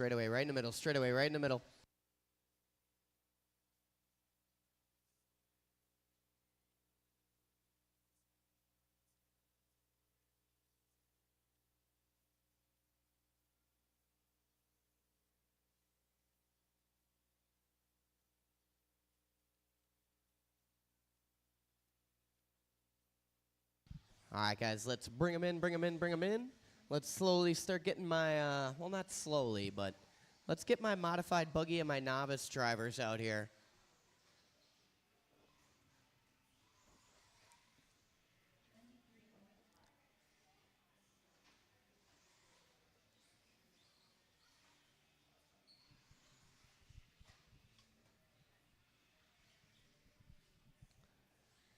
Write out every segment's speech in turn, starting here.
straightaway, right in the middle, straightaway, right in the middle. All right, guys, let's bring them in, bring them in, bring them in. Let's slowly start getting my, well, not slowly, but let's get my modified buggy and my novice drivers out here.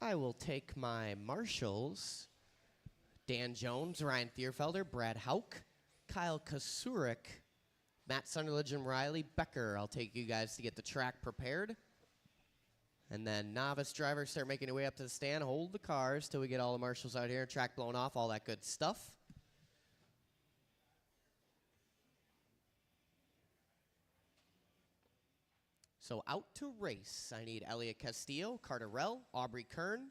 I will take my marshals, Dan Jones, Ryan Thierfelder, Brad Hauk, Kyle Kasurik, Matt Sunderledge, and Riley Becker. I'll take you guys to get the track prepared. And then novice drivers start making their way up to the stand. Hold the cars till we get all the marshals out here. Track blown off, all that good stuff. So out to race, I need Elliot Castillo, Carterell, Aubrey Kern,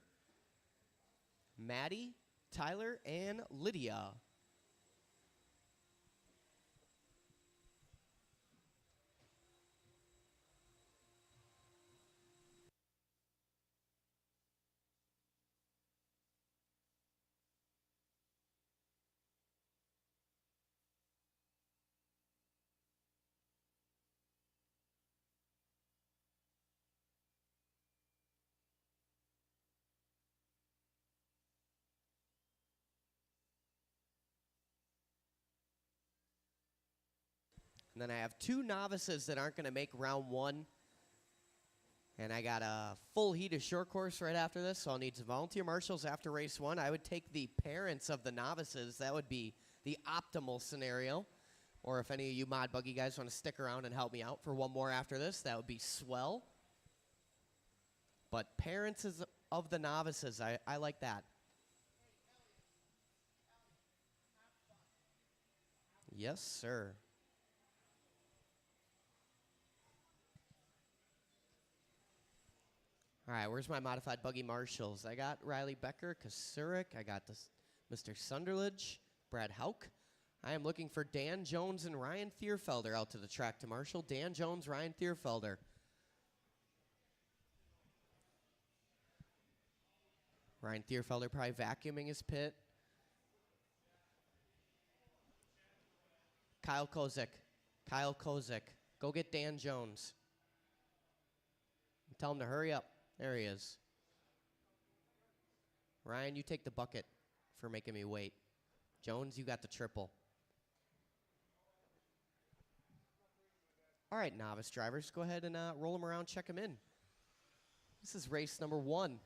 Maddie, Tyler, and Lydia. And then I have two novices that aren't going to make round one. And I got a full heat of short course right after this, so I'll need some volunteer marshals after race one. I would take the parents of the novices. That would be the optimal scenario. Or if any of you mod buggy guys want to stick around and help me out for one more after this, that would be swell. But parents of the novices, I like that. Yes, sir. All right, where's my modified buggy marshals? I got Riley Becker, Kasurik. I got this Mr. Sunderledge, Brad Hauk. I am looking for Dan Jones and Ryan Thierfelder out to the track to marshal. Dan Jones, Ryan Thierfelder. Ryan Thierfelder probably vacuuming his pit. Kyle Kozik. Kyle Kozik. Go get Dan Jones. Tell him to hurry up. There he is. Ryan, you take the bucket for making me wait. Jones, you got the triple. All right, novice drivers, go ahead and roll them around, check them in. This is race number one.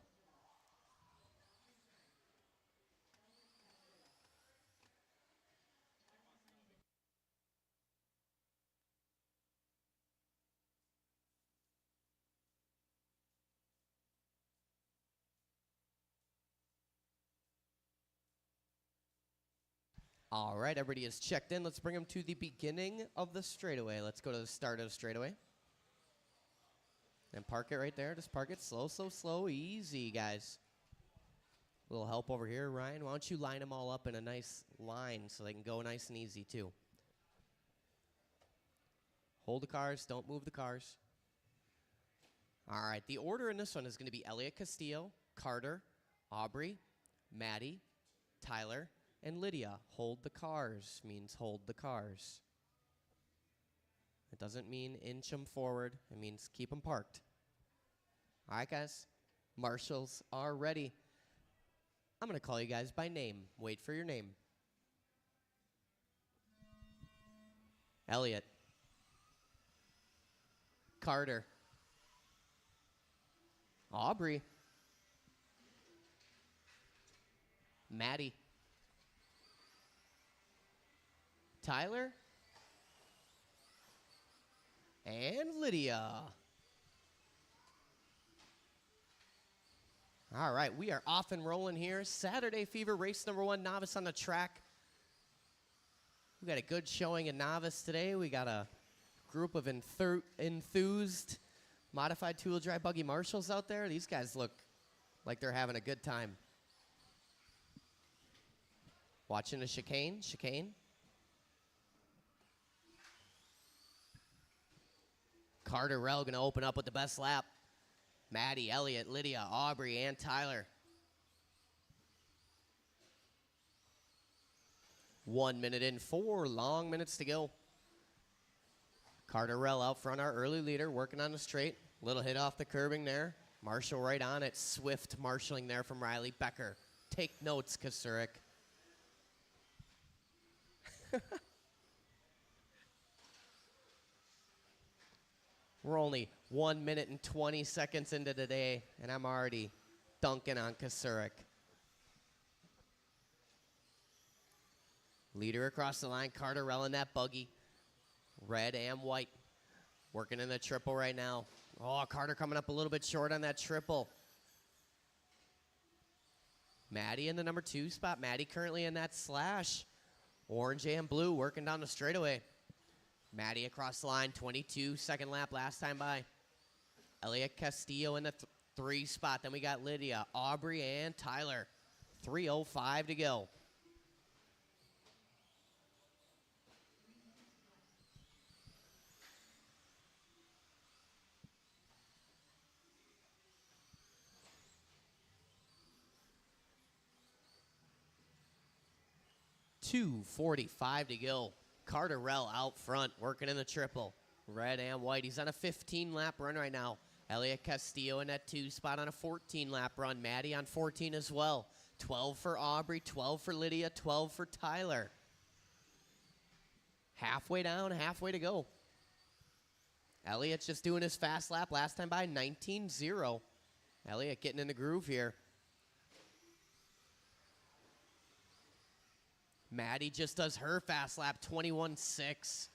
All right, everybody is checked in. Let's bring them to the beginning of the straightaway. Let's go to the start of the straightaway. And park it right there. Just park it slow, slow, slow. Easy, guys. A little help over here. Ryan, why don't you line them all up in a nice line so they can go nice and easy, too. Hold the cars. Don't move the cars. All right, the order in this one is going to be Elliot Castillo, Carter, Aubrey, Maddie, Tyler, and Lydia. Hold the cars means hold the cars. It doesn't mean inch them forward. It means keep them parked. All right, guys. Marshals are ready. I'm going to call you guys by name. Wait for your name. Elliot. Carter. Aubrey. Maddie. Tyler. And Lydia. All right, we are off and rolling here. Saturday Fever race number one, novice on the track. We got a good showing in Novice today. We got a group of enthused modified two-wheel drive buggy marshals out there. These guys look like they're having a good time. Watching a chicane. Carter Rell going to open up with the best lap. Maddie, Elliott, Lydia, Aubrey, and Tyler. 1 minute in, 4 long minutes to go. Carter Rell out front, our early leader, working on the straight. Little hit off the curbing there. Marshall right on it. Swift marshalling there from Riley Becker. Take notes, Kasurik. We're only 1 minute and 20 seconds into the day, and I'm already dunking on Kasurik. Leader across the line, Carter Rell in that buggy. Red and white. Working in the triple right now. Oh, Carter coming up a little bit short on that triple. Maddie in the number 2 spot. Maddie currently in that slash. Orange and blue working down the straightaway. Maddie across the line, 22, second lap last time by. Elliot Castillo in the 3 spot. Then we got Lydia, Aubrey, and Tyler. 3:05 to go. .245 to go. Carter Rell out front, working in the triple. Red and white. He's on a 15-lap run right now. Elliot Castillo in that 2 spot on a 14-lap run. Maddie on 14 as well. 12 for Aubrey, 12 for Lydia, 12 for Tyler. Halfway down, halfway to go. Elliot's just doing his fast lap. Last time by, 19-0. Elliot getting in the groove here. Maddie just does her fast lap, 21-6.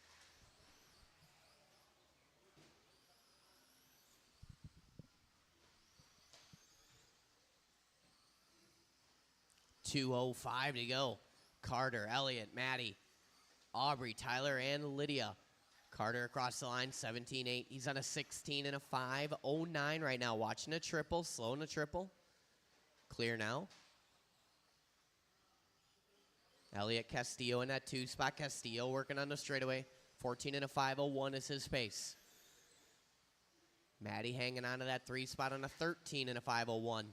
.205 to go. Carter, Elliott, Maddie, Aubrey, Tyler, and Lydia. Carter across the line, 17-8. He's on a 16 and a 5:09 right now. Watching a triple, slowing a triple. Clear now. Elliot Castillo in that 2 spot. Castillo working on the straightaway. 14 and a 5:01 is his pace. Maddie hanging on to that 3 spot on a 13 and a 5:01.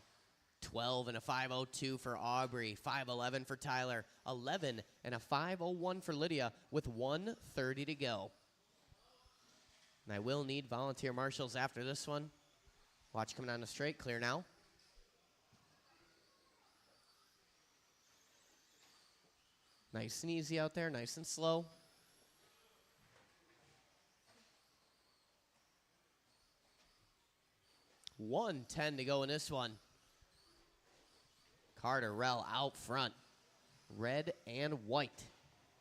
12 and a 5:02 for Aubrey. 5:11 for Tyler. 11 and a 5:01 for Lydia with 1:30 to go. And I will need volunteer marshals after this one. Watch coming down the straight. Clear now. Nice and easy out there, nice and slow. .110 to go in this one. Carter Rell out front. Red and white.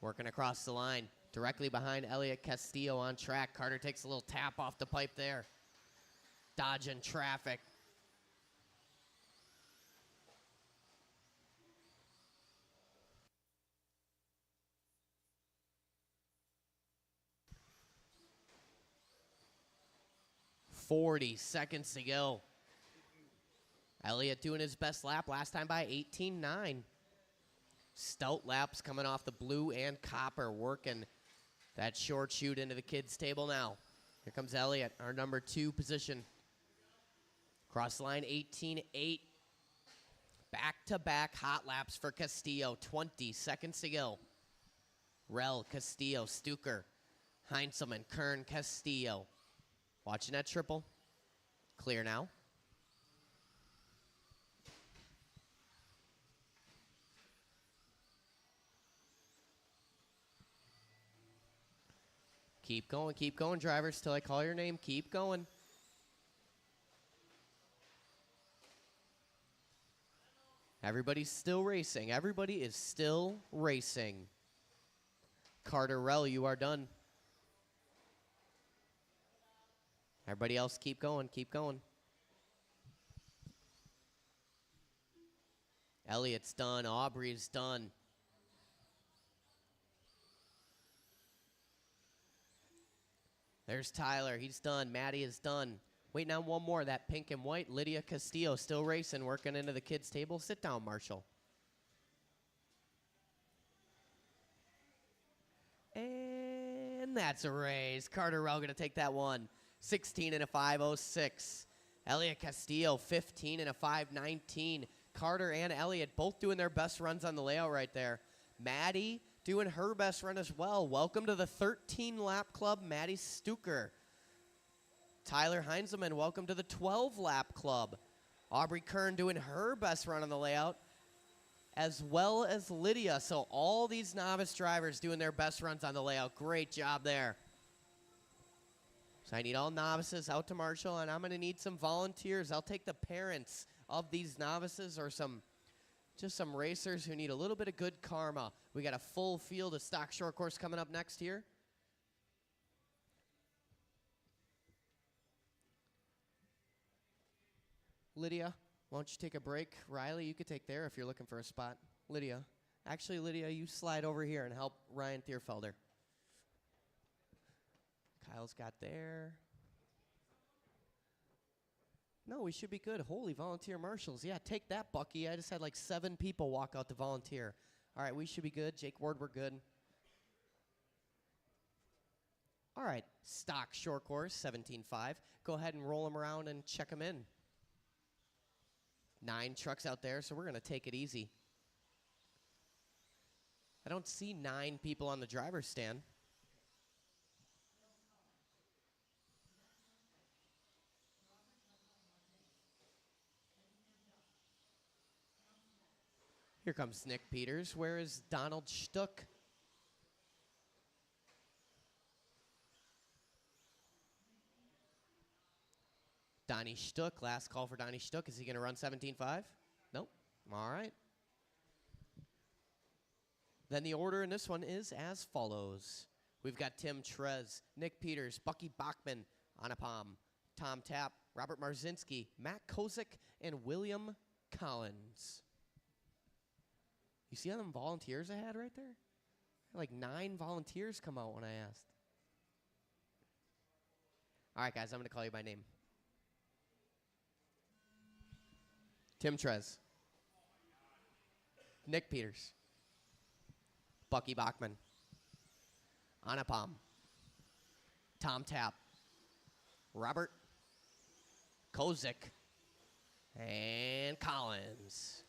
Working across the line. Directly behind Elliot Castillo on track. Carter takes a little tap off the pipe there. Dodging traffic. .40 seconds to go. Elliott doing his best lap. Last time by 18.9. Stout laps coming off the blue and copper. Working that short chute into the kids' table now. Here comes Elliott, our number 2 position. Cross line 18.8. Back-to-back hot laps for Castillo. 20 seconds to go. Rell, Castillo, Stuker, Heinzelman, Kern, Castillo. Watching that triple. Clear now. Keep going, drivers, till I call your name. Keep going. Everybody's still racing. Everybody is still racing. Carter Rell, you are done. Everybody else, keep going, keep going. Elliott's done. Aubrey's done. There's Tyler. He's done. Maddie is done. Waiting on one more. That pink and white. Lydia Castillo still racing, working into the kids' table. Sit down, Marshall. And that's a race. Carter Rell going to take that one. 16 and a 5.06. Elliot Castillo, 15 and a 5.19. Carter and Elliot both doing their best runs on the layout right there. Maddie doing her best run as well. Welcome to the 13-lap club, Maddie Stuker. Tyler Heinzelman, welcome to the 12-lap club. Aubrey Kern doing her best run on the layout, as well as Lydia. So all these novice drivers doing their best runs on the layout. Great job there. So I need all novices out to Marshall, and I'm going to need some volunteers. I'll take the parents of these novices or just some racers who need a little bit of good karma. We got a full field of stock short course coming up next here. Lydia, why don't you take a break? Riley, you could take there if you're looking for a spot. Lydia. Actually, Lydia, you slide over here and help Ryan Thierfelder. Kyle's got there. No, we should be good. Holy volunteer marshals. Yeah, take that, Bucky. I just had like 7 people walk out to volunteer. All right, we should be good. Jake Ward, we're good. All right, stock short course, 17.5. Go ahead and roll them around and check them in. 9 trucks out there, so we're going to take it easy. I don't see 9 people on the driver's stand. Here comes Nick Peters. Where is Donald Stuck? Donnie Stuck. Last call for Donnie Stuck. Is he going to run 17.5? Nope. All right. Then the order in this one is as follows. We've got Tim Trez, Nick Peters, Bucky Bachman, Anupam, Tom Tapp, Robert Marzinski, Matt Kozik, and William Collins. You see how them volunteers I had right there? Like 9 volunteers come out when I asked. All right, guys, I'm going to call you by name. Tim Trez. Nick Peters. Bucky Bachman. Anupam. Tom Tapp. Robert Kozik. And Collins.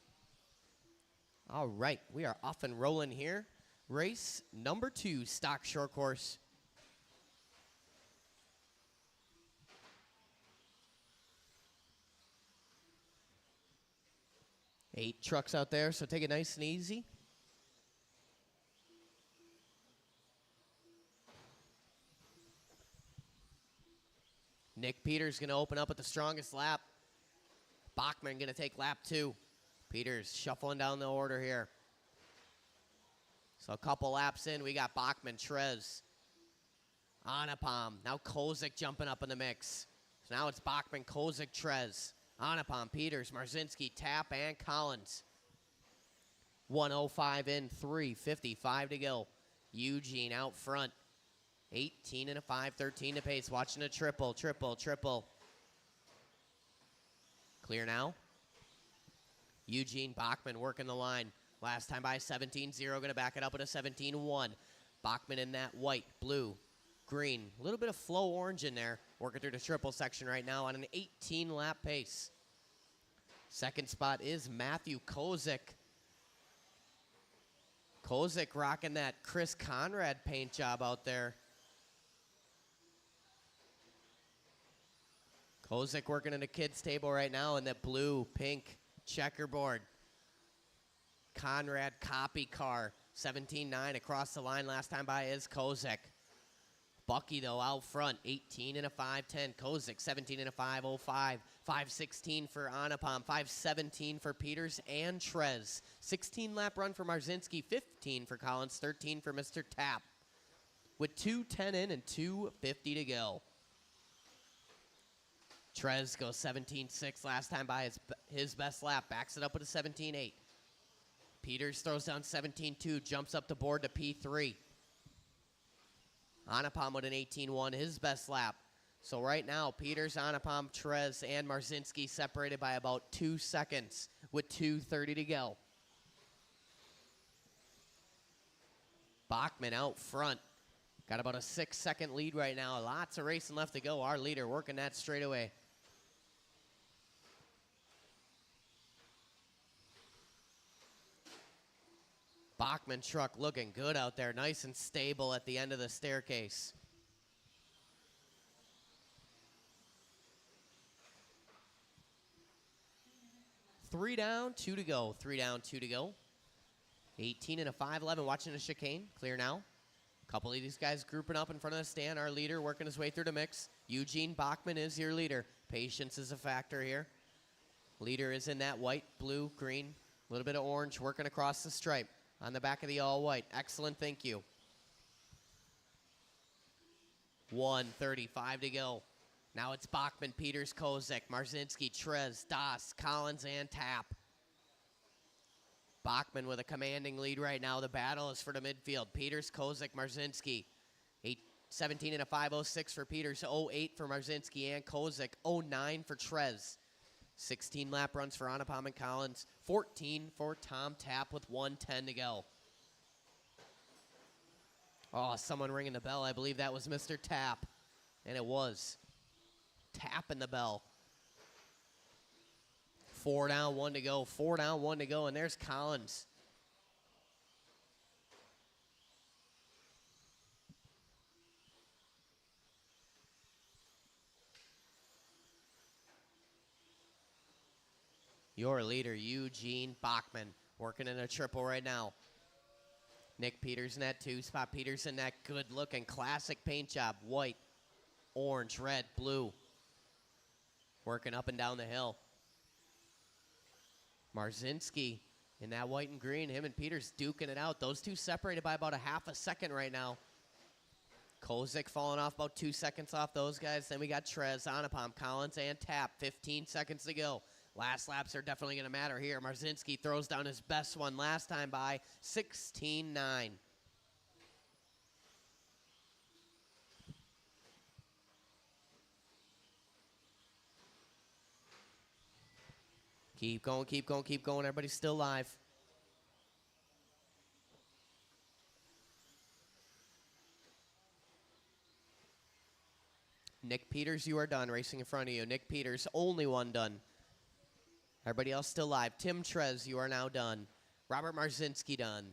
All right, we are off and rolling here. Race number 2, stock short course. Eight trucks out there, so take it nice and easy. Nick Peters going to open up at the strongest lap. Bachman going to take lap 2. Peters shuffling down the order here. So a couple laps in, we got Bachman, Trez, Anupam. Now Kozik jumping up in the mix. So now it's Bachman, Kozik, Trez, Anupam, Peters, Marzinski, Tapp, and Collins. 1:05 in, 3:55 to go. Eugene out front. 18 and a 5, 13 to pace. Watching a triple. Clear now. Eugene Bachman working the line. Last time by 17-0. Going to back it up at a 17-1. Bachman in that white, blue, green. A little bit of flow orange in there. Working through the triple section right now on an 18-lap pace. Second spot is Matthew Kozik. Kozik rocking that Chris Conrad paint job out there. Kozik working in the kids' table right now in that blue, pink checkerboard. Conrad copy car. 17-9 across the line. Last time by is Kozik. Bucky, though, out front. 18 and a 5-10. Kozik, 17 and a 5-05. 5:16 for Anupam. 5:17 for Peters and Trez. 16-lap run for Marzinski. 15 for Collins. 13 for Mr. Tapp. With 2:10 in and 2:50 to go. Trez goes 17.6 last time by his best lap. Backs it up with a 17.8. Peters throws down 17.2. Jumps up the board to P3. Anapam with an 18.1, his best lap. So right now, Peters, Anapam, Trez, and Marzinski separated by about 2 seconds with 2:30 to go. Bachman out front. Got about a 6-second lead right now. Lots of racing left to go. Our leader working that straightaway. Bachman truck looking good out there. Nice and stable at the end of the staircase. Three down, 2 to go. 3 down, 2 to go. 18 and a 5.11 watching the chicane. Clear now. A couple of these guys grouping up in front of the stand. Our leader working his way through the mix. Eugene Bachman is your leader. Patience is a factor here. Leader is in that white, blue, green, a little bit of orange working across the stripe on the back of the all white. Excellent, thank you. 1:35 to go. Now it's Bachman, Peters, Kozak, Marzinski, Trez, Das, Collins, and Tapp. Bachman with a commanding lead right now. The battle is for the midfield. Peters, Kozak, Marzinski. 17 and a 5.06 for Peters, 08 for Marzinski and Kozak, 09 for Trez. 16 lap runs for Anapam and Collins, 14 for Tom Tapp with 1:10 to go. Oh, someone ringing the bell. I believe that was Mr. Tapp, and it was. Tapping the bell. 4 down, 1 to go. 4 down, 1 to go, and there's Collins. Your leader, Eugene Bachman, working in a triple right now. Nick Peters in that 2 spot. Peters in that good-looking classic paint job. White, orange, red, blue. Working up and down the hill. Marzinski in that white and green. Him and Peters duking it out. Those two separated by about a half a second right now. Kozak falling off about 2 seconds off those guys. Then we got Trez, Anapam, Collins, and Tapp. 15 seconds to go. Last laps are definitely going to matter here. Marzinski throws down his best one last time by 16.9. Keep going, keep going, keep going. Everybody's still live. Nick Peters, you are done. Racing in front of you. Nick Peters, only one done. Everybody else still live. Tim Trez, you are now done. Robert Marzinski done.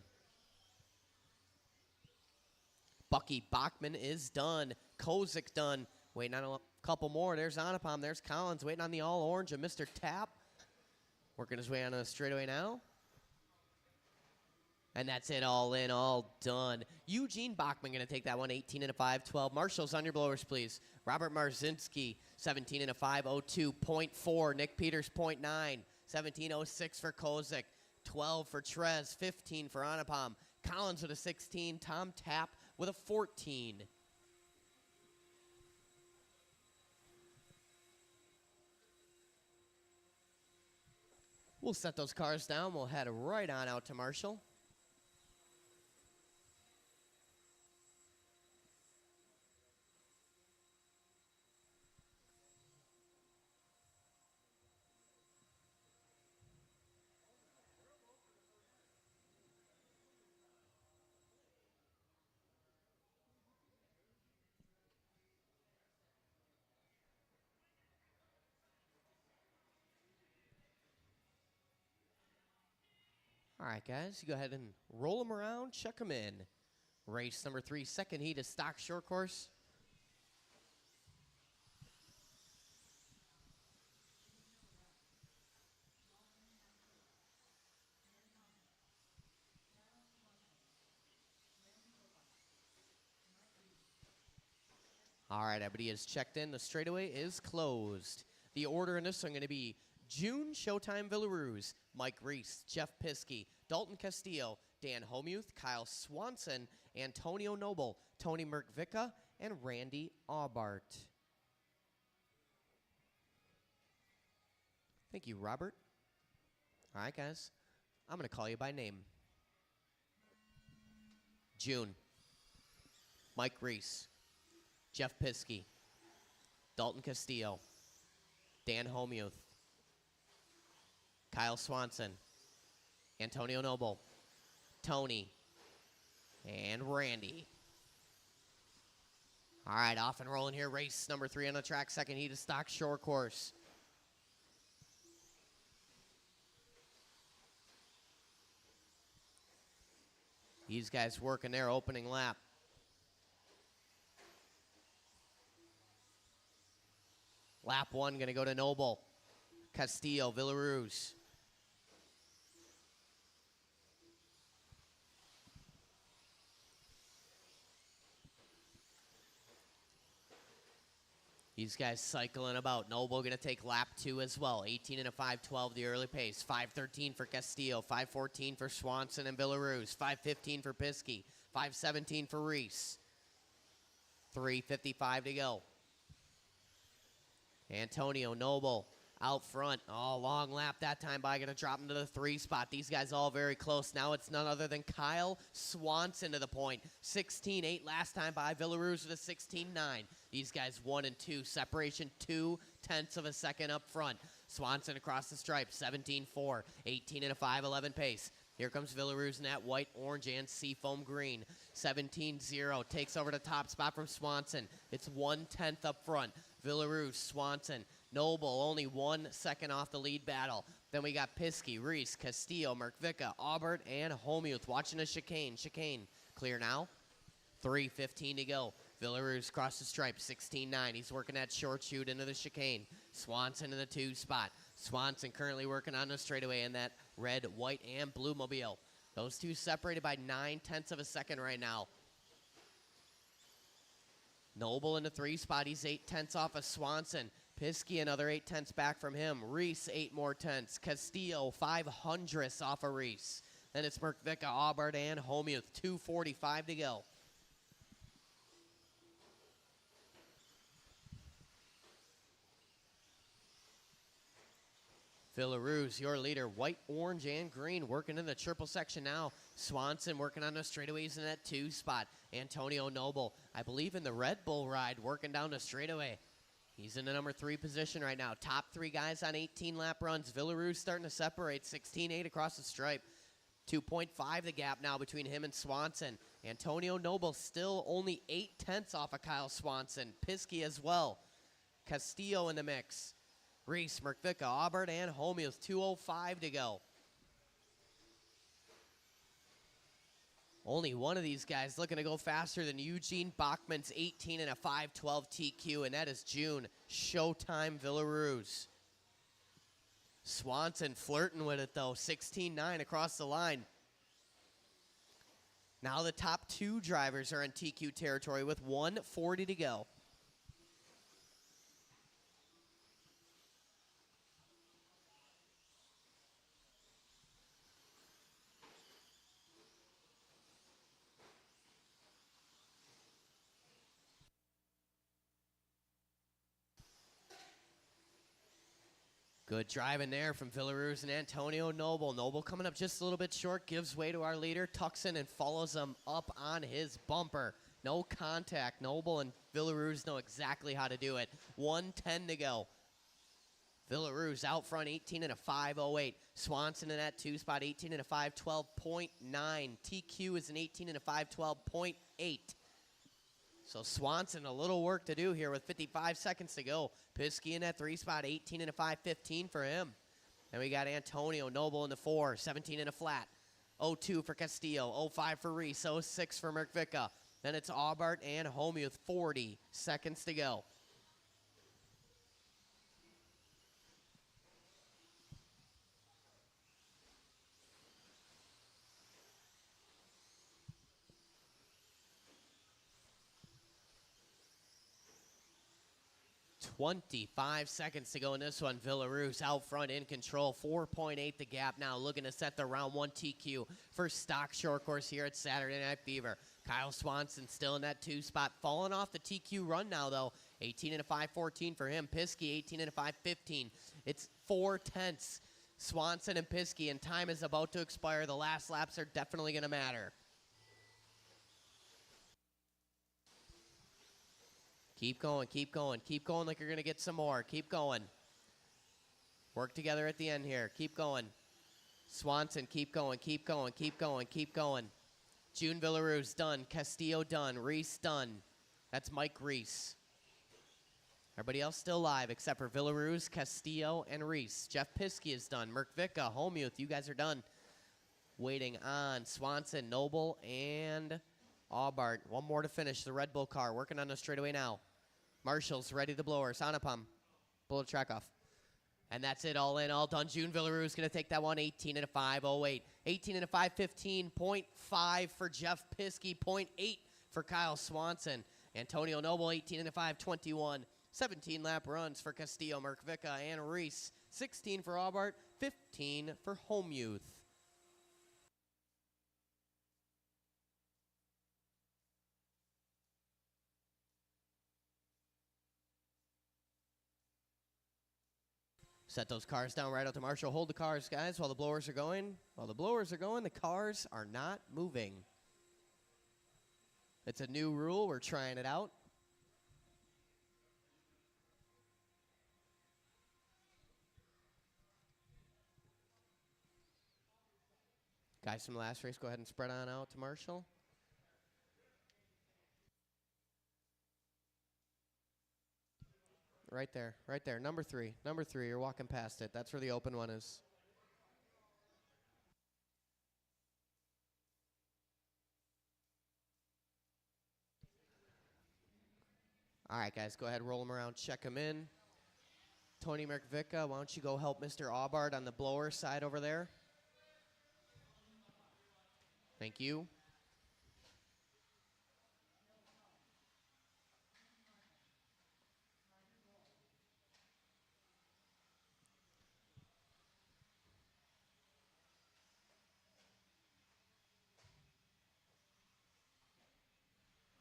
Bucky Bachman is done. Kozak done. Waiting on a couple more. There's Anapam. There's Collins waiting on the all orange of Mr. Tapp. Working his way on a straightaway now. And that's it, all in, all done. Eugene Bachman going to take that one, 18 and a 5.12. Marshals on your blowers, please. Robert Marzinski, 17 and a 5.02. 0.4. Nick Peters, 0.9. 17.06 for Kozak. 12 for Trez. 15 for Anapam. Collins with a 16. Tom Tapp with a 14. We'll set those cars down. We'll head right on out to Marshall. All right, guys, you go ahead and roll them around, check them in. Race number 3, second heat is stock short course. All right, everybody is checked in. The straightaway is closed. The order in this one going to be June Showtime Villaroos, Mike Reese, Jeff Piskey, Dalton Castillo, Dan Homuth, Kyle Swanson, Antonio Noble, Tony Merkvicka, and Randy Aubart. Thank you, Robert. All right, guys. I'm going to call you by name. June. Mike Reese, Jeff Piskey, Dalton Castillo, Dan Homuth, Kyle Swanson, Antonio Noble, Tony, and Randy. All right, off and rolling here. Race number 3 on the track. Second heat of stock short course. These guys working their opening lap. Lap 1 going to go to Noble, Castillo, Villaruz. These guys cycling about. Noble going to take lap 2 as well. 18 and a 5:12 the early pace. 5:13 for Castillo. 5:14 for Swanson and Villaruz. 5:15 for Piskey. 5:17 for Reese. 3:55 to go. Antonio Noble out front. Oh, long lap that time by. Going to drop into the 3 spot. These guys all very close. Now it's none other than Kyle Swanson to the point. 16-8 last time by. Villaruz with a 16-9. These guys 1 and 2. Separation 0.2 of a second up front. Swanson across the stripe. 17-4. 18 and a 5:11 pace. Here comes Villaruz in that white, orange, and seafoam green. 17-0. Takes over the top spot from Swanson. It's 1/10 up front. Villaruz, Swanson, Noble, only 1 second off the lead battle. Then we got Piskey, Reese, Castillo, Merkvicka, Aubert, and Homuth watching a chicane. Chicane clear now. 3:15 to go. Villaruz across the stripe, 16-9. He's working that short shoot into the chicane. Swanson in the 2 spot. Swanson currently working on the straightaway in that red, white, and blue mobile. Those two separated by 0.9 of a second right now. Noble in the 3 spot. He's 0.8 off of Swanson. Piskey another 0.8 back from him. Reese 8 more tenths. Castillo 0.05 off of Reese. Then it's Merkvicka, Aubert, and Homuth. 2:45 to go. Villaruz, your leader, white, orange, and green, working in the triple section now. Swanson working on the straightaways in that 2 spot. Antonio Noble, I believe in the Red Bull ride, working down the straightaway. He's in the number 3 position right now. Top 3 guys on 18-lap runs. Villaruz starting to separate, 16-8 across the stripe. 2.5 the gap now between him and Swanson. Antonio Noble still only 0.8 off of Kyle Swanson. Piskey as well. Castillo in the mix. Reese, Merkvicka, Aubert, and Homuth. 2:05 to go. Only one of these guys looking to go faster than Eugene Bachman's 18 and a 5:12 TQ, and that is June. Showtime Villaruz. Swanson flirting with it, though. 16-9 across the line. Now the top 2 drivers are in TQ territory with 1:40 to go. Good driving there from Villaruz and Antonio Noble. Noble coming up just a little bit short, gives way to our leader, tucks in and follows him up on his bumper. No contact. Noble and Villaruz know exactly how to do it. 1:10 to go. Villaruz out front, 18 and a 5:08. Swanson in that 2 spot, 18 and a 5:12.9. TQ is an 18 and a 5:12.8. So Swanson, a little work to do here with 55 seconds to go. Piskey in that 3 spot, 18 and a 5:15 for him. Then we got Antonio Noble in the 4, 17 and a flat. 0.2 for Castillo, 0.5 for Reese, 0.6 for Merkvicka. Then it's Aubert and Homuth, 40 seconds to go. .25 seconds to go in this one. Villaruz out front in control. 4.8 the gap now. Looking to set the round 1 TQ for stock short course here at Saturday Night Fever. Kyle Swanson still in that 2 spot. Falling off the TQ run now, though. 18 and a 5:14 for him. Piskey 18 and a 5:15. It's 4/10. Swanson and Piskey, and time is about to expire. The last laps are definitely going to matter. Keep going, keep going. Keep going like you're going to get some more. Keep going. Work together at the end here. Keep going. Swanson, keep going, keep going, keep going, keep going. June Villarue's done. Castillo done. Reese done. That's Mike Reese. Everybody else still live except for Villarue's, Castillo, and Reese. Jeff Piskey is done. Merkvika, Homuth, you guys are done. Waiting on Swanson, Noble, and Aubart. One more to finish. The Red Bull car working on the straightaway now. Marshall's ready to blow her. Sonapum. Blow the track off. And that's it, all in, all done. June Villarue's going to take that one, 18 and a 5.08. 18 and a 5.15, 0.5 for Jeff Piskey, 0.8 for Kyle Swanson. Antonio Noble, 18 and a 5.21. 17 lap runs for Castillo, Merkvika, and Reese. 16 for Aubart, 15 for Homuth. Set those cars down right out to Marshall. Hold the cars, guys, while the blowers are going. While the blowers are going, the cars are not moving. It's a new rule. We're trying it out. Guys from the last race, go ahead and spread on out to Marshall. Right there, right there. Number three, you're walking past it. That's where the open one is. All right, guys, go ahead, roll them around, check them in. Tony Merkvika, why don't you go help Mr. Aubart on the blower side over there? Thank you.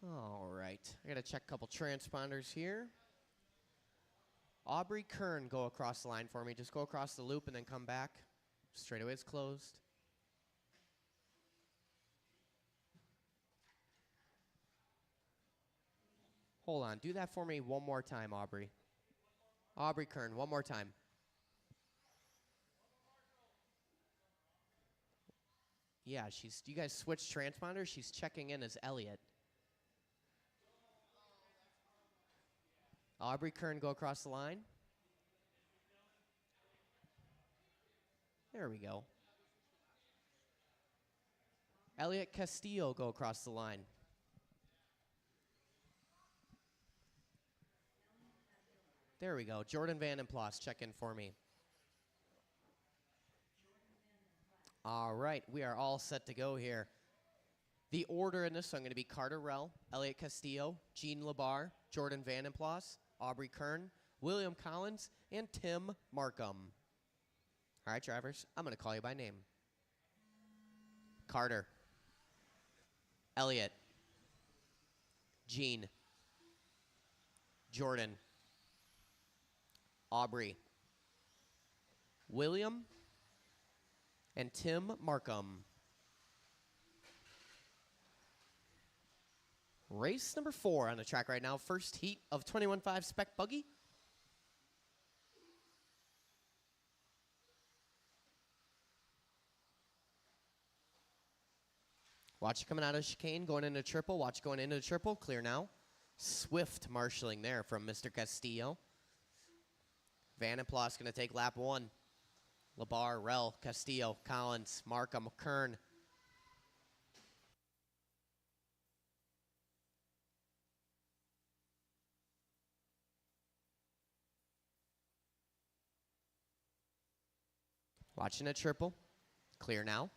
All right, I got to check a couple transponders here. Aubrey Kern, go across the line for me. Just go across the loop and then come back. Straightaway is closed. Hold on, do that for me one more time, Aubrey. Aubrey Kern, one more time. Yeah, you guys switched transponders. She's checking in as Elliot. Aubrey Kern, go across the line. There we go. Elliot Castillo, go across the line. There we go. Jordan Vandenplas, check in for me. All right, we are all set to go here. The order in this one going to be Carter Rell, Elliot Castillo, Gene Labar, Jordan Vandenplas, Aubrey Kern, William Collins, and Tim Markham. All right, drivers, I'm going to call you by name. Carter, Elliot, Gene, Jordan, Aubrey, William, and Tim Markham. Race number 4 on the track right now. First heat of 21.5 Spec Buggy. Watch it coming out of chicane, going into triple. Watch going into triple. Clear now. Swift marshalling there from Mr. Castillo. Vandenplas going to take lap 1. Labar, Rell, Castillo, Collins, Markham, Kern. Watching a triple. Clear now.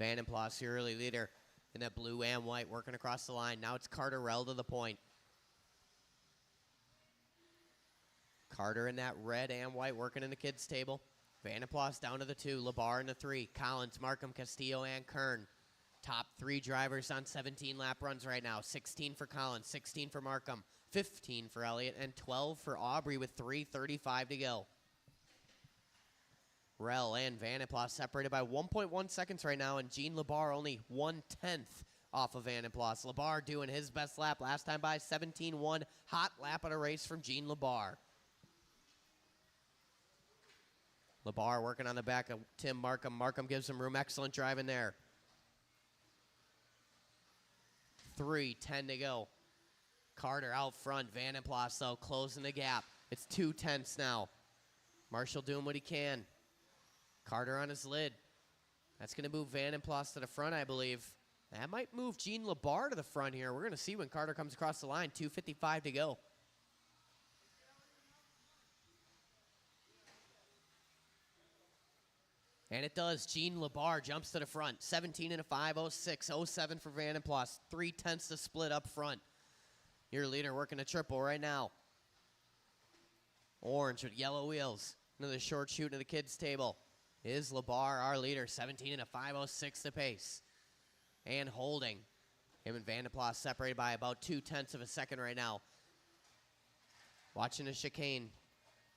Vandenplas, your early leader in that blue and white, working across the line. Now it's Carter Rell to the point. Carter in that red and white, working in the kids' table. Vandenplas down to the 2. Labar in the 3. Collins, Markham, Castillo, and Kern. Top 3 drivers on 17 lap runs right now. 16 for Collins, 16 for Markham, 15 for Elliott, and 12 for Aubrey with 3:35 to go. Rell and Vandenplas separated by 1.1 seconds right now, and Gene Labar only 1/10 off of Van and Ploss. Labar doing his best lap last time by 17-1. Hot lap at a race from Gene Labar. Labar working on the back of Tim Markham. Markham gives him room. Excellent driving there. 3:10 to go. Carter out front. Van and Ploss, though, closing the gap. It's 2/10 now. Marshall doing what he can. Carter on his lid. That's going to move Van and Ploss to the front, I believe. That might move Gene Labar to the front here. We're going to see when Carter comes across the line. 2:55 to go. And it does. Gene Labar jumps to the front. 17.5, 06, 07 for Van and Ploss. 3/10 to split up front. Your leader working a triple right now. Orange with yellow wheels. Another short shoot to the kids' table. Is Labar our leader. 17.5, 06 the pace. And holding. Him and Van de Plas separated by about 2/10 of a second right now. Watching the chicane.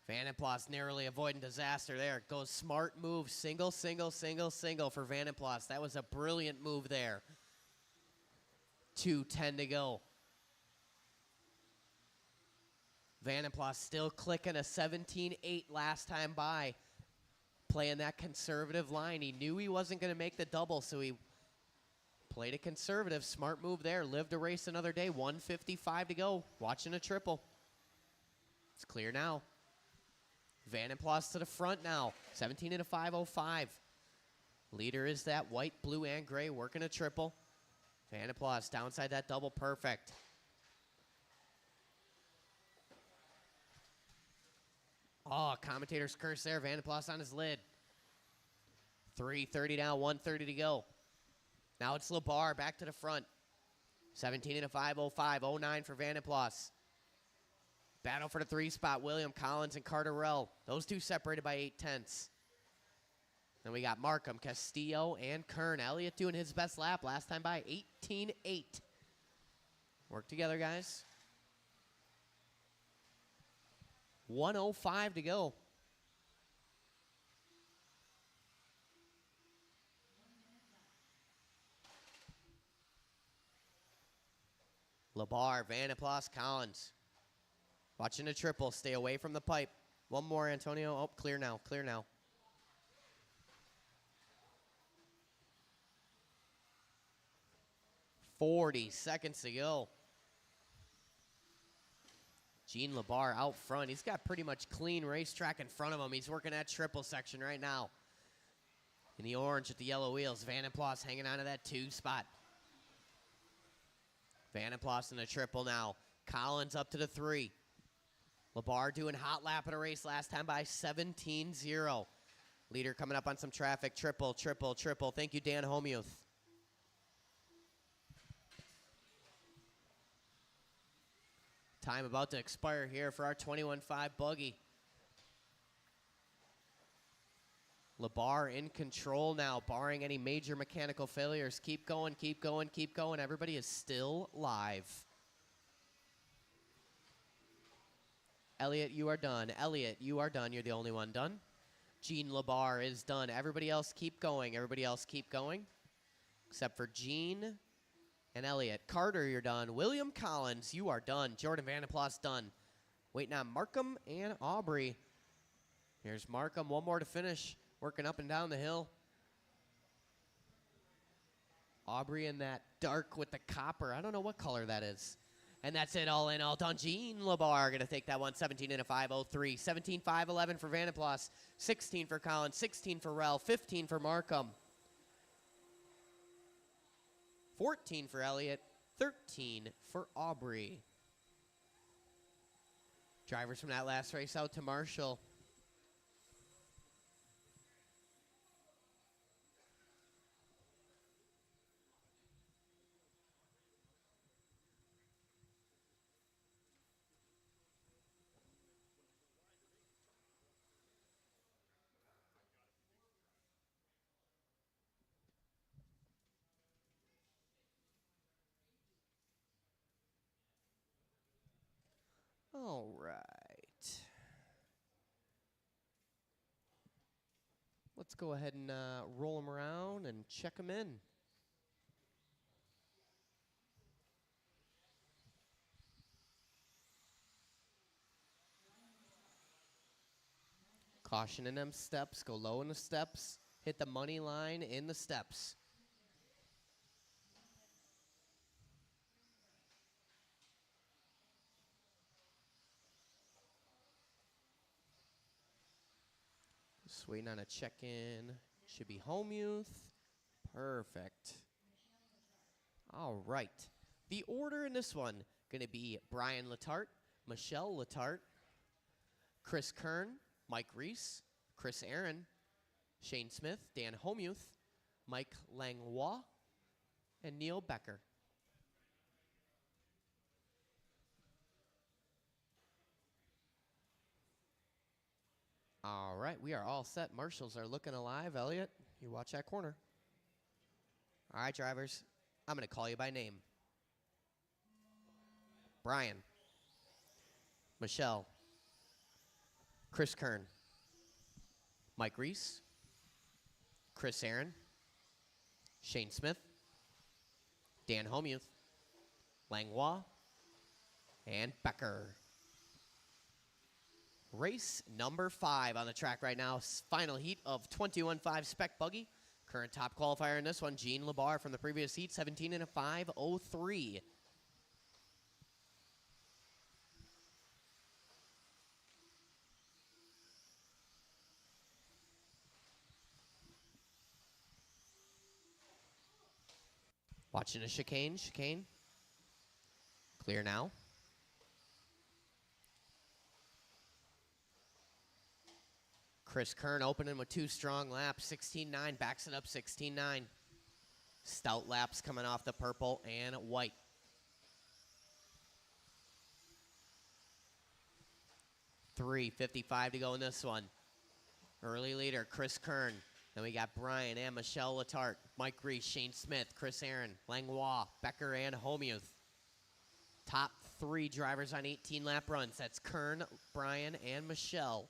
Van de Plas narrowly avoiding disaster there. Goes smart move. Single, single, single, single for Van de Plas. That was a brilliant move there. 2:10 to go. Van de Plas still clicking a 17-8 last time by. Playing that conservative line. He knew he wasn't going to make the double, so he played a conservative. Smart move there. Lived to race another day. 1:55 to go. Watching a triple. It's clear now. Van and Plas to the front now. 17.5, 05. Leader is that white, blue, and gray working a triple. Van and Plas downside that double. Perfect. Oh, commentator's curse there. Van de Plas on his lid. 3:30 down, 1:30 to go. Now it's Labar back to the front. 17.5, 05, 09 for Van de Plas. Battle for the 3 spot. William Collins and Carter Rell. Those two separated by 8/10. Then we got Markham, Castillo, and Kern. Elliott doing his best lap last time by 18-8. Work together, guys. 1:05 to go. Labar, Van de Plas, Collins. Watching the triple. Stay away from the pipe. One more, Antonio. Oh, clear now. Clear now. .40 seconds to go. Gene Labar out front. He's got pretty much clean racetrack in front of him. He's working that triple section right now. In the orange with the yellow wheels. Van de Plas hanging on to that 2 spot. Van de Plas in the triple now. Collins up to the 3. Labar doing hot lap at a race last time by 17-0. Leader coming up on some traffic. Triple, triple, triple. Thank you, Dan Homuth. Time about to expire here for our 21.5 buggy. Labar in control now, barring any major mechanical failures. Keep going, keep going, keep going. Everybody is still live. Elliott, you are done. Elliott, you are done. You're the only one done. Gene Labar is done. Everybody else keep going. Everybody else keep going. Except for Gene and Elliott. Carter, you're done. William Collins, you are done. Jordan Van de Plas done. Waiting on Markham and Aubrey. Here's Markham. One more to finish. Working up and down the hill. Aubrey in that dark with the copper. I don't know what color that is. And that's it, all in, all done. Gene Labar going to take that one. 17.5, 03. 17.5, 11 for Van de Plas. 16 for Collins. 16 for Rell. 15 for Markham. 14 for Elliott, 13 for Aubrey. Drivers from that last race out to Marshall. All right. Let's go ahead and roll them around and check them in. Caution in them steps. Go low in the steps. Hit the money line in the steps. Just waiting on a check-in. Should be home youth. Perfect. All right. The order in this one going to be Brian Letarte, Michelle Letarte, Chris Kern, Mike Reese, Chris Aaron, Shane Smith, Dan Homuth, Mike Langlois, and Neil Becker. All right, we are all set. Marshals are looking alive. Elliot, you watch that corner. All right, drivers, I'm going to call you by name. Brian, Michelle, Chris Kern, Mike Reese, Chris Aaron, Shane Smith, Dan Homuth, Langlois, and Becker. Race number 5 on the track right now. Final heat of 21.5 Spec buggy. Current top qualifier in this one, Gene Labar from the previous heat, 17 and a 5:03. Watching a chicane. Clear now. Chris Kern opening with 2 strong laps, 16.9, backs it up 16.9. Stout laps coming off the purple and white. $3.55 to go in this one. Early leader, Chris Kern. Then we got Brian and Michelle Letarte, Mike Reese, Shane Smith, Chris Aaron, Langlois, Becker, and Homuth. Top 3 drivers on 18-lap runs. That's Kern, Brian, and Michelle.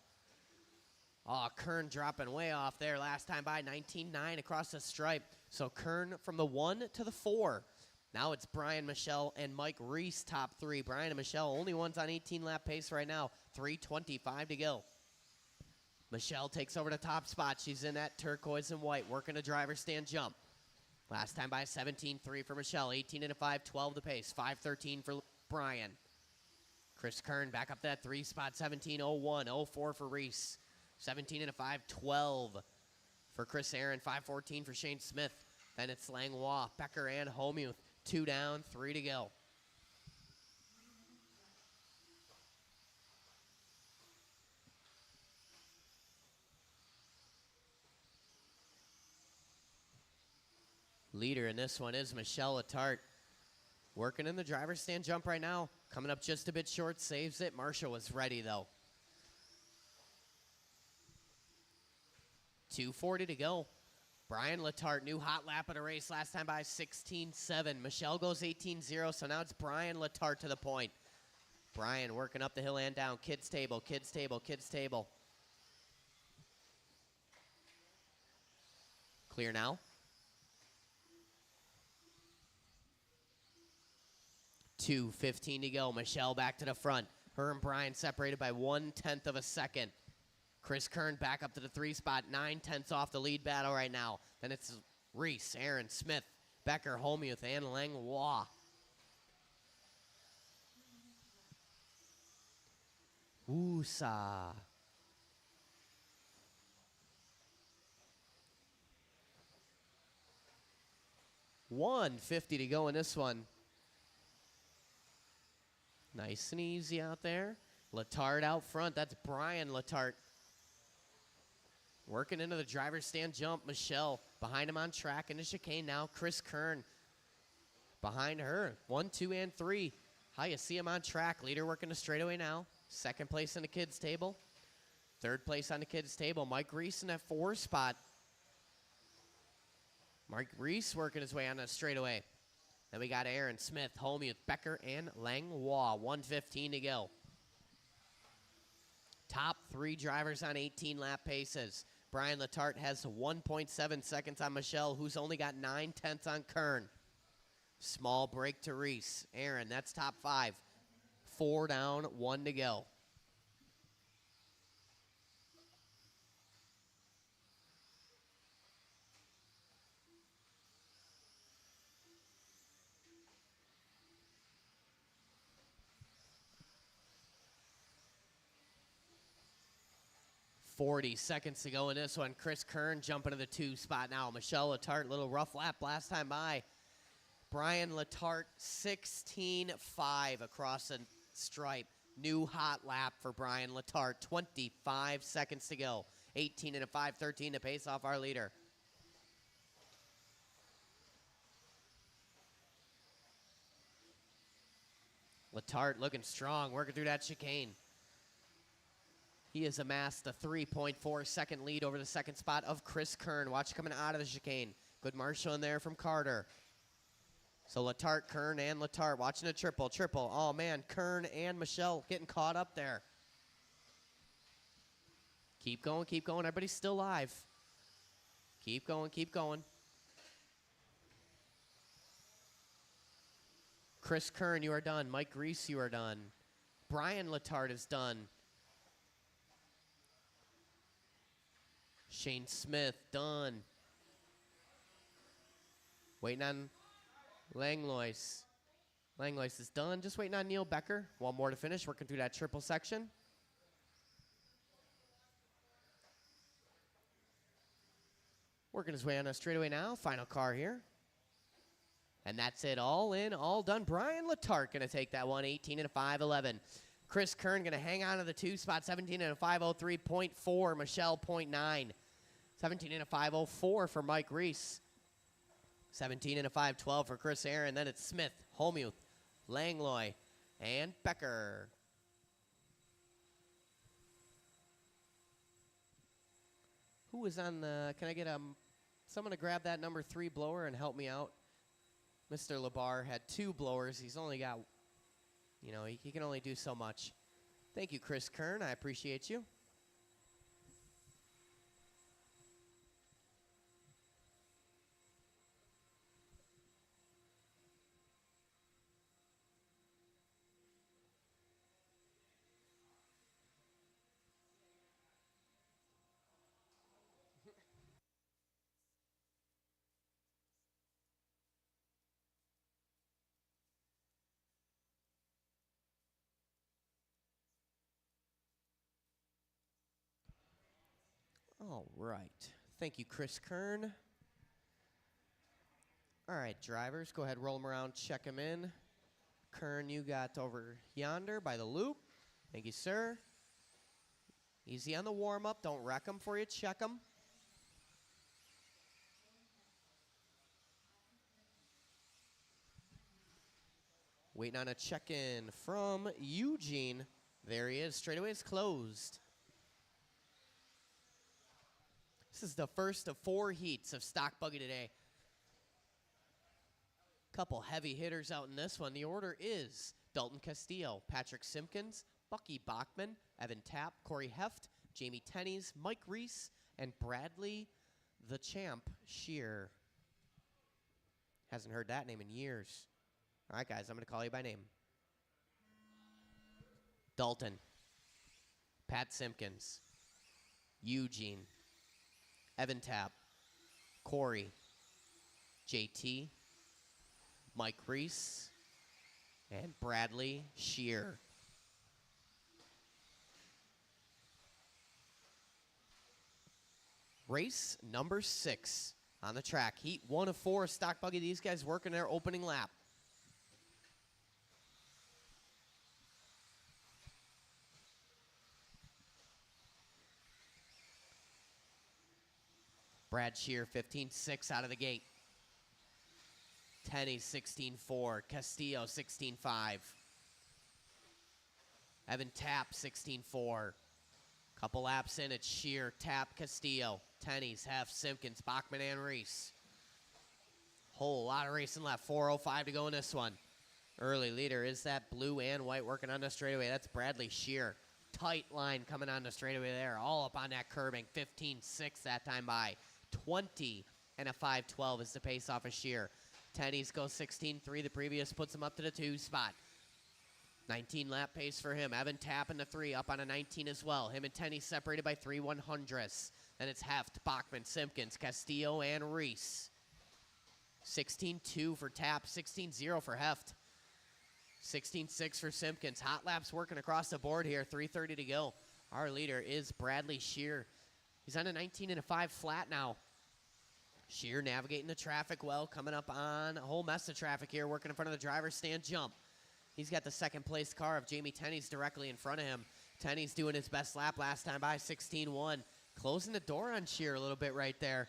Oh, Kern dropping way off there last time by, 19.9 across the stripe. So Kern from the 1 to the 4. Now it's Brian, Michelle, and Mike Reese, top 3. Brian and Michelle, only ones on 18-lap pace right now. 3:25 to go. Michelle takes over the top spot. She's in that turquoise and white, working a driver stand jump. Last time by 17.3 for Michelle, 18 and a 5:12 the pace, 5:13 for Brian. Chris Kern back up that 3 spot, 17.01, 04 for Reese. 17 and a 5:12 for Chris Aaron, 5:14 for Shane Smith. Then it's Langlois, Becker, and Homuth. 2 down, 3 to go. Leader in this one is Michelle Letarte. Working in the driver's stand jump right now. Coming up just a bit short, saves it. Marshall was ready, though. 2:40 to go. Brian Letarte, new hot lap of the race. Last time by 16.7. Michelle goes 18.0, so now it's Brian Letarte to the point. Brian working up the hill and down. Kids table. Clear now. 2:15 to go. Michelle back to the front. Her and Brian separated by 1/10 of a second. Chris Kern back up to the 3 spot, 9/10 off the lead battle right now. Then it's Reese, Aaron, Smith, Becker, Homuth, and Langlois. Woosa. $150 to go in this one. Nice and easy out there. Letarte out front. That's Brian Letarte. Working into the driver's stand jump. Michelle behind him on track in the chicane now. Chris Kern behind her. 1, 2, and 3. How you see him on track. Leader working the straightaway now. Second place in the kids' table. Third place on the kids' table. Mike Reese in that 4 spot. Mike Reese working his way on that straightaway. Then we got Aaron, Smith, Homuth, Becker, and Langlois. 1:15 to go. Top 3 drivers on 18-lap paces. Brian Letarte has 1.7 seconds on Michelle, who's only got 9/10 on Kern. Small break to Reese. Aaron, that's top 5. 4 down, 1 to go. 40 seconds to go in this one. Chris Kern jumping to the 2 spot now. Michelle Letarte, little rough lap last time by. Brian Letarte, 16.5 across the stripe. New hot lap for Brian Letarte. 25 seconds to go. 18 and a 5, 13 to pace off our leader. Letarte looking strong, working through that chicane. He has amassed a 3.4 second lead over the second spot of Chris Kern. Watch coming out of the chicane. Good marshal in there from Carter. So Letarte, Kern, and Letarte watching a triple. Oh, man, Kern and Michelle getting caught up there. Keep going. Everybody's still alive. Keep going. Chris Kern, you are done. Mike Reese, you are done. Brian Letarte is done. Shane Smith, done. Waiting on Langlois. Langlois is done. Just waiting on Neil Becker. One more to finish. Working through that triple section. Working his way on a straightaway now. Final car here. And that's it. All in, all done. Brian Letarte going to take that one. 18 and a 5, 11. Chris Kern going to hang on to the 2 spot. 17 and a 503.4. Michelle 0.9. 17 and a 504 for Mike Reese. 17 and a 512 for Chris Aaron. Then it's Smith, Holmuth, Langlois, and Becker. Who is on the, can I get someone to grab that number 3 blower and help me out? Mr. Labar had 2 blowers. He's only got, he can only do so much. Thank you, Chris Kern. I appreciate you. All right. Thank you, Chris Kern. All right, drivers, go ahead, roll them around, check them in. Kern, you got over yonder by the loop. Thank you, sir. Easy on the warm-up. Don't wreck them before you check them. Waiting on a check-in from Eugene. There he is. Straightaway is closed. This is the first of 4 heats of stock buggy today. Couple heavy hitters out in this one. The order is Dalton Castillo, Patrick Simpkins, Bucky Bachman, Evan Tapp, Corey Heft, Jamie Tenney's, Mike Reese, and Bradley the Champ Shear. Hasn't heard that name in years. All right, guys, I'm going to call you by name. Dalton, Pat Simpkins, Eugene, Evan Tapp, Corey, JT, Mike Reese, and Bradley Shear. Race number 6 on the track. Heat 1 of 4 stock buggy. These guys working their opening lap. Brad Shear, 15.6 out of the gate. Tenney, 16.4. Castillo, 16.5. Evan Tapp, 16.4. Couple laps in, it's Shear, Tapp, Castillo. Tenney's, Heft, Simpkins, Bachman, and Reese. Whole lot of racing left. 4:05 to go in this one. Early leader is that blue and white working on the straightaway. That's Bradley Shear. Tight line coming on the straightaway there. All up on that curbing. 15.6 that time by. 20 and a 5.12 is the pace off of Shear. Tenney's goes 16.3. The previous puts him up to the 2 spot. 19 lap pace for him. Evan Tapp in the 3 up on a 19 as well. Him and Tenney separated by 3/100ths. Then it's Heft, Bachman, Simpkins, Castillo, and Reese. 16.2 for Tapp. 16.0 for Heft. 16.6 for Simpkins. Hot laps working across the board here. 3:30 to go. Our leader is Bradley Shear. He's on a 19 and a 5 flat now. Shear navigating the traffic well, coming up on a whole mess of traffic here, working in front of the driver's stand jump. He's got the second place car of Jamie Tenney's directly in front of him. Tenney's doing his best lap last time by, 16-1. Closing the door on Shear a little bit right there.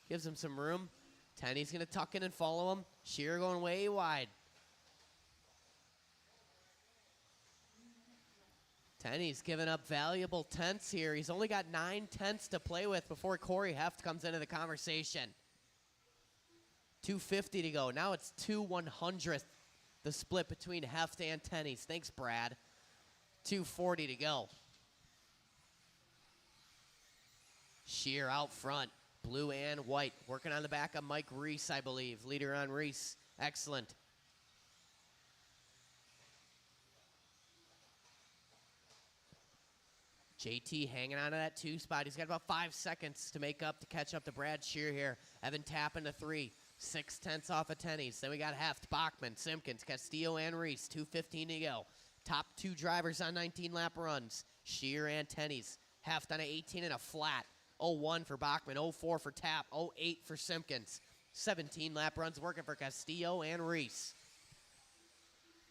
Gives him some room. Tenney's going to tuck in and follow him. Shear going way wide. Tenney's giving up valuable tenths here. He's only got 9 tenths to play with before Corey Heft comes into the conversation. 250 to go. Now it's 2/100th, the split between Heft and Tenney's. Thanks, Brad. 240 to go. Shear out front. Blue and white. Working on the back of Mike Reese, I believe. Leader on Reese. Excellent. JT hanging on to that 2 spot. He's got about 5 seconds to make up, to catch up to Brad Shear here. Evan Tapp into 3. 6 tenths off of Tenney's. Then we got Heft, Bachman, Simpkins, Castillo, and Reese. 2:15 to go. Top 2 drivers on 19-lap runs. Shear and Tenney's. Heft on an 18 and a flat. 0-1 for Bachman, 0-4 for Tapp, 0-8 for Simpkins. 17-lap runs working for Castillo and Reese.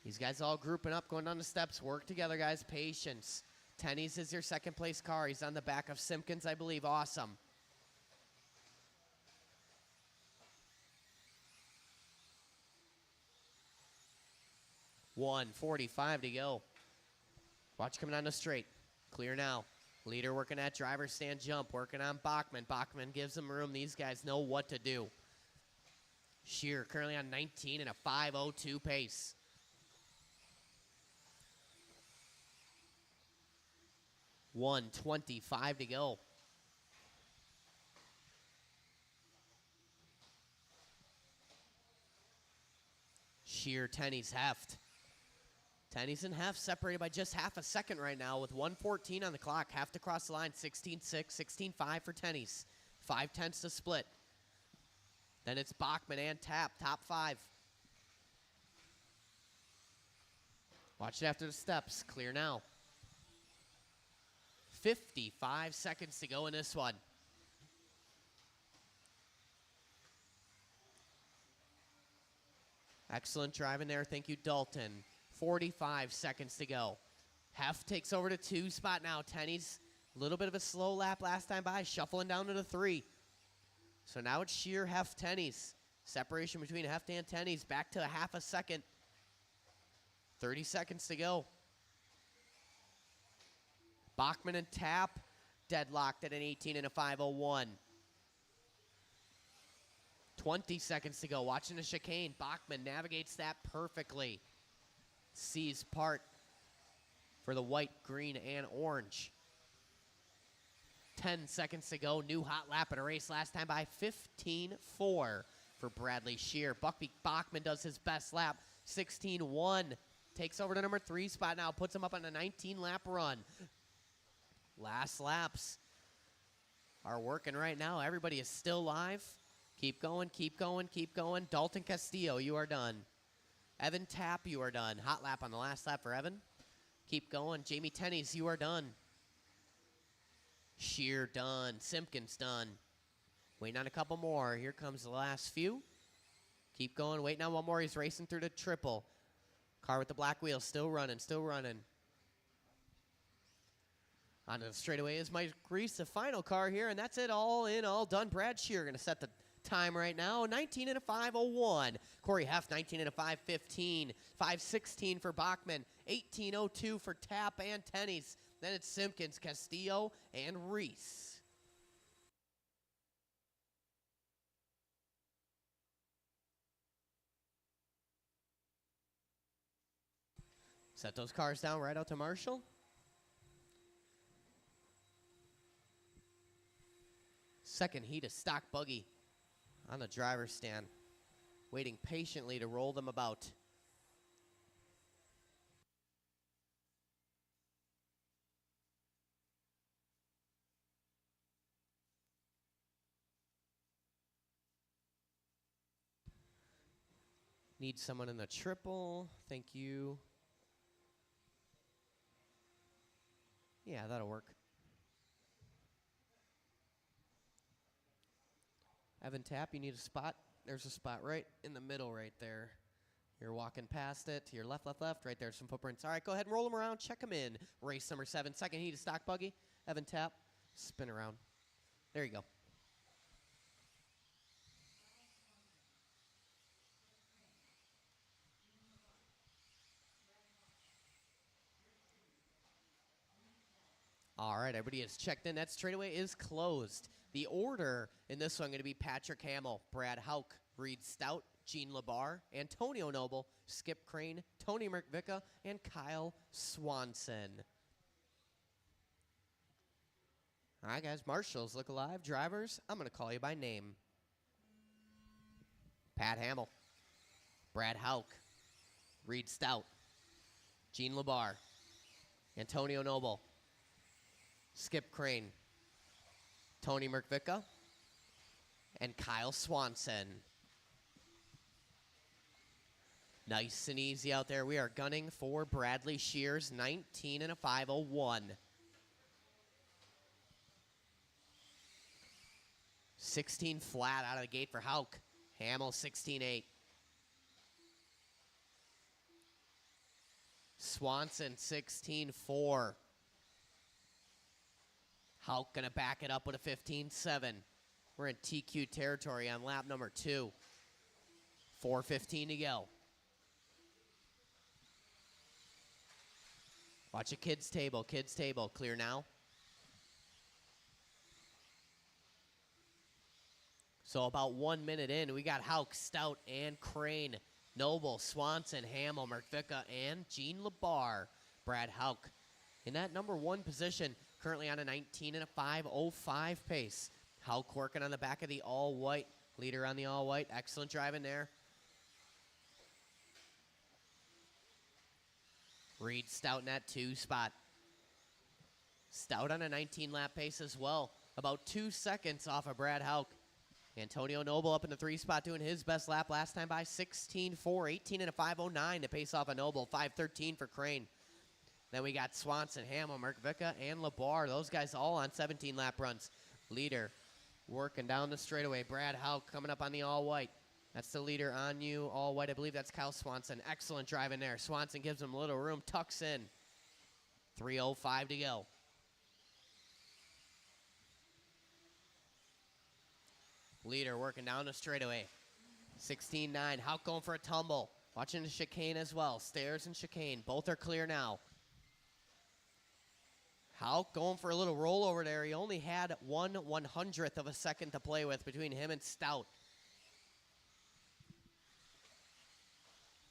These guys all grouping up, going down the steps. Work together, guys. Patience. Tenney's is your second place car. He's on the back of Simpkins, I believe. Awesome. $1:45 to go. Watch coming on the straight. Clear now. Leader working at driver's stand jump. Working on Bachman. Bachman gives him room. These guys know what to do. Shear currently on 19 and a 5:02 pace. $1:25 to go. Shear, Tenney's, Heft. Tenney's and Heft separated by just half a second right now with 1:14 on the clock. Heft across the line, 16-6, 16-5 for Tenney's. 5 tenths to split. Then it's Bachman and Tapp, top 5. Watch it after the steps. Clear now. 55 seconds to go in this one. Excellent driving there. Thank you, Dalton. 45 seconds to go. Heft takes over to 2 spot now. Tenney's a little bit of a slow lap last time by, shuffling down to the 3. So now it's Shear, Heft, Tenney's. Separation between Heft and Tenney's back to a half a second. 30 seconds to go. Bachman and Tapp deadlocked at an 18 and a 5:01. 20 seconds to go. Watching the chicane. Bachman navigates that perfectly. Sees part for the white, green, and orange. 10 seconds to go. New hot lap in a race last time by 15-4 for Bradley Shear. Bachman does his best lap. 16-1. Takes over to number 3 spot now. Puts him up on a 19-lap run. Last laps are working right now. Everybody is still live. Keep going, keep going, keep going. Dalton Castillo, you are done. Evan Tapp, you are done. Hot lap on the last lap for Evan. Keep going. Jamie Tenney's, you are done. Shear done. Simpkins done. Waiting on a couple more. Here comes the last few. Keep going. Waiting on one more. He's racing through the triple. Car with the black wheels still running, still running. Onto the straightaway is Mike Reese, the final car here, and that's it, all in, all done. Brad Shear going to set the time right now, 19 and a 5:01. Corey Heft, 19 and a 5:15. 5:16 for Bachman, 18:02 for Tapp and Tenney's. Then it's Simpkins, Castillo, and Reese. Set those cars down right out to Marshall. Second heat of stock buggy on the driver's stand, waiting patiently to roll them about. Need someone in the triple. Thank you. Yeah, that'll work. Evan Tapp, you need a spot? There's a spot right in the middle right there. You're walking past it to your left, left, left. Right there, some footprints. All right, go ahead and roll them around. Check them in. Race number 7, second heat of stock buggy. Evan Tapp, spin around. There you go. All right, everybody is checked in. That straightaway is closed. The order in this one going to be Patrick Hamill, Brad Hauk, Reed Stout, Gene Labar, Antonio Noble, Skip Crane, Tony Merkvicka, and Kyle Swanson. All right, guys, marshals, look alive. Drivers, I'm going to call you by name. Pat Hamill, Brad Hauk, Reed Stout, Gene Labar, Antonio Noble, Skip Crane, Tony Merkvicka, and Kyle Swanson. Nice and easy out there. We are gunning for Bradley Shears, 19 and a 501. 16 flat out of the gate for Hauk. Hamill, 16.8. Swanson, 16.4. Hauk going to back it up with a 15.7. We're in TQ territory on lap number 2. 4:15 to go. Watch a kids table, clear now. So about 1 minute in, we got Hauk, Stout, and Crane, Noble, Swanson, Hamill, Merkvicka, and Gene Labar. Brad Hauk in that number 1 position, currently on a 19 and a 505 pace. Hauk working on the back of the all-white. Leader on the all-white. Excellent driving there. Reed Stout in that 2 spot. Stout on a 19-lap pace as well. About 2 seconds off of Brad Hauk. Antonio Noble up in the 3 spot doing his best lap last time by 16.4. 18 and a 509 to pace off of Noble. 5:13 for Crane. Then we got Swanson, Hamill, Merkvicka, and Labar. Those guys all on 17-lap runs. Leader working down the straightaway. Brad Hauk coming up on the all-white. That's the leader on you, all-white. I believe that's Kyle Swanson. Excellent driving there. Swanson gives him a little room, tucks in. 3:05 to go. Leader working down the straightaway. 16.9. Hauk going for a tumble. Watching the chicane as well. Stairs and chicane. Both are clear now. Hauk going for a little rollover there. He only had 1/100th of a second to play with between him and Stout.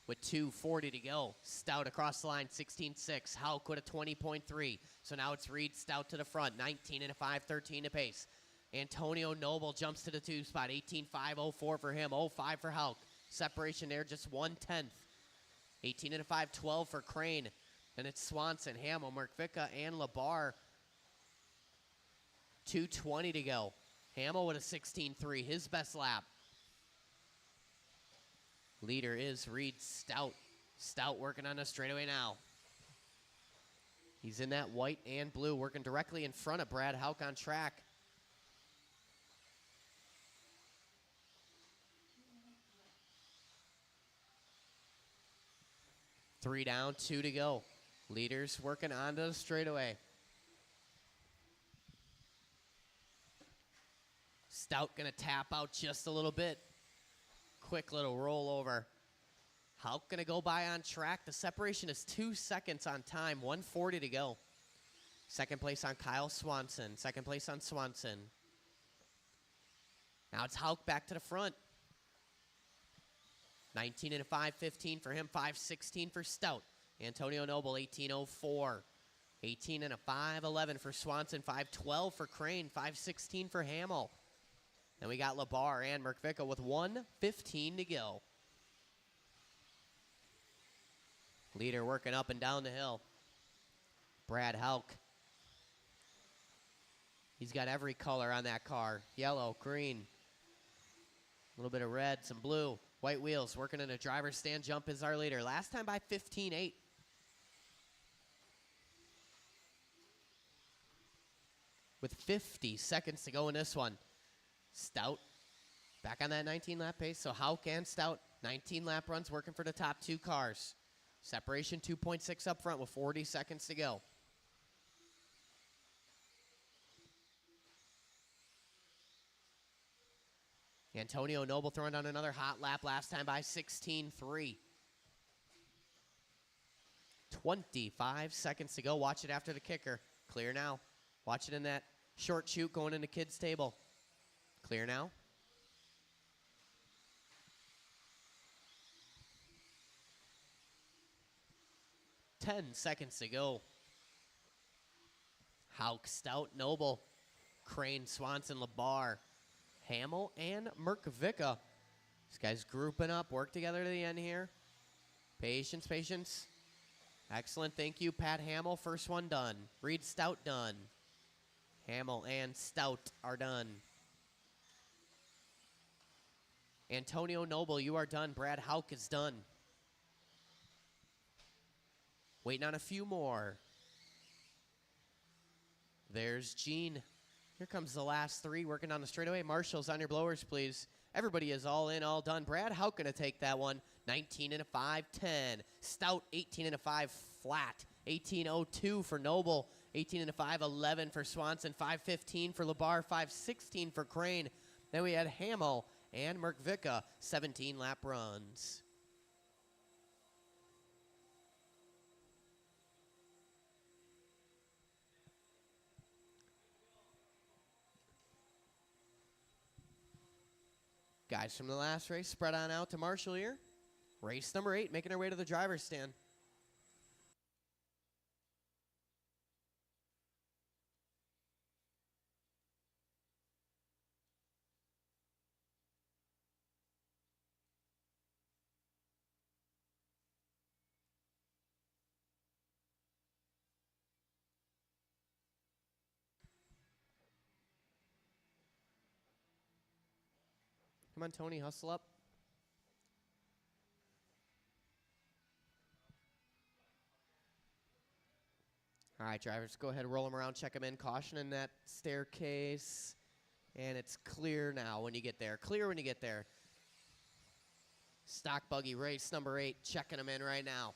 With 2:40 to go. Stout across the line, 16.6. Hauk with a 20.3. So now it's Reed Stout to the front, 19 and a 5:13 to pace. Antonio Noble jumps to the 2 spot, 18.504 for him, 05 for Hauk. Separation there, just 1/10. 18 and a 5:12 for Crane. And it's Swanson, Hamill, Merkvicka, and Labar. 2:20 to go. Hamill with a 16.3, his best lap. Leader is Reed Stout. Stout working on the straightaway now. He's in that white and blue, working directly in front of Brad Hauk on track. Three down, 2 to go. Leaders working onto the straightaway. Stout gonna tap out just a little bit. Quick little rollover. Hauk gonna go by on track. The separation is 2 seconds on time, 1:40 to go. Second place on Kyle Swanson. Second place on Swanson. Now it's Hauk back to the front. 19 and a 5:15 for him, 5:16 for Stout. Antonio Noble, 18.04. 18 and a 5:11 for Swanson, 5:12 for Crane, 5:16 for Hamill. Then we got Labar and Merkvicka with 1:15 to go. Leader working up and down the hill. Brad Hauk. He's got every color on that car. Yellow, green, a little bit of red, some blue. White wheels, working in a driver's stand jump is our leader. Last time by 15.8. with 50 seconds to go in this one. Stout back on that 19-lap pace. So Hauk and Stout, 19-lap runs working for the top 2 cars. Separation 2.6 up front with 40 seconds to go. Antonio Noble throwing down another hot lap last time by 16.3. 25 seconds to go. Watch it after the kicker. Clear now. Watch it in that short chute going into kids' table. Clear now. Ten seconds to go. Hauk, Stout, Noble, Crane, Swanson, Labar, Hamill, and Merkvica. These guys grouping up, work together to the end here. Patience, patience. Excellent, thank you, Pat Hamill. First one done. Reed Stout done. Hamill and Stout are done. Antonio Noble, you are done. Brad Hauk is done. Waiting on a few more. There's Gene. Here comes the last 3 working on the straightaway. Marshals on your blowers, please. Everybody is all in, all done. Brad Hauk gonna take that one. 19 and a 5-10. Stout 18 and a 5 flat. 18.02 for Noble. 18 and a 5-11 for Swanson. 5.15 for Labar. 5.16 for Crane. Then we had Hamill and Merkvica. 17 lap runs. Guys from the last race spread on out to Marshall here. Race number 8, making our way to the driver's stand. Come on, Tony, hustle up. All right, drivers, go ahead, roll them around, check them in. Caution in that staircase. And it's clear now when you get there. Clear when you get there. Stock buggy race number 8, checking them in right now.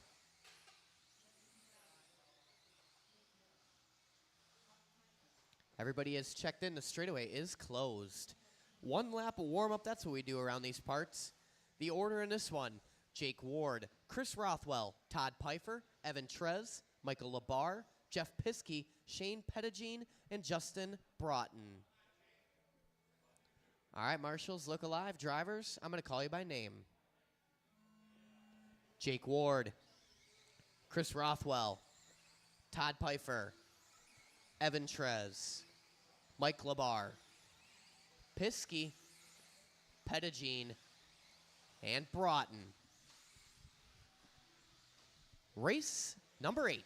Everybody is checked in. The straightaway is closed. 1 lap of warm-up, that's what we do around these parts. The order in this one, Jake Ward, Chris Rothwell, Todd Pfeiffer, Evan Trez, Michael Labar, Jeff Piskey, Shane Pettigene, and Justin Broughton. All right, marshals, look alive. Drivers, I'm going to call you by name. Jake Ward, Chris Rothwell, Todd Pfeiffer, Evan Trez, Mike Labar, Piskey, Pettigene, and Broughton. Race number 8.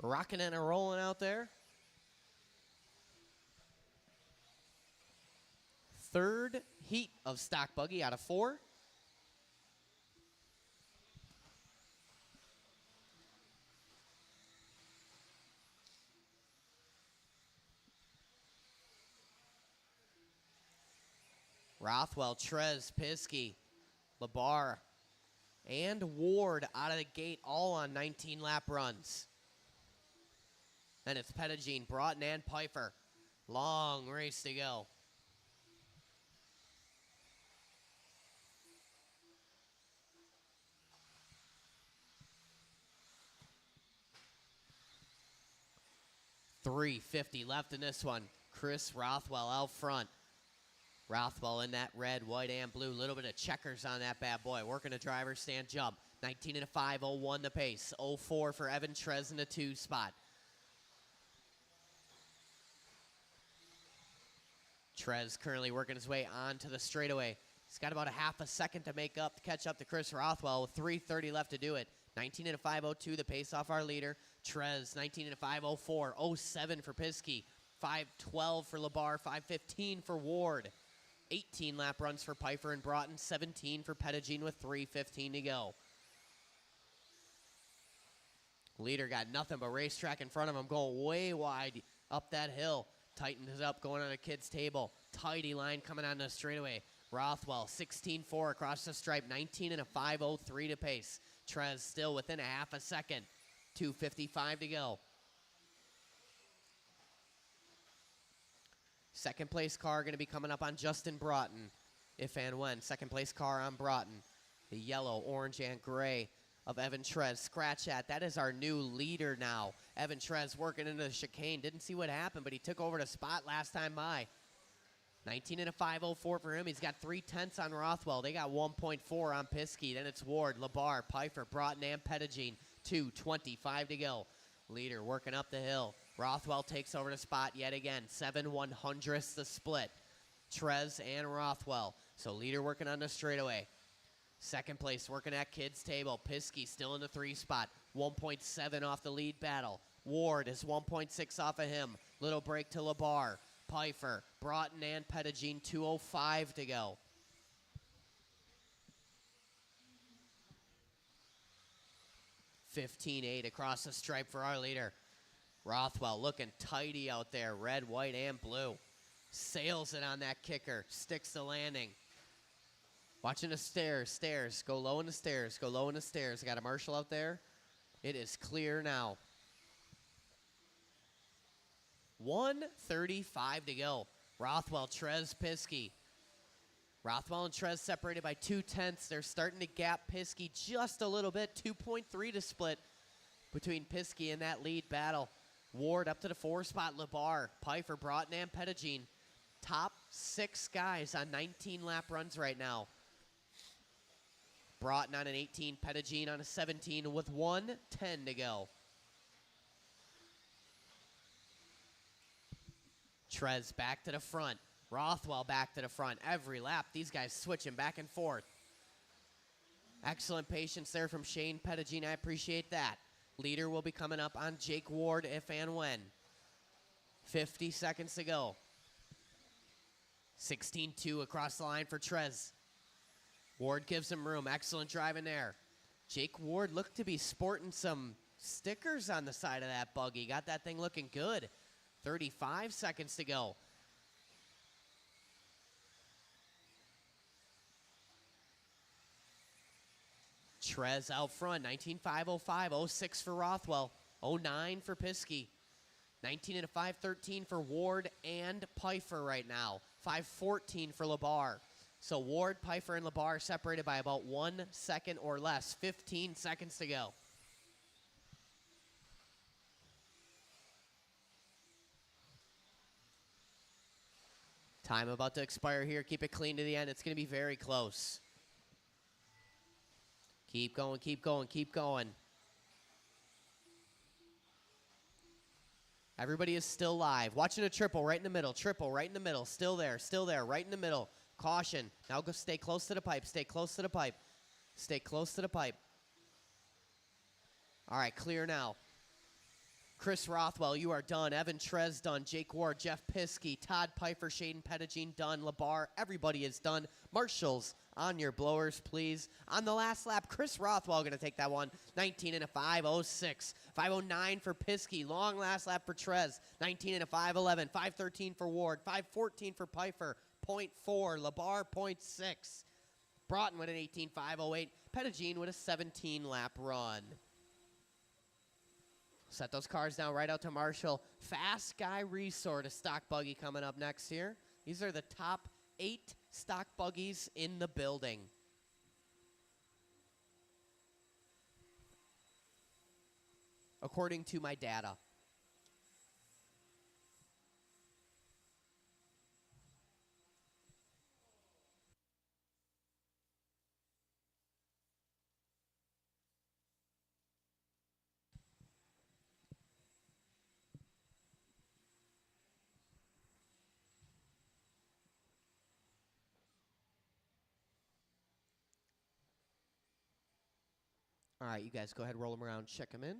Rocking and rolling out there. 3rd heat of stock buggy out of 4. Rothwell, Trez, Piskey, Labar, and Ward out of the gate, all on 19-lap runs. Then it's Pettigene, Broughton, and Pfeiffer. Long race to go. .350 left in this one. Chris Rothwell out front. Rothwell in that red, white, and blue. Little bit of checkers on that bad boy. Working a driver's stand jump. 19 and a 5.01 the pace. 04 for Evan Trez in the 2 spot. Trez currently working his way onto the straightaway. He's got about a half a second to make up, to catch up to Chris Rothwell with 3:30 left to do it. 19 and a 5.02 the pace off our leader. Trez, 19 and a 5.04. 07 for Piskey. 5.12 for Labar. 5.15 for Ward. 18 lap runs for Pfeiffer and Broughton. 17 for Pettigene with 3:15 to go. Leader got nothing but racetrack in front of him, going way wide. up that hill. Tightens it up, going on a kid's table. Tidy line coming on the straightaway. Rothwell, 16-4 across the stripe, 19 and a 5:03 to pace. Trez still within a half a second. 2:55 to go. Second place car going to be coming up on Justin Broughton, if and when. Second place car on Broughton. The yellow, orange, and gray of Evan Trez. Scratch that is our new leader now. Evan Trez working into the chicane. Didn't see what happened, but he took over the spot last time by. 19 and a 5:04 for him. He's got 3/10 on Rothwell. They got 1.4 on Piskey. Then it's Ward, Labar, Pfeiffer, Broughton, and Pettigene. 2:25 to go. Leader working up the hill. Rothwell takes over the spot yet again. 7/100ths the split. Trez and Rothwell. So leader working on the straightaway. Second place working at kids table. Piskey still in the 3 spot. 1.7 off the lead battle. Ward is 1.6 off of him. Little break to Labar. Pfeiffer, Broughton, and Pettigene. 2:05 to go. 15-8 across the stripe for our leader. Rothwell looking tidy out there. Red, white, and blue. Sails it on that kicker. Sticks the landing. Watching the stairs. Go low in the stairs. Go low in the stairs. Got a Marshall out there. It is clear now. 1:35 to go. Rothwell, Trez, Piskey. Rothwell and Trez separated by 2/10. They're starting to gap Piskey just a little bit. 2.3 to split between Piskey and that lead battle. Ward up to the 4 spot. Labar, Pfeiffer, Broughton, and Pettigene. Top 6 guys on 19 lap runs right now. Broughton on an 18, Pettigene on a 17 with 1:10 to go. Trez back to the front. Rothwell back to the front. Every lap, these guys switching back and forth. Excellent patience there from Shane Pettigene. I appreciate that. Leader will be coming up on Jake Ward if and when. 50 seconds to go. 16-2 across the line for Trez. Ward gives him room. Excellent driving there. Jake Ward looked to be sporting some stickers on the side of that buggy. Got that thing looking good. 35 seconds to go. Trez out front. 19.505. 06 for Rothwell. 09 for Piskey. 19 and a 5:13 for Ward and Pfeiffer right now. 5:14 for Labar. So Ward, Pfeiffer, and Labar separated by about 1 second or less. 15 seconds to go. Time about to expire here. Keep it clean to the end. It's going to be very close. Keep going, keep going, keep going. Everybody is still live. Watching a triple right in the middle. Triple right in the middle. Still there, right in the middle. Caution. Now go stay close to the pipe. Stay close to the pipe. Stay close to the pipe. All right, clear now. Chris Rothwell, you are done. Evan Trez done. Jake Ward, Jeff Piskey, Todd Pfeiffer, Shaden Pettigene done. Labar, everybody is done. Marshals on your blowers, please. On the last lap, Chris Rothwell going to take that one. 19 and a 5:06. 5:09 for Piskey. Long last lap for Trez. 19 and a 5:11. 5:13 for Ward. 5:14 for Pfeiffer. 0.4. Labar, 0.6. Broughton with an 18.508. Pettigene with a 17 lap run. Set those cars down right out to Marshall. Fast Guy Resort, a stock buggy coming up next here. These are the top 8 stock buggies in the building. According to my data. All right, you guys go ahead, roll them around, check them in.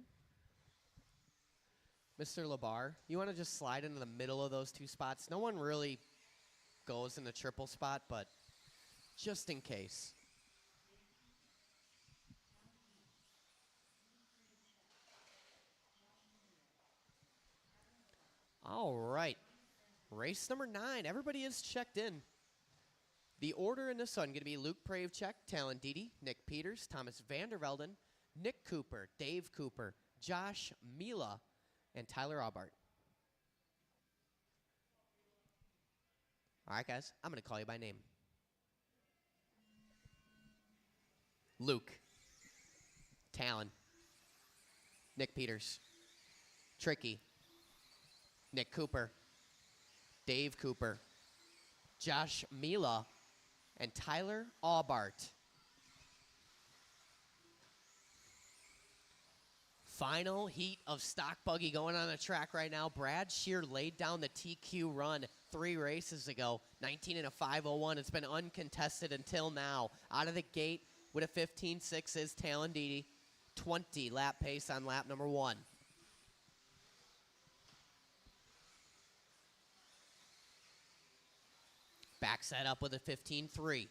Mr. Labar, you want to just slide into the middle of those 2 spots? No one really goes in the triple spot, but just in case. All right. Race number 9. Everybody is checked in. The order in this one going to be Luke Pravchek, Talon Didi, Nick Peters, Thomas Vandervelden, Nick Cooper, Dave Cooper, Josh Mila, and Tyler Aubart. All right, guys, I'm going to call you by name. Luke, Talon, Nick Peters, Tricky, Nick Cooper, Dave Cooper, Josh Mila, and Tyler Aubart. Final heat of stock buggy going on the track right now. Brad Shear laid down the TQ run 3 races ago, 19 and a 5:01. It's been uncontested until now. Out of the gate with a 15.6 is Talon Didi. 20 lap pace on lap number 1. Back set up with a 15.3.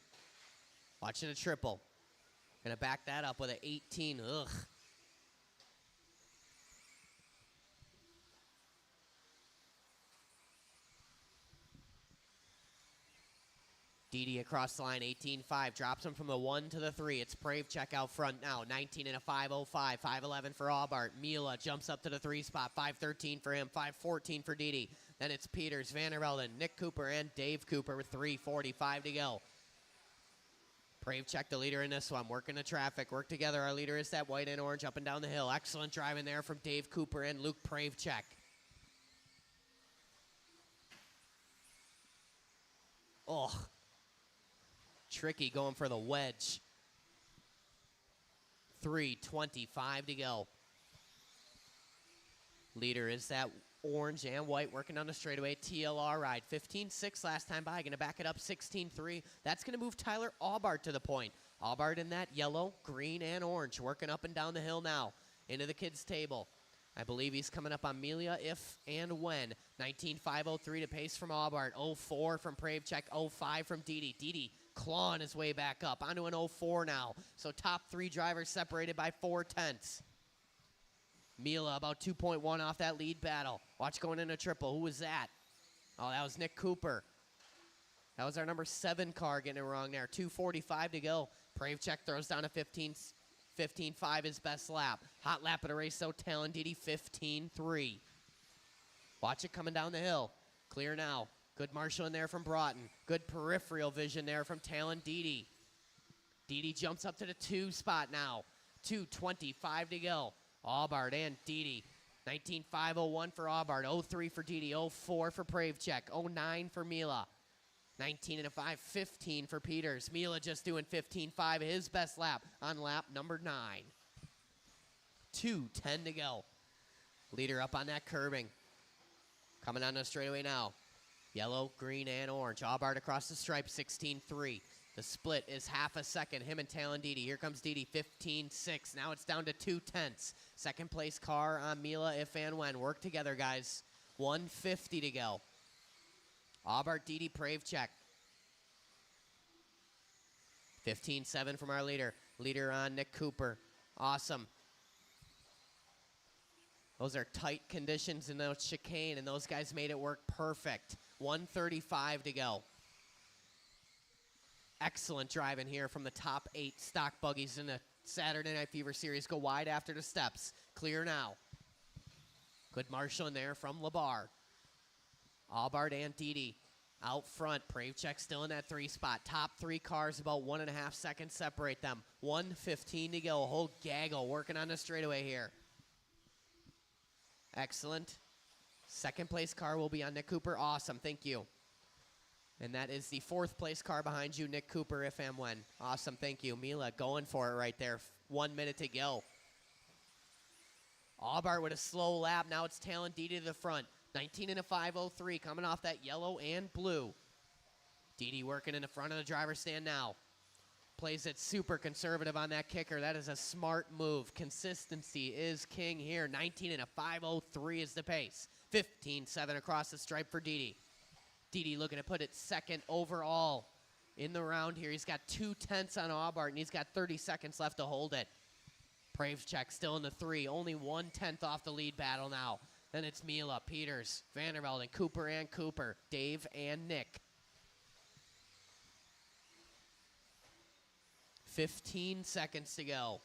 Watching a triple. Gonna back that up with an 18. Ugh. Didi across the line, 18.5. Drops him from the 1 to the 3. It's Pravchek out front now. 19 and a 5.05. 5.11 for Aubart. Mila jumps up to the 3 spot. 5.13 for him. 5.14 for Didi. Then it's Peters, Vandervelden, Nick Cooper, and Dave Cooper with 3:45 to go. Pravchek, the leader in this one. Working the traffic. Work together. Our leader is that white and orange up and down the hill. Excellent driving there from Dave Cooper and Luke Pravchek. Oh. Tricky going for the wedge. 3:25 to go. Leader is that orange and white working on the straightaway. TLR ride. 15.6 last time by. Going to back it up 16.3. That's going to move Tyler Aubart to the point. Aubart in that yellow, green, and orange. Working up and down the hill now. Into the kids' table. I believe he's coming up on Amelia if and when. 19.503 to pace from Aubart. 04 from Pravchek. 05 from Didi. Didi clawing his way back up. Onto an 04 now. So top 3 drivers separated by 4/10. Mila about 2.1 off that lead battle. Watch going into triple. Who was that? Oh, that was Nick Cooper. That was our number 7 car getting it wrong there. 2:45 to go. Pravchek throws down a 15.5 his best lap. Hot lap of the race, though. Talon Didi 15.3. Watch it coming down the hill. Clear now. Good marshal in there from Broughton. Good peripheral vision there from Talon Didi. Didi jumps up to the 2 spot now. 2:25 to go. Aubart and Didi. 19.501 for Aubart. 03 for Didi. 04 for Pravchek. 09 for Mila. 19 and a 5:15 for Peters. Mila just doing 15.5 his best lap on lap number 9. 2:10 to go. Leader up on that curbing. Coming on the straightaway now. Yellow, green, and orange. Aubart across the stripe, 16.3. The split is half a second. Him and Talon Didi. Here comes Didi, 15.6. Now it's down to 2/10. Second place car on Mila if and when. Work together, guys. 1:50 to go. Aubart, Didi, Pravchek. 15.7 from our leader. Leader on Nick Cooper. Awesome. Those are tight conditions in those chicane, and those guys made it work perfect. 1:35 to go. Excellent driving here from the top 8 stock buggies in the Saturday Night Fever Series. Go wide after the steps. Clear now. Good marshal in there from Labar. Aubart and Didi out front. Pravchek still in that 3 spot. Top 3 cars, about 1.5 seconds separate them. 1:15 to go. A whole gaggle working on the straightaway here. Excellent. Second place car will be on Nick Cooper. Awesome. Thank you. And that is the 4th place car behind you, Nick Cooper, if and when. Awesome. Thank you. Mila going for it right there. 1 minute to go. Aubart with a slow lap. Now it's Talon Didi to the front. 19 and a 5:03 coming off that yellow and blue. Didi working in the front of the driver's stand now. Plays it super conservative on that kicker. That is a smart move. Consistency is king here. 19 and a 5:03 is the pace. 15.7 across the stripe for Didi. Didi looking to put it 2nd overall in the round here. He's got 2/10 on Aubart, and he's got 30 seconds left to hold it. Pravchek still in the 3. Only 1/10 off the lead battle now. Then it's Mila, Peters, Vandervelde, and Cooper, Dave and Nick. 15 seconds to go.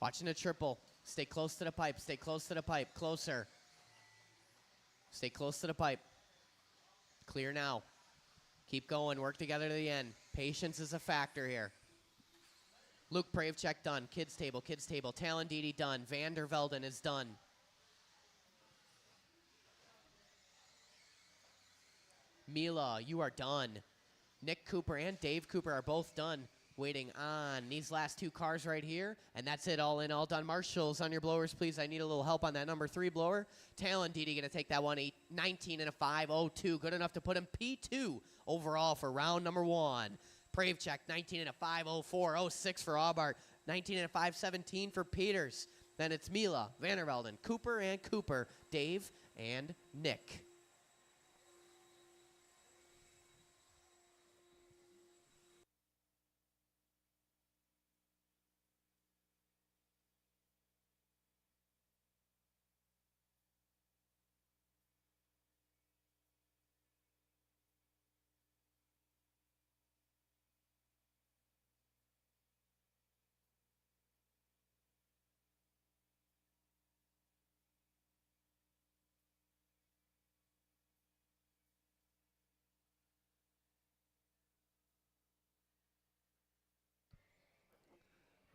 Watching a triple. Stay close to the pipe. Stay close to the pipe. Closer. Stay close to the pipe. Clear now. Keep going. Work together to the end. Patience is a factor here. Luke Pravchek done. Kids table. Talon Didi done. Vandervelden is done. Mila, you are done. Nick Cooper and Dave Cooper are both done. Waiting on these last two cars right here. And that's it, all in, all done. Marshals on your blowers, please. I need a little help on that number 3 blower. Talon Didi going to take that one, 19 and a 5.02. Good enough to put him P2 overall for round number 1. Pravchek, 19 and a 5.04. 06 for Aubart. 19 and a 5.17 for Peters. Then it's Mila, Vandervelden, Cooper, Dave, and Nick.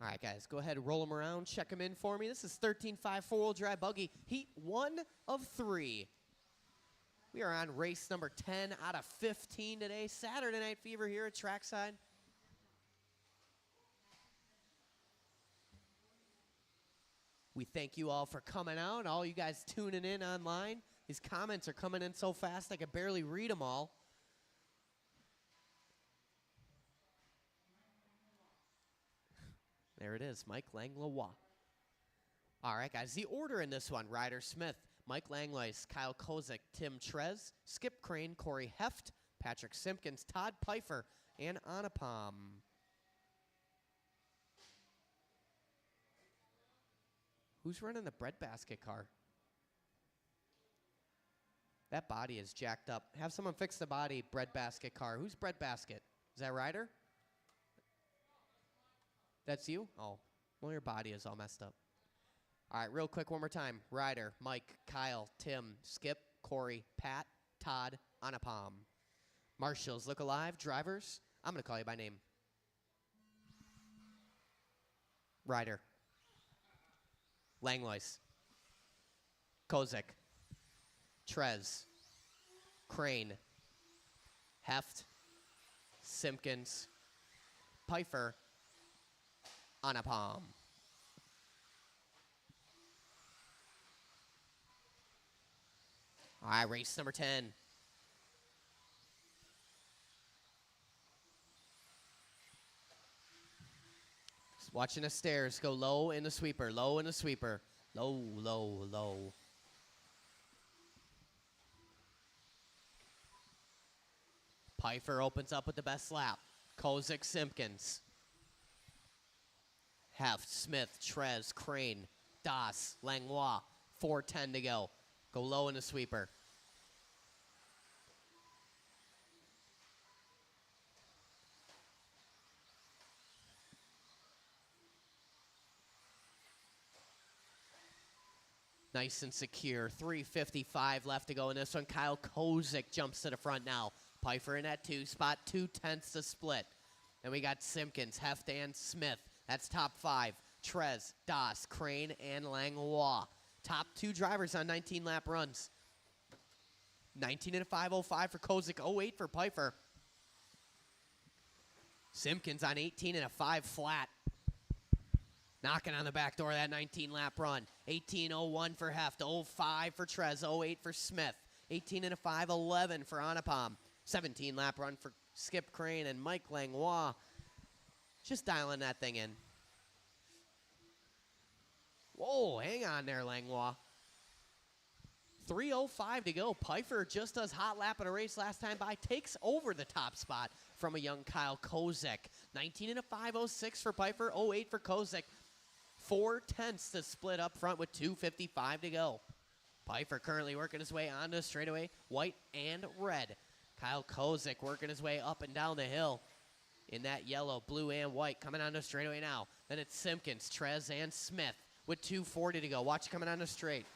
All right, guys, go ahead and roll them around. Check them in for me. This is 13.5 four-wheel drive buggy, heat 1 of 3. We are on race number 10 out of 15 today. Saturday Night Fever here at Trackside. We thank you all for coming out, all you guys tuning in online. These comments are coming in so fast I can barely read them all. There it is, Mike Langlois. All right, guys, the order in this one: Ryder Smith, Mike Langlois, Kyle Kozik, Tim Trez, Skip Crane, Corey Heft, Patrick Simpkins, Todd Pfeiffer, and Anupam. Who's running the breadbasket car? That body is jacked up. Have someone fix the body, breadbasket car. Who's breadbasket? Is that Ryder? That's you? Oh, well, your body is all messed up. All right, real quick, one more time. Ryder, Mike, Kyle, Tim, Skip, Corey, Pat, Todd, Anupam. Marshals, look alive. Drivers, I'm going to call you by name. Ryder. Langlois. Kozik. Trez. Crane. Heft. Simpkins. Pfeiffer. Anupam. All right, race number 10. Just watching the stairs go low in the sweeper, low in the sweeper. Low, low, low. Pfeiffer opens up with the best lap. Kozik, Simpkins. Heft, Smith, Trez, Crane, Das, Langlois. 4:10 to go. Go low in the sweeper. Nice and secure. 3:55 left to go in this one. Kyle Kozik jumps to the front now. Pfeiffer in that 2 spot. 2/10 to split. Then we got Simpkins, Heft, and Smith. That's top 5. Trez, Das, Crane, and Langlois. Top 2 drivers on 19-lap runs. 19 and a 5.05 for Kozik. 08 for Pfeiffer. Simpkins on 18 and a 5 flat. Knocking on the back door of that 19-lap run. 18.01 for Heft. 05 for Trez. 08 for Smith. 18 and a 5.11 for Anupam. 17-lap run for Skip Crane and Mike Langlois. Just dialing that thing in. Whoa, hang on there, Langlois. 3:05 to go. Pfeiffer just does hot lap in a race last time by. Takes over the top spot from a young Kyle Kozak. 19 and a 5.06 for Pfeiffer, 08 for Kozak. 4/10 to split up front with 2:55 to go. Pfeiffer currently working his way onto the straightaway, white and red. Kyle Kozak working his way up and down the hill in that yellow, blue, and white. Coming onto the straightaway now. Then it's Simpkins, Trez, and Smith with 2:40 to go. Watch coming on the straight.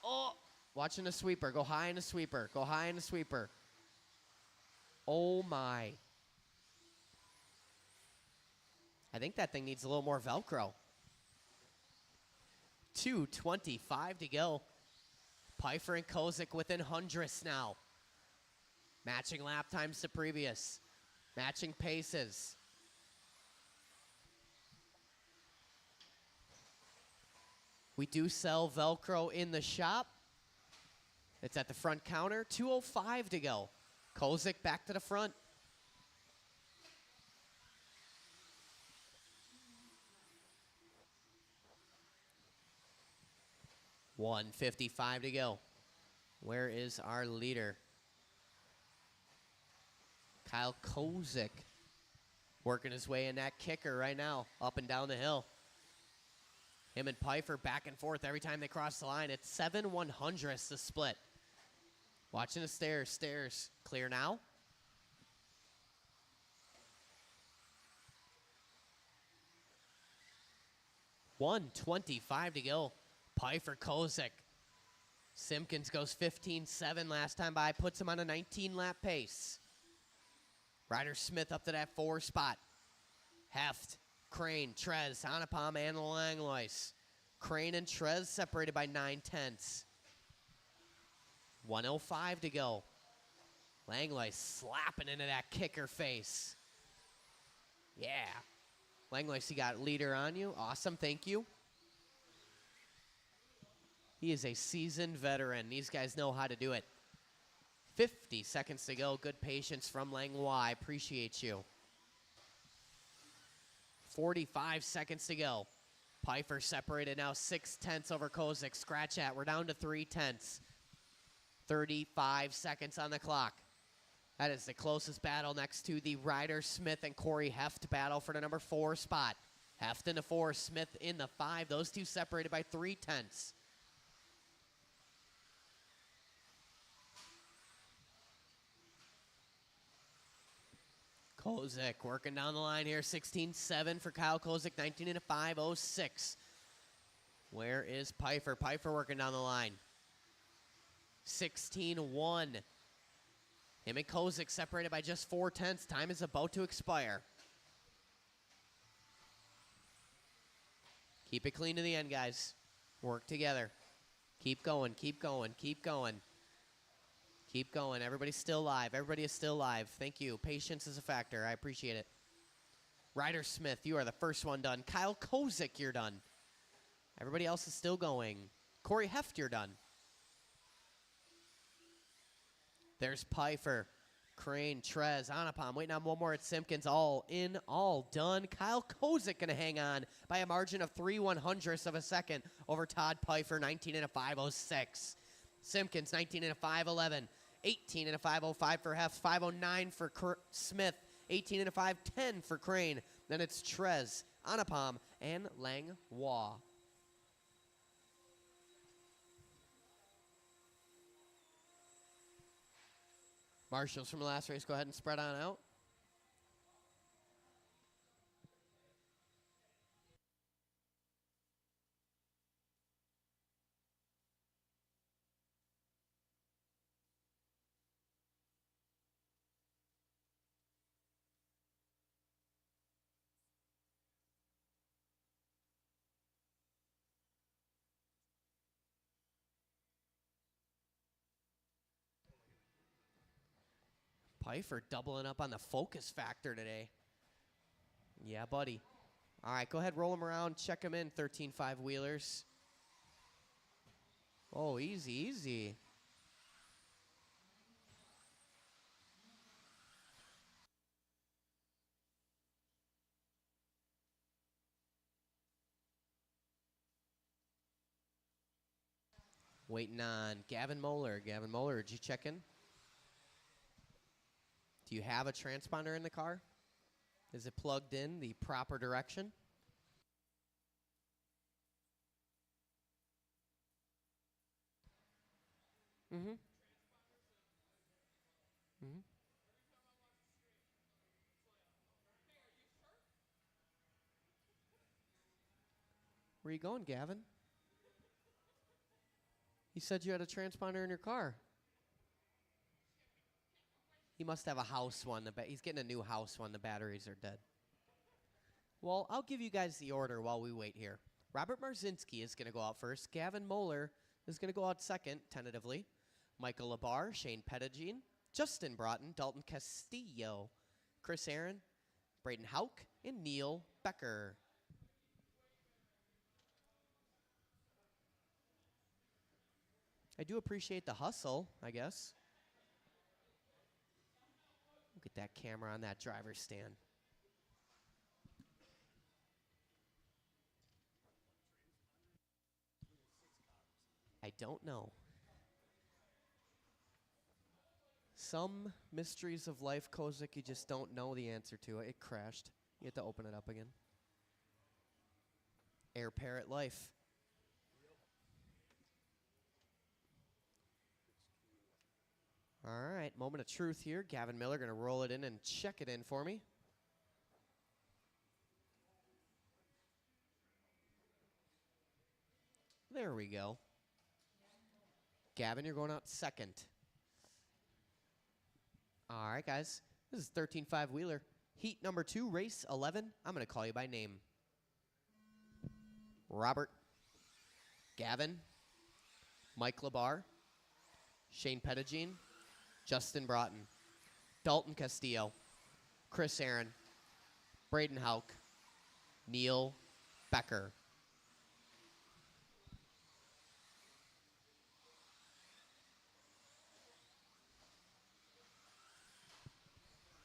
Oh, watching the sweeper. Go high in the sweeper. Go high in the sweeper. Oh, my. I think that thing needs a little more Velcro. 2:25 to go. Pfeiffer and Kozak within hundredths now. Matching lap times to previous. Matching paces. We do sell Velcro in the shop. It's at the front counter. 2:05 to go. Kozak back to the front. $1:55 to go. Where is our leader? Kyle Kozak working his way in that kicker right now, up and down the hill. Him and Pfeiffer back and forth every time they cross the line. It's 7/100ths to split. Watching the stairs. Stairs clear now. $1:25 to go. Pfeiffer, Kozak. Simpkins goes 15.7 last time by. Puts him on a 19-lap pace. Ryder Smith up to that 4 spot. Heft, Crane, Trez, Anapam, and Langlois. Crane and Trez separated by 9/10. 1:05 to go. Langlois slapping into that kicker face. Yeah. Langlois, you got leader on you. Awesome, thank you. He is a seasoned veteran. These guys know how to do it. 50 seconds to go. Good patience from Langlois. Appreciate you. 45 seconds to go. Pfeiffer separated now 6/10 over Kozak. Scratch at. We're down to 3/10. 35 seconds on the clock. That is the closest battle next to the Ryder Smith and Corey Heft battle for the number 4 spot. Heft in the 4, Smith in the 5. Those two separated by 3/10. Kozak working down the line here. 16.7 for Kyle Kozak. 19 and a 5.06. Where is Pfeiffer? Pfeiffer working down the line. 16.1. Him and Kozak separated by just 4/10. Time is about to expire. Keep it clean to the end, guys. Work together. Keep going, keep going, keep going. Keep going. Everybody's still live. Everybody is still live. Thank you. Patience is a factor. I appreciate it. Ryder Smith, you are the first one done. Kyle Kozak, you're done. Everybody else is still going. Corey Heft, you're done. There's Pfeiffer, Crane, Trez, Anapam. Waiting on one more at Simpkins. All in, all done. Kyle Kozak going to hang on by a margin of 3/100ths of a second over Todd Pfeiffer, 19 and a 5.06. Simpkins, 19 and a 5.11. 18 and a 5.05 for Heft. 5.09 for Smith. 18 and a 5.10 for Crane. Then it's Trez, Anapam, and Langlois. Marshals from the last race, go ahead and spread on out. Pfeiffer doubling up on the focus factor today. Yeah, buddy. All right, go ahead, roll them around, check them in, 13.5 wheelers. Oh, easy, easy. Waiting on Gavin Moeller. Gavin Moeller, did you check in? Do you have a transponder in the car? Is it plugged in the proper direction? Mm-hmm. Mm-hmm. Where are you going, Gavin? You said you had a transponder in your car. He must have a house one. He's getting a new house one. The batteries are dead. Well, I'll give you guys the order while we wait here. Robert Marzinski is going to go out first. Gavin Moeller is going to go out second, tentatively. Michael Labar, Shane Pettigene, Justin Broughton, Dalton Castillo, Chris Aaron, Braden Hauk, and Neil Becker. I do appreciate the hustle, I guess. Look at that camera on that driver's stand. I don't know. Some mysteries of life, Kozik, you just don't know the answer to it. It crashed. You have to open it up again. Air Parrot Life. All right, moment of truth here. Gavin Miller going to roll it in and check it in for me. There we go. Gavin, you're going out second. All right, guys. This is 13.5 Wheeler. Heat number 2, race 11. I'm going to call you by name. Robert, Gavin, Mike Labar, Shane Pettigene, Justin Broughton, Dalton Castillo, Chris Aaron, Braden Hauk, Neil Becker.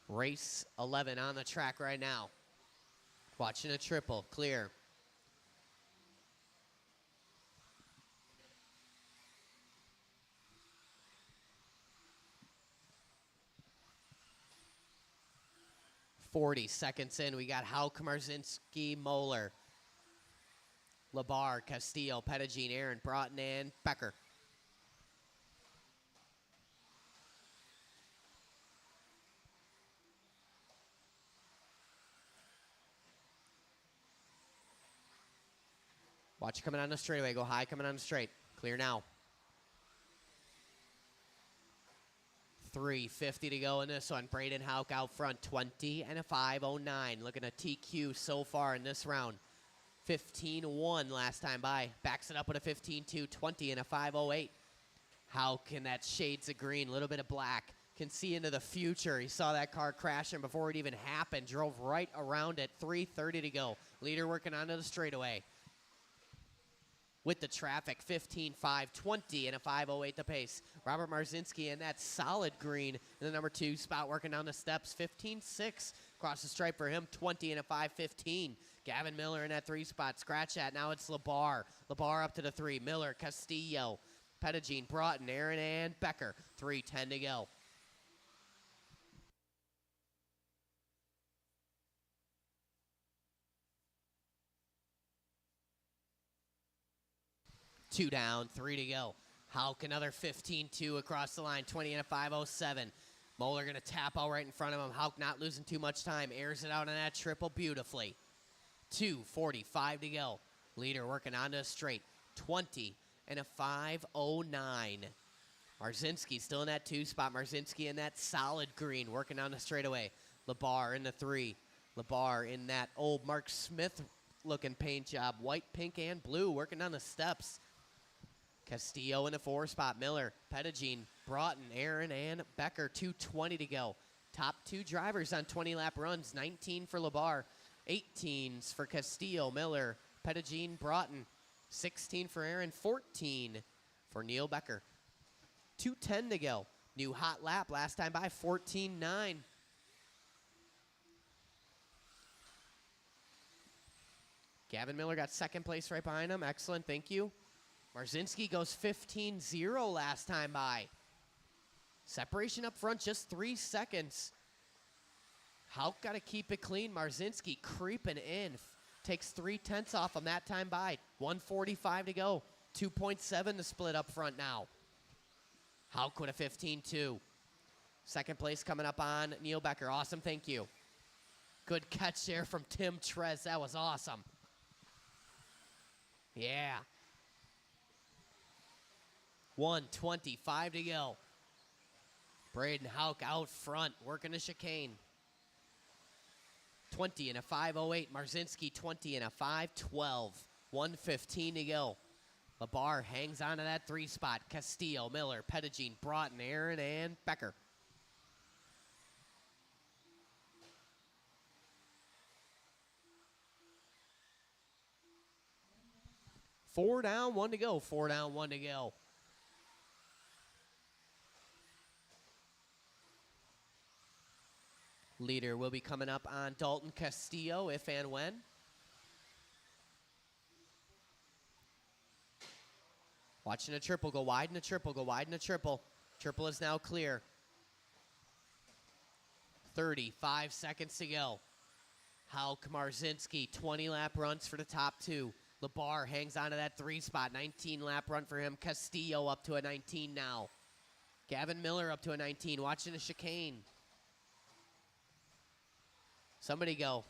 Race 11 on the track right now. Watching a triple, clear. Seconds in, we got Hauk, Marzinski, Moeller, Labar, Castillo, Pettigene, Aaron, Broughton, and Becker. Watch you coming on the straightaway. Go high coming on the straight. Clear now. 3:50 to go in this one. Braden Hauk out front. 20 and a 5:09. Looking at TQ so far in this round. 15:1 last time by. Backs it up with a 15:2. 20 and a 5:08. Hauk in that shades of green. A little bit of black. Can see into the future. He saw that car crashing before it even happened. Drove right around it. 3:30 to go. Leader working onto the straightaway. With the traffic, 15.5, 20, and a 5.08 the pace. Robert Marzinski in that solid green in the number 2 spot, working down the steps, 15.6. Across the stripe for him, 20 and a 5.15. Gavin Miller in that 3 spot, scratch that. Now it's Labar. Labar up to the 3. Miller, Castillo, Pettigene, Broughton, Aaron, and Becker. 3:10 to go. Two down, 3 to go. Hauk another 15-2 across the line, 20 and a 5:07. Moeller going to tap out right in front of him. Hauk not losing too much time. Airs it out on that triple beautifully. 2:45 to go. Leader working onto a straight, 20 and a 5:09. Marzinski still in that 2 spot. Marzinski in that solid green, working on the straightaway. Labar in the 3. Labar in that old Mark Smith looking paint job. White, pink, and blue, working on the steps. Castillo in the 4 spot. Miller, Pettigene, Broughton, Aaron, and Becker. 2:20 to go. Top 2 drivers on 20-lap runs. 19 for Labar. 18s for Castillo, Miller, Pettigene, Broughton. 16 for Aaron. 14 for Neil Becker. 2:10 to go. New hot lap. Last time by 14.9. Gavin Miller got second place right behind him. Excellent. Thank you. Marzinski goes 15-0 last time by. Separation up front, just 3 seconds. Hauk got to keep it clean. Marzinski creeping in. Takes 3/10 off him that time by. 1:45 to go. 2.7 to split up front now. Hauk with a 15-2. Second place coming up on Neil Becker. Awesome, thank you. Good catch there from Tim Trez. That was awesome. Yeah. 1:25 to go. Braden Hauk out front, working the chicane. 20 and a 5:08. Marzinski 20 and a 5:12. 1:15 to go. Labar hangs on to that 3 spot. Castillo, Miller, Pettigene, Broughton, Aaron, and Becker. Four down, 1 to go. 4 down, 1 to go. Leader will be coming up on Dalton Castillo, if and when. Watching a triple, go wide and a triple, go wide and a triple. Triple is now clear. 35 seconds to go. Hauk, Marzinski, 20 lap runs for the top 2. Labar hangs on to that 3 spot. 19 lap run for him. Castillo up to a 19 now. Gavin Miller up to a 19. Watching a chicane. Somebody go.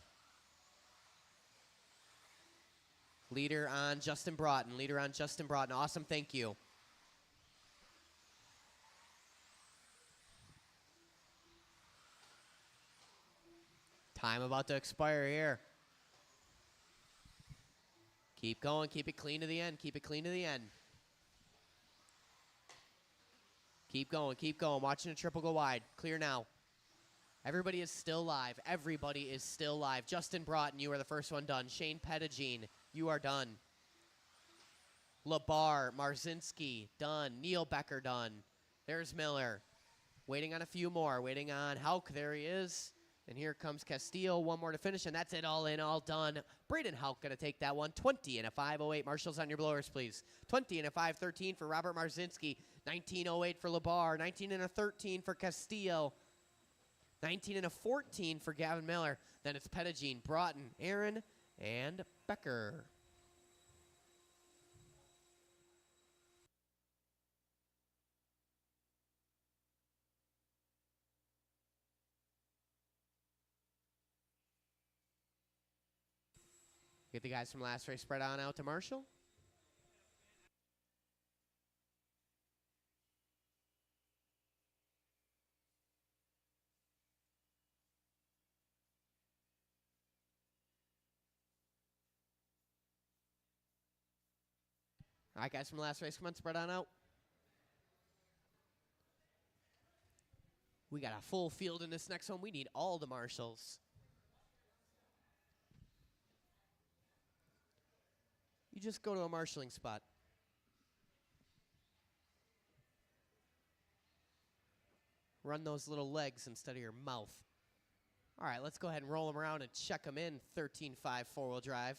Leader on Justin Broughton. Leader on Justin Broughton. Awesome, thank you. Time about to expire here. Keep going. Keep it clean to the end. Keep it clean to the end. Keep going. Keep going. Watching a triple go wide. Clear now. Everybody is still live. Everybody is still live. Justin Broughton, you are the first one done. Shane Pettigene, you are done. Labar, Marzinski, done. Neil Becker, done. There's Miller. Waiting on a few more. Waiting on Hauk. There he is. And here comes Castillo. One more to finish, and that's it. All in, all done. Braden Hauk going to take that one. 20 and a 5:08. Marshals on your blowers, please. 20 and a 5:13 for Robert Marzinski. 19:08 for Labar. 19 and a 13 for Castillo. 19 and a 14 for Gavin Miller. Then it's Pettigene, Broughton, Aaron, and Becker. Get the guys from last race spread on out to Marshall. All right, guys from last race, come on, spread on out. We got a full field in this next one. We need all the marshals. You just go to a marshalling spot. Run those little legs instead of your mouth. All right, let's go ahead and roll them around and check them in. 13.5 four-wheel drive.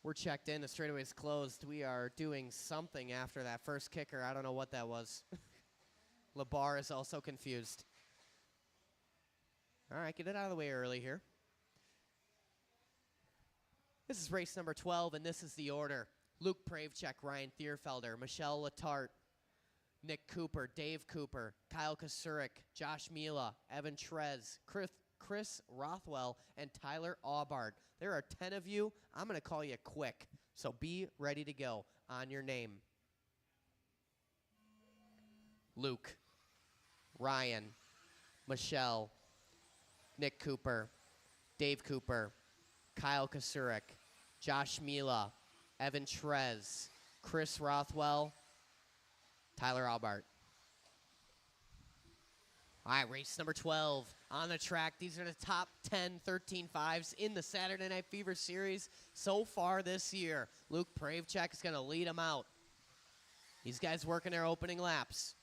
We're checked in. The straightaway is closed. We are doing something after that first kicker. I don't know what that was. Labar is also confused. All right, get it out of the way early here. This is race number 12, and this is the order. Luke Pravchek, Ryan Thierfelder, Michelle Letarte, Nick Cooper, Dave Cooper, Kyle Kasurik, Josh Mila, Evan Trez, Chris Rothwell, and Tyler Aubard. There are 10 of you. I'm going to call you quick, so be ready to go on your name. Luke, Ryan, Michelle, Nick Cooper, Dave Cooper, Kyle Kasurik, Josh Mila, Evan Trez, Chris Rothwell, Tyler Aubard. All right, race number 12 on the track. These are the top 10 13.5s in the Saturday Night Fever Series so far this year. Luke Pravchek is going to lead them out. These guys working their opening laps.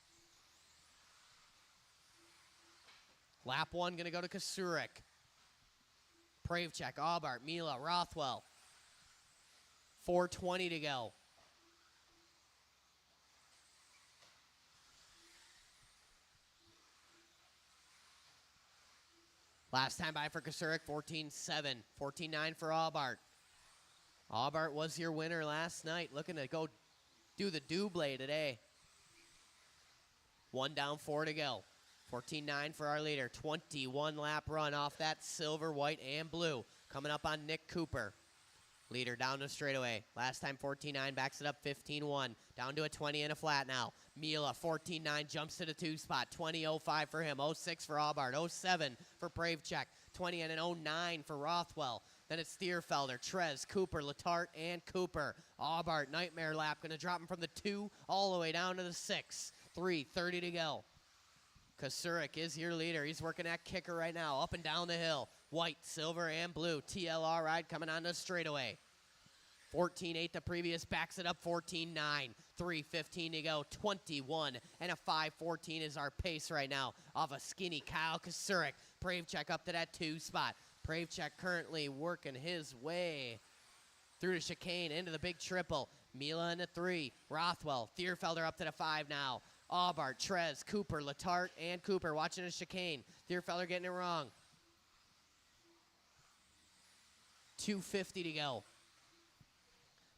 Lap 1 going to go to Kasurik. Pravchek, Aubart, Mila, Rothwell. 4:20 to go. Last time by for Kosurik, 14:7. 14:9 for Aubart. Aubart was your winner last night. Looking to go do the double today. 1 down, 4 to go. 14:9 for our leader. 21 lap run off that silver, white, and blue. Coming up on Nick Cooper. Leader down the straightaway. Last time 14:9 backs it up 15:1. Down to a 20 and a flat now. Mila 14:9 jumps to the 2 spot. 20:05 for him. 06 for Aubart. 07 for Pravchek. 20 and an 09 for Rothwell. Then it's Thierfelder, Trez, Cooper, Letarte, and Cooper. Aubart, nightmare lap. Going to drop him from the 2 all the way down to the 6. 3:30 to go. Kosurik is your leader. He's working that kicker right now. Up and down the hill. White, silver, and blue. TLR ride coming on the straightaway. 14:8 the previous. Backs it up 14:9. 3:15 to go. 21 and a 5:14 is our pace right now. Off a skinny Kyle Kosurik. Pravchek up to that 2 spot. Pravchek currently working his way through the chicane into the big triple. Mila in the 3. Rothwell. Thierfelder up to the 5 now. Aubart, Trez, Cooper, Letarte, and Cooper watching a chicane. Thierfelder getting it wrong. 2:50 to go.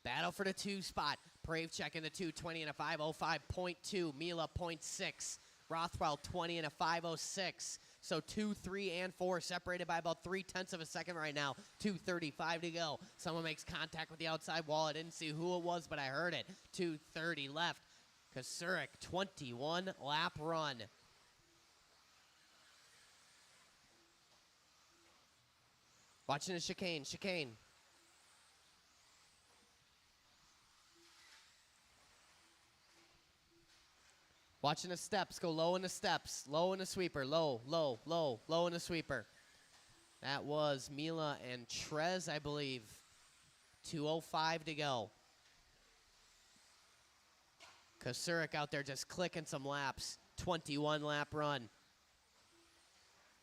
Battle for the 2 spot. Pravchek in the 2, 20 and a 5:05.2. Mila 0.6. Rothwell 20 and a 5:06. So 2, 3, and 4 separated by about 3/10 of a second right now. 2:35 to go. Someone makes contact with the outside wall. I didn't see who it was, but I heard it. 2:30 left. Kosurik, 21 lap run. Watching the chicane. Watching the steps, go low in the steps, low in the sweeper, low in the sweeper. That was Mila and Trez, I believe. 2:05 to go. Kosurik out there just clicking some laps. 21 lap run.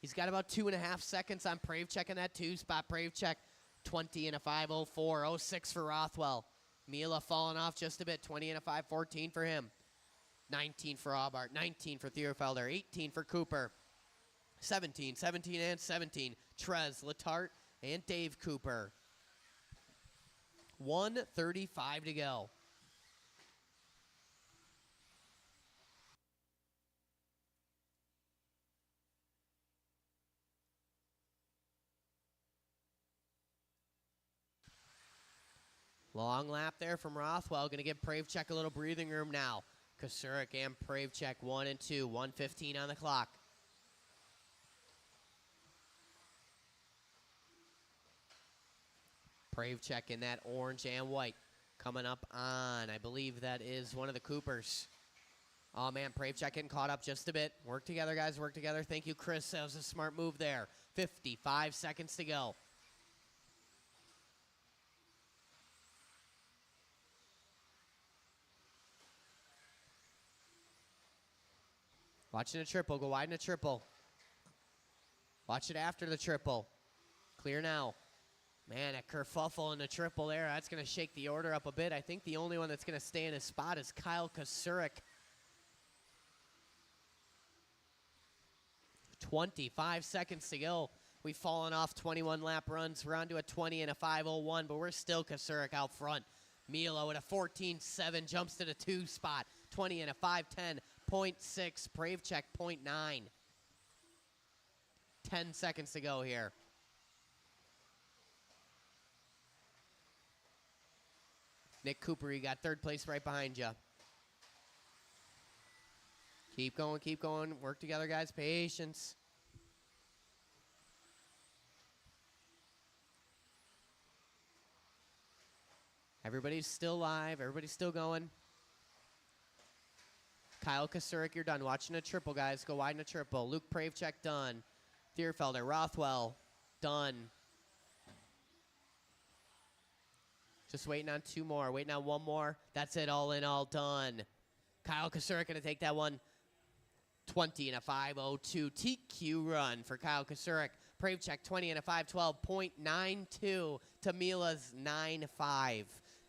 He's got about 2.5 seconds on Pravchek in that 2 spot. Pravchek 20 and a 5:04. 06 for Rothwell. Mila falling off just a bit. 20 and a 5:14 for him. 19 for Aubart. 19 for Thierfelder. 18 for Cooper. 17 and 17. Trez, Letarte, and Dave Cooper. 1:35 to go. Long lap there from Rothwell. Going to give Pravchek a little breathing room now. Kosurik and Pravchek 1 and 2. 1:15 on the clock. Pravchek in that orange and white. Coming up on, I believe that is one of the Coopers. Oh, man, Pravchek getting caught up just a bit. Work together, guys, work together. Thank you, Chris. That was a smart move there. 55 seconds to go. Watching a triple. Go wide in a triple. Watch it after the triple. Clear now. Man, a kerfuffle in the triple there. That's going to shake the order up a bit. I think the only one that's going to stay in his spot is Kyle Kosurik. 25 seconds to go. We've fallen off 21 lap runs. We're on to a 20 and a 5:01, but we're still Kosurik out front. Milo at a 14.7 jumps to the 2 spot. 20 and a 5:10.6. Pravchek 0.9. 10 seconds to go here. Nick Cooper, you got 3rd place right behind you. Keep going, keep going. Work together, guys. Patience. Everybody's still live. Everybody's still going. Kyle Kosurik, you're done. Watching a triple, guys. Go wide in a triple. Luke Pravchek, done. Thierfelder, Rothwell, done. Just waiting on 2 more. Waiting on 1 more. That's it. All in, all done. Kyle Kosurik going to take that one. 20 and a 5:02 TQ run for Kyle Kosurik. Pravchek 20 and a 512.92. Tamila's 9.5.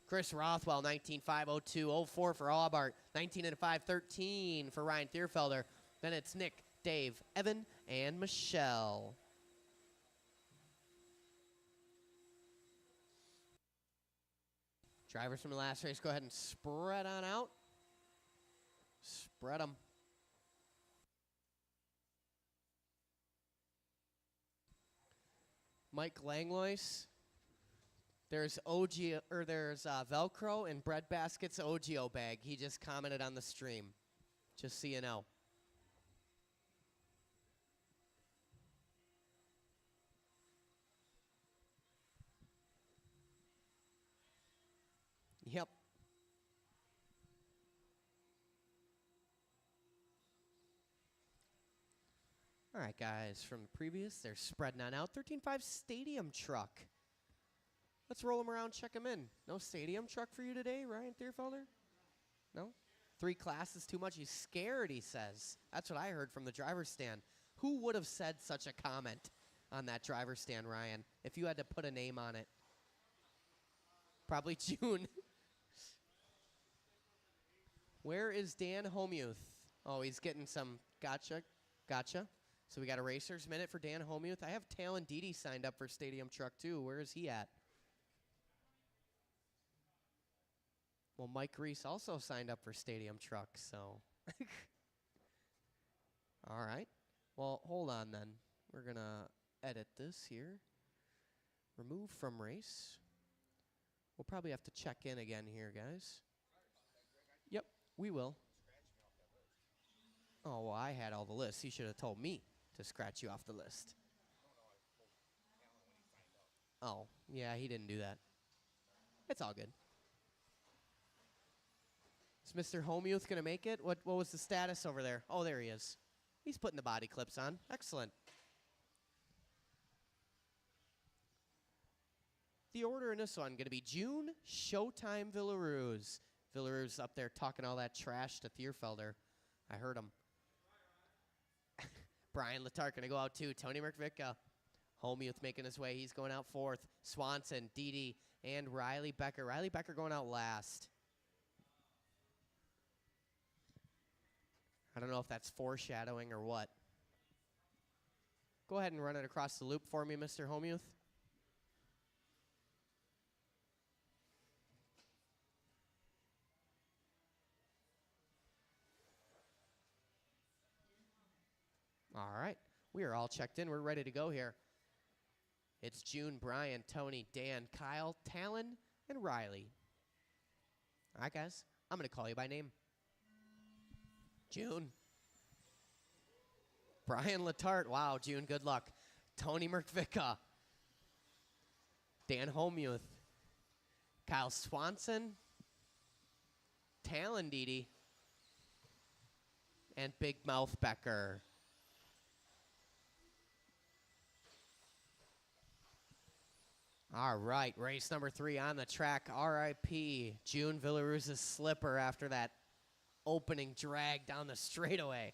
Chris Rothwell 19.502.04 for Aubart. 19 and a 513 for Ryan Thierfelder. Then it's Nick, Dave, Evan, and Michelle. Drivers from the last race, go ahead and spread on out. Spread them. Mike Langlois. There's Velcro and Bread Basket's OGO bag. He just commented on the stream. Just so you know. Yep. All right, guys, from the previous, they're spreading on out. 13.5 Stadium Truck. Let's roll them around, check them in. No Stadium Truck for you today, Ryan Thierfelder? No? 3 classes too much. He's scared, he says. That's what I heard from the driver's stand. Who would have said such a comment on that driver's stand, Ryan, if you had to put a name on it? Probably June. Where is Dan Homuth? Oh, he's getting some gotcha. So we got a racer's minute for Dan Homuth. I have Talon Didi signed up for Stadium Truck, too. Where is he at? Well, Mike Reese also signed up for Stadium Truck, so. All right. Well, hold on, then. We're going to edit this here. Remove from race. We'll probably have to check in again here, guys. Yep, we will. Oh, well, I had all the lists. He should have told me to scratch you off the list. Oh, yeah, he didn't do that. It's all good. Is Mr. Homuth going to make it? What was the status over there? Oh, there he is. He's putting the body clips on. Excellent. The order in this one going to be June, Showtime, Villaruz. Villaruz up there talking all that trash to Thierfelder. I heard him. Brian Letarte going to go out too. Tony Merkvicka. Homuth making his way. He's going out 4th. Swanson, Didi, and Riley Becker. Riley Becker going out last. I don't know if that's foreshadowing or what. Go ahead and run it across the loop for me, Mr. Homuth. All right. We are all checked in. We're ready to go here. It's June, Brian, Tony, Dan, Kyle, Talon, and Riley. All right, guys. I'm going to call you by name. June. Brian Letarte. Wow, June, good luck. Tony Merkvicka. Dan Homuth. Kyle Swanson. Talon Didi. And Big Mouth Becker. All right, race number 3 on the track. RIP June Villaruz's slipper after that opening drag down the straightaway.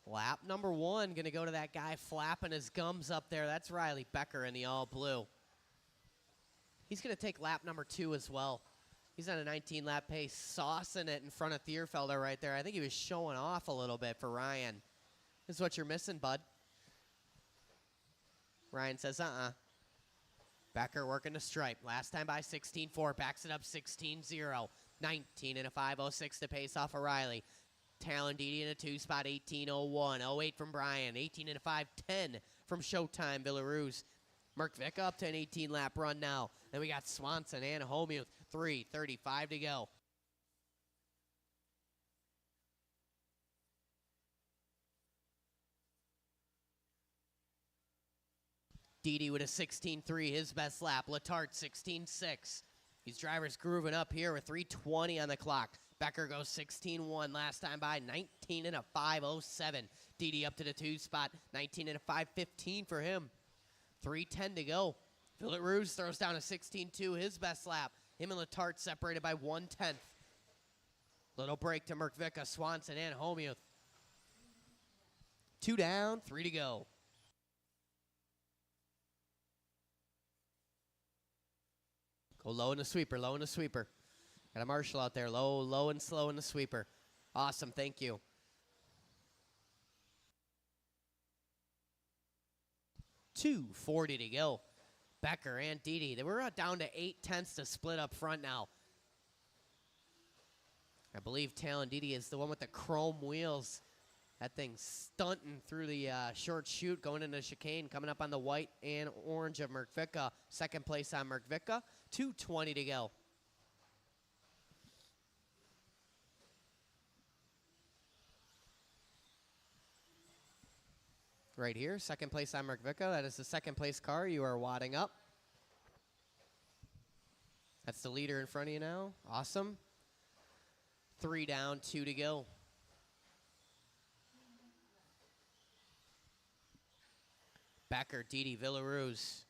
Lap number 1, going to go to that guy flapping his gums up there. That's Riley Becker in the all blue. He's going to take lap number 2 as well. He's on a 19-lap pace, saucing it in front of Thierfelder right there. I think he was showing off a little bit for Ryan. This is what you're missing, bud. Ryan says, Becker working the stripe. Last time by 16.4, backs it up 16.0. 19 and a 5.06 to pace off of Riley. Talon Didi in a 2-spot, 18.01. 08 from Brian, 18 and a 5.10 from Showtime, Villaruz. Merkvicka up to an 18-lap run now. Then we got Swanson and Homuth, 3:35 to go. Didi with a 16.3, his best lap. Letarte, 16.6. These drivers grooving up here with 3:20 on the clock. Becker goes 16.1 last time by, 19 and a 5.07. Didi up to the 2 spot, 19 and a 5.15 for him. 3:10 to go. Villaruz throws down a 16.2, his best lap. Him and Letarte separated by 1/10. Little break to Merkvika, Swanson, and Homuth. 2 down, 3 to go. Go low in the sweeper, low in the sweeper. Got a Marshall out there, low, low and slow in the sweeper. Awesome, thank you. 2:40 to go. Becker and Didi, they were down to 8/10 to split up front now. I believe Talon Didi is the one with the chrome wheels. That thing's stunting through the short chute, going into the chicane, coming up on the white and orange of Merkvika. Second place on Merkvika. 2:20 to go. Right here, second place on Merkvika. That is the second place car. You are wadding up. That's the leader in front of you now. Awesome. 3 down, 2 to go. Becker, Didi, Villaruz.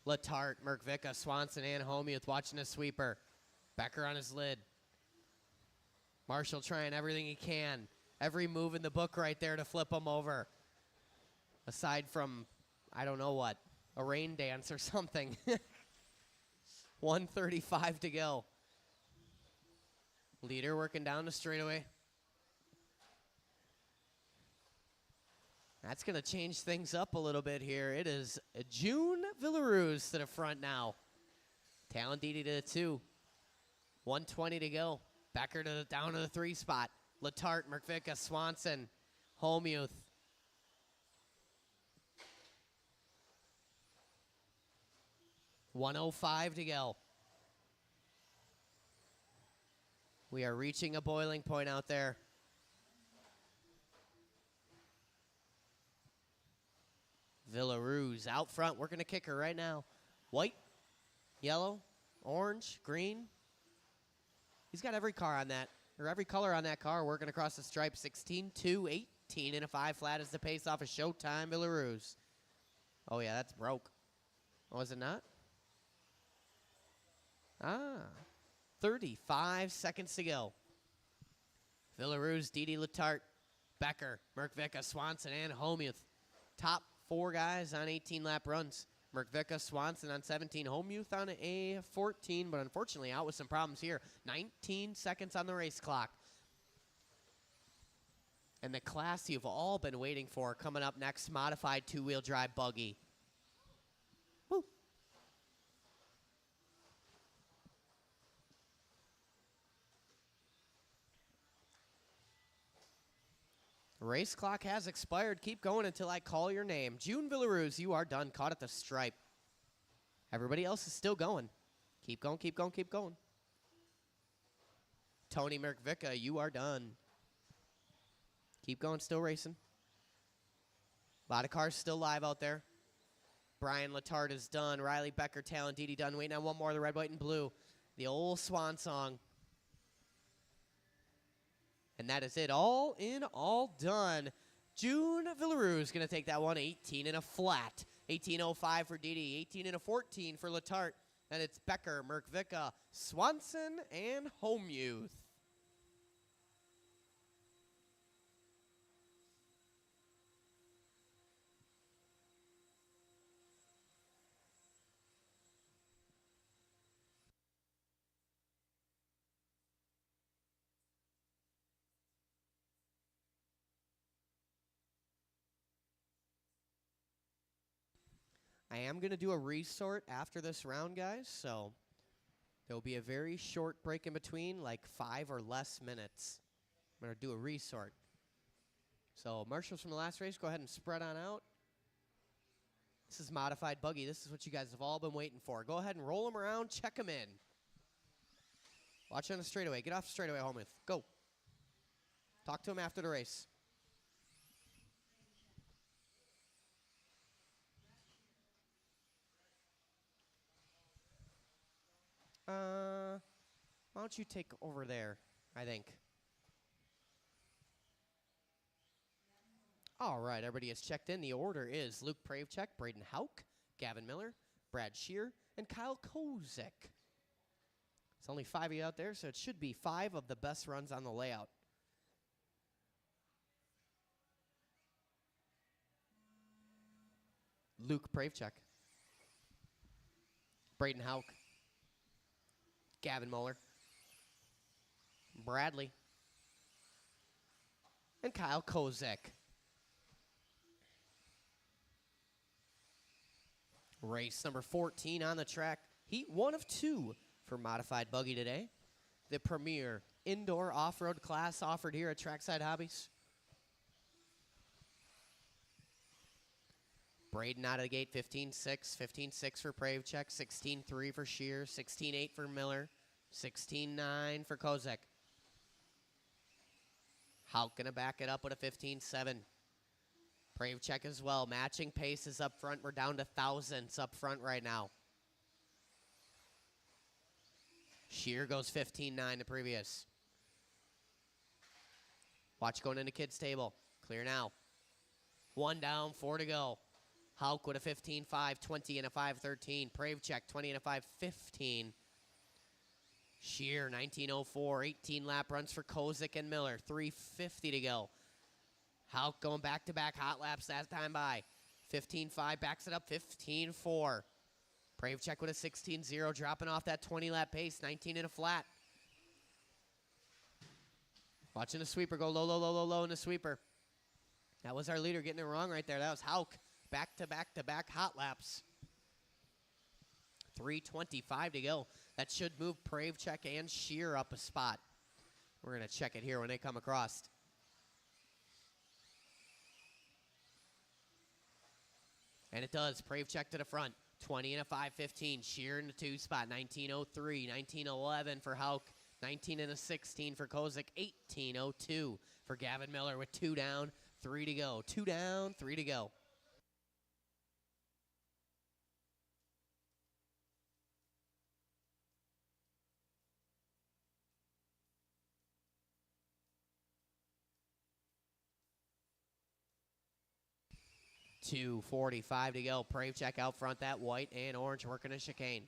Letarte, Merkvika, Swanson, and Homuth watching the sweeper. Becker on his lid. Marshall trying everything he can. Every move in the book right there to flip him over. Aside from, I don't know what, a rain dance or something. 1:35 to go. Leader working down the straightaway. That's going to change things up a little bit here. It is June Villaruz to the front now. Talon Didi to the 2. 1:20 to go. Becker down to the 3 spot. Letarte, Merkvika, Swanson, Homuth. $1:05 to go. We are reaching a boiling point out there. Villaruz out front, working a kicker right now. White, yellow, orange, green. He's got every car on that, or every color on that car working across the stripe. 16-2, 18 and a 5 flat is the pace off of Showtime Villaruz. Oh yeah, that's broke. Oh, is it not? 35 seconds to go. Villaruz, Didi, Letarte, Becker, Merkvika, Swanson, and Homuth. Top 4 guys on 18-lap runs. Merkvika, Swanson on 17. Homuth on a 14, but unfortunately out with some problems here. 19 seconds on the race clock. And the class you've all been waiting for coming up next, modified 2-wheel drive buggy. Woo. Race clock has expired. Keep going until I call your name. June Villaruz, you are done. Caught at the stripe. Everybody else is still going. Keep going, keep going, keep going. Tony Merkvika, you are done. Keep going, still racing. A lot of cars still live out there. Brian Letarte is done. Riley Becker, Talon Didi done. Waiting on one more, the red, white, and blue. The old swan song. And that is it. All in, all done. June Villaruz is going to take that one. 18 and a flat. 18.05 for Didi. 18 and a 14 for Letarte. And it's Becker, Merkvika, Swanson, and Homuth. I am going to do a resort after this round, guys, so there will be a very short break in between, like 5 or less minutes. I'm going to do a resort. So marshals from the last race, go ahead and spread on out. This is modified buggy. This is what you guys have all been waiting for. Go ahead and roll them around, check them in. Watch on the straightaway. Get off the straightaway, Homuth. Go. Talk to him after the race. Why don't you take over there, I think. All right, everybody has checked in. The order is Luke Pravchek, Braden Hauk, Gavin Miller, Brad Shear, and Kyle Kozek. It's only 5 of you out there, so it should be 5 of the best runs on the layout. Luke Pravchek, Braden Hauk, Gavin Muller, Bradley, and Kyle Kozek. Race number 14 on the track. Heat 1 of 2 for Modified Buggy today. The premier indoor off-road class offered here at Trackside Hobbies. Braden out of the gate, 15-6. 15-6 for Pravchek, 16-3 for Shear, 16-8 for Miller, 16-9 for Kozek. Hauk gonna back it up with a 15-7. Pravchek as well. Matching paces up front. We're down to thousandths up front right now. Shear goes 15-9 the previous. Watch going into kids' table. Clear now. 1 down, 4 to go. Hauk with a 15-5, 20 and a 5-13. Pravchek 20 and a 5-15. Shear 19:04, 18 lap runs for Kozek and Miller. 3:50 to go. Hauk going back-to-back hot laps that time by. 15-5, backs it up, 15-4. Pravchek with a 16-0, dropping off that 20-lap pace, 19 in a flat. Watching the sweeper go low, low, low, low, low in the sweeper. That was our leader getting it wrong right there. That was Hauk. Back-to-back-to-back hot laps. 3:25 to go. That should move Pravchek and Shear up a spot. We're going to check it here when they come across. And it does. Pravchek to the front. 20 and a 5-15. Shear in the 2 spot. 19:03. 19:11 for Hauk. 19 and a 16 for Kozek. 18:02 for Gavin Miller with 2 down, 3 to go. 2 down, 3 to go. $2:45 to go. Pravchek out front, that white and orange working a chicane.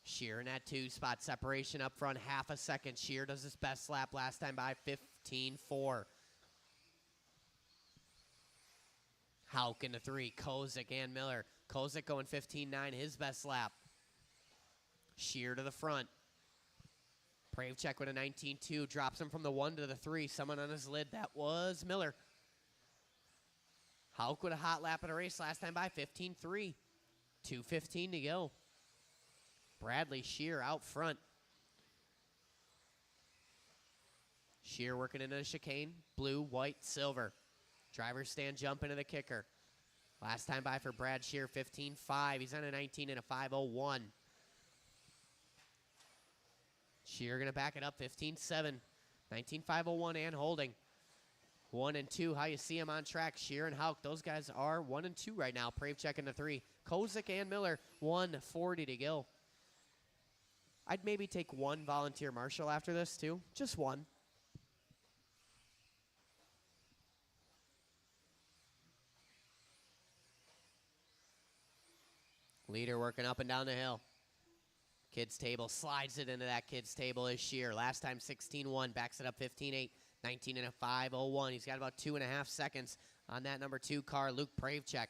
Shear in that 2 spot. Separation up front, half a second. Shear does his best lap last time by 15-4. Hauk in the 3. Kozek and Miller. Kozek going 15-9, his best lap. Shear to the front. Pravchek with a 19-2. Drops him from the 1 to the 3. Someone on his lid. That was Miller. Hauk with a hot lap in a race last time by 15-3. 2:15 to go. Bradley Shear out front. Shear working into the chicane. Blue, white, silver. Driver's stand jump into the kicker. Last time by for Brad Shear, 15-5. He's on a 19 and a 5:01. Shear going to back it up, 15-7. 19-5:01 and holding. 1 and 2, how you see them on track. Shear and Hauk, those guys are 1 and 2 right now. Pravchek in the 3. Kozek and Miller, 1:40 to go. I'd maybe take 1 volunteer marshal after this, too. Just 1. Leader working up and down the hill. Kids table, slides it into that kids table is Shear. Last time 16-1, backs it up 15-8. 19 and a 5:01. He's got about 2.5 seconds on that number 2 car, Luke Pravchek.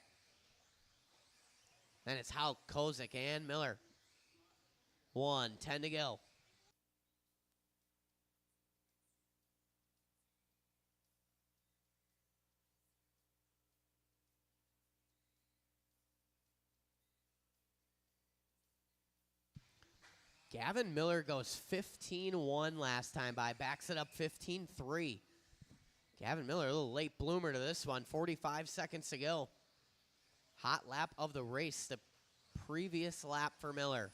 Then it's Hauk, Kozek, and Miller. 1:10 to go. Gavin Miller goes 15-1 last time by, backs it up 15-3. Gavin Miller, a little late bloomer to this one, 45 seconds to go. Hot lap of the race, the previous lap for Miller.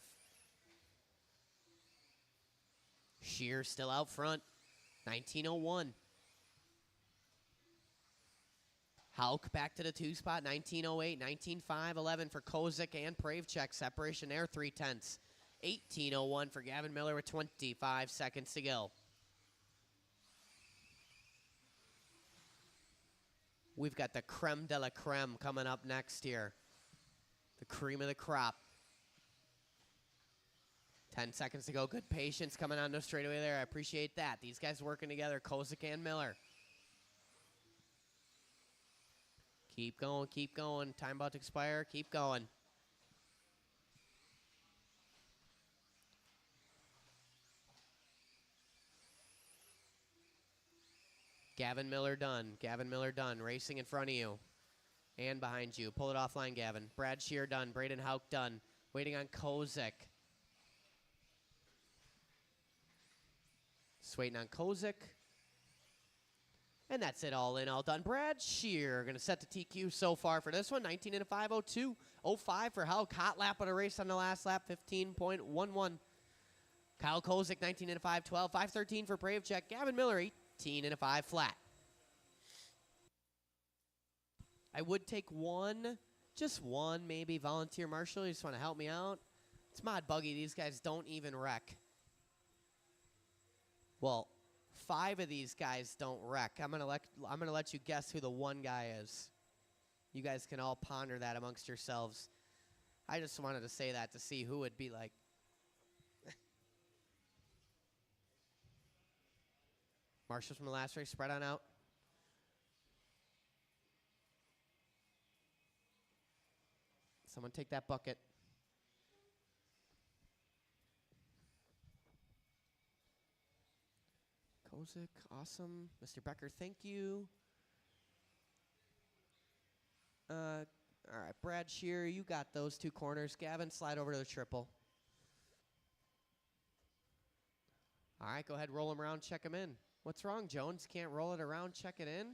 Shear still out front, 19:01. Hauk back to the 2 spot, 19:08, 19:5:11 for Kozek and Pravchek. Separation there, 3/10. 18:01 for Gavin Miller with 25 seconds to go. We've got the creme de la creme coming up next here. The cream of the crop. 10 seconds to go. Good patience coming on the straightaway there. I appreciate that. These guys working together, Kozik and Miller. Keep going, keep going. Time about to expire. Keep going. Gavin Miller done. Gavin Miller done. Racing in front of you and behind you. Pull it offline, Gavin. Brad Shear done. Braden Hauk done. Waiting on Kozik. Just waiting on Kozik. And that's it, all in, all done. Brad Shear going to set the TQ so far for this one. 19 and a 5:02. 05 for Hauk. Hot lap of the race on the last lap. 15.11. Kyle Kozik, 19 and a 5:12. 5:13 for Brave Check. Gavin Miller, 18 and a 5 flat. I would take one, just one maybe. Volunteer Marshal, you just want to help me out? It's Mod Buggy. These guys don't even wreck. Well, 5 of these guys don't wreck. I'm gonna let you guess who the one guy is. You guys can all ponder that amongst yourselves. I just wanted to say that to see who would be like. Marshals from the last race, spread on out. Someone take that bucket. Kozik, awesome. Mr. Becker, thank you. All right, Brad Shear, you got those 2 corners. Gavin, slide over to the triple. All right, go ahead, roll him around, check him in. What's wrong, Jones? Can't roll it around, check it in?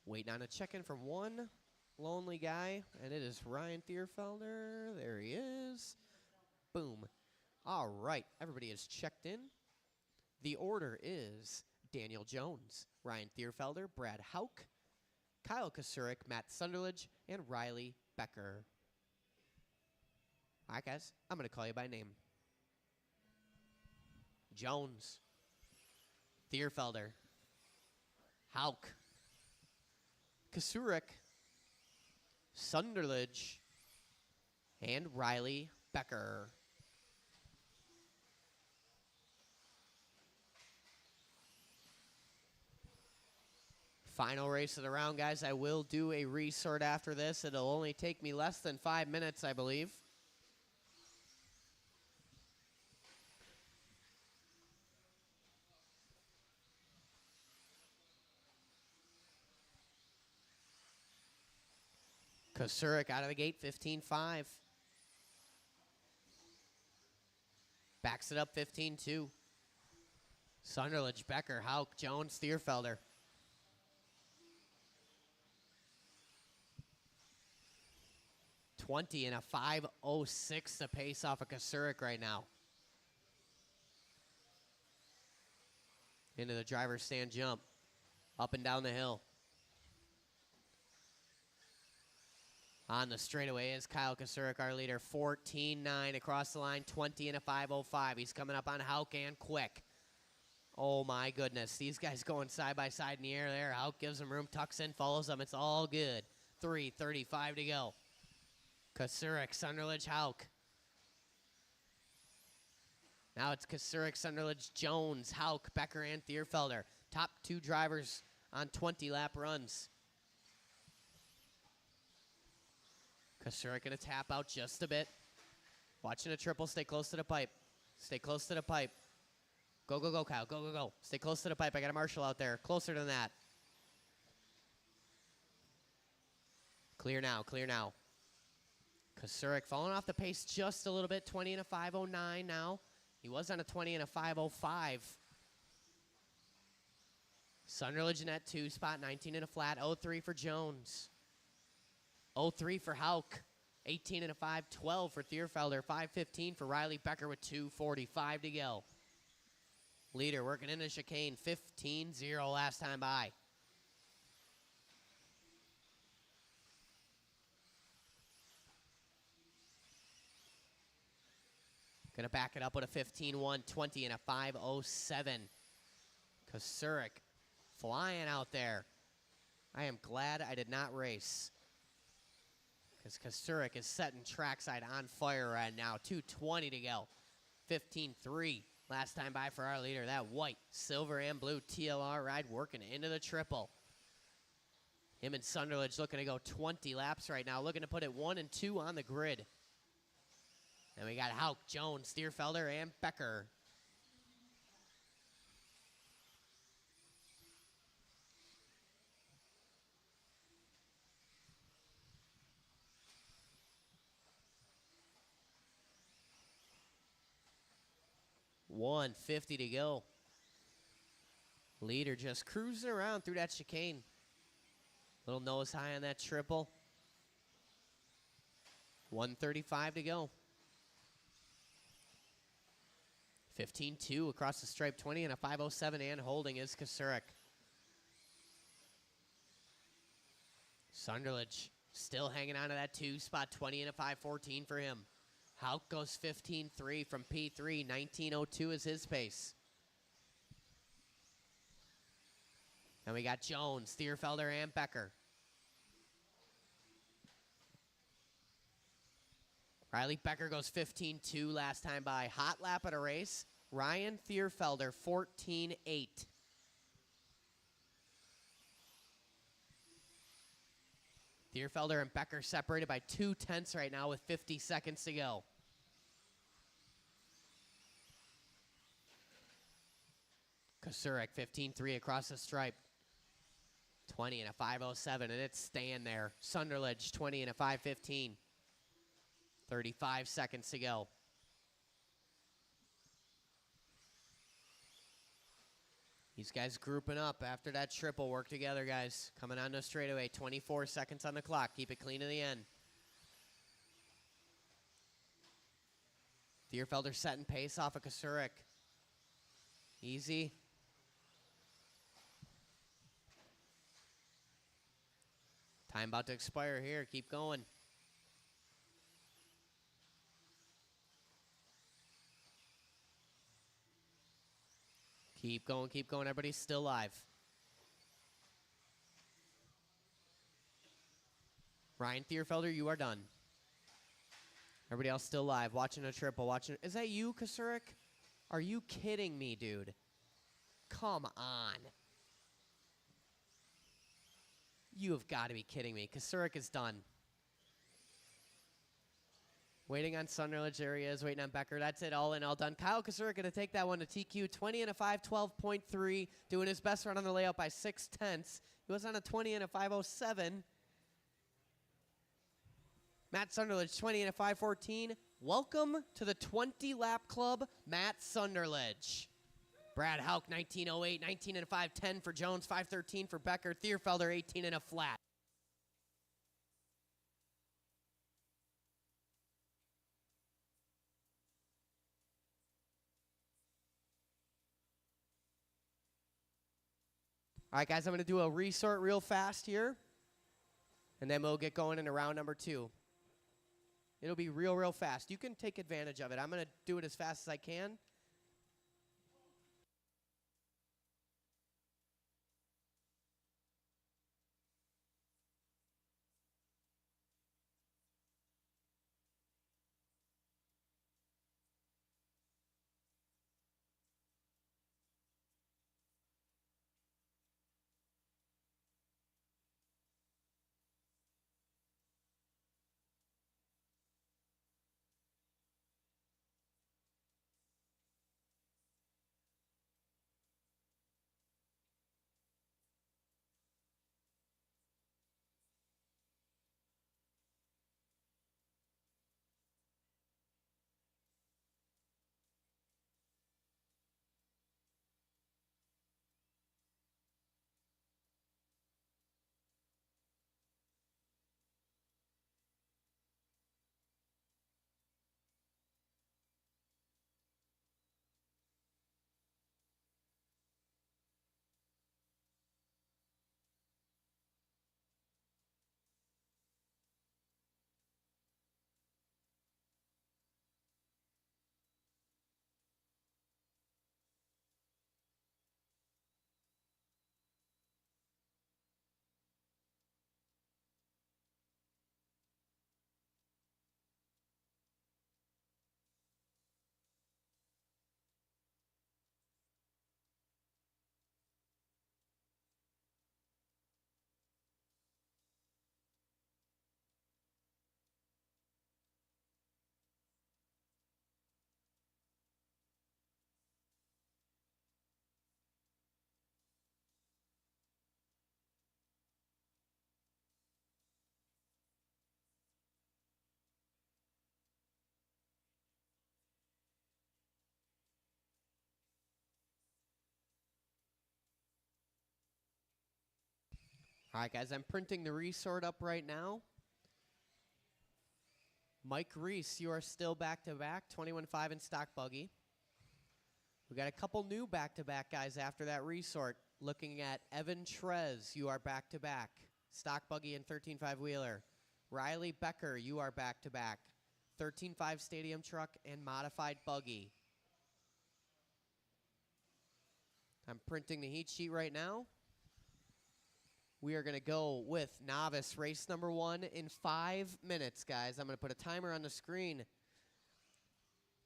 Waiting on a check-in from one lonely guy, and it is Ryan Thierfelder. There he is. Boom. All right, everybody is checked in. The order is Daniel Jones, Ryan Thierfelder, Brad Hauk, Kyle Kasurik, Matt Sunderledge, and Riley Becker. All right, guys, I'm going to call you by name. Jones, Thierfelder, Hauk, Kasurik, Sunderledge, and Riley Becker. Final race of the round, guys. I will do a resort after this. It'll only take me less than 5 minutes, I believe. Kasurik out of the gate, 15.5. Backs it up, 15.2. Sunderledge, Becker, Hauk, Jones, Thierfelder. And a 5:06 to pace off of Kasurik right now. Into the driver's stand jump. Up and down the hill. On the straightaway is Kyle Kasurik, our leader. 14.9 across the line. 20 and a 5:05. He's coming up on Hauk and quick. Oh my goodness. These guys going side by side in the air there. Hauk gives him room, tucks in, follows them. It's all good. 3:35 to go. Kasurik, Sunderledge, Hauk. Now it's Kasurik, Sunderledge, Jones, Hauk, Becker, and Thierfelder. Top 2 drivers on 20-lap runs. Kasurik going to tap out just a bit. Watching a triple, stay close to the pipe. Stay close to the pipe. Go, go, go, Kyle. Go, go, go. Stay close to the pipe. I got a Marshall out there. Closer than that. Clear now, clear now. Kasurik falling off the pace just a little bit. 20 and a 5:09 now. He was on a 20 and a 5:05. Sunderledge in that 2 spot. 19 and a flat. 0.3 for Jones. 0.3 for Hauk. 18 and a 5:12 for Thierfelder. 5:15 for Riley Becker with 2:45 to go. Leader working into chicane. 15-0 last time by. Going to back it up with a 15-1-20 and a 5:07. Kasurik flying out there. I am glad I did not race, because Kasurik is setting Trackside on fire right now. 2:20 to go. 15-3 last time by for our leader. That white, silver, and blue TLR ride working into the triple. Him and Sunderledge looking to go 20 laps right now, looking to put it 1 and 2 on the grid. And we got Hauk, Jones, Stierfelder, and Becker. $150 to go. Leader just cruising around through that chicane. Little nose high on that triple. 135 to go. 15-2 across the stripe, 20 and a 5:07, and holding is Kasurik. Sunderledge still hanging on to that 2 spot, 20 and a 5:14 for him. Hauk goes 15-3 from P3, 19:02 is his pace. And we got Jones, Stierfelder, and Becker. Riley Becker goes 15-2 last time by. Hot lap at a race. Ryan Thierfelder, 14-8. Thierfelder and Becker separated by 0.2 right now with 50 seconds to go. Kasurik, 15-3 across the stripe. 20 and a 5:07, and it's staying there. Sunderledge, 20 and a 5:15. 35 seconds to go. These guys grouping up after that triple. Work together, guys. Coming on to straightaway. 24 seconds on the clock. Keep it clean to the end. Thierfelder setting pace off of Kasurik. Easy. Time about to expire here. Keep going. Keep going, keep going. Everybody's still live. Ryan Thierfelder, you are done. Everybody else still live. Watching a triple. Watching. Is that you, Kasurik? Are you kidding me, dude? Come on. You have got to be kidding me. Kasurik is done. Waiting on Sunderledge. There he is. Waiting on Becker. That's it. All in, all done. Kyle Kasurik going to take that one to TQ. 20 and a 5:12.3. Doing his best run on the layout by 0.6. He was on a 20 and a 5:07. Matt Sunderledge, 20 and a 5:14. Welcome to the 20-lap club, Matt Sunderledge. Brad Hauk, 19:08. 19 and a 5:10 for Jones. 5:13 for Becker. Thierfelder, 18 and a flat. All right, guys, I'm going to do a resort real fast here, and then we'll get going into round number 2. It'll be real fast. You can take advantage of it. I'm going to do it as fast as I can. All right, guys, I'm printing the resort up right now. Mike Reese, you are still back-to-back, 21.5 in stock buggy. We got a couple new back-to-back guys after that resort. Looking at Evan Trez, you are back-to-back, stock buggy and 13.5 wheeler. Riley Becker, you are back-to-back, 13.5 stadium truck and modified buggy. I'm printing the heat sheet right now. We are going to go with Novice race number 1 in 5 minutes, guys. I'm going to put a timer on the screen.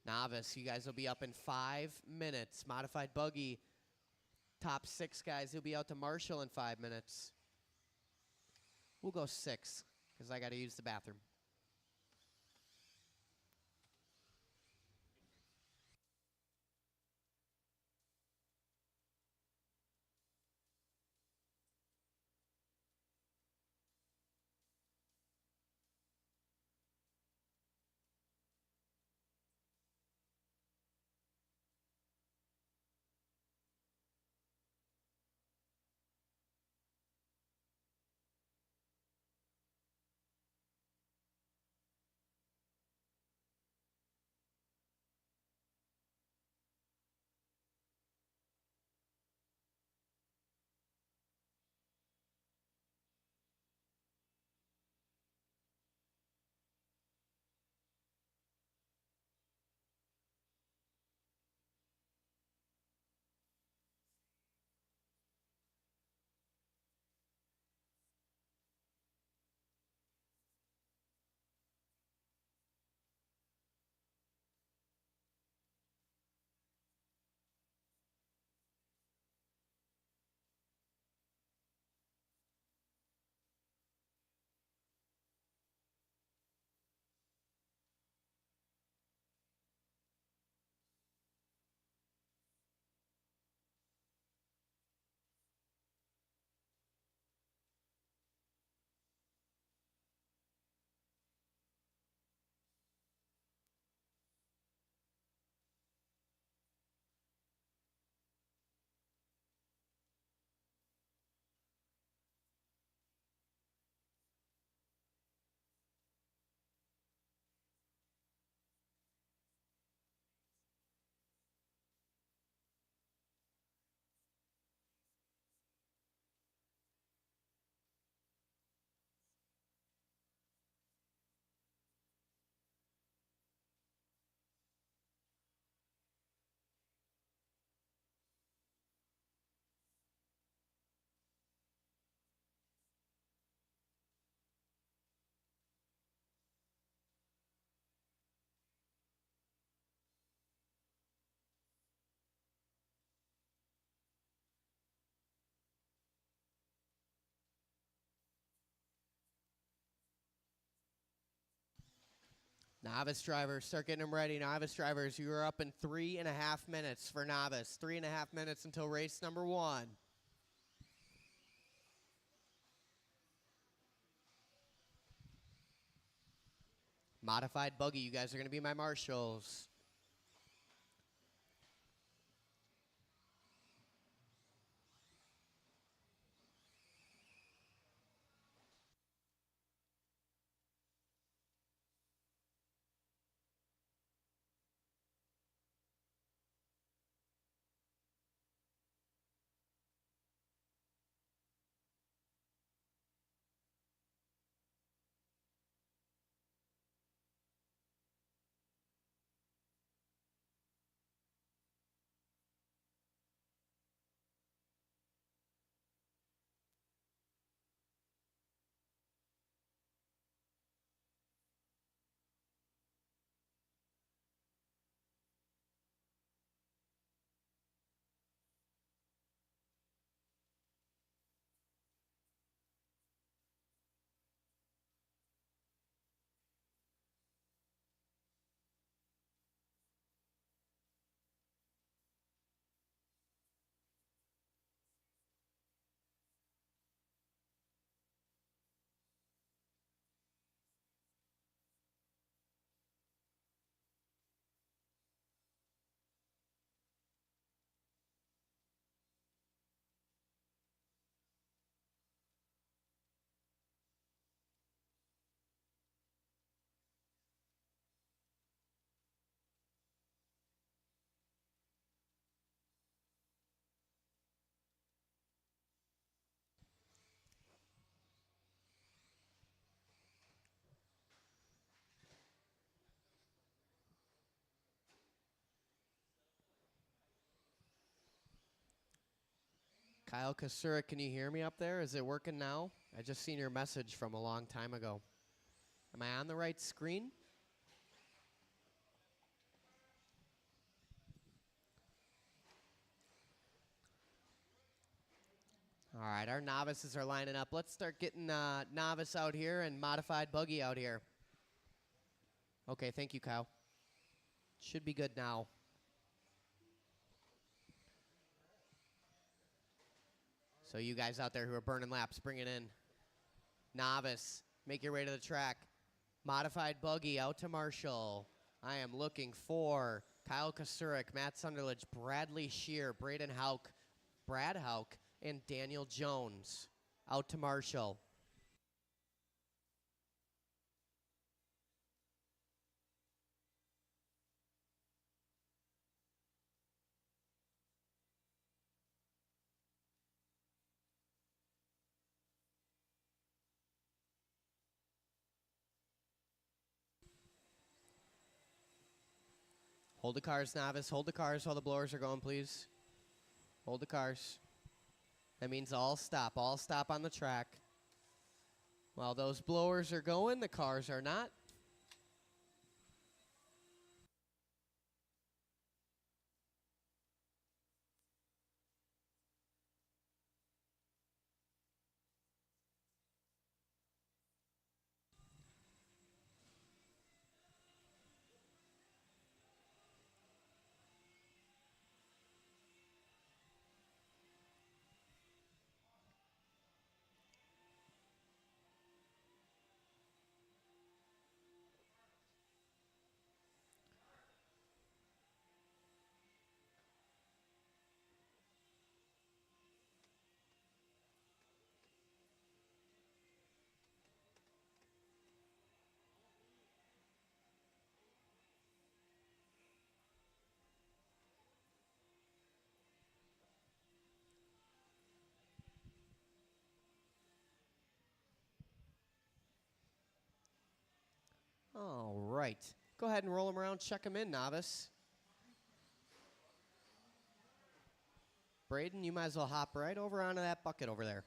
Novice, you guys will be up in 5 minutes. Modified buggy, top 6 guys, he'll be out to Marshall in 5 minutes. We'll go 6 because I got to use the bathroom. Novice drivers, start getting them ready. Novice drivers, you are up in 3.5 minutes for novice. 3.5 minutes until race number 1. Modified buggy, you guys are going to be my marshals. Kyle Kasurik, can you hear me up there? Is it working now? I just seen your message from a long time ago. Am I on the right screen? All right, our novices are lining up. Let's start getting novice out here and modified buggy out here. Okay, thank you, Kyle. Should be good now. So you guys out there who are burning laps, bring it in. Novice, make your way to the track. Modified buggy out to Marshall. I am looking for Kyle Kasurik, Matt Sunderledge, Bradley Shear, Braden Hauk, Brad Hauk, and Daniel Jones out to Marshall. Hold the cars, novice. Hold the cars while the blowers are going, please. Hold the cars. That means all stop on the track. While those blowers are going, the cars are not. All right. Go ahead and roll them around. Check them in, novice. Braden, you might as well hop right over onto that bucket over there.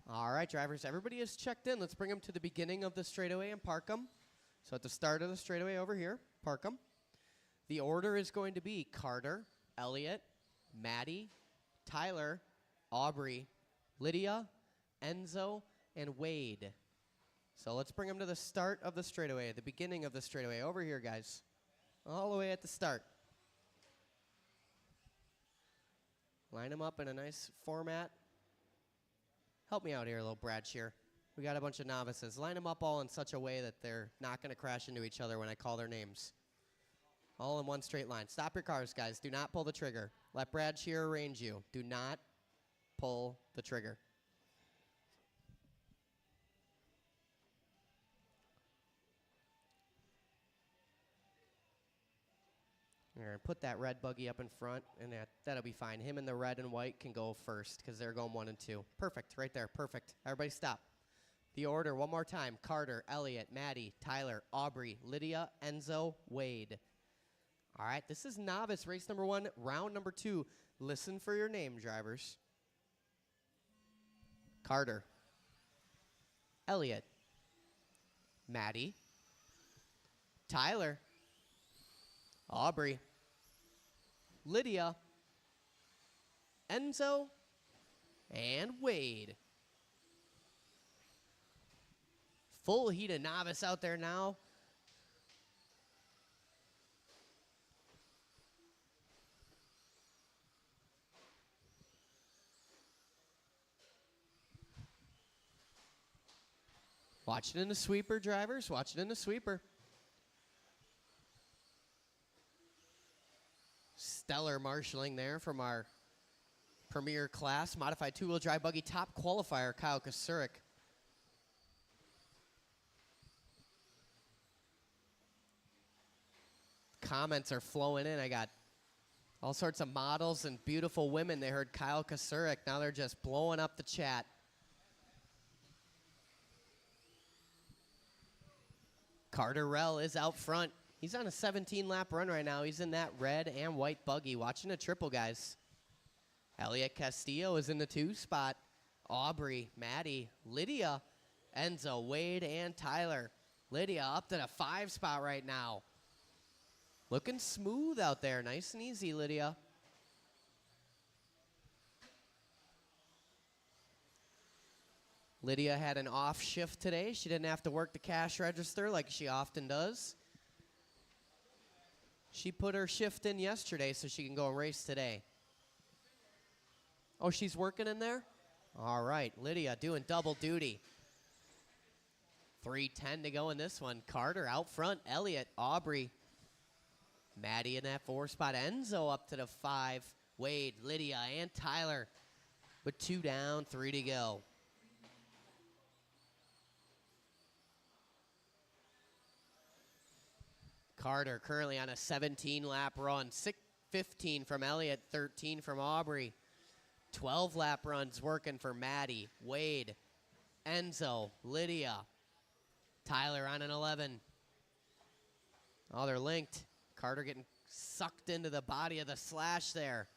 All right, drivers, everybody is checked in. Let's bring them to the beginning of the straightaway and park them. So at the start of the straightaway over here, park them. The order is going to be Carter, Elliott, Maddie, Tyler, Aubrey, Lydia, Enzo, and Wade. So let's bring them to the start of the straightaway, the beginning of the straightaway. Over here, guys. All the way at the start. Line them up in a nice format. Help me out here, little Brad Shear. We got a bunch of novices. Line them up all in such a way that they're not going to crash into each other when I call their names. All in one straight line. Stop your cars, guys. Do not pull the trigger. Let Brad Shear arrange you. Do not pull the trigger. We're going to put that red buggy up in front, and that'll be fine. Him and the red and white can go first because they're going 1 and 2. Perfect, right there, perfect. Everybody stop. The order, one more time. Carter, Elliott, Maddie, Tyler, Aubrey, Lydia, Enzo, Wade. All right, this is novice race number 1, round number 2. Listen for your name, drivers. Carter, Elliott, Maddie, Tyler, Aubrey, Lydia, Enzo, and Wade. Full heat of novice out there now. Watch it in the sweeper, drivers. Watch it in the sweeper. Stellar marshaling there from our premier class. Modified two-wheel drive buggy top qualifier, Kyle Kasurik. Comments are flowing in. I got all sorts of models and beautiful women. They heard Kyle Kasurik. Now they're just blowing up the chat. Carter Rell is out front. He's on a 17-lap run right now. He's in that red and white buggy. Watching a triple, guys. Elliot Castillo is in the 2 spot. Aubrey, Maddie, Lydia, Enzo, Wade, and Tyler. Lydia up to the 5 spot right now. Looking smooth out there. Nice and easy, Lydia. Lydia had an off shift today. She didn't have to work the cash register like she often does. She put her shift in yesterday so she can go and race today. Oh, she's working in there? All right, Lydia doing double duty. 3:10 to go in this one. Carter out front. Elliot, Aubrey, Maddie in that 4 spot. Enzo up to the 5. Wade, Lydia, and Tyler with 2 down, 3 to go. Carter currently on a 17-lap run. 15 from Elliot, 13 from Aubrey. 12-lap runs working for Maddie, Wade, Enzo, Lydia. Tyler on an 11. Oh, they're linked. Carter getting sucked into the body of the slash there.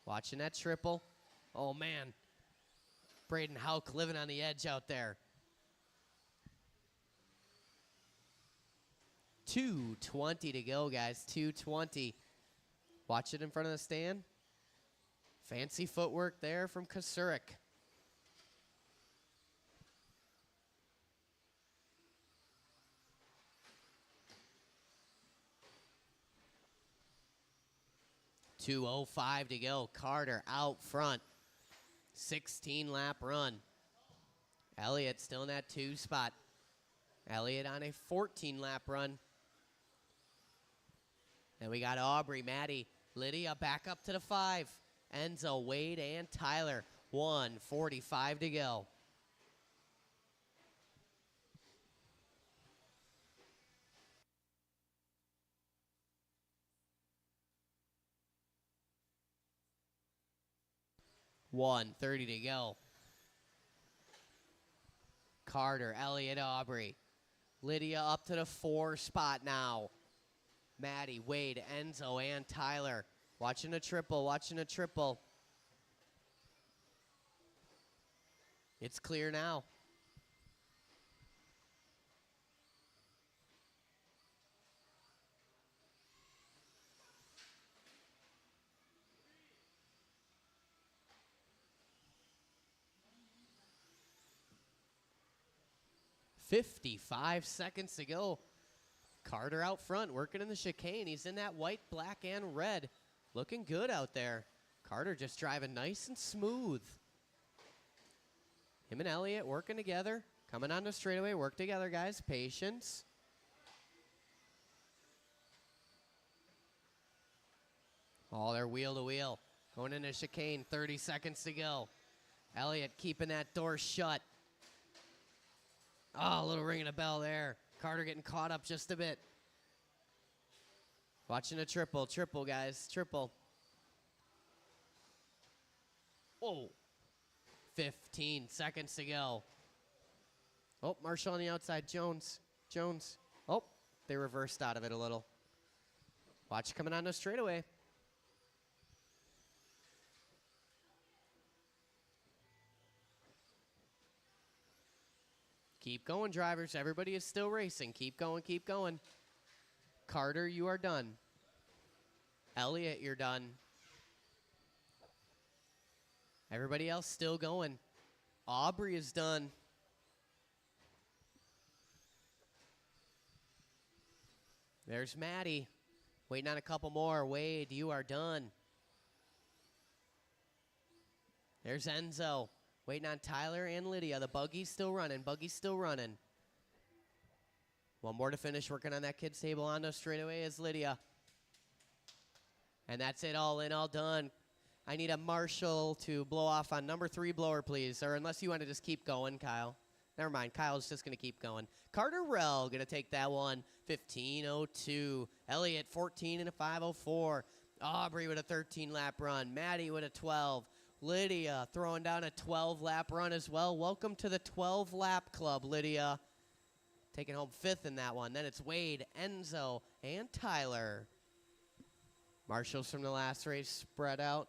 Watching that triple. Oh, man. Braden Hauk living on the edge out there. 2:20 to go, guys. 2:20. Watch it in front of the stand. Fancy footwork there from Kasurik. .205 to go. Carter out front. 16-lap run. Elliott still in that 2 spot. Elliott on a 14-lap run. Then we got Aubrey, Maddie, Lydia back up to the 5. Enzo, Wade, and Tyler. 1:45 to go. .130 to go. Carter, Elliott, Aubrey. Lydia up to the 4 spot now. Maddie, Wade, Enzo, and Tyler. Watching a triple, watching a triple. It's clear now. .55 seconds to go. Carter out front, working in the chicane. He's in that white, black, and red. Looking good out there. Carter just driving nice and smooth. Him and Elliott working together. Coming on the straightaway. Work together, guys. Patience. Oh, they're wheel to wheel. Going into chicane. 30 seconds to go. Elliott keeping that door shut. Oh, a little ringing a bell there. Carter getting caught up just a bit. Watching a triple, guys, triple. Whoa. 15 seconds to go. Oh, Marshall on the outside, Jones. Oh, they reversed out of it a little. Watch coming on the straightaway. Keep going, drivers. Everybody is still racing. Keep going, keep going. Carter, you are done. Elliott, you're done. Everybody else still going. Aubrey is done. There's Maddie. Waiting on a couple more. Wade, you are done. There's Enzo. Waiting on Tyler and Lydia. The buggy's still running. One more to finish working on that kids table on the straightaway is Lydia. And that's it, all in, all done. I need a marshal to blow off on number 3 blower, please. Or unless you want to just keep going, Kyle. Never mind, Kyle's just going to keep going. Carter Rell going to take that one. 15:02. Elliott, 14 and a 5:04. Aubrey with a 13-lap run. Maddie with a 12. Lydia throwing down a 12-lap run as well. Welcome to the 12-lap club, Lydia. taking home 5th in that one. Then it's Wade, Enzo, and Tyler. Marshals from the last race spread out.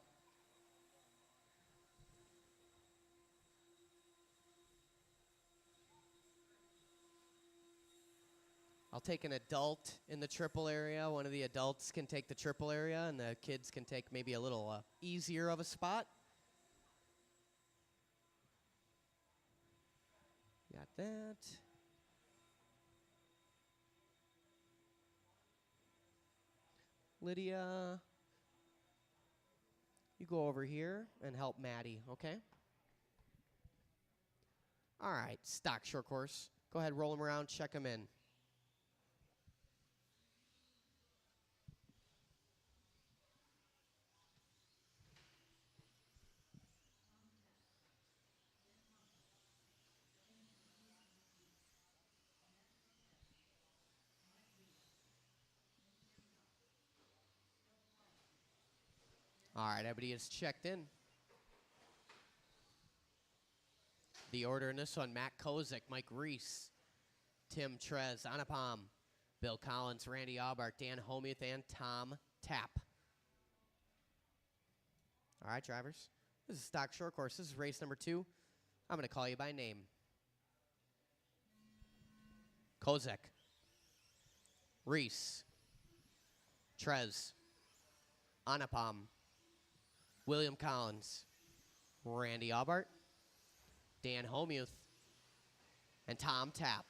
I'll take an adult in the triple area. One of the adults can take the triple area, and the kids can take maybe a little easier of a spot. Got that. Lydia, you go over here and help Maddie, okay? All right, stock short course. Go ahead, roll them around, check them in. All right, everybody is checked in. The order in this one, Matt Kozik, Mike Reese, Tim Trez, Anupam, Bill Collins, Randy Aubart, Dan Homuth, and Tom Tapp. All right, drivers. This is stock short course. This is race number 2. I'm going to call you by name. Kozik, Reese, Trez, Anupam, William Collins, Randy Aubart, Dan Homuth, and Tom Tapp.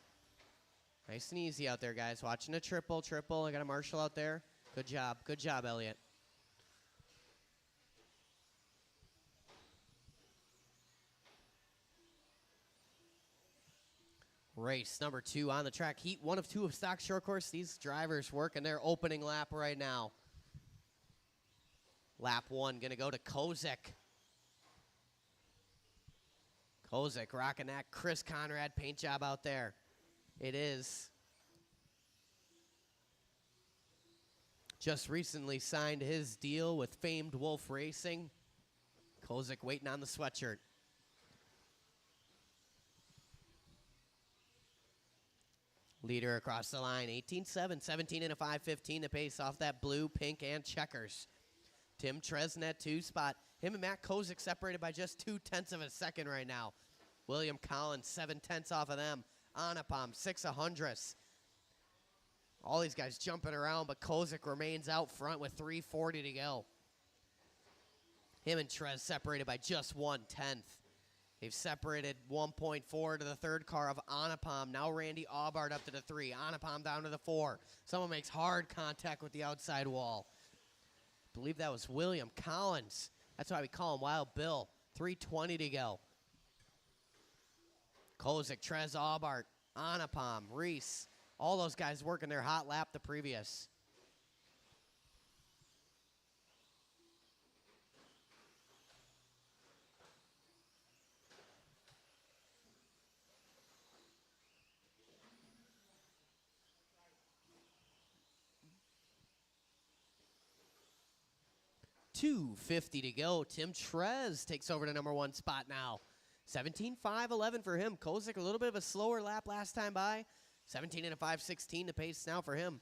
Nice and easy out there, guys. Watching a triple. I got a Marshall out there. Good job. Good job, Elliot. Race number 2 on the track. Heat 1 of 2 of stock short course. These drivers working their opening lap right now. Lap 1 going to go to Kozik. Kozik rocking that Chris Conrad paint job out there. It is. Just recently signed his deal with famed Wolf Racing. Kozik waiting on the sweatshirt. Leader across the line, 18.7, 17 and a 5.15 to pace off that blue, pink, and checkers. Tim Tresnet, 2 spot. Him and Matt Kozik separated by just 0.2 of a second right now. William Collins, 0.7 off of them. Anupam, 6/100. All these guys jumping around, but Kozik remains out front with 3:40 to go. Him and Trez separated by just 1/10. They've separated 1.4 to the third car of Anupam. Now Randy Aubart up to the 3. Anupam down to the 4. Someone makes hard contact with the outside wall. I believe that was William Collins. That's why we call him Wild Bill. 3:20 to go. Kozik, Trez, Aubart, Anupam, Reese. All those guys working their hot lap the previous. .250 to go. Tim Trez takes over the number 1 spot now. 17.511 for him. Kozik a little bit of a slower lap last time by. 17 and a 5.16 to pace now for him.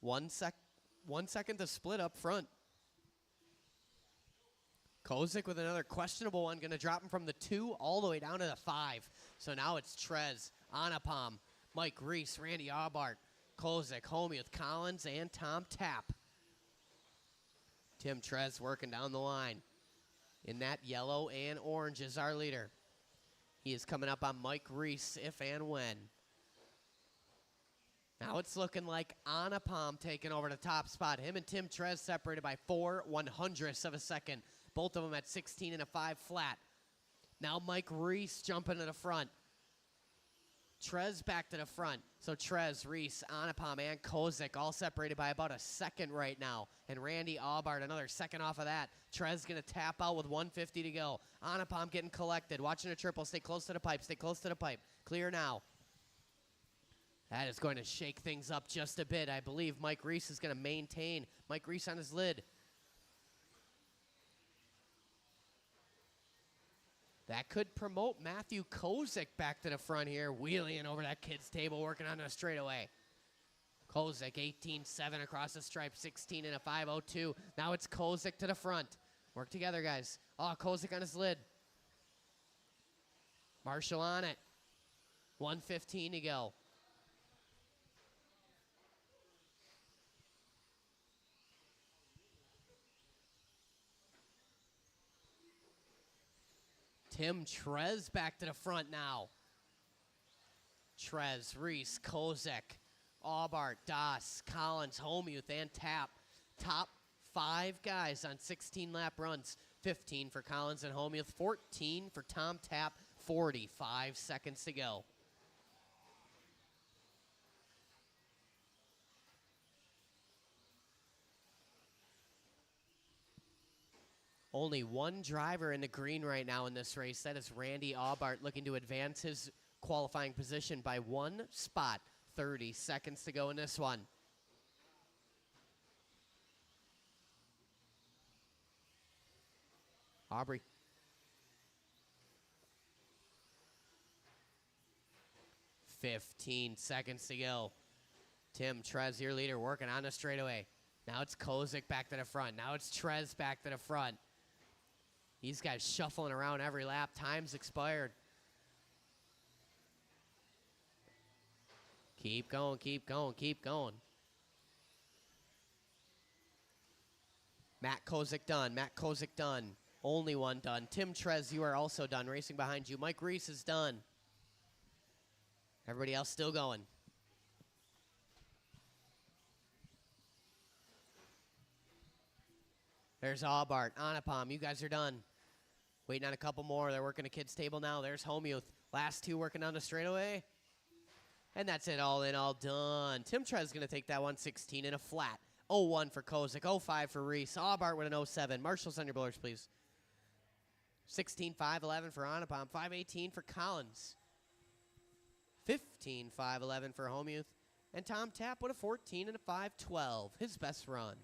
1 second to split up front. Kozik with another questionable one, going to drop him from the 2 all the way down to the 5. So now it's Trez, Anupam, Mike Reese, Randy Aubart, Kozik, Homuth, Collins, and Tom Tapp. Tim Trez working down the line. In that yellow and orange is our leader. He is coming up on Mike Reese if and when. Now it's looking like Anupam taking over the top spot. Him and Tim Trez separated by 4/100ths of a second. Both of them at 16 and a 5 flat. Now Mike Reese jumping to the front. Trez back to the front. So Trez, Reese, Anupam, and Kozik all separated by about a second right now. And Randy Aubart another second off of that. Trez going to tap out with 150 to go. Anupam getting collected. Watching a triple. Stay close to the pipe. Stay close to the pipe. Clear now. That is going to shake things up just a bit. I believe Mike Reese is going to maintain. Mike Reese on his lid. That could promote Matthew Kozik back to the front here, wheeling over that kid's table, working on a straightaway. Kozik, 18.7 across the stripe, 16 and a 5.02. Now it's Kozik to the front. Work together, guys. Oh, Kozik on his lid. Marshall on it. 1:15 to go. Tim Trez back to the front now. Trez, Reese, Kozik, Aubart, Das, Collins, Homeuth, and Tap. Top 5 guys on 16-lap runs. 15 for Collins and Homeuth, 14 for Tom Tap, 45 seconds to go. Only one driver in the green right now in this race. That is Randy Aubart, looking to advance his qualifying position by 1 spot. 30 seconds to go in this one. Aubrey. "15 seconds to go. Tim Trez, your leader, working on a straightaway. Now it's Kozik back to the front. Now it's Trez back to the front. These guys shuffling around every lap. Time's expired. Keep going, keep going, keep going. Matt Kozik done. Matt Kozik done. Only one done. Tim Trez, you are also done. Racing behind you. Mike Reese is done. Everybody else still going. There's Aubart, Anapam, you guys are done. Waiting on a couple more. They're working a kid's table now. There's Homeuth. Last 2 working on the straightaway. And that's it, all in, all done. Tim Trez is going to take that 1:16 in a flat. 0-1 for Kozik, 0-5 for Reese. Aubart with an 0-7. Marshall, send your blowers, please. 16-5-11 for Anapam. 5:18 for Collins. 15-5-11 for Homeuth. And Tom Tapp with a 14 and a 5:12. His best run.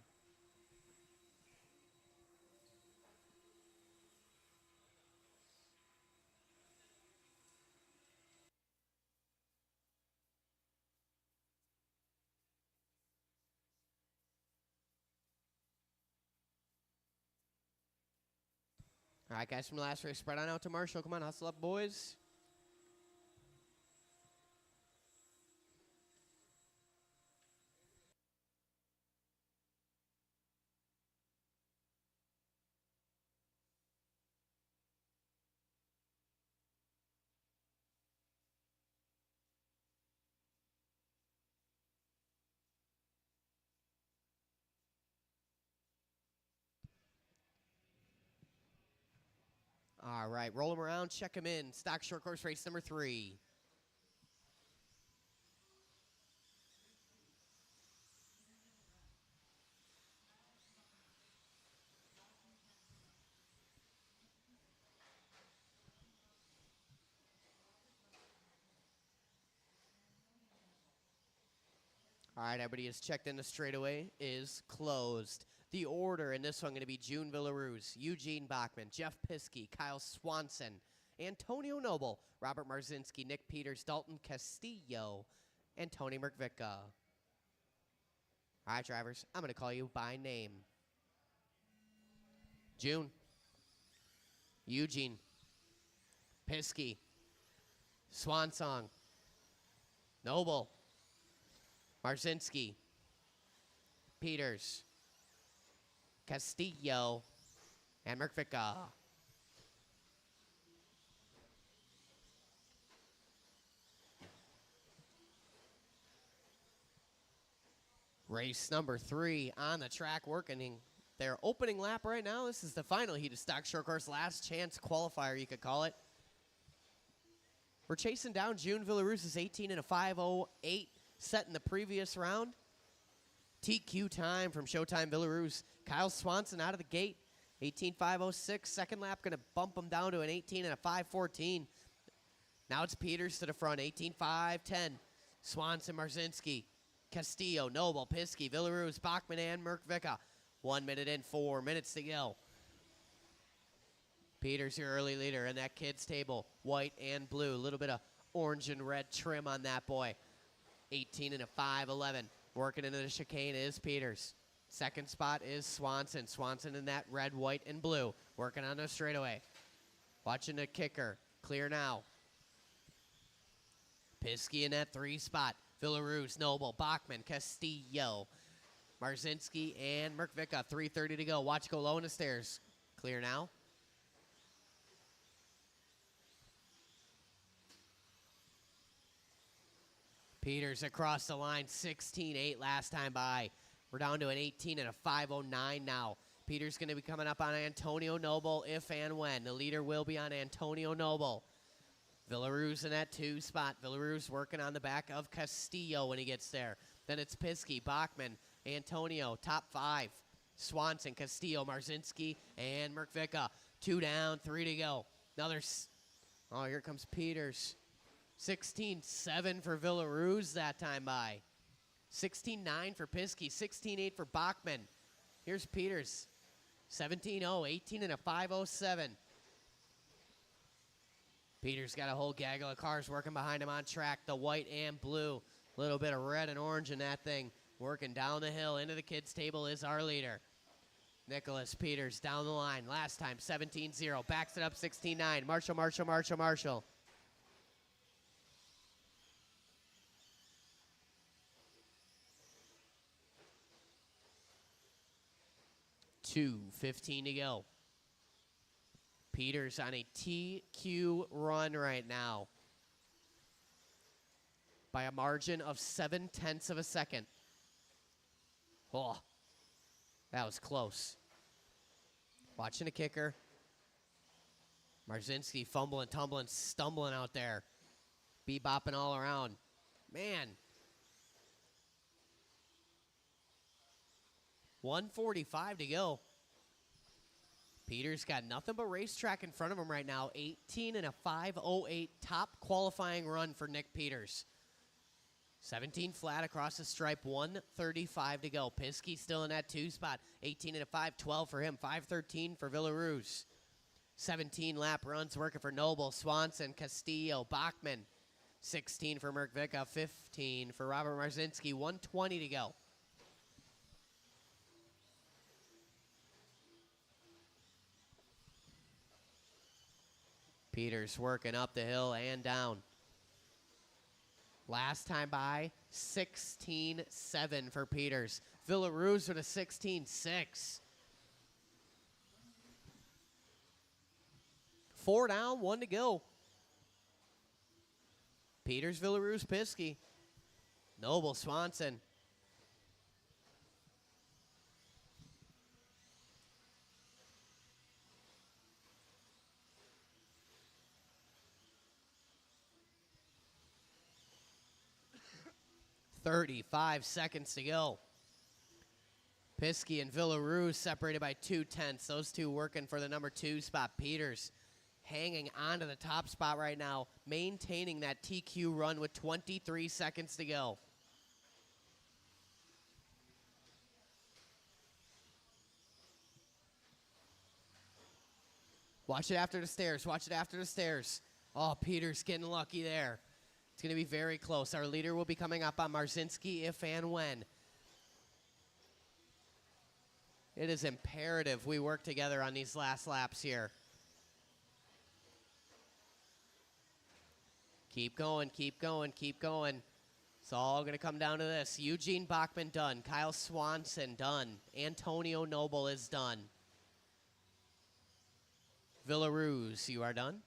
All right, guys, from the last race, spread on out to Marshall. Come on, hustle up, boys. All right, roll them around, check them in. Stock short course race number 3. All right, everybody is checked in. The straightaway is closed. The order in this one going to be June Villaruz, Eugene Bachman, Jeff Piskey, Kyle Swanson, Antonio Noble, Robert Marzinski, Nick Peters, Dalton Castillo, and Tony Merkvicka. All right, drivers, I'm going to call you by name. June, Eugene, Piskey, Swansong, Noble, Marzinski, Peters, Castillo, and Merkvicka. Race number 3 on the track, working their opening lap right now. This is the final heat of stock short course, last chance qualifier, you could call it. We're chasing down June Villaruz's 18 and a 5:08 set in the previous round. TQ time from Showtime Villaruz. Kyle Swanson out of the gate, 18.506. Second lap going to bump him down to an 18 and a 5:14. Now it's Peters to the front, 18.510. Swanson, Marzinski, Castillo, Noble, Piskey, Villaruz, Bachman, and Merkvicka. 1 minute and 4 minutes to go. Peters, your early leader, and that kid's table, white and blue. A little bit of orange and red trim on that boy. 18 and a 5.11. Working into the chicane is Peters. Second spot is Swanson. Swanson in that red, white, and blue. Working on the straightaway. Watching the kicker. Clear now. Piskey in that 3 spot. Villaruz, Noble, Bachman, Castillo, Marzinski, and Merkvika. 3:30 to go. Watch go low in the stairs. Clear now. Peters across the line, 16-8 last time by. We're down to an 18 and a 5.09 now. Peters going to be coming up on Antonio Noble if and when. The leader will be on Antonio Noble. Villaruz in that 2 spot. Villaruz working on the back of Castillo when he gets there. Then it's Piskey, Bachman, Antonio, top 5. Swanson, Castillo, Marzinski, and Merkvika. 2 down, 3 to go. Oh, here comes Peters. 16-7 for Villaruz that time by. 16-9 for Piskey. 16-8 for Bachman. Here's Peters. 17-0, 18 and a 5.07. Peters got a whole gaggle of cars working behind him on track. The white and blue. A little bit of red and orange in that thing. Working down the hill into the kids' table is our leader. Nicholas Peters down the line. Last time, 17-0. Backs it up, 16-9. Marshall. 2:15 to go. Peters on a TQ run right now by a margin of 0.7 of a second. Oh, that was close. Watching the kicker. Marzinski fumbling, tumbling, stumbling out there. Bebopping all around. Man. 1:45 to go. Peters got nothing but racetrack in front of him right now. 18 and a 5.08 top qualifying run for Nick Peters. 17 flat across the stripe, 1:35 to go. Piskey still in that 2 spot. 18 and a 5.12 for him. 5:13 for Villaruz. 17 lap runs working for Noble, Swanson, Castillo, Bachman. 16 for Merkvika, 15 for Robert Marzinski. 1:20 to go. Peters working up the hill and down. Last time by, 16-7 for Peters. Villaruz with a 16-6. 4 down, 1 to go. Peters, Villaruz, Piskey. Noble, Swanson. .35 seconds to go. Piskey and Villaruz separated by 0.2. Those two working for the number 2 spot. Peters hanging on to the top spot right now, maintaining that TQ run with 23 seconds to go. Watch it after the stairs. Watch it after the stairs. Oh, Peters getting lucky there. It's going to be very close. Our leader will be coming up on Marzinski if and when. It is imperative we work together on these last laps here. Keep going, keep going, keep going. It's all going to come down to this. Eugene Bachman done. Kyle Swanson done. Antonio Noble is done. Villaruz, you are done.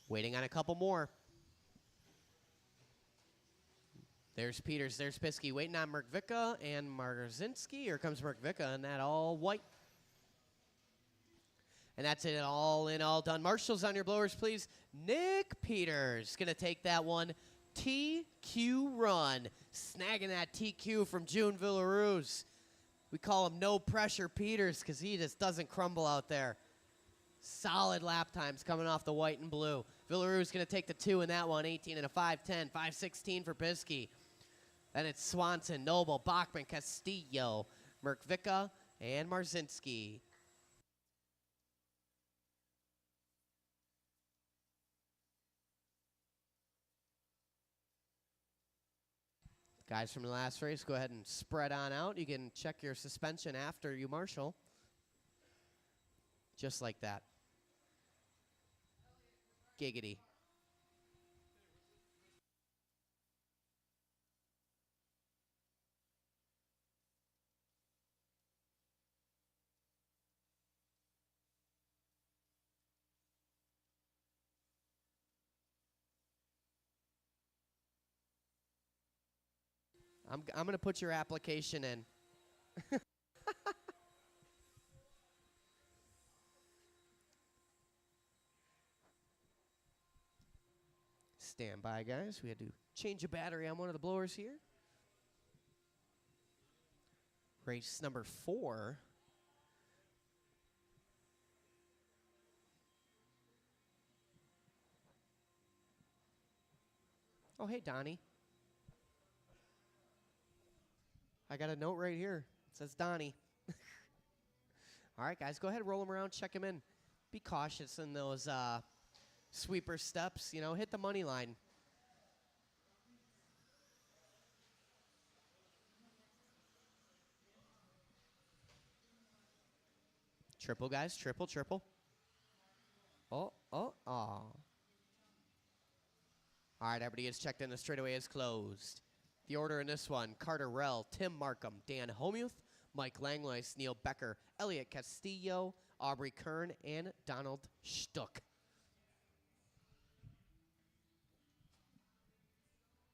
Waiting on a couple more. There's Peters, there's Piskey, waiting on Merkvika and Marzinski. Here comes Merkvika and that all white. And that's it, all in, all done. Marshals on your blowers, please. Nick Peters going to take that one. TQ run. Snagging that TQ from June Villaruz. We call him No Pressure Peters because he just doesn't crumble out there. Solid lap times coming off the white and blue. Villaruz going to take the 2 in that one. 18 and a 5.10. 5.16 for Piskey. Then it's Swanson, Noble, Bachman, Castillo, Merkvika, and Marzinski. Guys from the last race, go ahead and spread on out. You can check your suspension after you marshal. Just like that. Giggity. I'm going to put your application in. Stand by, guys. We had to change a battery on one of the blowers here. Race number 4. Oh, hey, Donnie. I got a note right here. It says Donnie. All right, guys, go ahead, roll him around, check him in. Be cautious in those sweeper steps. You know, hit the money line. Triple, guys, triple, triple. Oh. All right, everybody is checked in. The straightaway is closed. The order in this one, Carter Rell, Tim Markham, Dan Homuth, Mike Langlois, Neil Becker, Elliot Castillo, Aubrey Kern, and Donald Stuck.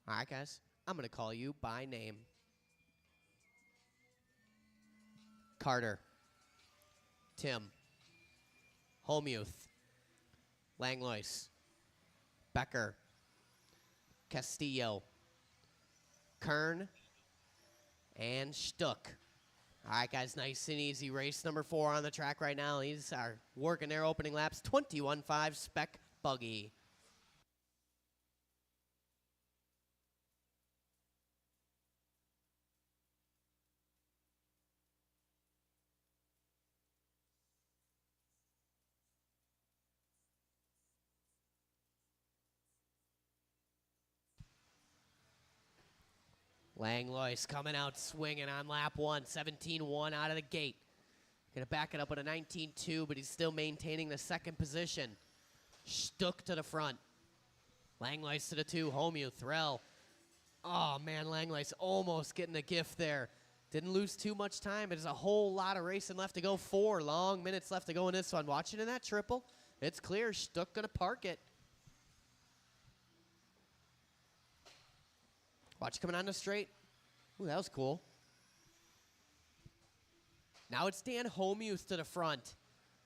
All right, guys, I'm going to call you by name. Carter, Tim, Homuth, Langlois, Becker, Castillo, Kern, and Stuck. All right, guys, nice and easy. Race number 4 on the track right now. These are working their opening laps. 21.5 Spec buggy. Langlois coming out swinging on lap 1, 17.1 out of the gate. Going to back it up with a 19.2, but he's still maintaining the second position. Stuck to the front. Langlois to the 2, Homuth, Rell. Oh, man, Langlois almost getting a gift there. Didn't lose too much time, but there's a whole lot of racing left to go. 4 long minutes left to go in this one. Watching in that triple. It's clear. Stuck going to park it. Watch coming on the straight. Ooh, that was cool. Now it's Dan Homuth to the front.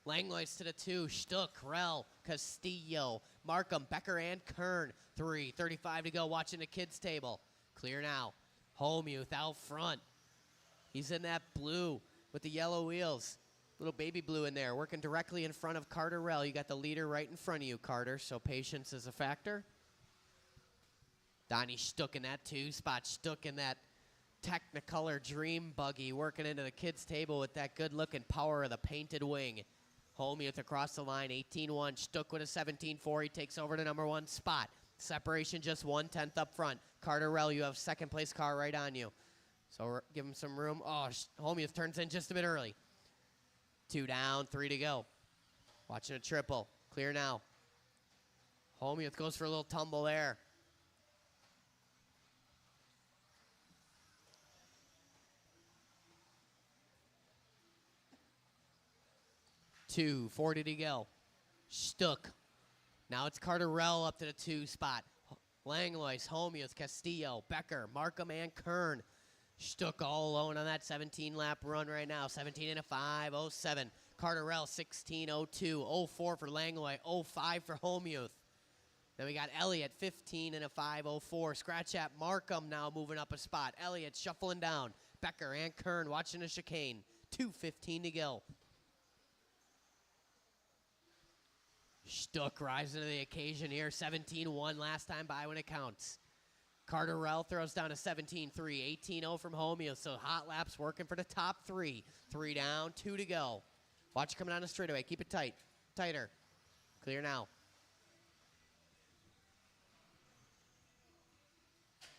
Langlois to the 2. Stuck, Rell, Castillo, Markham, Becker, and Kern. 3:35 to go. Watching the kids' table. Clear now. Homuth out front. He's in that blue with the yellow wheels. Little baby blue in there. Working directly in front of Carter Rell. You got the leader right in front of you, Carter. So patience is a factor. Donnie Stuck in that 2 spot. Stuck in that Technicolor Dream buggy, working into the kids' table with that good-looking power of the painted wing. Homuth across the line, 18.1. Stuck with a 17.4. He takes over the number 1 spot. Separation just 1/10 up front. Carter Rell, you have second-place car right on you. So give him some room. Oh, Homuth turns in just a bit early. 2 down, 3 to go. Watching a triple. Clear now. Homuth goes for a little tumble there. 2:40 to go. Stuck. Now it's Carter Rell up to the 2 spot. Langlois, Homuth, Castillo, Becker, Markham, and Kern. Stuck all alone on that 17-lap run right now. 17.5, 07. Carter Rell, 16.02. 04 for Langlois, 05 for Homuth. Then we got Elliott, 15.5, 04. Scratch at Markham now moving up a spot. Elliott shuffling down. Becker and Kern watching the chicane. 2:15 to go. Stuck rising to the occasion here. 17.1 last time by when it counts. Carter Rell throws down a 17.3. 18.0 from Homuth. So hot laps working for the top 3. 3 down, 2 to go. Watch coming on the straightaway. Keep it tight. Tighter. Clear now.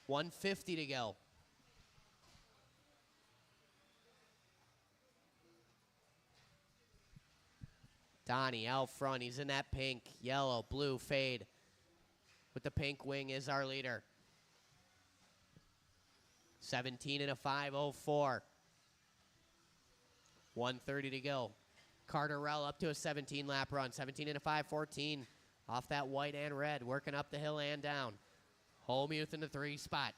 1:50 to go. Donnie out front. He's in that pink, yellow, blue fade. With the pink wing is our leader. 17 and a 5:04. 1:30 to go. Carterell up to a 17 lap run. 17 and a 5:14. Off that white and red. Working up the hill and down. Holmuth in the 3 spot.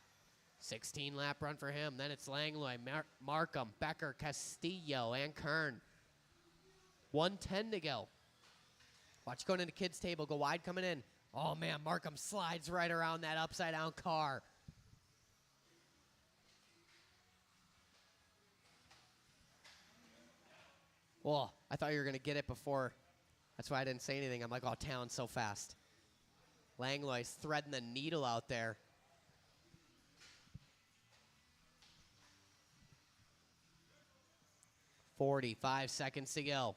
16 lap run for him. Then it's Langlois, Markham, Becker, Castillo, and Kern. 1:10 to go. Watch going into kids' table. Go wide coming in. Oh, man, Markham slides right around that upside-down car. Well, I thought you were going to get it before. That's why I didn't say anything. I'm like, oh, Talon's so fast. Langlois threading the needle out there. "45 seconds to go.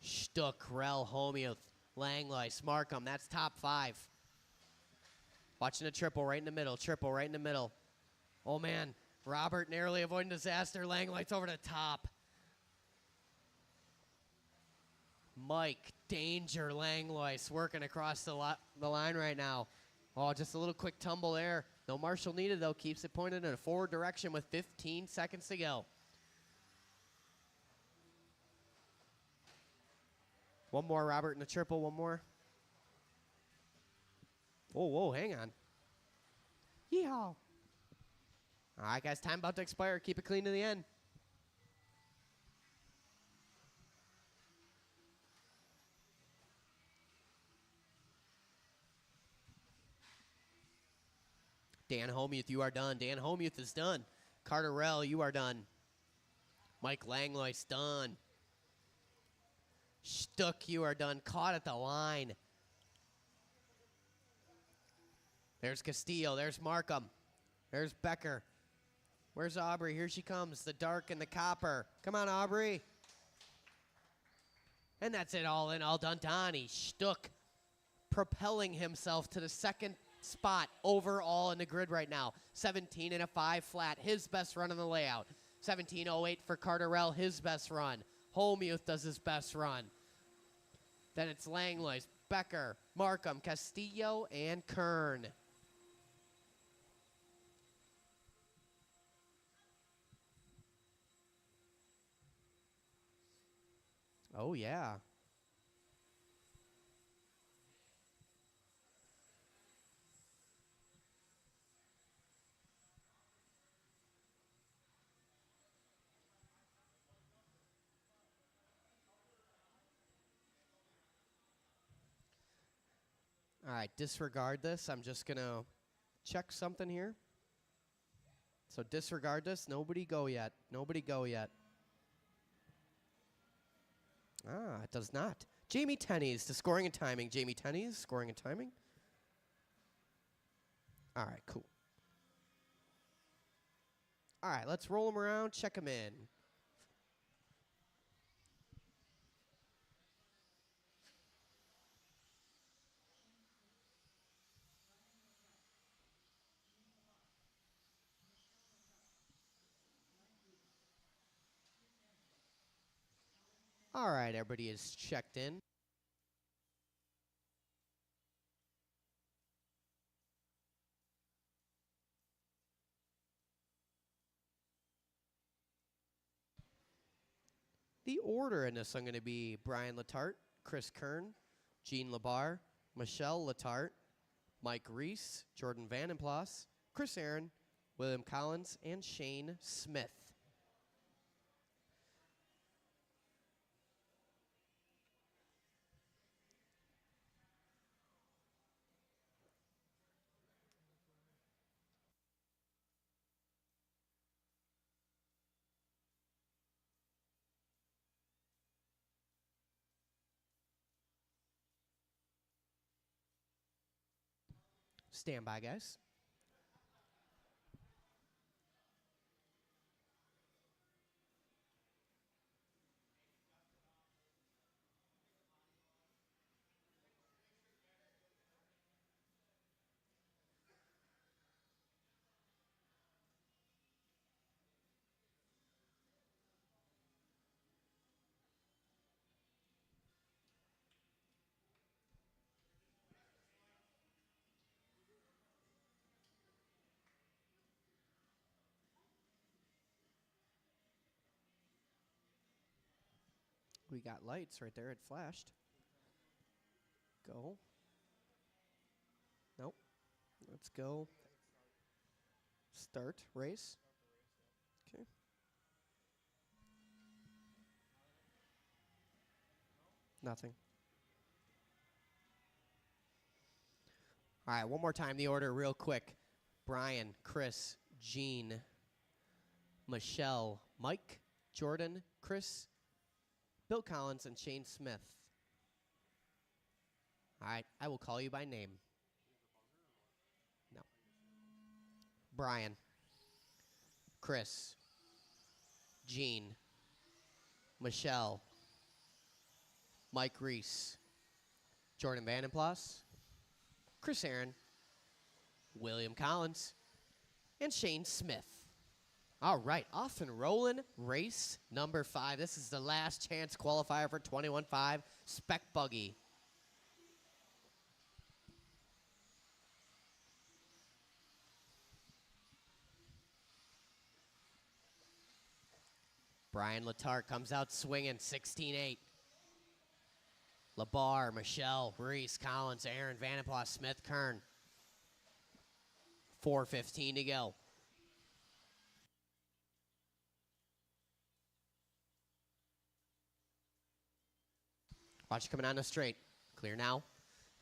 Stuck, Rell, Holmuth, Langlois, Markham. That's top 5. Watching a triple right in the middle. Triple right in the middle. Oh, man. Robert narrowly avoiding disaster. Langlois over the top. Mike, danger, Langlois working across the line right now. Oh, just a little quick tumble there. No marshal needed, though. Keeps it pointed in a forward direction with 15 seconds to go. One more, Robert, in the triple. One more. Whoa, hang on. Yeehaw. All right, guys, time about to expire. Keep it clean to the end. Dan Holmuth, you are done. Dan Holmuth is done. Carterell, you are done. Mike Langlois, done. Stuck, you are done. Caught at the line. There's Castillo. There's Markham. There's Becker. Where's Aubrey? Here she comes. The dark and the copper. Come on, Aubrey. And that's it, all in, all done. Donnie Stuck propelling himself to the second spot overall in the grid right now. 17 and a 5 flat. His best run in the layout. 17:08 for Carterell. His best run. Holmuth does his best run. Then it's Langlois, Becker, Markham, Castillo, and Kern. Oh, yeah. All right, disregard this. I'm just going to check something here. So disregard this. Nobody go yet. Nobody go yet. Ah, it does not. Jamie Tenney's to scoring and timing. Jamie Tenney's scoring and timing. All right, cool. All right, let's roll them around, check them in. All right, everybody is checked in. The order in this, I'm going to be Brian Letarte, Chris Kern, Jean Labar, Michelle Letarte, Mike Reese, Jordan Vandenplas, Chris Aaron, William Collins, and Shane Smith. Stand by, guys. we got lights right there. It flashed. Go. Nope. Let's go. Start race. Okay. Nothing. All right, one more time the order real quick. Brian, Chris, Gene, Michelle, Mike, Jordan, Chris, Bill Collins, and Shane Smith. All right, I will call you by name. No. Brian, Chris, Gene, Michelle, Mike Reese, Jordan Vandenplas, Chris Aaron, William Collins, and Shane Smith. All right, off and rolling, race number 5. This is the last chance qualifier for 21.5 Spec Buggy. Brian Letarte comes out swinging, 16-8. LeBar, Michelle, Reese, Collins, Aaron, Vandenplas, Smith, Kern. 4:15 to go. Watch coming on the straight. Clear now.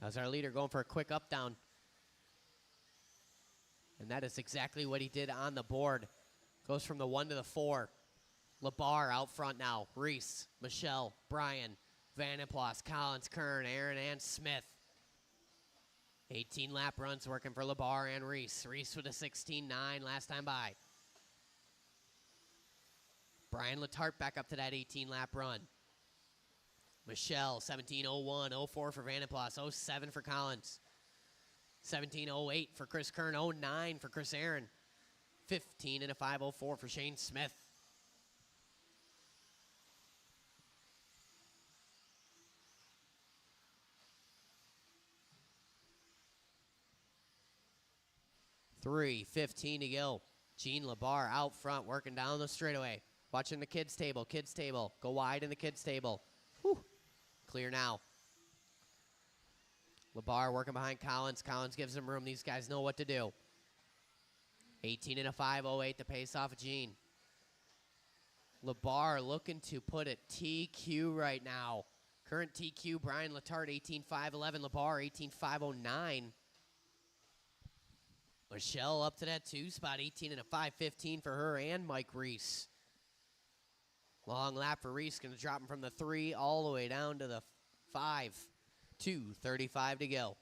How's our leader going for a quick up down? And that is exactly what he did on the board. Goes from the 1 to the 4. LeBar out front now. Reese, Michelle, Brian, Vandenplas, Collins, Kern, Aaron, and Smith. 18 lap runs working for LeBar and Reese. Reese with a 16.9 last time by. Brian Letarte back up to that 18 lap run. Michelle, 17.01, 04 for Vandenplas, 07 for Collins. 17.08 for Chris Kern, 09 for Chris Aaron. 15 and a 5.04 for Shane Smith. $3:15 to go. Gene LeBar out front, working down the straightaway. Watching the kids' table. Kids' table. Go wide in the kids' table. Whew. Clear now. LeBar working behind Collins. Collins gives him room. These guys know what to do. 18 and a 5.08 the pace off of Gene. LeBar looking to put a TQ right now. Current TQ, Brian Letarte, 18.511. LeBar, 18.509. Michelle up to that 2 spot, 18 and a 5.15 for her and Mike Reese. Long lap for Reese, going to drop him from the 3 all the way down to the 5. 2:35 to go.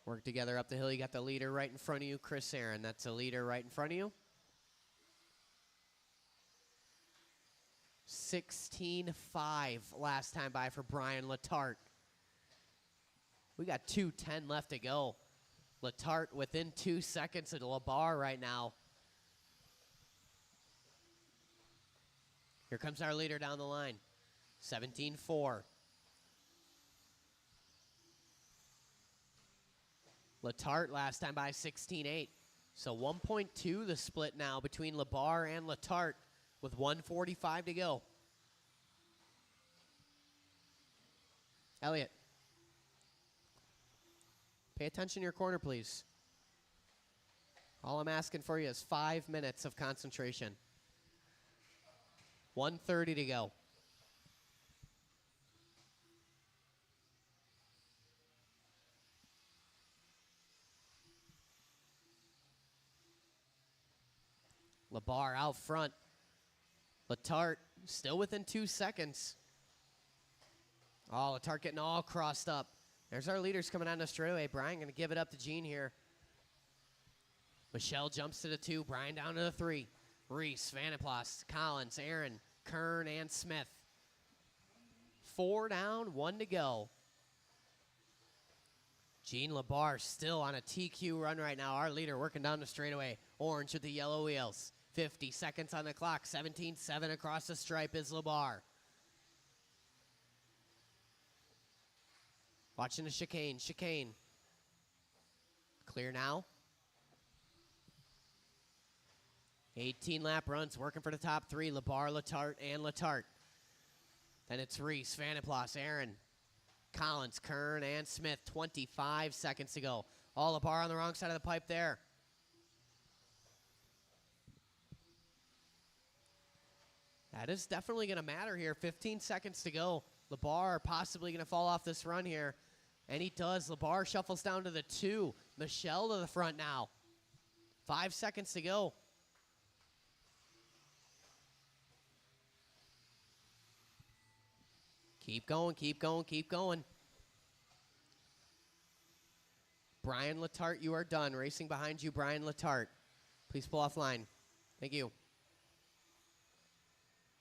Work together up the hill. You got the leader right in front of you, Chris Aaron. That's the leader right in front of you. 16.5 last time by for Brian Letarte. We got 2:10 left to go. Letarte within 2 seconds of LeBar right now. Here comes our leader down the line. 17.4. Letarte last time by 16.8. So 1.2 the split now between LeBar and Letarte with 1:45 to go. Elliot, pay attention to your corner, please. All I'm asking for you is 5 minutes of concentration. 1:30 to go. LeBar out front. Letarte still within 2 seconds. Oh, Letarte getting all crossed up. There's our leaders coming on the straightaway. Brian going to give it up to Gene here. Michelle jumps to the 2. Brian down to the 3. Reese, Vandenplas, Collins, Aaron, Kern, and Smith. 4 down, 1 to go. Gene LeBar still on a TQ run right now. Our leader working down the straightaway. Orange with the yellow wheels. 50 seconds on the clock. 17.7 across the stripe is LeBar. Watching the chicane. Clear now. 18 lap runs, working for the top three, Labar, Letarte, and Letarte. Then it's Reese, Vanderplas, Aaron, Collins, Kern, and Smith. 25 seconds to go. All Labar on the wrong side of the pipe there. That is definitely going to matter here. 15 seconds to go. Labar possibly going to fall off this run here. And he does. Labar shuffles down to the 2. Michelle to the front now. 5 seconds to go. Keep going, keep going, keep going. Brian Letarte, you are done. Racing behind you, Brian Letarte. Please pull off line. Thank you.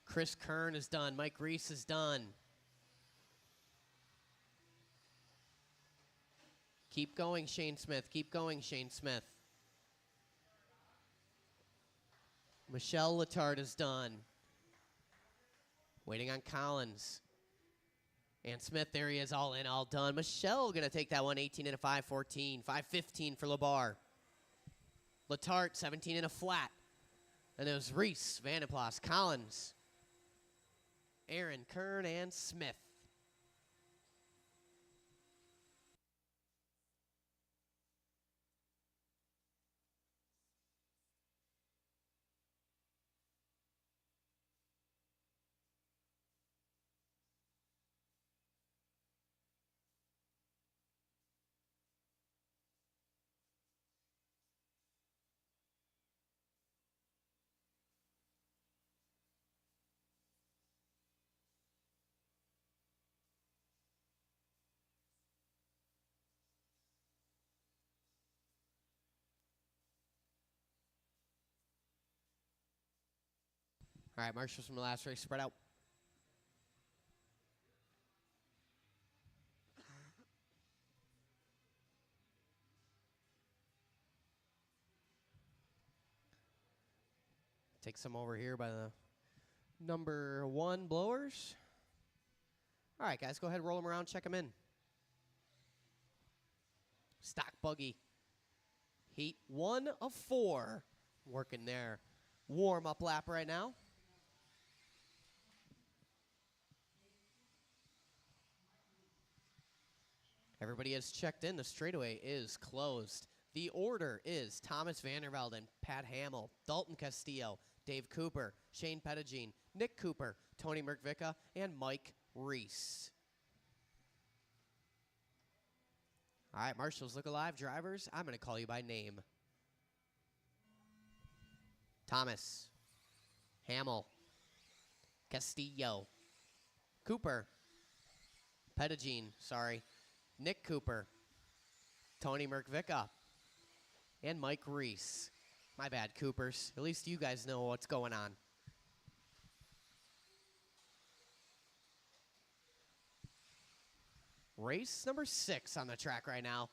Chris Kern is done. Mike Reese is done. Keep going, Shane Smith. Keep going, Shane Smith. Michelle Letarte is done. Waiting on Collins. And Smith, there he is, all in, all done. Michelle going to take that one, 18 and a 5-14. 5-15 for Labar. Letarte, 17 and a flat. And it was Reese, Vanderplas, Collins, Aaron, Kern, and Smith. All right, marshals from the last race, spread out. Take some over here by the number 1 blowers. All right, guys, go ahead, roll them around, check them in. Stock buggy. Heat 1 of 4. Working their warm-up lap right now. Everybody has checked in. The straightaway is closed. The order is Thomas Vandervelde and Pat Hamill, Dalton Castillo, Dave Cooper, Shane Pettigene, Nick Cooper, Tony Merkvicka, and Mike Reese. All right, marshals, look alive. Drivers, I'm going to call you by name. Thomas, Hamill, Castillo, Cooper, Pettigene, sorry, Nick Cooper, Tony Merkvicka, and Mike Reese. My bad, Coopers. At least you guys know what's going on. Race number 6 on the track right now.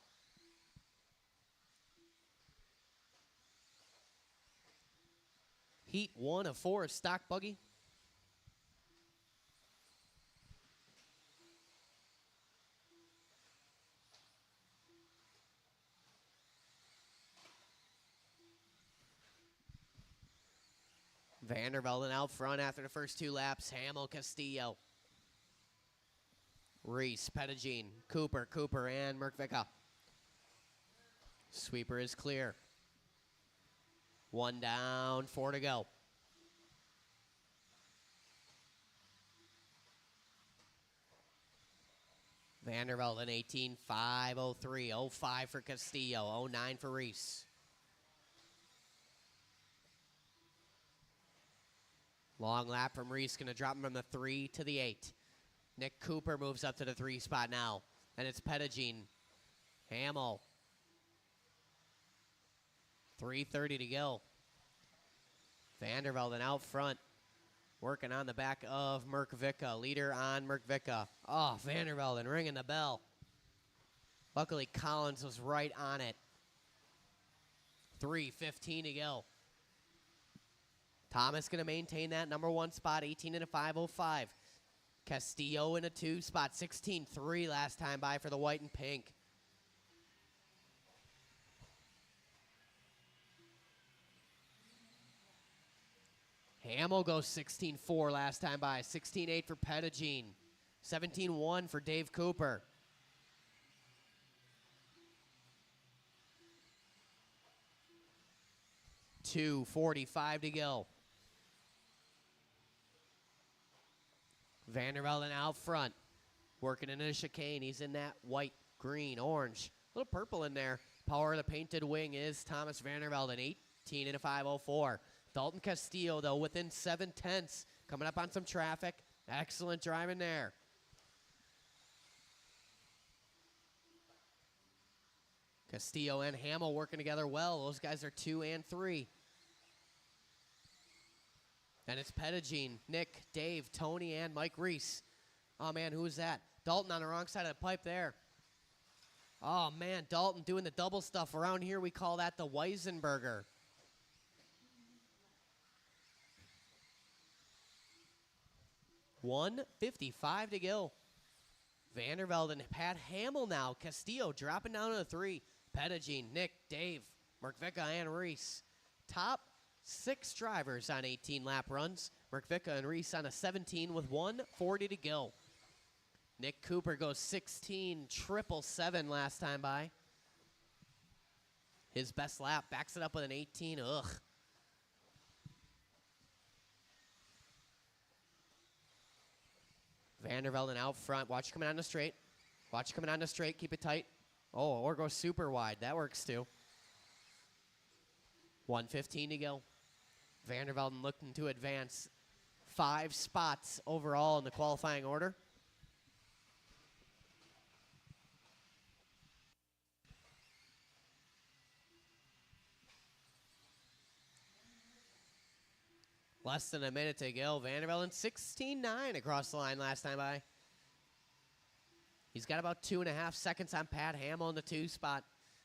Heat 1 of 4 of stock buggy. Vandervelde out front after the first 2 laps. Hamill, Castillo, Reese, Pettigene, Cooper, and Merkvicka. Sweeper is clear. 1 down, 4 to go. Vandervelde in 18, 5:03, 05 for Castillo, 09 for Reese. Long lap from Reese, going to drop him from the 3 to the 8. Nick Cooper moves up to the 3 spot now. And it's Pettigene. Hamill. 3:30 to go. Vandervelde out front. Working on the back of Merkvicka. Leader on Merkvicka. Oh, Vandervelde ringing the bell. Luckily, Collins was right on it. 3:15 to go. Thomas going to maintain that number 1 spot, 18 and a 5:05. Castillo in a 2 spot, 16-3 last time by for the white and pink. Hamill goes 16-4 last time by. 16-8 for Pettigene. 17-1 for Dave Cooper. .245 to go. Vandervelden out front. Working into the chicane. He's in that white, green, orange. A little purple in there. Power of the painted wing is Thomas Vandervelden. 18.504. Dalton Castillo, though, within 7/10. Coming up on some traffic. Excellent driving there. Castillo and Hamill working together well. Those guys are 2 and 3. And it's Pettigene, Nick, Dave, Tony, and Mike Reese. Oh, man, who is that? Dalton on the wrong side of the pipe there. Oh, man, Dalton doing the double stuff. Around here, we call that the Weisenberger. .155 to go. Vandervelden, Pat Hamill now. Castillo dropping down to the 3. Pettigene, Nick, Dave, Merkvicka, and Reese. Top 6 drivers on 18 lap runs. Merkvicka and Reese on a 17 with 1:40 to go. Nick Cooper goes 16.777 last time by. His best lap, backs it up with an 18. Ugh. Vandervelden out front. Watch coming on the straight. Watch coming on the straight. Keep it tight. Oh, or go super wide. That works too. 1:15 to go. Vandervelden looking to advance 5 spots overall in the qualifying order. Less than a minute to go. Vandervelden 16.9 across the line last time by. He's got about 2.5 seconds on Pat Hamill in the 2 spot.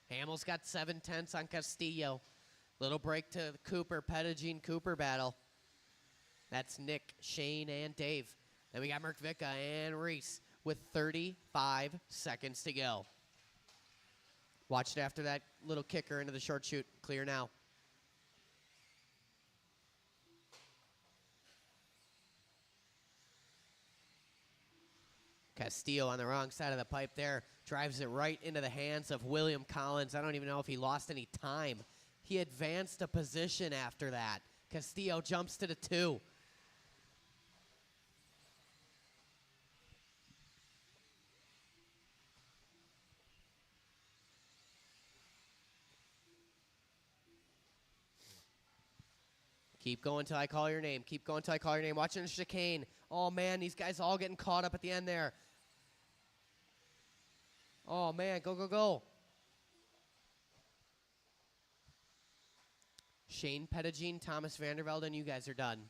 Hamill's got 7/10 on Castillo. Little break to the Cooper, Pettigene Cooper battle. That's Nick, Shane, and Dave. Then we got Merkvicka and Reese with 35 seconds to go. Watch it after that little kicker into the short chute. Clear now. Castillo on the wrong side of the pipe there. Drives it right into the hands of William Collins. I don't even know if he lost any time. He advanced a position after that. Castillo jumps to the 2. Keep going till I call your name. Keep going till I call your name. Watching the chicane. Oh, man, these guys all getting caught up at the end there. Oh, man, go, go, go. Shane Pettigene, Thomas Vandervelden, you guys are done.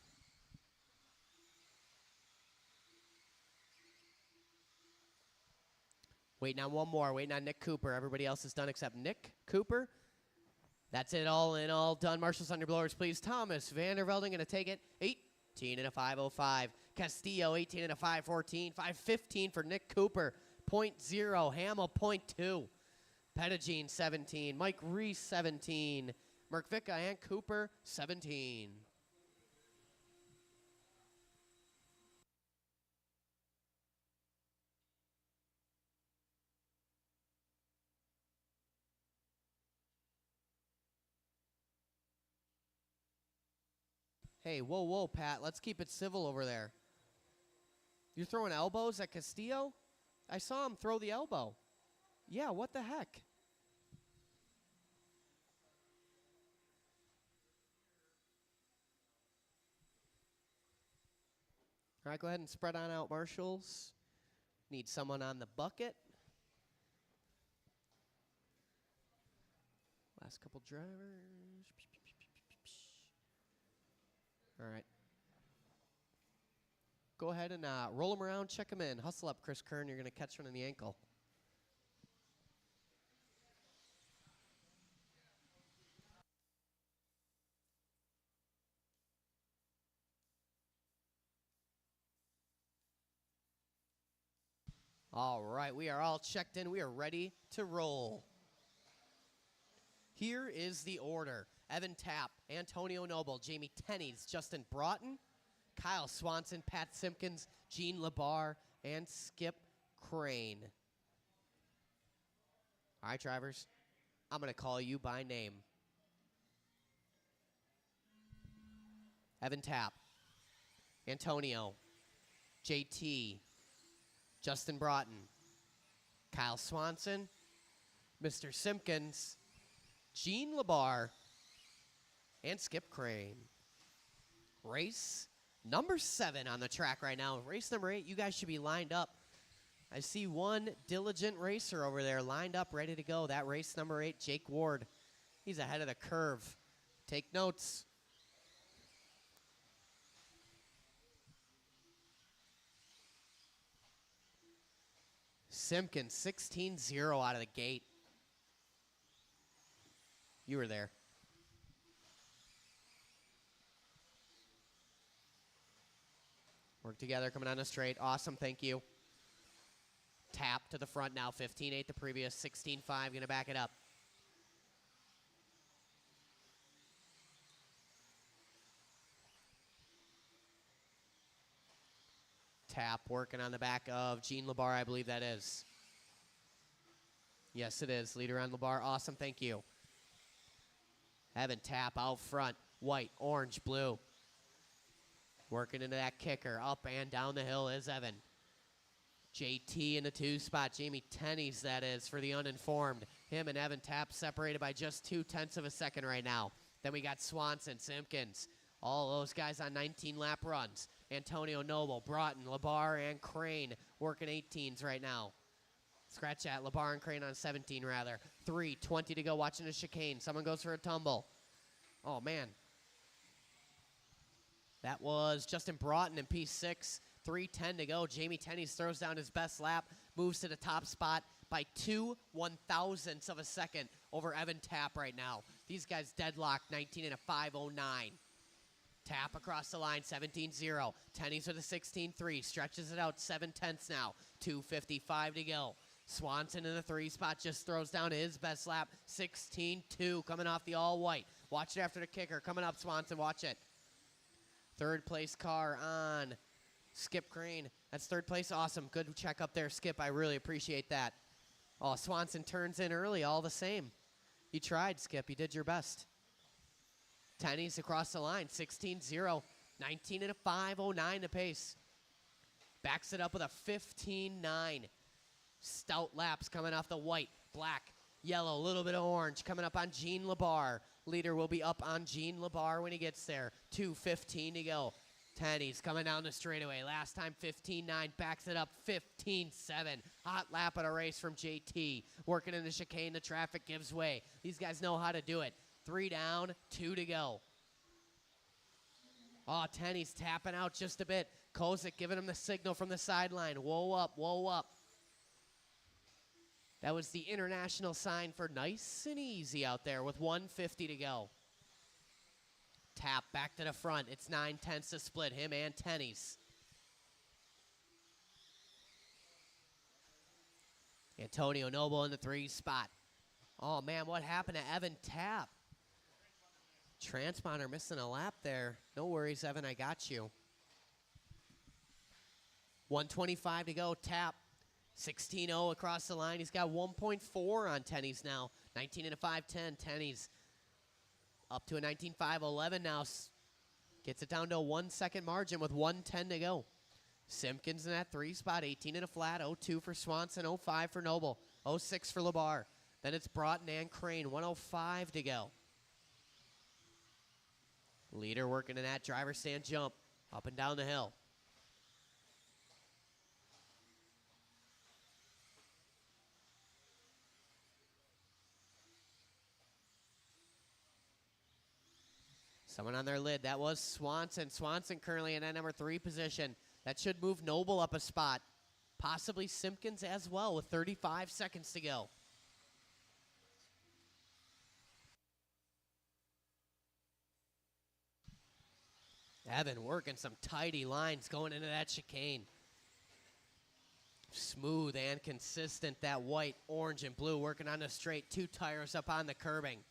Waiting on one more. Waiting on Nick Cooper. Everybody else is done except Nick Cooper. That's it all in all done. Marshals on your blowers, please. Thomas Vandervelden going to take it. 18.505. Castillo, 18.514. 5:15 for Nick Cooper. 0.0. Hamill, 0.2. Pettigene, 17. Mike Reese, 17. Merkvicka and Cooper, 17. Hey, whoa, whoa, Pat. Let's keep it civil over there. You're throwing elbows at Castillo? I saw him throw the elbow. Yeah, what the heck? All right, go ahead and spread on out, marshals. Need someone on the bucket. Last couple drivers. All right. Go ahead and roll them around, check them in. Hustle up, Chris Kern. You're going to catch one in the ankle. All right, we are all checked in. We are ready to roll. Here is the order. Evan Tapp, Antonio Noble, Jamie Tenney's, Justin Broughton, Kyle Swanson, Pat Simpkins, Gene Labar, and Skip Crane. All right, drivers, I'm going to call you by name. Evan Tapp, Antonio, JT, Justin Broughton, Kyle Swanson, Mr. Simpkins, Gene Labar, and Skip Crane. Race number 7 on the track right now. Race number 8, you guys should be lined up. I see one diligent racer over there lined up, ready to go. That race number 8, Jake Ward. He's ahead of the curve. Take notes. Simpkins, 16-0 out of the gate. You were there. Work together, coming on the straight. Awesome, thank you. Tap to the front now, 15-8 the previous, 16-5, gonna back it up. Tap working on the back of Gene Labar, I believe that is. Yes, it is. Leader on Labar, awesome, thank you. Evan Tapp out front, white, orange, blue. Working into that kicker, up and down the hill is Evan. JT in the 2 spot, Jamie Tenney's that is for the uninformed. Him and Evan Tapp separated by just 0.2 of a second right now. Then we got Swanson, Simpkins, all those guys on 19 lap runs. Antonio Noble, Broughton, Labar, and Crane working 18s right now. Scratch that, Labar and Crane on 17 rather. 3:20 to go, watching the chicane. Someone goes for a tumble. Oh, man. That was Justin Broughton in P6. 3:10 to go. Jamie Tenney's throws down his best lap, moves to the top spot by 2/1000ths of a second over Evan Tapp right now. These guys deadlocked 19 and a 5:09. Tap across the line, 17-0. Tenney's with a 16-3, stretches it out 7/10 now. 2:55 to go. Swanson in the 3 spot just throws down his best lap, 16-2, coming off the all-white. Watch it after the kicker, coming up, Swanson, watch it. Third place car on Skip Crane. That's third place, awesome. Good check up there, Skip, I really appreciate that. Oh, Swanson turns in early, all the same. You tried, Skip, you did your best. Tenney's across the line, 16-0, 19 and a 5:09 to pace. Backs it up with a 15-9. Stout laps coming off the white, black, yellow, a little bit of orange coming up on Gene Labar. Leader will be up on Gene Labar when he gets there. 2:15 to go. Tenney's coming down the straightaway. Last time 15-9, backs it up 15-7. Hot lap of a race from JT. Working in the chicane, the traffic gives way. These guys know how to do it. 3 down, 2 to go. Oh, Tenney's tapping out just a bit. Kozik giving him the signal from the sideline. Whoa up, whoa up. That was the international sign for nice and easy out there with 1:50 to go. Tap back to the front. It's 9/10 to split him and Tenney's. Antonio Noble in the 3 spot. Oh, man, what happened to Evan Tapp? Transponder missing a lap there. No worries, Evan, I got you. 1:25 to go, Tapp. 16-0 across the line. He's got 1.4 on Tenney's now. 19 and a 5:10. Tenney's up to a 19.511 now. Gets it down to a 1 second margin with 1:10 to go. Simpkins in that 3 spot. 18 and a flat. 0.2 for Swanson. 0.5 for Noble. 0.6 for Labar. Then it's Broughton and Crane. 1:05 to go. Leader working in that driver stand jump. Up and down the hill. Someone on their lid. That was Swanson. Swanson currently in that number 3 position. That should move Noble up a spot. Possibly Simpkins as well with 35 seconds to go. Evan working some tidy lines going into that chicane. Smooth and consistent. That white, orange, and blue working on the straight. 2 tires up on the curbing.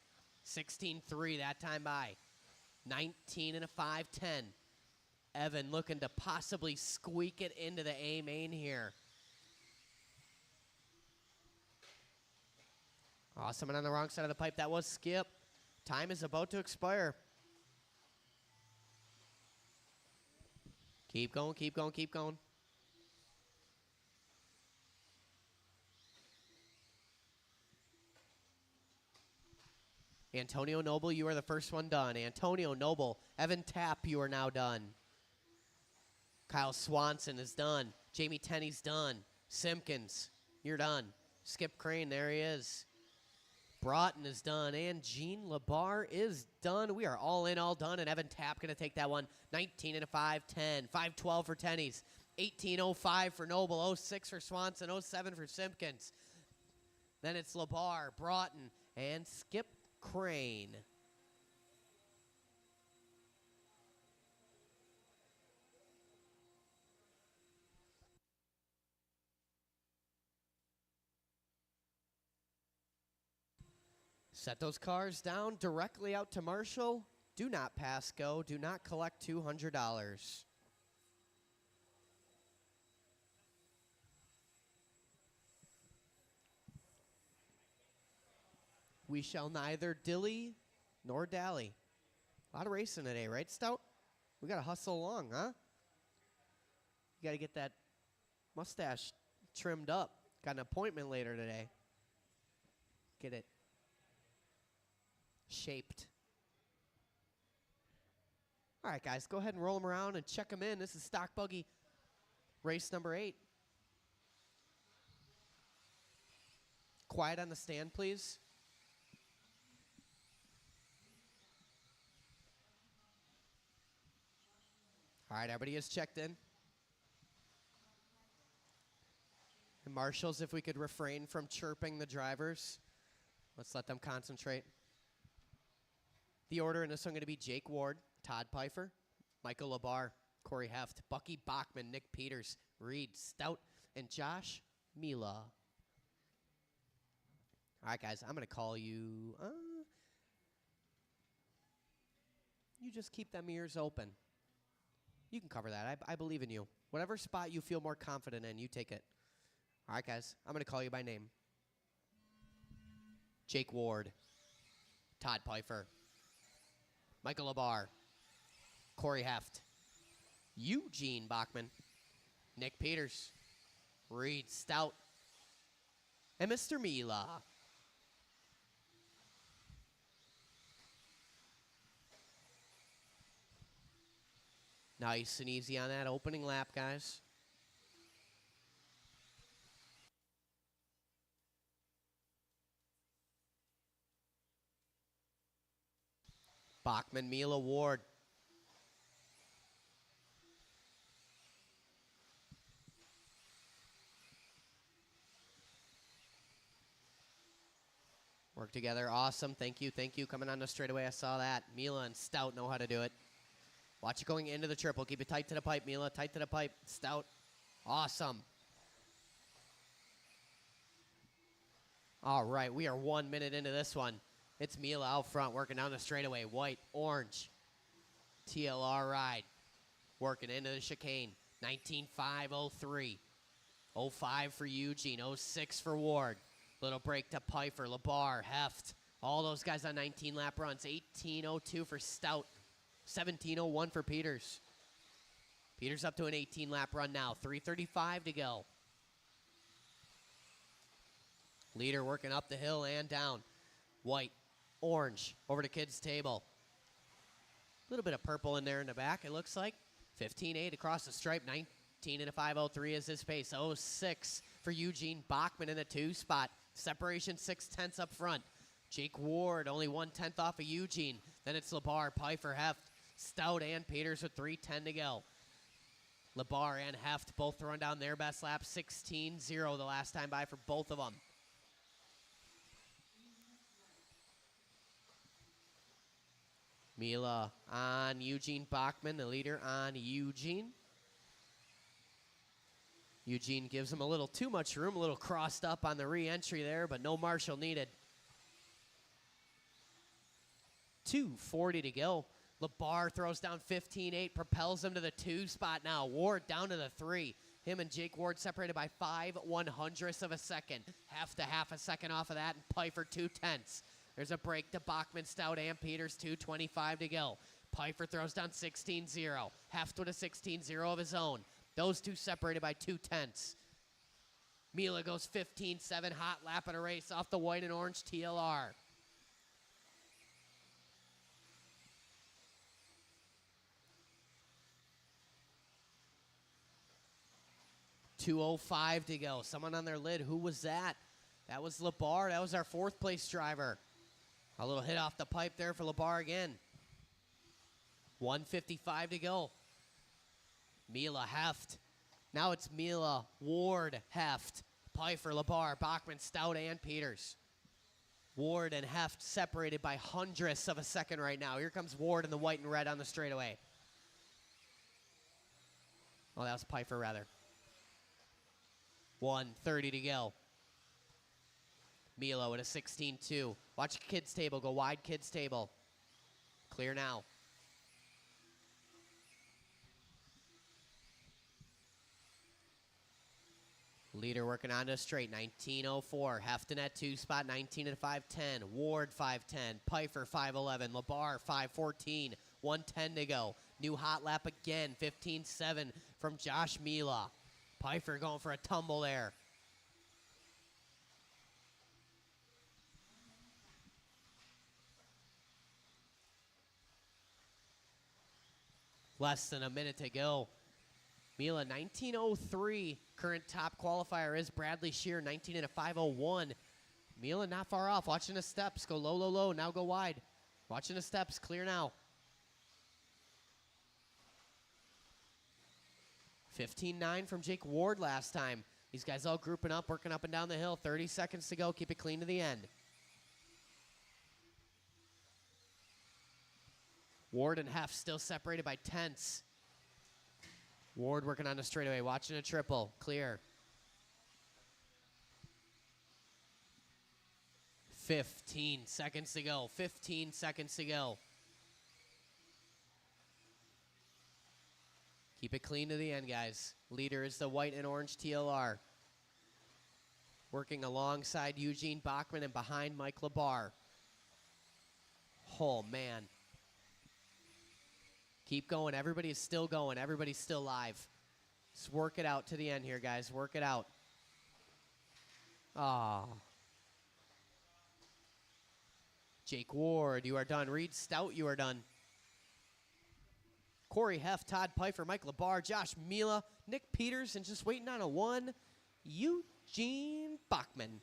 16.3 that time by. 19 and a 5.10. Evan looking to possibly squeak it into the A main here. Oh, someone on the wrong side of the pipe. That was Skip. Time is about to expire. Keep going, keep going, keep going. Antonio Noble, you are the first one done. Antonio Noble. Evan Tapp, you are now done. Kyle Swanson is done. Jamie Tenney's done. Simpkins, you're done. Skip Crane, there he is. Broughton is done, and Gene Labar is done. We are all in, all done, and Evan Tapp going to take that one. 19 and a 5.10. 5.12 for Tenney's. 18.05 for Noble. 06 for Swanson. 07 for Simpkins. Then it's Labar, Broughton, and Skip Crane. Set those cars down directly out to Marshall. Do not pass go. Do not collect $200. We shall neither dilly nor dally. A lot of racing today, right, Stout? We got to hustle along, huh? You got to get that mustache trimmed up. Got an appointment later today. Get it shaped. All right, guys, go ahead and roll them around and check them in. This is Stock Buggy race number 8. Quiet on the stand, please. All right, everybody is checked in. And marshals, if we could refrain from chirping the drivers. Let's let them concentrate. The order in this one going to be Jake Ward, Todd Pfeiffer, Michael Labar, Corey Heft, Bucky Bachman, Nick Peters, Reed Stout, and Josh Mila. All right, guys, I'm going to call you. You just keep them ears open. You can cover that. I believe in you. Whatever spot you feel more confident in, you take it. All right, guys, I'm going to call you by name. Jake Ward, Todd Pfeiffer, Michael Labar, Corey Heft, Eugene Bachman, Nick Peters, Reed Stout, and Mr. Mila. Nice and easy on that opening lap, guys. Bachman, Mila, Ward. Work together. Awesome. Thank you. Thank you. Coming on the straightaway. I saw that. Mila and Stout know how to do it. Watch it going into the triple. Keep it tight to the pipe, Mila. Tight to the pipe. Stout. Awesome. All right. We are 1 minute into this one. It's Mila out front working down the straightaway. White, orange. TLR ride. Working into the chicane. 19.503. 05 for Eugene. 06 for Ward. Little break to Pfeiffer, Labar, Heft. All those guys on 19 lap runs. 18.02 for Stout. 17.01 for Peters. Peters up to an 18 lap run now. 3:35 to go. Leader working up the hill and down. White, orange, over to kids' table. A little bit of purple in there in the back, it looks like. 15.8 across the stripe. 19 and a 5.03 is his pace. 06 for Eugene Bachman in the 2 spot. Separation 6/10 up front. Jake Ward only 1/10 off of Eugene. Then it's Labar, Pfeiffer, Heft, Stout, and Peters with 3:10 to go. Labar and Heft both throwing down their best lap. 16.0 the last time by for both of them. Mila on Eugene Bachman, the leader on Eugene. Eugene gives him a little too much room, a little crossed up on the re-entry there, but no marshal needed. 2:40 to go. LeBar throws down 15.8, propels him to the 2 spot now. Ward down to the 3. Him and Jake Ward separated by 5/100ths of a second. Half to half a second off of that, and Pfeiffer 2/10. There's a break to Bachman, Stout, and Peters, 2:25 to go. Pfeiffer throws down 16.0. Heft with a 16.0 of his own. Those two separated by 2/10. Mila goes 15.7, hot lap at a race off the white and orange TLR. .205 to go. Someone on their lid. Who was that? That was LeBar. That was our 4th place driver. A little hit off the pipe there for LeBar again. 1:55 to go. Mila, Heft. Now it's Mila, Ward, Heft, Pfeiffer, LeBar, Bachman, Stout, and Peters. Ward and Heft separated by 100ths of a second right now. Here comes Ward in the white and red on the straightaway. Oh, that was Pfeiffer, rather. 1:30 to go. Milo at a 16.2. Watch kids table. Go wide kids table. Clear now. Leader working on to a straight. 19.04. Hefton at 2 spot. 19 at 5:10. Ward 5:10. Pfeiffer 5:11. LeBar 5:14. 1:10 to go. New hot lap again. 15.7 from Josh Mila. Pfeiffer going for a tumble there. Less than a minute to go. Mila, 19.03. Current top qualifier is Bradley Shear, 19 at a 5:01. Mila not far off. Watching the steps. Go low, low, low. Now go wide. Watching the steps. Clear now. 15.9 from Jake Ward last time. These guys all grouping up, working up and down the hill. 30 seconds to go. Keep it clean to the end. Ward and Heft still separated by 10ths. Ward working on the straightaway, watching a triple. Clear. 15 seconds to go. 15 seconds to go. Keep it clean to the end, guys. Leader is the white and orange TLR. Working alongside Eugene Bachman and behind Mike LeBar. Oh, man. Keep going. Everybody is still going. Everybody's still live. Just work it out to the end here, guys. Work it out. Ah. Jake Ward, you are done. Reed Stout, you are done. Corey Heft, Todd Pfeiffer, Mike LeBar, Josh Mila, Nick Peters, and just waiting on a 1, Eugene Bachman.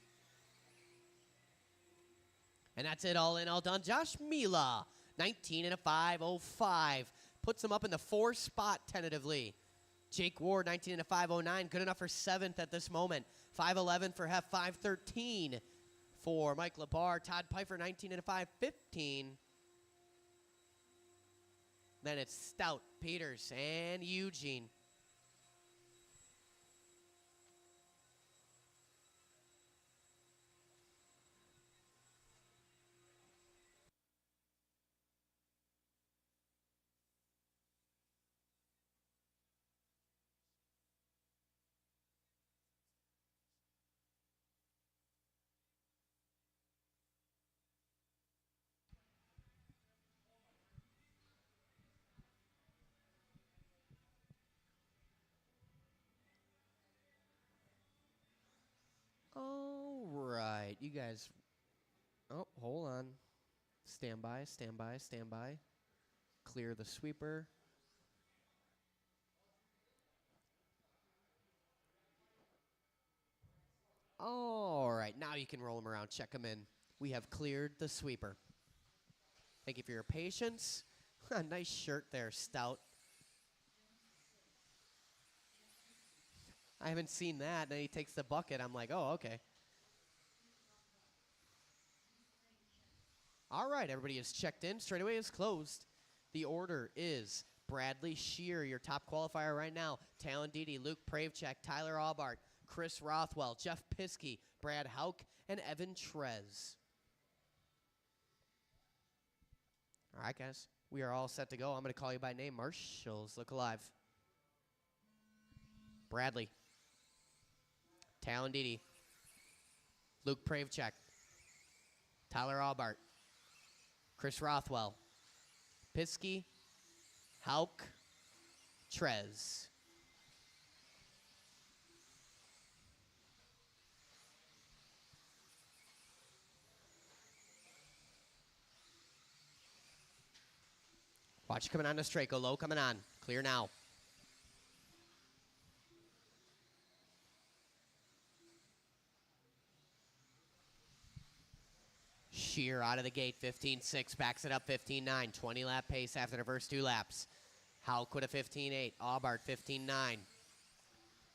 And that's it, all in, all done. Josh Mila, 19 and a 5:05. Puts him up in the 4 spot tentatively. Jake Ward, 19 and a 5:09. Good enough for 7th at this moment. 5:11 for Hef, 5:13 for Mike LeBar. Todd Pfeiffer, 19 and a 5:15. Then it's Stout, Peters, and Eugene. All right, you guys. Oh, hold on. Stand by, stand by, stand by. Clear the sweeper. All right, now you can roll them around, check them in. We have cleared the sweeper. Thank you for your patience. Nice shirt there, Stout. I haven't seen that. Then he takes the bucket. I'm like, oh, okay. All right, everybody is checked in. Straightaway is closed. The order is Bradley Shear, your top qualifier right now. Talon Dede, Luke Pravchek, Tyler Aubart, Chris Rothwell, Jeff Piskey, Brad Hauk, and Evan Trez. All right, guys. We are all set to go. I'm going to call you by name. Marshals, look alive. Bradley. Talon Didi. Luke Pravchek. Tyler Albart. Chris Rothwell. Piskey. Hauk. Trez. Watch coming on to Straco. Low coming on. Clear now. Shear out of the gate. 15.6. Backs it up 15.9. 20 lap pace after the first 2 laps. Hauk with a 15.8. Aubart 15.9.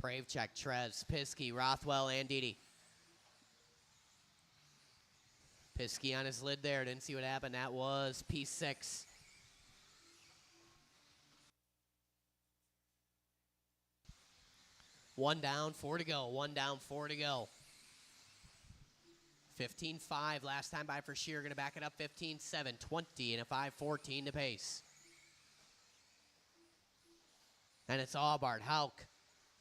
Pravchek, Trez, Piskey, Rothwell, and Didi. Piskey on his lid there. Didn't see what happened. That was P6. One down, 4 to go. 1 down, 4 to go. 15.5 last time by for Shear. Going to back it up 15.7. 20 and a 5.14 to pace. And it's Aubart, Hauk,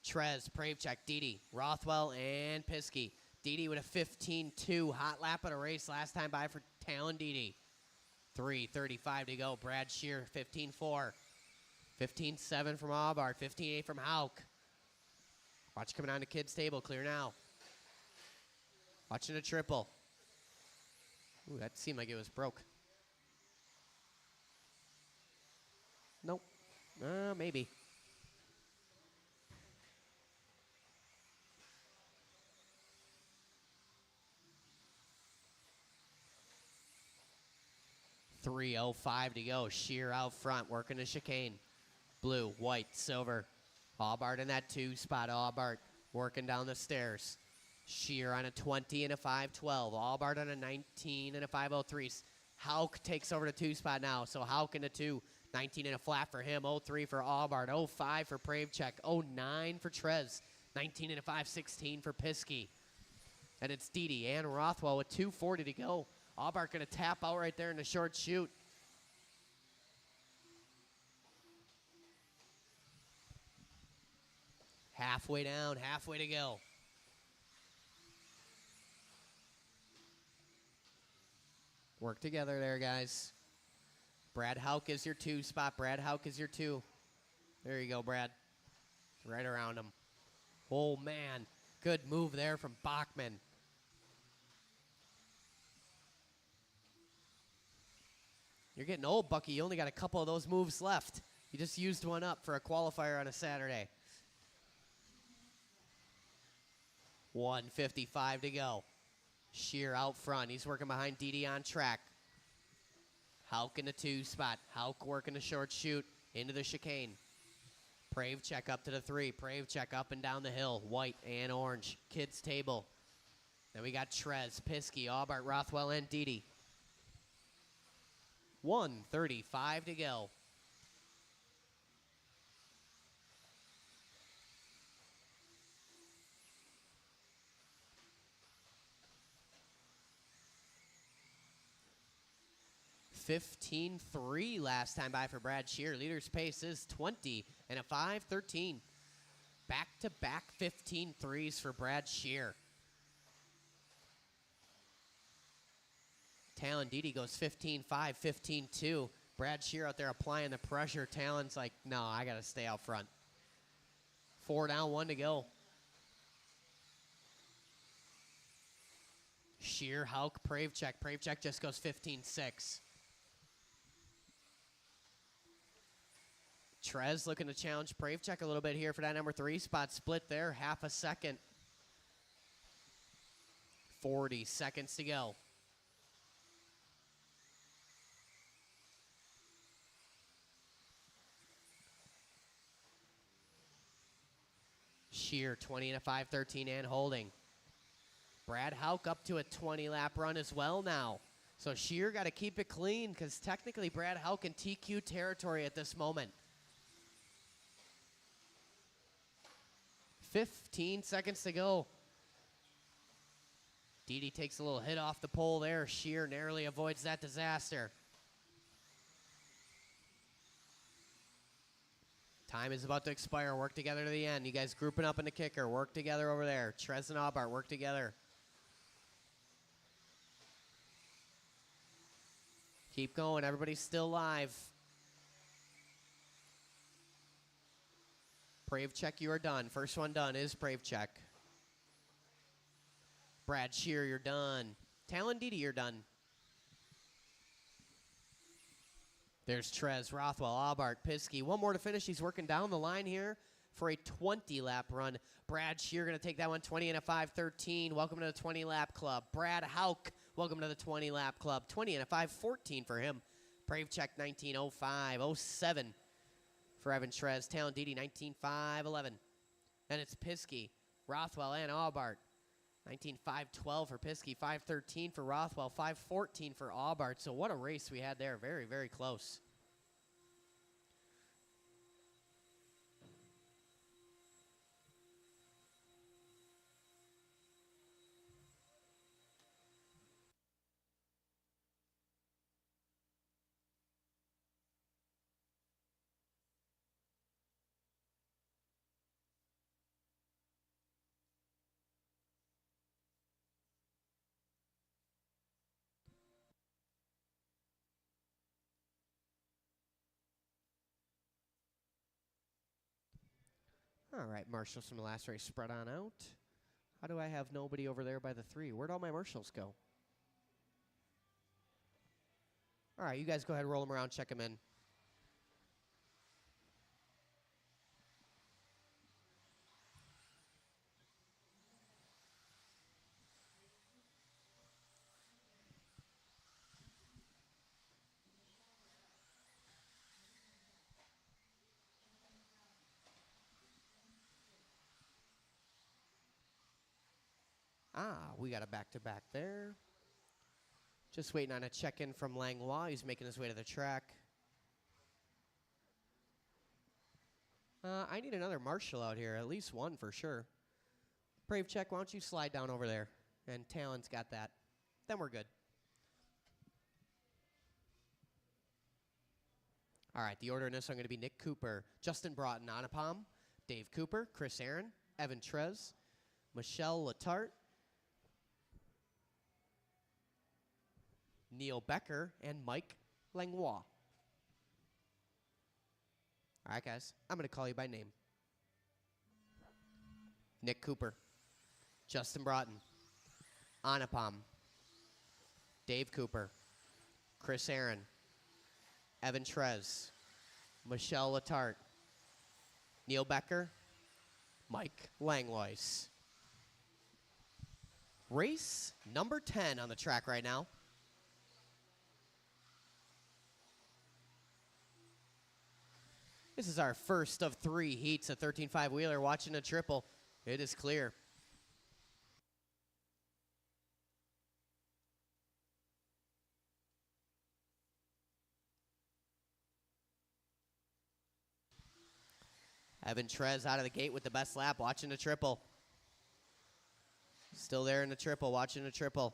Trez, Pravchek, Didi, Rothwell, and Piskey. Didi with a 15.2. Hot lap of the race last time by for Talon Didi. 3:35 to go. Brad Shear, 15.4. 15.7 from Aubart. 15.8 from Hauk. Watch coming on to kids' table. Clear now. Watching a triple. Ooh, that seemed like it was broke. Nope. Maybe. .305 to go. Shear out front, working the chicane. Blue, white, silver. Aubart in that 2 spot. Aubart working down the stairs. Shear on a 20 and a 5.12. Aubart on a 19 and a 5.03. Hauk takes over the 2 spot now. So Hauk in the 2. 19 and a flat for him. 0.3 for Aubart. 0.5 for Pravchek. 0.9 for Trez. 19 and a 5.16 for Piskey. And it's Didi and Rothwell with 2:40 to go. Aubart going to tap out right there in the short chute. Halfway down, halfway to go. Work together there, guys. Brad Hauk is your 2 spot. Brad Hauk is your 2. There you go, Brad. Right around him. Oh, man. Good move there from Bachman. You're getting old, Bucky. You only got a couple of those moves left. You just used one up for a qualifier on a Saturday. 1:55 to go. Shear out front. He's working behind Didi on track. Hauk in the 2 spot. Hauk working the short chute into the chicane. Pravchek up to the 3. Pravchek up and down the hill. White and orange. Kids table. Then we got Trez, Piskey, Aubart, Rothwell, and Didi. 1:35 to go. .15.3 last time by for Brad Shear. Leader's pace is 20 and a 5.13. Back-to-back 15.3s for Brad Shear. Talon Didi goes 15.5, 15.2. Brad Shear out there applying the pressure. Talon's like, no, I got to stay out front. 4 down, 1 to go. Shear, Hauk, Pravchek. Pravchek just goes 15.6. Trez looking to challenge Pravchek a little bit here for that number 3 spot. Split there, half a second. 40 seconds to go. Shear, 20 and a 5.13 and holding. Brad Hauk up to a 20-lap run as well now. So Shear got to keep it clean because technically Brad Hauk in TQ territory at this moment. 15 seconds to go. Didi takes a little hit off the pole there. Shear narrowly avoids that disaster. Time is about to expire. Work together to the end. You guys grouping up in the kicker. Work together over there. Trez and Aubart, work together. Keep going. Everybody's still live. Pravchek, you are done. First one done is Pravchek. Brad Shear, you're done. Talon Didi, you're done. There's Trez, Rothwell, Aubart, Piskey. One more to finish. He's working down the line here for a 20-lap run. Brad Shear going to take that one 20 and a 5:13. Welcome to the 20-lap club. Brad Hauk, welcome to the 20-lap club. 20 and a 5:14 for him. Pravchek 19:05:07 for Evan Trez. Talon Didi 19:05:11. Then it's Piskey, Rothwell, and Aubart. 19:05:12 for Piskey, 5:13 for Rothwell, 5:14 for Aubart. So what a race we had there. Very, very close. All right, marshals from the last race spread on out. How do I have nobody over there by the 3? Where'd all my marshals go? All right, you guys go ahead, roll them around, check them in. We got a back-to-back there. Just waiting on a check-in from Langlois. He's making his way to the track. I need another marshal out here, at least one for sure. Pravchek, why don't you slide down over there? And Talon's got that. Then we're good. All right, the order in this one going to be Nick Cooper, Justin Broughton, Anupam, Dave Cooper, Chris Aaron, Evan Trez, Michelle Letarte, Neil Becker, and Mike Langlois. All right, guys, I'm going to call you by name. Nick Cooper, Justin Broughton, Anupam, Dave Cooper, Chris Aaron, Evan Trez, Michelle Letarte, Neil Becker, Mike Langlois. Race number 10 on the track right now. This is our first of 3 heats, a 13.5 wheeler watching a triple. It is clear. Evan Trez out of the gate with the best lap, watching a triple. Still there in the triple, watching a triple.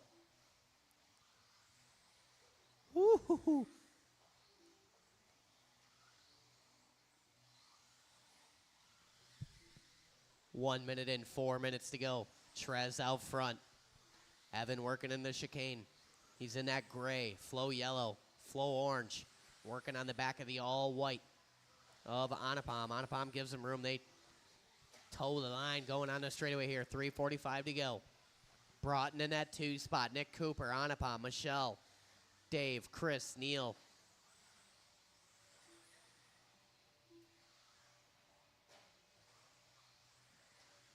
Woo-hoo-hoo. 1 minute in, 4 minutes to go. Trez out front. Evan working in the chicane. He's in that gray, flow yellow, flow orange. Working on the back of the all white of Anupam. Anupam gives him room. They toe the line going on the straightaway here. 3:45 to go. Broughton in that 2 spot. Nick Cooper, Anupam, Michelle, Dave, Chris, Neil.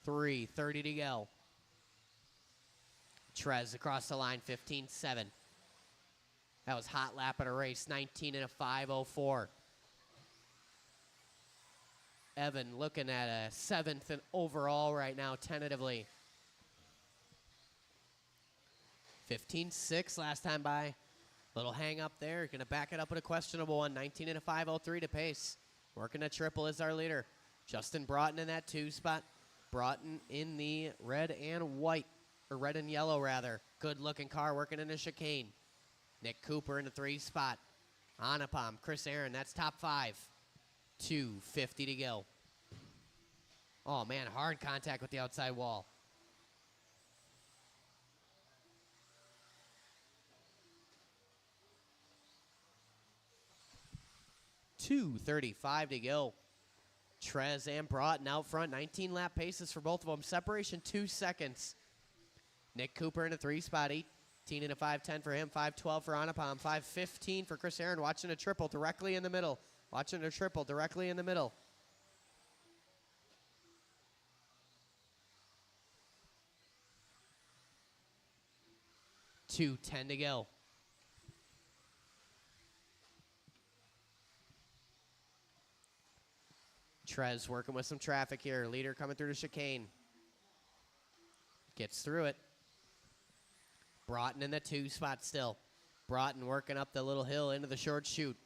$3:30 to go. Trez across the line, 15.7. That was hot lap at a race, 19 and a 5:04. Evan looking at a 7th and overall right now, tentatively. 15.6 last time by. Little hang up there. Going to back it up with a questionable one. 19 and a 5:03 to pace. Working a triple is our leader. Justin Broughton in that 2 spot. Broughton in the red and white, or red and yellow rather. Good looking car working in the chicane. Nick Cooper in the 3 spot. Anupam, Chris Aaron, that's top 5. 2:50 to go. Oh, man, hard contact with the outside wall. $2:35 to go. Trez and Broughton out front. 19 lap paces for both of them. Separation 2 seconds. Nick Cooper in a 3-spot. 18 and a 5:10 for him. 5:12 for Anupam. 5:15 for Chris Aaron. Watching a triple directly in the middle. Watching a triple directly in the middle. $2:10 to go. Trez working with some traffic here. Leader coming through the chicane. Gets through it. Broughton in the 2 spot still. Broughton working up the little hill into the short chute.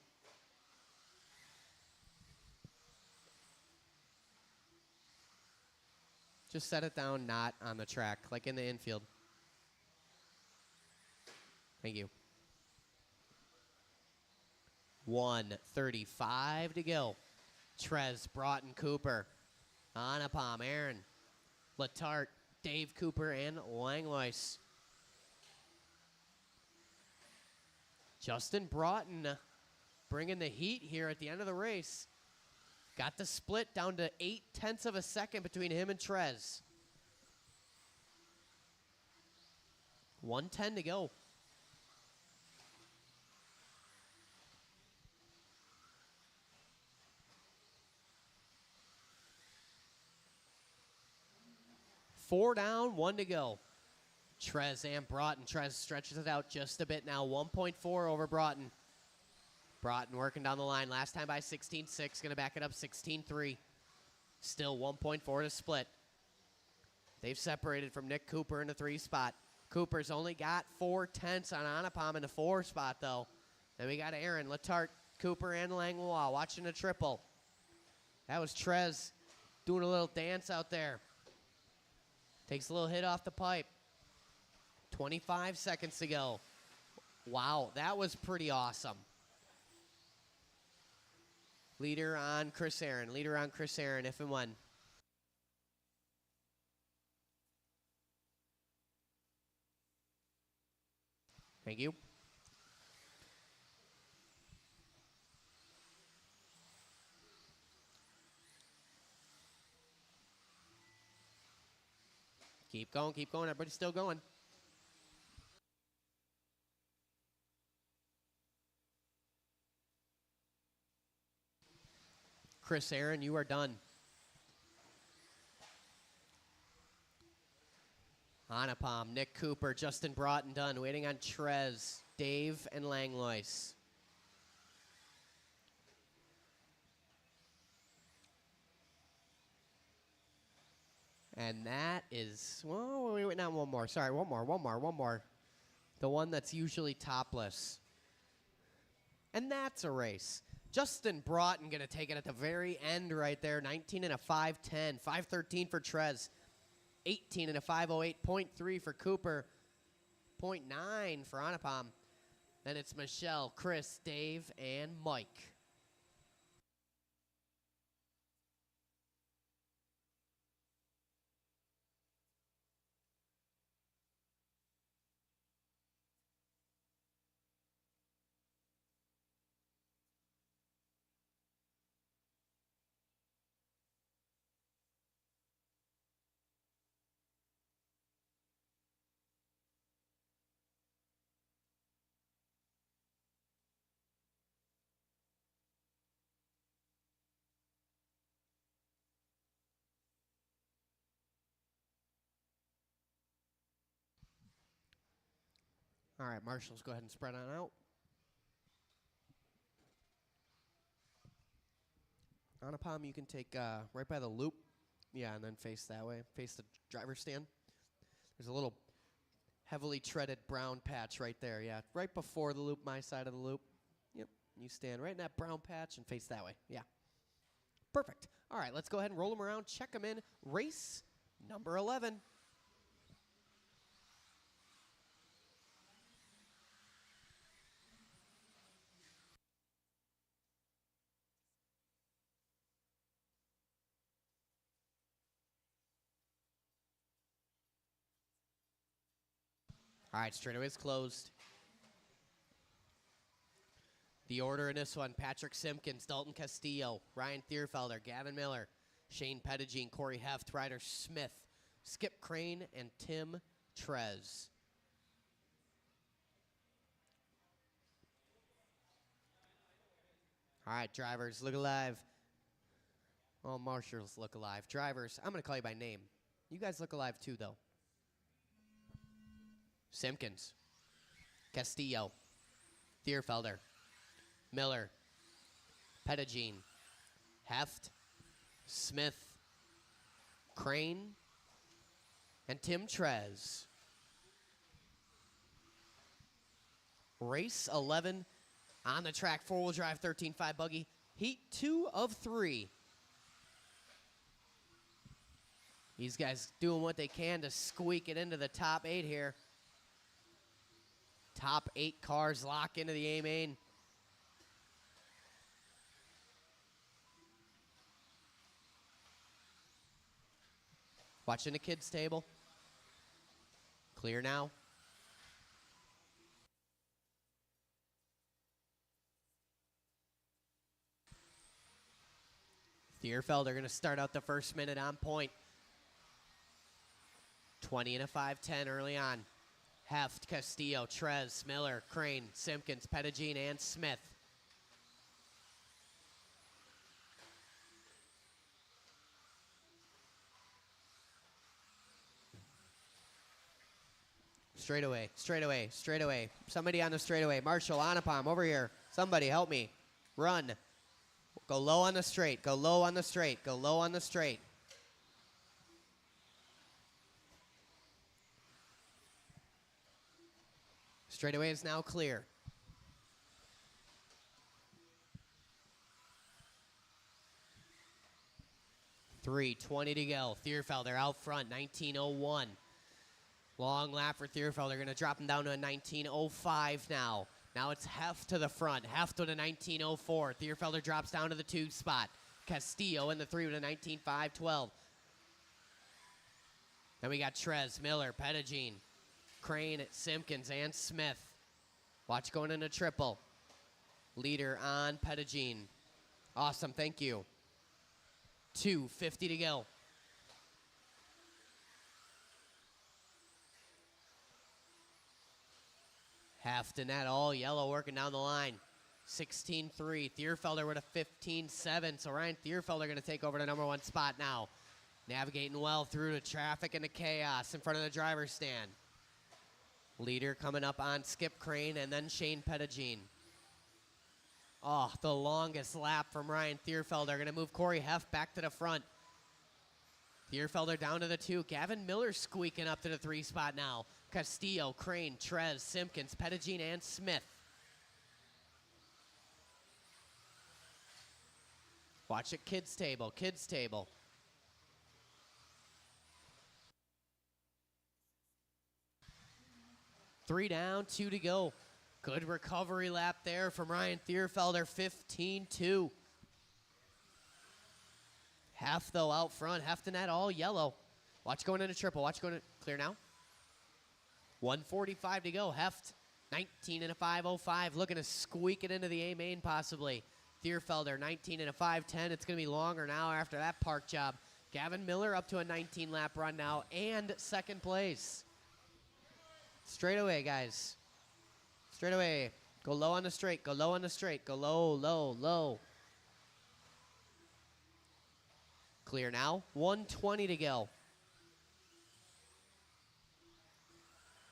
Just set it down, not on the track, like in the infield. Thank you. 1:35 to go. Trez, Broughton, Cooper, Anupam, Aaron, Letarte, Dave Cooper, and Langlois. Justin Broughton bringing the heat here at the end of the race. Got the split down to 0.8 of a second between him and Trez. 1:10 to go. Four down, 1 to go. Trez and Broughton. Trez stretches it out just a bit now. 1.4 over Broughton. Broughton working down the line. Last time by 16.6. Going to back it up 16.3. Still 1.4 to split. They've separated from Nick Cooper in the 3 spot. Cooper's only got 0.4 on Anupam in the 4 spot, though. Then we got Aaron, Letarte, Cooper, and Langlois watching a triple. That was Trez doing a little dance out there. Takes a little hit off the pipe. 25 seconds to go. Wow, that was pretty awesome. Leader on Chris Aaron. Leader on Chris Aaron, if and when. Thank you. Keep going, keep going. Everybody's still going. Chris Aaron, you are done. Anupam, Nick Cooper, Justin Broughton done. Waiting on Trez, Dave, and Langlois. And that is, well, wait, not one more. Sorry, one more. The one that's usually topless. And that's a race. Justin Broughton going to take it at the very end right there. 19 and a 5:10. 5:13 for Trez. 18 and a 5:08. 0.3 for Cooper. 0.9 for Anupam. Then it's Michelle, Chris, Dave, and Mike. All right, marshals, go ahead and spread on out. Anupam, you can take right by the loop. Yeah, and then face that way. Face the driver's stand. There's a little heavily treaded brown patch right there. Yeah, right before the loop, my side of the loop. Yep, you stand right in that brown patch and face that way. Yeah. Perfect. All right, let's go ahead and roll them around, check them in. Race number 11. All right, straightaway's closed. The order in this one, Patrick Simpkins, Dalton Castillo, Ryan Thierfelder, Gavin Miller, Shane Pettigene, Corey Heft, Ryder Smith, Skip Crane, and Tim Trez. All right, drivers, look alive. Oh, marshals, look alive. Drivers, I'm going to call you by name. You guys look alive too, though. Simpkins, Castillo, Thierfelder, Miller, Pettigene, Heft, Smith, Crane, and Tim Trez. Race 11 on the track, four-wheel drive, 13.5 buggy. Heat 2 of 3. These guys doing what they can to squeak it into the top 8 here. Top 8 cars lock into the A main. Watching the kids' table. Clear now. Thierfelder going to start out the first minute on point. 20 and a 5:10 early on. Heft, Castillo, Trez, Miller, Crane, Simpkins, Pettigene, and Smith. Straightaway, straightaway, straightaway. Somebody on the straightaway. Marshall, Anapam, over here. Somebody help me. Run. Go low on the straight. Go low on the straight. Go low on the straight. Straightaway is now clear. .320 to go. Thierfelder out front, 19:01. Long lap for Thierfelder. Going to drop him down to a 19:05 now. Now it's Heft to the front. Heft with a 19:04. Thierfelder drops down to the 2 spot. Castillo in the 3 with a 19:512. Then we got Trez, Miller, Pettigene, Crane, Simpkins, and Smith. Watch going into triple. Leader on Pettigene. Awesome, thank you. 2:50 to go. Heft and that all yellow working down the line. 16-3. Thierfelder with a 15-7. So Ryan Thierfelder going to take over the number 1 spot now. Navigating well through the traffic and the chaos in front of the driver's stand. Leader coming up on Skip Crane and then Shane Pettigene. Oh, the longest lap from Ryan Thierfelder. Going to move Corey Heft back to the front. Thierfelder down to the 2. Gavin Miller squeaking up to the 3 spot now. Castillo, Crane, Trez, Simpkins, Pettigene, and Smith. Watch it, kids table, kids table. Three down, 2 to go. Good recovery lap there from Ryan Thierfelder, 15-2. Heft, though, out front. Heft and that all yellow. Watch going into triple. Watch going to clear now. 1:45 to go. Heft, 19 and a 5:05. Looking to squeak it into the A main possibly. Thierfelder, 19 and a 5:10. It's going to be longer now after that park job. Gavin Miller up to a 19 lap run now and second place. Straightaway, guys. Straightaway. Go low on the straight. Go low on the straight. Go low, low, low. Clear now. 1:20 to go.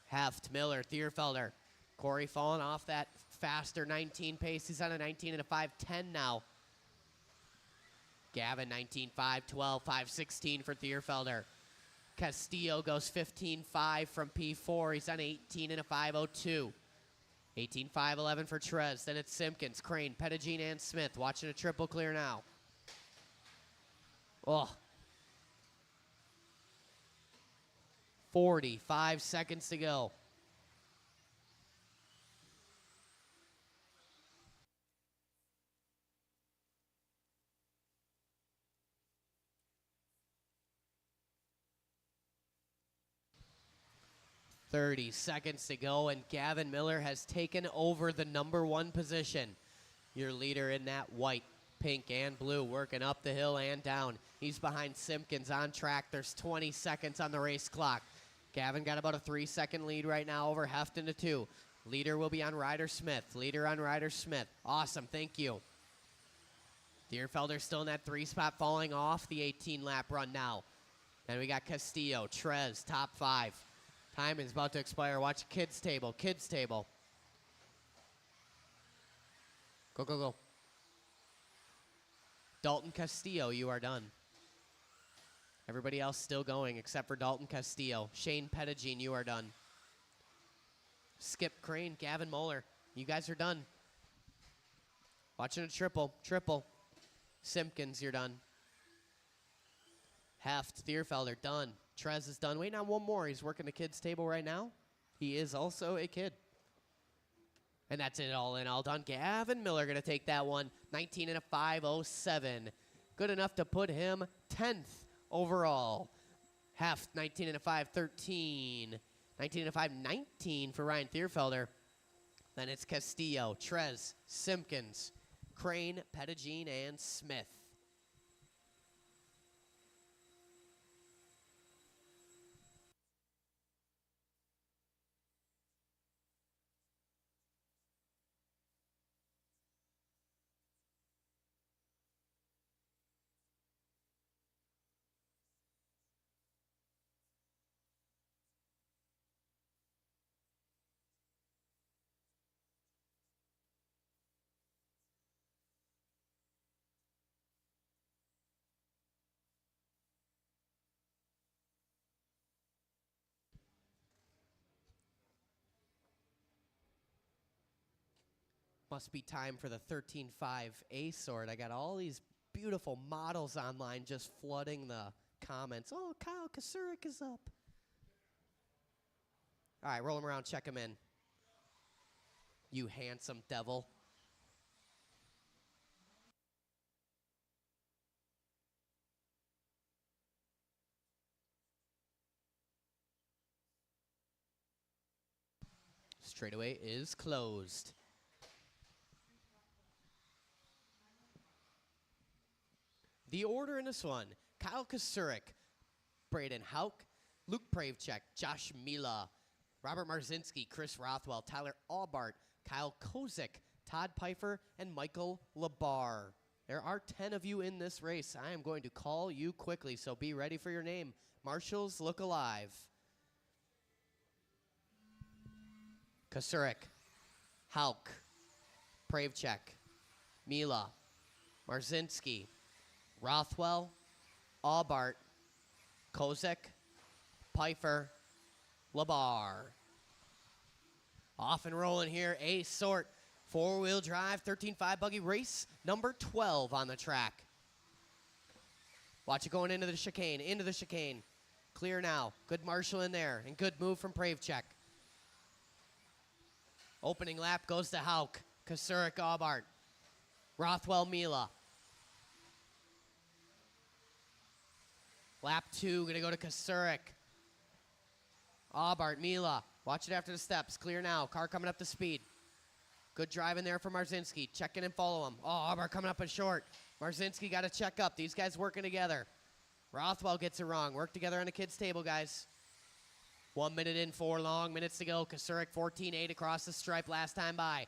Heft, Miller, Thierfelder. Corey falling off that faster 19 pace. He's on a 19 and a 5:10 now. Gavin, 19.512, 5:16 for Thierfelder. Castillo goes 15.5 from P4. He's on 18 and a 5:02. 18.511 for Trez. Then it's Simpkins, Crane, Pettigene, and Smith. Watching a triple clear now. Oh. 45 seconds to go. 30 seconds to go, and Gavin Miller has taken over the #1 position. Your leader in that white, pink, and blue, working up the hill and down. He's behind Simpkins on track. There's 20 seconds on the race clock. Gavin got about a 3-second lead right now over Heft into 2. Leader will be on Ryder Smith. Leader on Ryder Smith. Awesome, thank you. Dierfelder still in that 3-spot, falling off the 18-lap run now. Then we got Castillo, Trez, top 5. Time is about to expire. Watch kids table, kids table. Go, go, go. Dalton Castillo, you are done. Everybody else still going except for Dalton Castillo. Shane Pettigene, you are done. Skip Crane, Gavin Moeller, you guys are done. Watching a triple, triple. Simpkins, you're done. Heft, Dierfelder, done. Trez is done. Waiting on one more. He's working the kids' table right now. He is also a kid. And that's it, all in, all done. Gavin Miller going to take that one. 19 and a 5:07. Good enough to put him 10th overall. Heft, 19 and a 5:13. 19 and a 5:19 for Ryan Dierfelder. Then it's Castillo, Trez, Simpkins, Crane, Pettigene, and Smith. Must be time for the 13.5 A sort. I got all these beautiful models online just flooding the comments. Oh, Kyle Kasurik is up. All right, roll him around, check him in. You handsome devil. Straightaway is closed. The order in this one: Kyle Kasurik, Braden Hauk, Luke Pravchek, Josh Mila, Robert Marzinski, Chris Rothwell, Tyler Aubart, Kyle Kozik, Todd Pfeiffer, and Michael Labar. There are 10 of you in this race. I am going to call you quickly, so be ready for your name. Marshals, look alive. Kasurik, Hauk, Pravchek, Mila, Marzinski, Rothwell, Aubart, Kozik, Pfeiffer, Labar. Off and rolling here, A sort, 4-wheel drive, 13.5 buggy race, number 12 on the track. Watch it going into the chicane, Clear now, good marshal in there, and good move from Pravchek. Opening lap goes to Hauk, Kasurik, Aubart, Rothwell, Mila. Lap 2, going to go to Kasurik. Aubart, Mila. Watch it after the steps. Clear now. Car coming up to speed. Good drive in there for Marzinski. Check in and follow him. Oh, Aubart coming up in short. Marzinski got to check up. These guys working together. Rothwell gets it wrong. Work together on the kids' table, guys. 1 minute in, 4 long minutes to go. Kasurik 14.8 across the stripe last time by.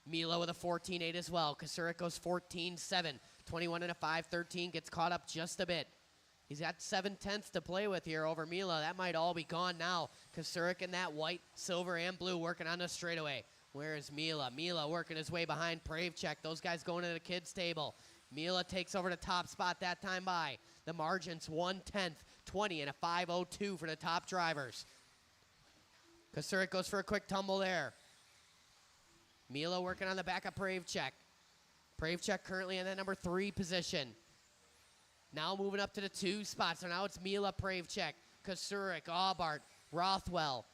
Mila with a 14.8 as well. Kasurik goes 14.7. 21 and a 5.13. Gets caught up just a bit. He's got 7/10 to play with here over Mila. That might all be gone now. Kasurik in that white, silver, and blue working on the straightaway. Where is Mila? Mila working his way behind Pravchek. Those guys going to the kids' table. Mila takes over the top spot that time by. The margin's 1/10, 20 and a 5:02 for the top drivers. Kasurik goes for a quick tumble there. Mila working on the back of Pravchek. Pravchek currently in that number 3 position. Now moving up to the 2 spots. So now it's Mila, Pravchek, Kasurik, Aubart, Rothwell,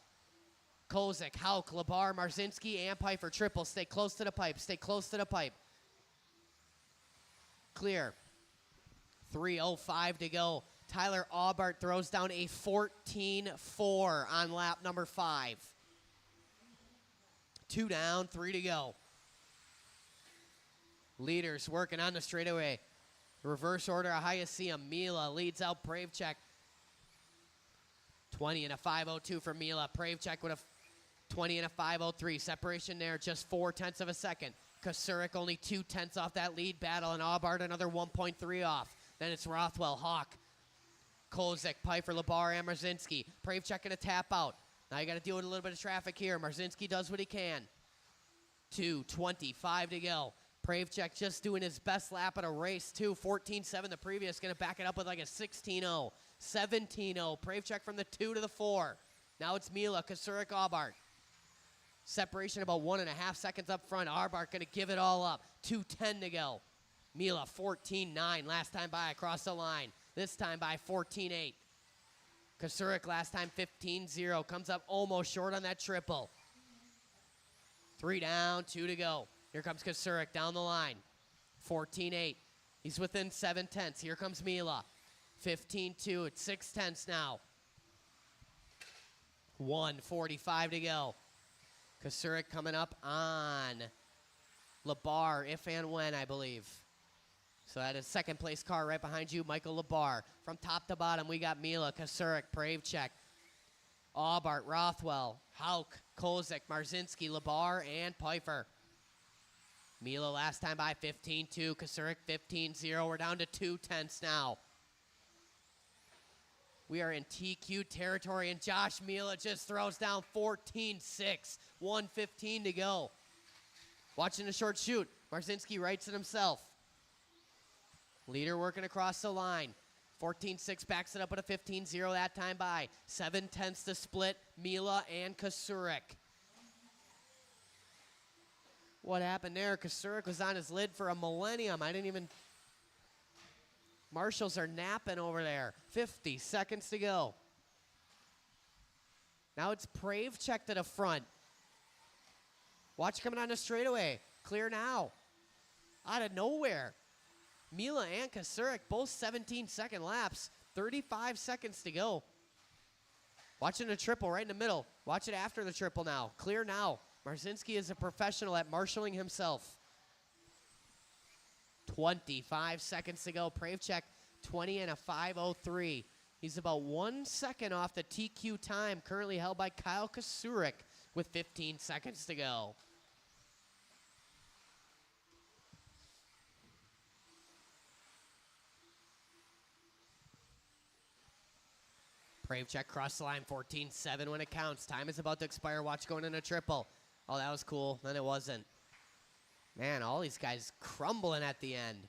Kozik, Hauk, Labar, Marzinski, and Pfeiffer. Triple. Stay close to the pipe. Stay close to the pipe. Clear. 3:05 to go Tyler Aubart throws down a 14-4 on lap number 5. 2 down, 3 to go. Leaders working on the straightaway. Reverse order of how you see him. Mila leads out Pravchek. 20 and a 5:02 for Mila. Pravchek with a 20 and a 5:03. Separation there, just 0.4 of a second. Kasurik only 0.2 off that lead battle, and Aubart another 1.3 off. Then it's Rothwell, Hawk, Kozak, Pfeiffer, Labar, and Marzinski. Pravchek in a tap out. Now you got to deal with a little bit of traffic here. Marzinski does what he can. 2:25 to go. Pravchek just doing his best lap at a race, too. 14.7 the previous. Going to back it up with like a 16.0. 17.0. Pravchek from the 2 to the 4. Now it's Mila, Kasurik, Aubart. Separation about 1.5 seconds up front. Aubart going to give it all up. 2:10 to go. Mila, 14.9. Last time by across the line. This time by 14.8. Kasurik last time 15.0. Comes up almost short on that triple. 3 down, 2 to go. Here comes Kasurik down the line. 14.8. He's within 0.7. Here comes Mila. 15.2. It's 0.6 now. 1:45 to go. Kasurik coming up on Labar, if and when, I believe. So that is second place car right behind you, Michael Labar. From top to bottom, we got Mila, Kasurik, Pravchek, Aubart, Rothwell, Hauk, Kozak, Marzinski, Labar, and Pfeiffer. Mila last time by 15.2, Kasurik 15.0. We're down to 0.2 now. We are in TQ territory, and Josh Mila just throws down 14.6. 1:15 to go. Watching the short shoot. Marzinski writes it himself. Leader working across the line. 14.6 backs it up with a 15.0 that time by. 0.7 to split Mila and Kasurik. What happened there? Kasurik was on his lid for a millennium. I didn't even... Marshals are napping over there. 50 seconds to go. Now it's Pravchek to the front. Watch coming on the straightaway. Clear now. Out of nowhere. Mila and Kasurik, both 17-second laps. 35 seconds to go. Watching the triple right in the middle. Watch it after the triple now. Clear now. Marzinski is a professional at marshalling himself. 25 seconds to go. Pravchek, 20 and a 5:03. He's about 1 second off the TQ time, currently held by Kyle Kasurik with 15 seconds to go. Pravchek crossed the line, 14.7 when it counts. Time is about to expire. Watch going in a triple. Oh, that was cool. Then it wasn't. Man, all these guys crumbling at the end.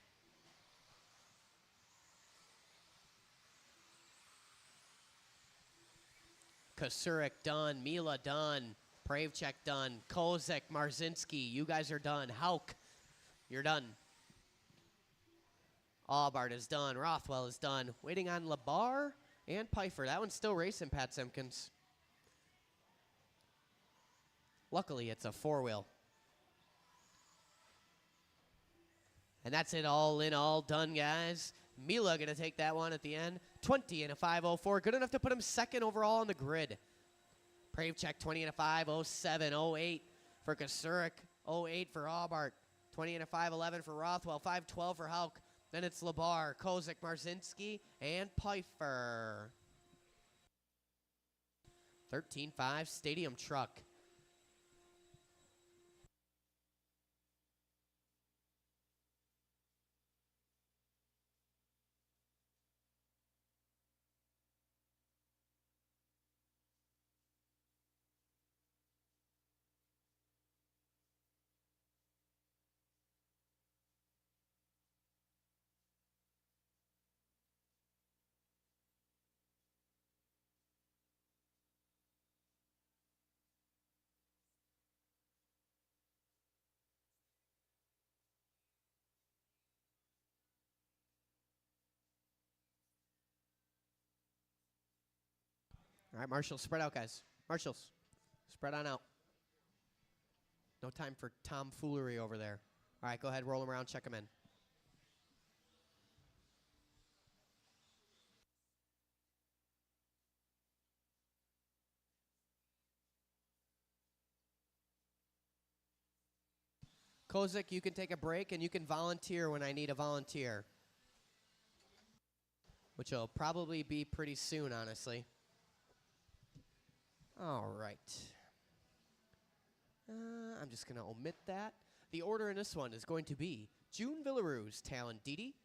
Kasurik done. Mila done. Pravchek done. Kozak, Marzinski, you guys are done. Hauk, you're done. Aubart is done. Rothwell is done. Waiting on Labar and Pfeiffer. That one's still racing, Pat Simpkins. Luckily, it's a four-wheel. And that's it, all in all done, guys. Mila going to take that one at the end. 20 and a 5:04. Good enough to put him second overall on the grid. Pravchek, 20 and a 5:07. 08 for Kasurik. 08 for Aubart. 20 and a 5:11 for Rothwell. 5:12 for Hauk. Then it's Labar, Kozak, Marzinski, and Pfeiffer. 13.5 Stadium Truck. All right, Marshall, spread out, guys. Marshals, spread on out. No time for tomfoolery over there. All right, go ahead, roll them around, check them in. Kozik, you can take a break and you can volunteer when I need a volunteer. Which will probably be pretty soon, honestly. All right. I'm just going to omit that. The order in this one is going to be June Villaruz, Talon Didi,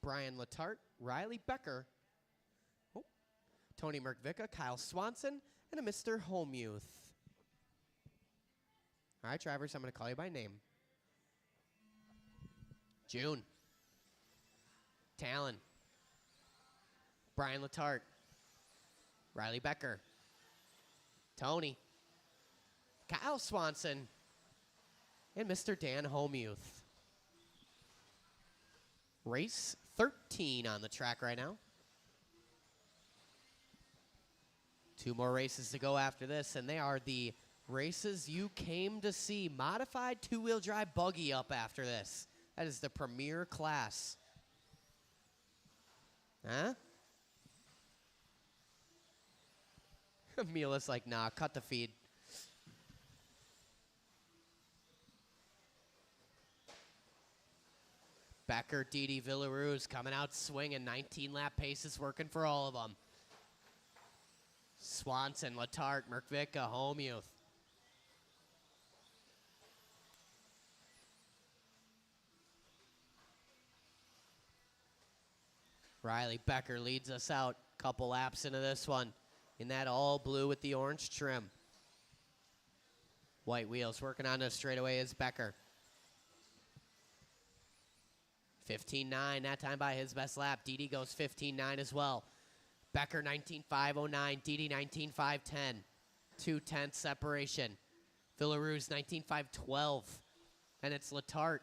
Brian Latart, Riley Becker, Tony Merkvicka, Kyle Swanson, and a Mr. Homemuth. All right, Travers, I'm going to call you by name. June. Talon. Brian Latart. Riley Becker. Tony. Kyle Swanson. And Mr. Dan Homemuth. Race 13 on the track right now. 2 more races to go after this, and they are the races you came to see. Modified 2-wheel drive buggy up after this. That is the premier class. Huh? Mila's like, nah, cut the feed. Becker, Didi, Villaruz coming out swinging. 19-lap paces working for all of them. Swanson, Latart, Merkvicka, Homemuth. Riley Becker leads us out. Couple laps into this one in that all blue with the orange trim. White wheels working on the straightaway is Becker. 15.9, that time by his best lap. Didi goes 15.9 as well. Becker 19.509, Didi 19.510. 2/10 separation. Villaruz 19.512. And it's Latart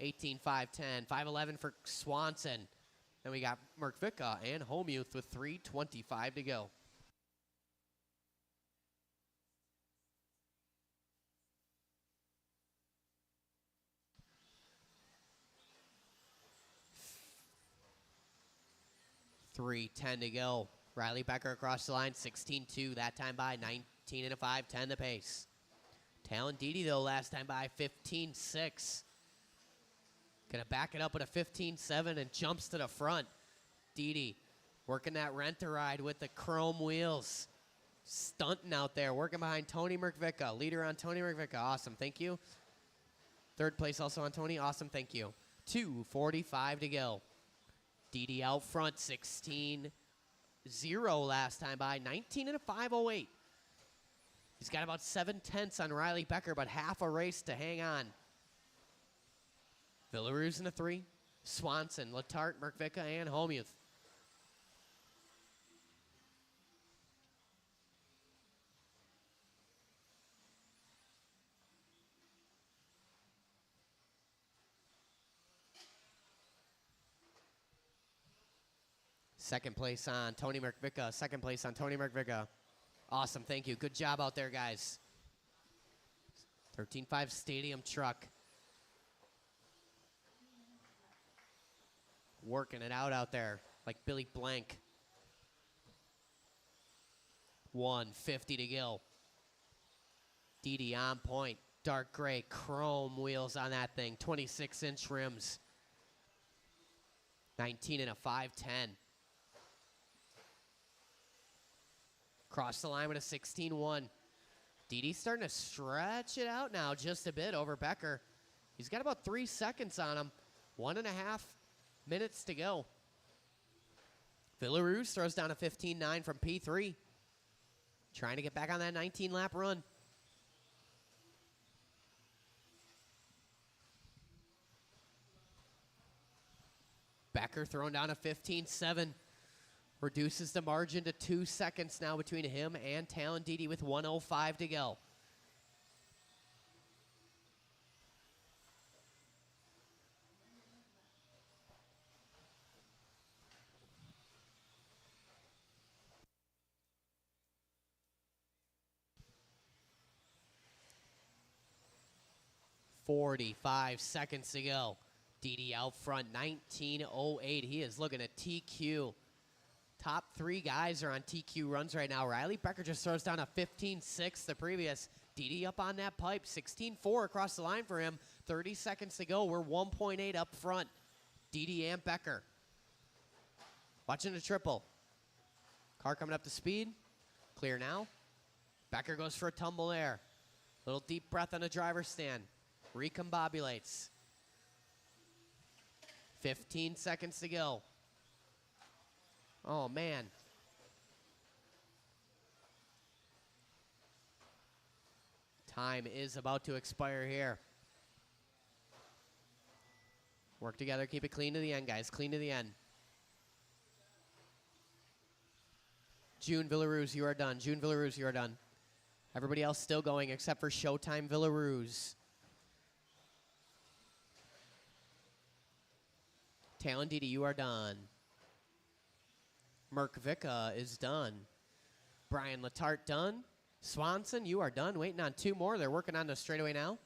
18.510. 5.11 for Swanson. Then we got Merkvicka and Homemuth with 3:25 to go. $3:10 to go. Riley Becker across the line, 16.2. That time by 19.5, 10 the pace. Talon Didi, though, last time by 15.6. Gonna back it up with a 15.7 and jumps to the front. Didi working that rent-a-ride with the chrome wheels. Stunting out there, working behind Tony Merkvicka. Leader on Tony Merkvicka. Awesome, thank you. 3rd place also on Tony. Awesome, thank you. 2:45 to go. Didi out front, 16.0 last time by, 19.508. He's got about 7/10 on Riley Becker, but half a race to hang on. Villaruz in the 3. Swanson, Latart, Merkvicka, and Homemuth. Second place on Tony Merkvicka. 2nd place on Tony Merkvicka. Awesome, thank you. Good job out there, guys. 13.5 stadium truck. Working it out there like Billy Blank. 1:50 to go. Didi on point. Dark gray chrome wheels on that thing. 26-inch rims. 19.510. Cross the line with a 16.1. Didi's starting to stretch it out now just a bit over Becker. He's got about 3 seconds on him. 1.5 minutes to go. Villaruz throws down a 15.9 from P3. Trying to get back on that 19-lap run. Becker throwing down a 15.7. Reduces the margin to 2 seconds now between him and Talon Didi with 1:05 to go. .45 seconds to go. Didi out front, 19.08. He is looking at TQ. Top 3 guys are on TQ runs right now. Riley Becker just throws down a 15.6 the previous. Didi up on that pipe, 16.4 across the line for him. 30 seconds to go. We're 1.8 up front. Didi and Becker. Watching the triple. Car coming up to speed. Clear now. Becker goes for a tumble there. Little deep breath on the driver's stand. Recombobulates. 15 seconds to go. Oh, man. Time is about to expire here. Work together. Keep it clean to the end, guys. Clean to the end. June Villaruz, you are done. June Villaruz, you are done. Everybody else still going except for Showtime Villaruz. Talon Didi, you are done. Merc Vicka is done. Brian Letarte done. Swanson, you are done. Waiting on 2 more. They're working on the straightaway now.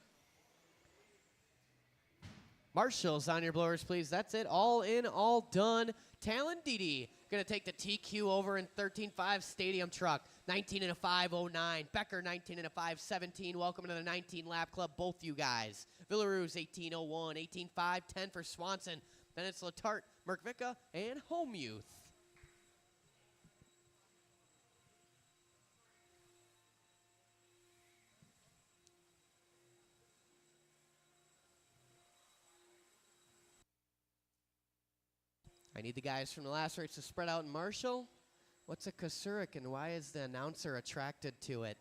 Marshall's on your blowers, please. That's it. All in, all done. Talon Didi going to take the TQ over in 13.5 Stadium Truck. 19 and a 5.09. Becker, 19 and a 5.17. Welcome to the 19 lap club, both you guys. Villaruz, 18.01. 18.5, 10 for Swanson. Then it's Letarte, Merkvicka, and Home Youth. I need the guys from the last race to spread out in Marshall. What's a Kasurik and why is the announcer attracted to it?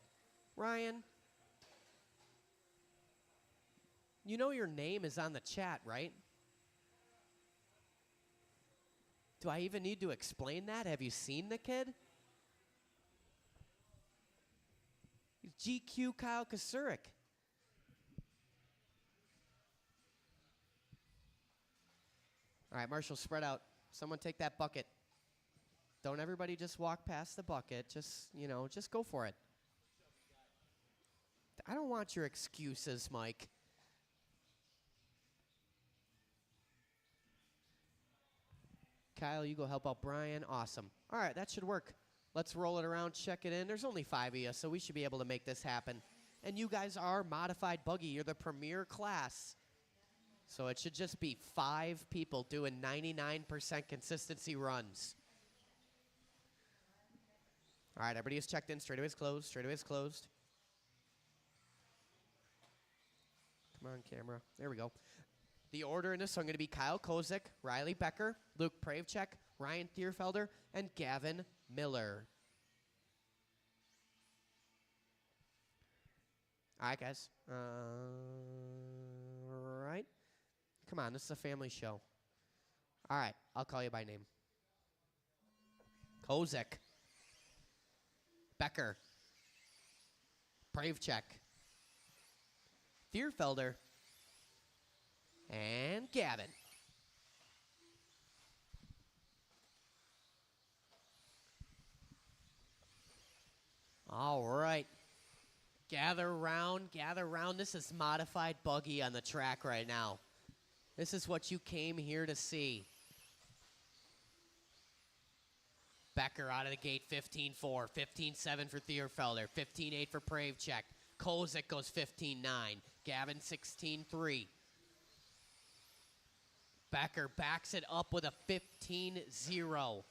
Ryan, you know your name is on the chat, right? Do I even need to explain that? Have you seen the kid? He's GQ Kyle Kasurik. All right, Marshall, spread out. Someone take that bucket. Don't everybody just walk past the bucket. Just, just go for it. I don't want your excuses, Mike. Kyle, you go help out Brian. Awesome. All right, that should work. Let's roll it around, check it in. There's only 5 of you, so we should be able to make this happen. And you guys are modified buggy. You're the premier class. So it should just be 5 people doing 99% consistency runs. All right, everybody is checked in. Straightaway's closed. Straightaway's closed. Come on, camera. There we go. The order in this one going to be Kyle Kozik, Riley Becker, Luke Pravchek, Ryan Thierfelder, and Gavin Miller. All right, guys. All right. Come on, this is a family show. All right, I'll call you by name. Kozik. Becker. Pravchek. Thierfelder. And Gavin. All right. Gather round, gather round. This is modified buggy on the track right now. This is what you came here to see. Becker out of the gate, 15-4. 15-7 for Thierfelder. 15-8 for Pravchek. Kozik goes 15-9. Gavin 16-3. Becker backs it up with a 15-0.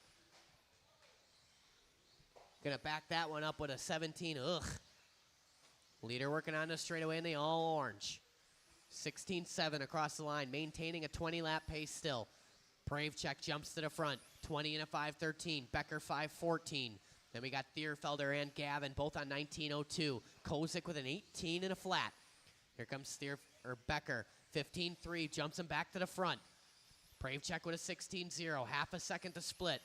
Gonna back that one up with a 17. Ugh. Leader working on the straightaway in the all orange. 16-7 across the line, maintaining a 20-lap pace still. Pravchek jumps to the front, 20 and a 5.13. Becker 5.14. Then we got Thierfelder and Gavin, both on 19.02. Kozik with an 18 and a flat. Here comes Becker, 15-3, jumps him back to the front. Pravchek with a 16-0, half a second to split.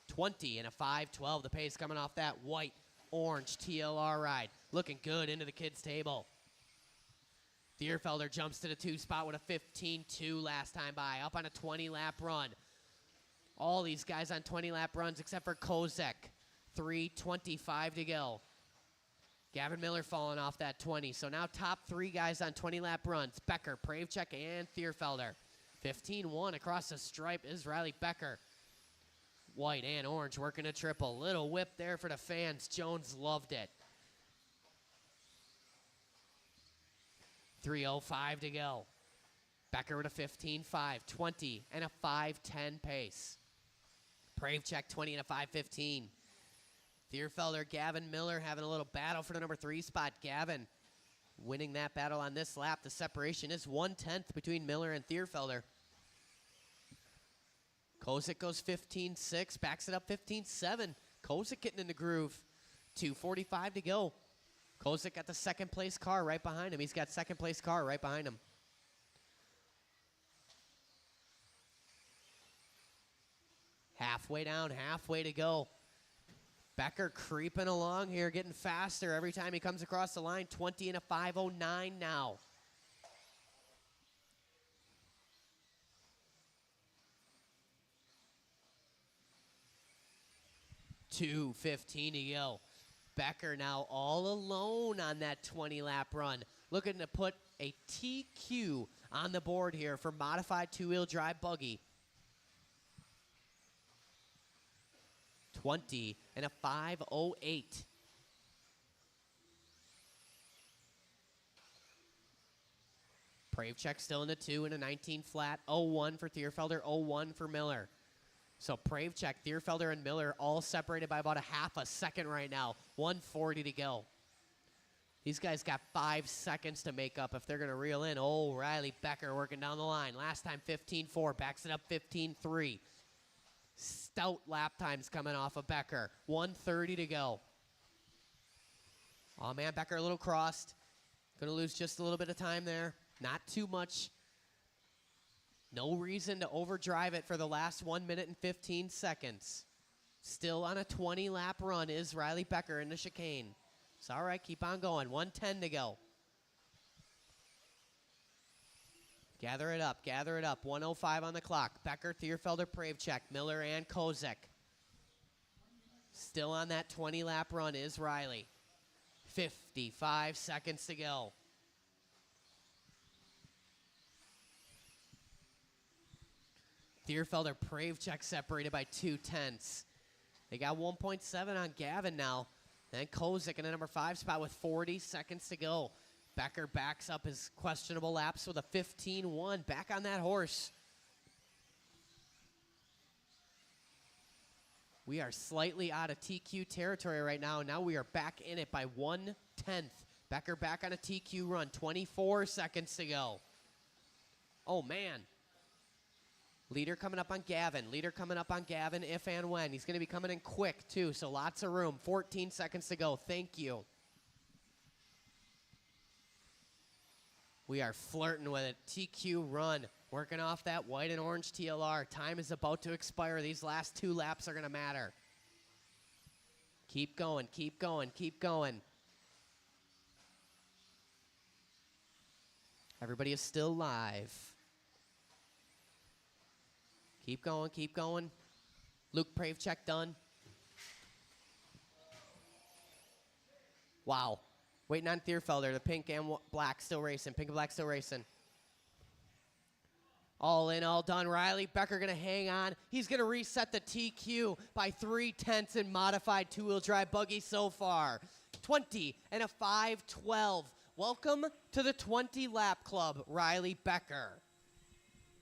20 and a 5.12, the pace coming off that white, orange TLR ride. Looking good into the kids' table. Thierfelder jumps to the 2 spot with a 15-2 last time by, up on a 20-lap run. All these guys on 20-lap runs except for Kozik. 3:25 to go. Gavin Miller falling off that 20. So now top 3 guys on 20-lap runs. Becker, Pravchek, and Thierfelder. 15-1 across the stripe is Riley Becker. White and orange working a triple. Little whip there for the fans. Jones loved it. 3:05 to go. Becker with a 15.5, 20 and a 5:10 pace. Pravechek 20 and a 5:15. Thierfelder, Gavin Miller having a little battle for the number 3 spot. Gavin winning that battle on this lap. The separation is 1/10 between Miller and Thierfelder. Kozik goes 15.6, backs it up 15.7. Kozik getting in the groove. 2:45 to go. Kozik got the second place car right behind him. He's got second place car right behind him. Halfway down, halfway to go. Becker creeping along here, getting faster every time he comes across the line. 20 and a 5:09 now. $2:15 to go. Becker now all alone on that 20-lap run. Looking to put a TQ on the board here for modified two-wheel drive buggy. 20 and a 5:08. Pravechek still in the 2 and a 19 flat. 0-1 for Thierfelder, 0-1 for Miller. So Pravechek, Thierfelder, and Miller all separated by about a half a second right now. 1:40 to go. These guys got 5 seconds to make up if they're going to reel in. Oh, Riley Becker working down the line. Last time 15.4, backs it up 15.3. Stout lap times coming off of Becker. 1:30 to go. Oh, man, Becker a little crossed. Going to lose just a little bit of time there. Not too much. No reason to overdrive it for the last 1 minute and 15 seconds. Still on a 20-lap run is Riley Becker in the chicane. It's all right, keep on going. 1:10 to go. Gather it up, gather it up. 1:05 on the clock. Becker, Thierfelder, Pravechek, Miller, and Kozik. Still on that 20-lap run is Riley. 55 seconds to go. Thierfelder, Pravechek separated by 0.2. They got 1.7 on Gavin now. Then Kozik in the number 5 spot with 40 seconds to go. Becker backs up his questionable laps with a 15.1. Back on that horse. We are slightly out of TQ territory right now. Now we are back in it by 1/10. Becker back on a TQ run. 24 seconds to go. Oh, man. Leader coming up on Gavin. Leader coming up on Gavin if and when. He's going to be coming in quick, too, so lots of room. 14 seconds to go. Thank you. We are flirting with it. TQ run. Working off that white and orange TLR. Time is about to expire. These last 2 laps are going to matter. Keep going, keep going, keep going. Everybody is still live. Keep going, keep going. Luke Pravechek done. Wow. Waiting on Thierfelder. The pink and black still racing. Pink and black still racing. All in, all done. Riley Becker going to hang on. He's going to reset the TQ by 0.3 in modified two-wheel drive buggy so far. 20 and a 5:12. Welcome to the 20-lap club, Riley Becker.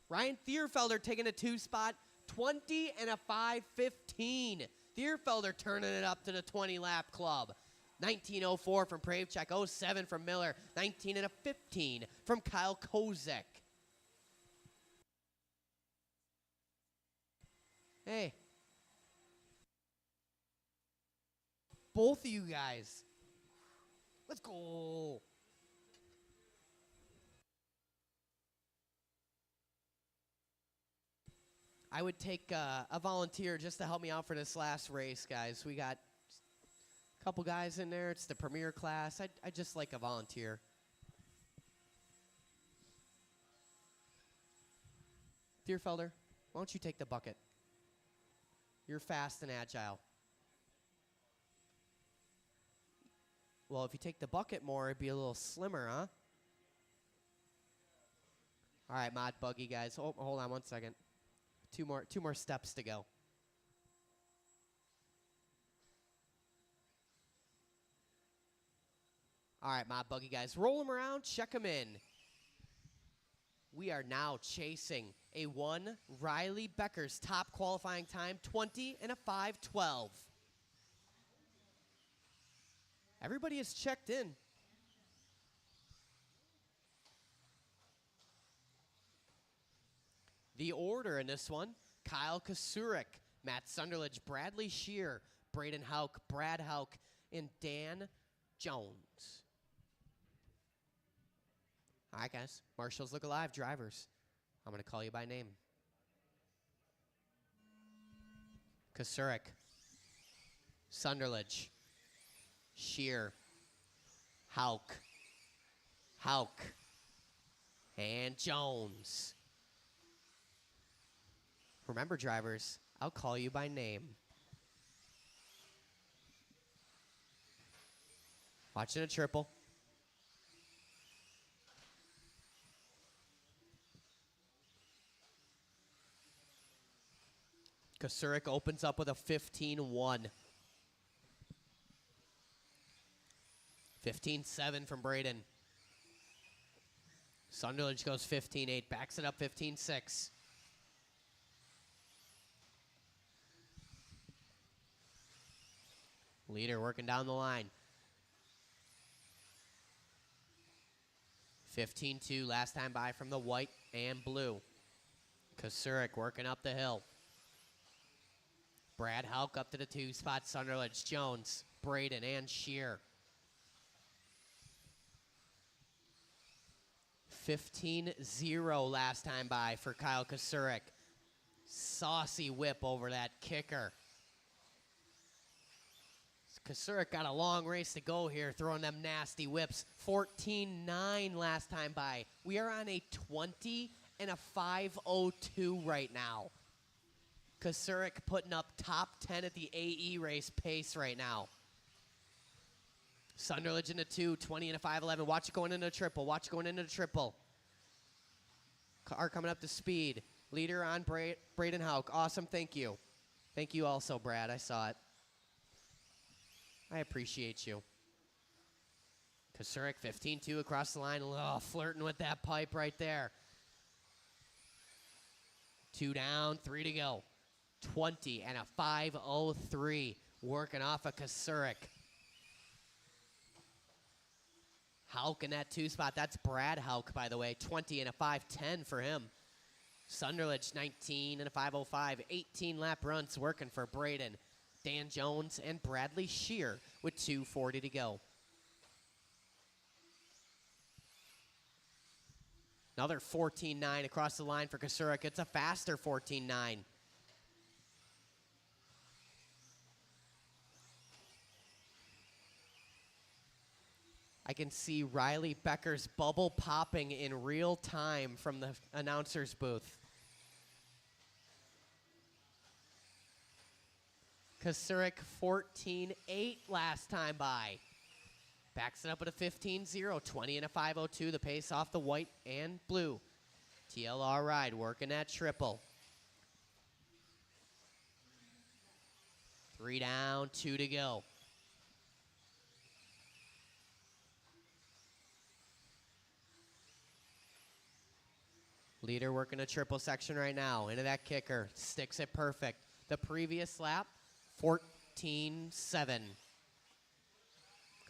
Ryan Thierfelder taking a 2 spot, 20 and a 5:15. Thierfelder turning it up to the 20-lap club. 19:04 from Pravechek, 07 from Miller, 19 and a 15 from Kyle Kozik. Hey. Both of you guys. Let's go. I would take a volunteer just to help me out for this last race, guys. We got a couple guys in there. It's the premier class. I just like a volunteer. Thierfelder, why don't you take the bucket? You're fast and agile. Well, if you take the bucket more, it'd be a little slimmer, huh? All right, mod buggy, guys. Oh, hold on 1 second. Two more steps to go. All right, mod buggy, guys. Roll them around, check them in. We are now chasing a 1 Riley Becker's top qualifying time, 20 and a 5:12. Everybody is checked in. The order in this one, Kyle Kasurik, Matt Sunderledge, Bradley Shear, Braden Hauk, Brad Hauk, and Dan Jones. All right, guys. Marshals look alive. Drivers, I'm going to call you by name. Kasurik, Sunderledge, Shear, Hauk, and Jones. Remember, drivers, I'll call you by name. Watching a triple. Kasurik opens up with a 15-1. 15-7 from Braden. Sunderledge goes 15-8, backs it up 15-6. Leader working down the line. 15-2, last time by from the white and blue. Kasurik working up the hill. Brad Hauk up to the 2 spot. Sunderledge, Jones, Braden, and Shear. 15-0 last time by for Kyle Kasurik. Saucy whip over that kicker. Kasurik got a long race to go here, throwing them nasty whips. 14-9 last time by. We are on a 20 and a 5:02 right now. Kasurik putting up top 10 at the AE race pace right now. Sunderledge in the 2, 20 and a 5:11. Watch it going into a triple. Watch it going into a triple. Car coming up to speed. Leader on Braden Hauk. Awesome, thank you. Thank you also, Brad. I saw it. I appreciate you. Kasurik, 15-2 across the line. Oh, flirting with that pipe right there. 2 down, 3 to go. 20 and a 5:03. Working off of Kasurik. Hauk in that 2 spot. That's Brad Hauk, by the way. 20 and a 5:10 for him. Sunderledge, 19 and a 5:05. 18 lap runs working for Braden, Dan Jones, and Bradley Shear with 2:40 to go. Another 14-9 across the line for Kasurik. It's a faster 14-9. I can see Riley Becker's bubble popping in real time from the announcer's booth. Kasurik 14-8 last time by. Backs it up at a 15-0, 20 and a 5:02. The pace off the white and blue. TLR ride working that triple. 3 down, 2 to go. Leader working a triple section right now. Into that kicker. Sticks it perfect. The previous lap, 14-7.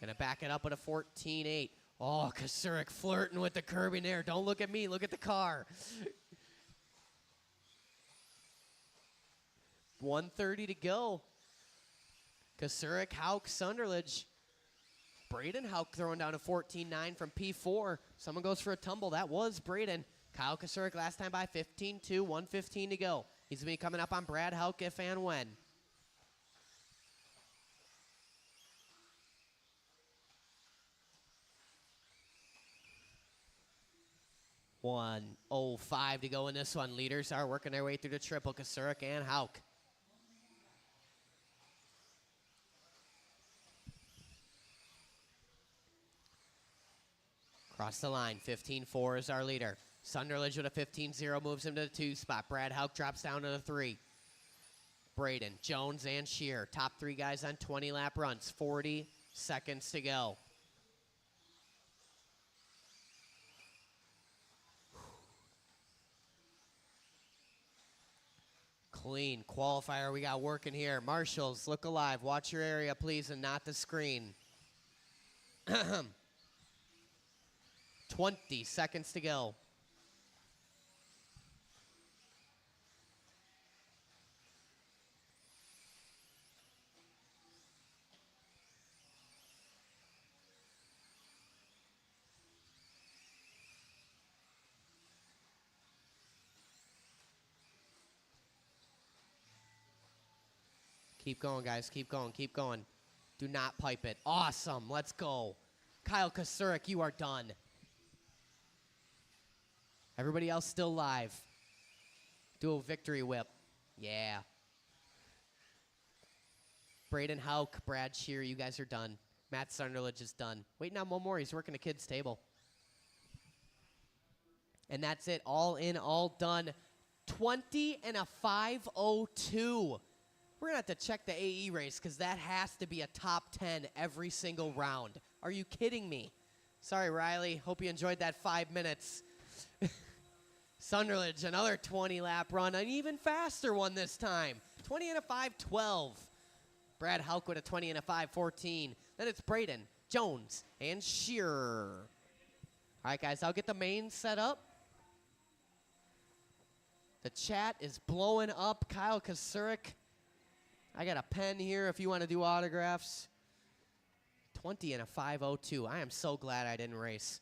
Gonna back it up at a 14-8. Oh, Kasurik flirting with the curb in there. Don't look at me, look at the car. 1:30 to go. Kasurik, Hauk, Sunderledge. Braden Hauk throwing down a 14-9 from P4. Someone goes for a tumble. That was Braden. Kyle Kasurik last time by 15-2, 1:15 to go. He's going to be coming up on Brad Hauk if and when. $1:05 to go in this one. Leaders are working their way through the triple. Kasurik and Hauk. Across the line, 15-4 is our leader. Sunderledge with a 15-0 moves him to the 2 spot. Brad Hauk drops down to the 3. Braden, Jones, and Shear. Top 3 guys on 20 lap runs. 40 seconds to go. Clean. Qualifier we got working here. Marshals, look alive. Watch your area, please, and not the screen. 20 seconds to go. Keep going, guys. Keep going. Keep going. Do not pipe it. Awesome. Let's go. Kyle Kasurik, you are done. Everybody else still live. Do a victory whip. Yeah. Braden Hauk, Brad Shear, you guys are done. Matt Sunderledge is done. Waiting on one more. He's working a kid's table. And that's it. All in, all done. 20 and a 5:02. We're going to have to check the AE race because that has to be a top 10 every single round. Are you kidding me? Sorry, Riley. Hope you enjoyed that 5 minutes. Sunderledge, another 20-lap run, an even faster one this time. 20 and a 5:12. Brad Hauk with a 20 and a 5:14. Then it's Braden, Jones, and Shearer. All right, guys, I'll get the main set up. The chat is blowing up. Kyle Kasurik. I got a pen here if you want to do autographs. 20 and a 5:02. I am so glad I didn't race.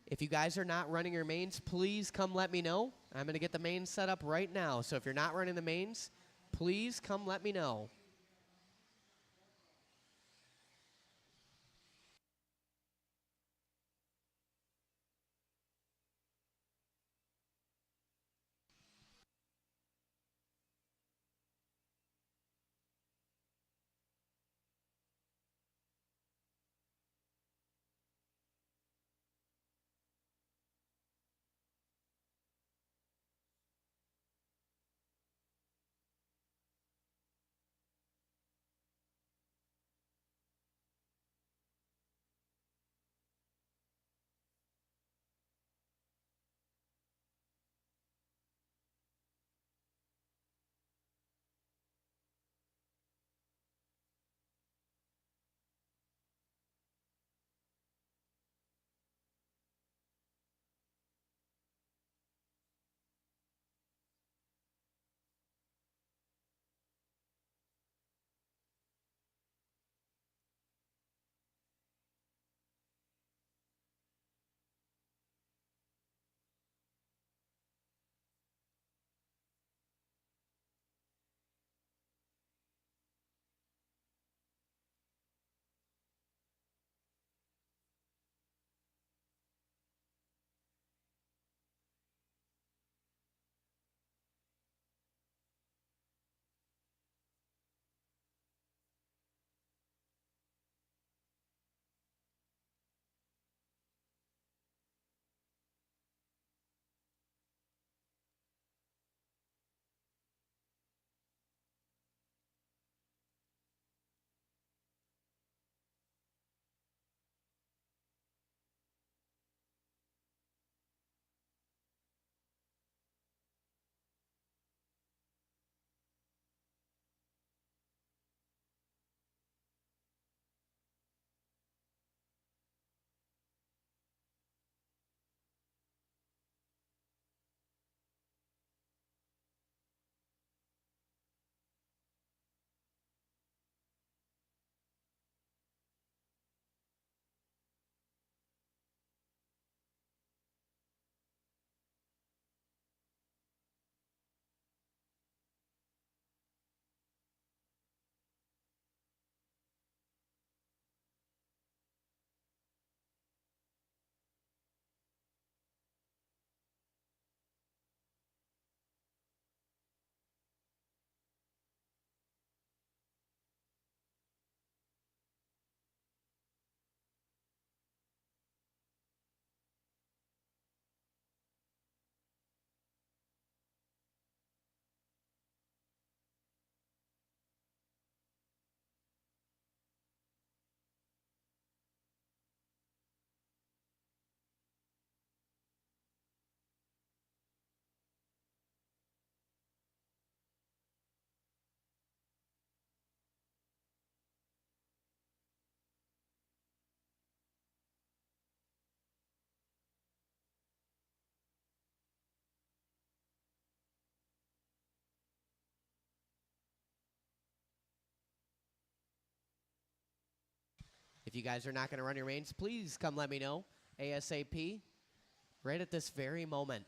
If you guys are not running your mains, please come let me know. I'm going to get the mains set up right now. So if you're not running the mains, please come let me know. If you guys are not going to run your mains, please come let me know ASAP right at this very moment.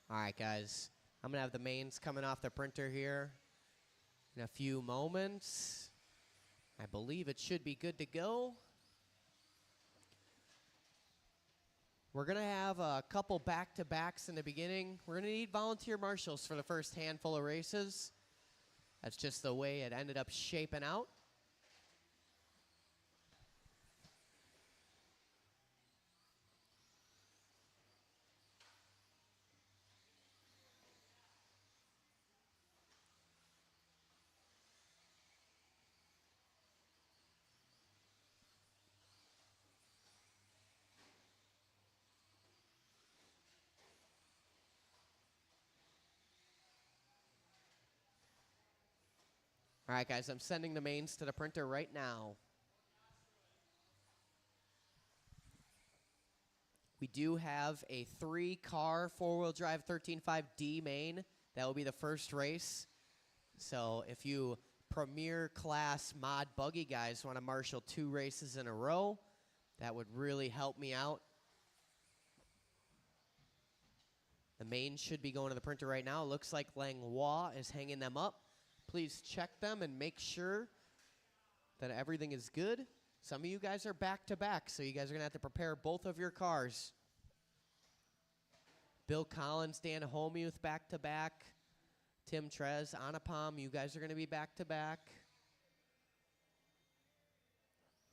All right, guys. I'm going to have the mains coming off the printer here in a few moments. I believe it should be good to go. We're going to have a couple back-to-backs in the beginning. We're going to need volunteer marshals for the first handful of races. That's just the way it ended up shaping out. All right, guys, I'm sending the mains to the printer right now. We do have a 3-car four-wheel drive 13.5D main. That will be the first race. So if you premier class mod buggy guys want to marshal 2 races in a row, that would really help me out. The main should be going to the printer right now. It looks like Langlois is hanging them up. Please check them and make sure that everything is good. Some of you guys are back-to-back, so you guys are going to have to prepare both of your cars. Bill Collins, Dan Homuth, back-to-back. Tim Trez, Anapam, you guys are going to be back-to-back.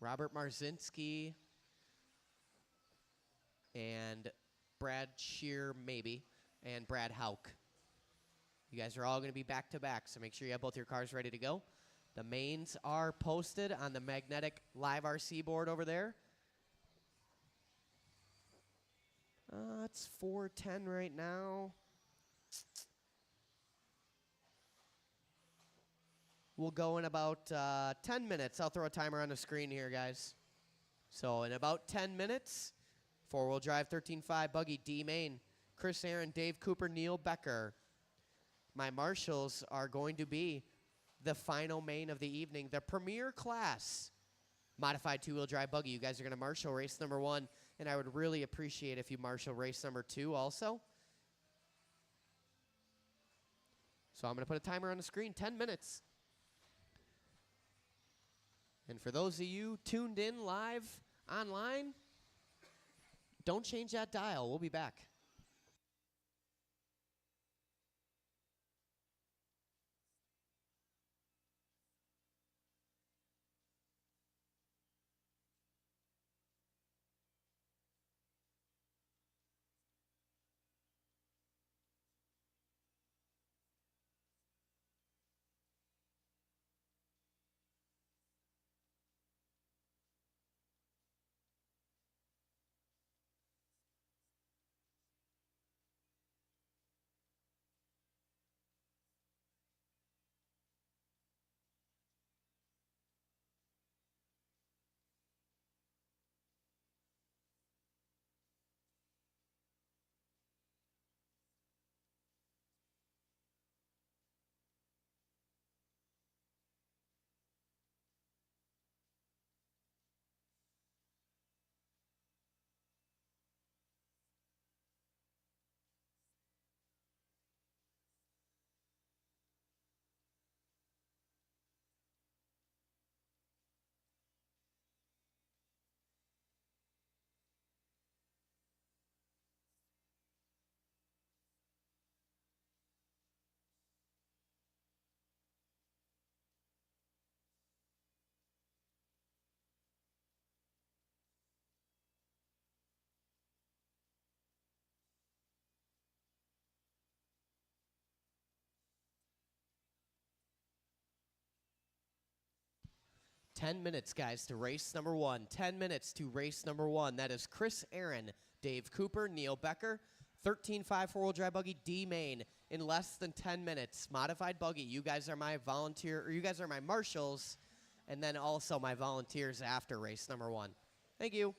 Robert Marzinski and Brad Shear, maybe, and Brad Hauk. You guys are all going to be back-to-back, so make sure you have both your cars ready to go. The mains are posted on the magnetic live RC board over there. It's 4:10 right now. We'll go in about 10 minutes. I'll throw a timer on the screen here, guys. So in about 10 minutes, four-wheel drive 13.5 buggy D main. Chris Aaron, Dave Cooper, Neil Becker. My marshals are going to be the final main of the evening, the premier class modified two-wheel drive buggy. You guys are going to marshal race number 1, and I would really appreciate if you marshal race number 2 also. So I'm going to put a timer on the screen, 10 minutes. And for those of you tuned in live online, don't change that dial. We'll be back. Ten minutes, guys, to race number 1. 10 minutes to race number 1. That is Chris Aaron, Dave Cooper, Neil Becker, 13.5 four-wheel drive buggy D main in less than 10 minutes. Modified buggy. You guys are my volunteer, or you guys are my marshals, and then also my volunteers after race number 1. Thank you.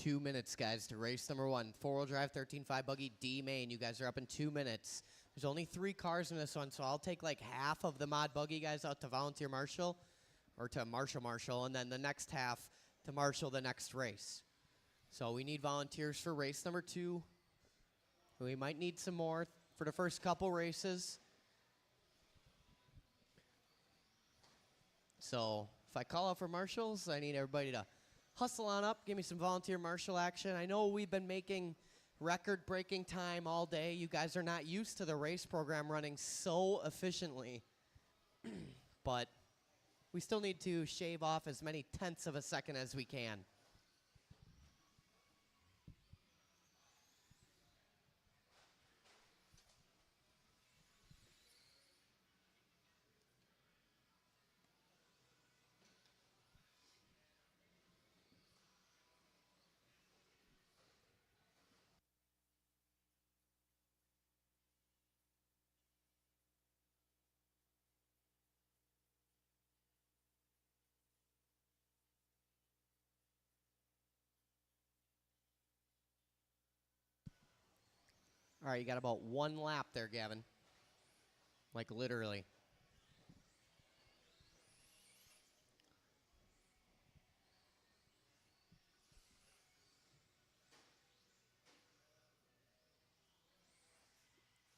2 minutes, guys, to race number 1. 4-wheel drive, 13.5 buggy, D main. You guys are up in 2 minutes. There's only 3 cars in this one, so I'll take like half of the mod buggy guys out to volunteer marshal, or to marshal, and then the next half to marshal the next race. So we need volunteers for race number 2. We might need some more for the first couple races. So if I call out for marshals, I need everybody to hustle on up, give me some volunteer marshal action. I know we've been making record-breaking time all day. You guys are not used to the race program running so efficiently. But we still need to shave off as many tenths of a second as we can. All right, you got about 1 lap there, Gavin. Like, literally.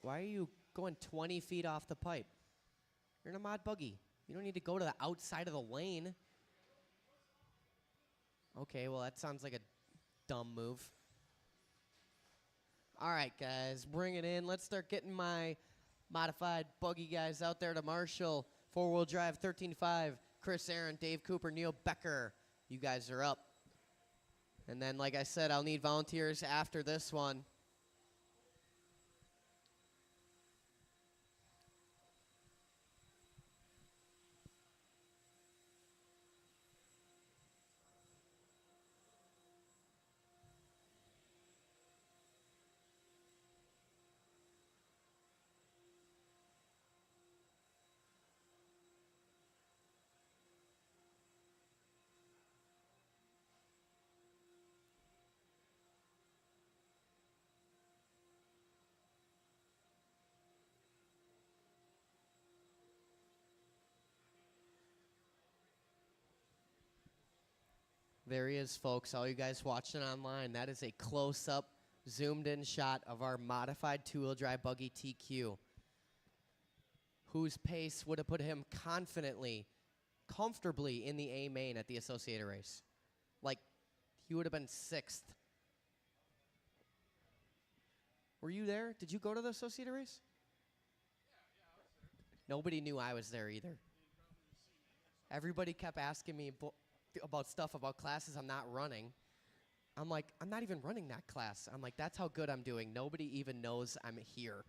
Why are you going 20 feet off the pipe? You're in a mod buggy. You don't need to go to the outside of the lane. Okay, well, that sounds like a dumb move. All right, guys, bring it in. Let's start getting my modified buggy guys out there to marshal. 4-wheel drive, 13.5. Chris Aaron, Dave Cooper, Neil Becker. You guys are up. And then, like I said, I'll need volunteers after this one. There he is, folks. All you guys watching online, that is a close-up, zoomed-in shot of our modified 2-wheel drive buggy TQ, whose pace would have put him comfortably in the A main at the Associated race. Like, he would have been 6th. Were you there? Did you go to the Associated race? Yeah, I was there. Nobody knew I was there either. Everybody kept asking me about stuff about classes I'm not running. I'm like, I'm not even running that class. I'm like, that's how good I'm doing. Nobody even knows I'm here.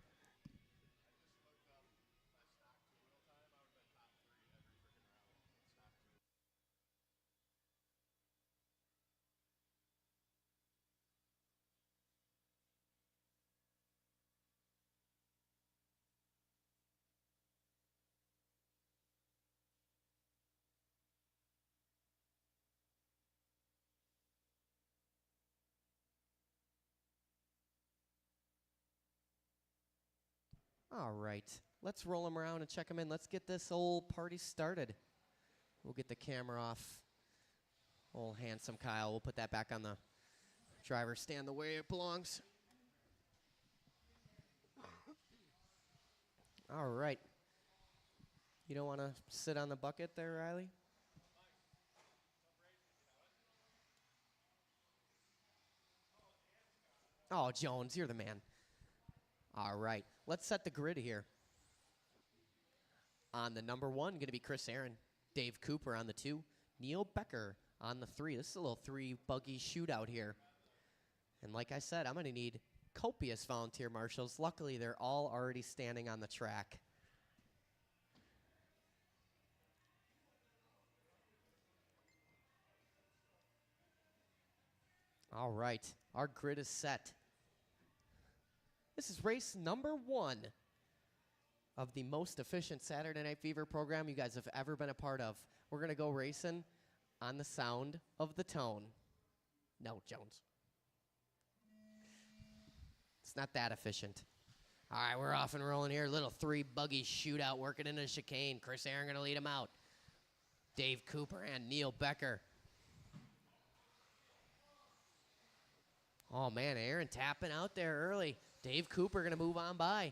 All right, let's roll them around and check them in. Let's get this old party started. We'll get the camera off. Old handsome Kyle. We'll put that back on the driver's stand the way it belongs. All right. You don't want to sit on the bucket there, Riley? Oh, Jones, you're the man. All right, let's set the grid here. On the number 1, going to be Chris Aaron. Dave Cooper on the 2. Neil Becker on the 3. This is a little 3-buggy shootout here. And like I said, I'm going to need copious volunteer marshals. Luckily, they're all already standing on the track. All right, our grid is set. This is race number 1 of the most efficient Saturday Night Fever program you guys have ever been a part of. We're going to go racing on the sound of the tone. No, Jones. It's not that efficient. All right, we're off and rolling here. Little 3 buggy shootout working in a chicane. Chris Aaron going to lead him out. Dave Cooper and Neil Becker. Oh, man, Aaron tapping out there early. Dave Cooper going to move on by.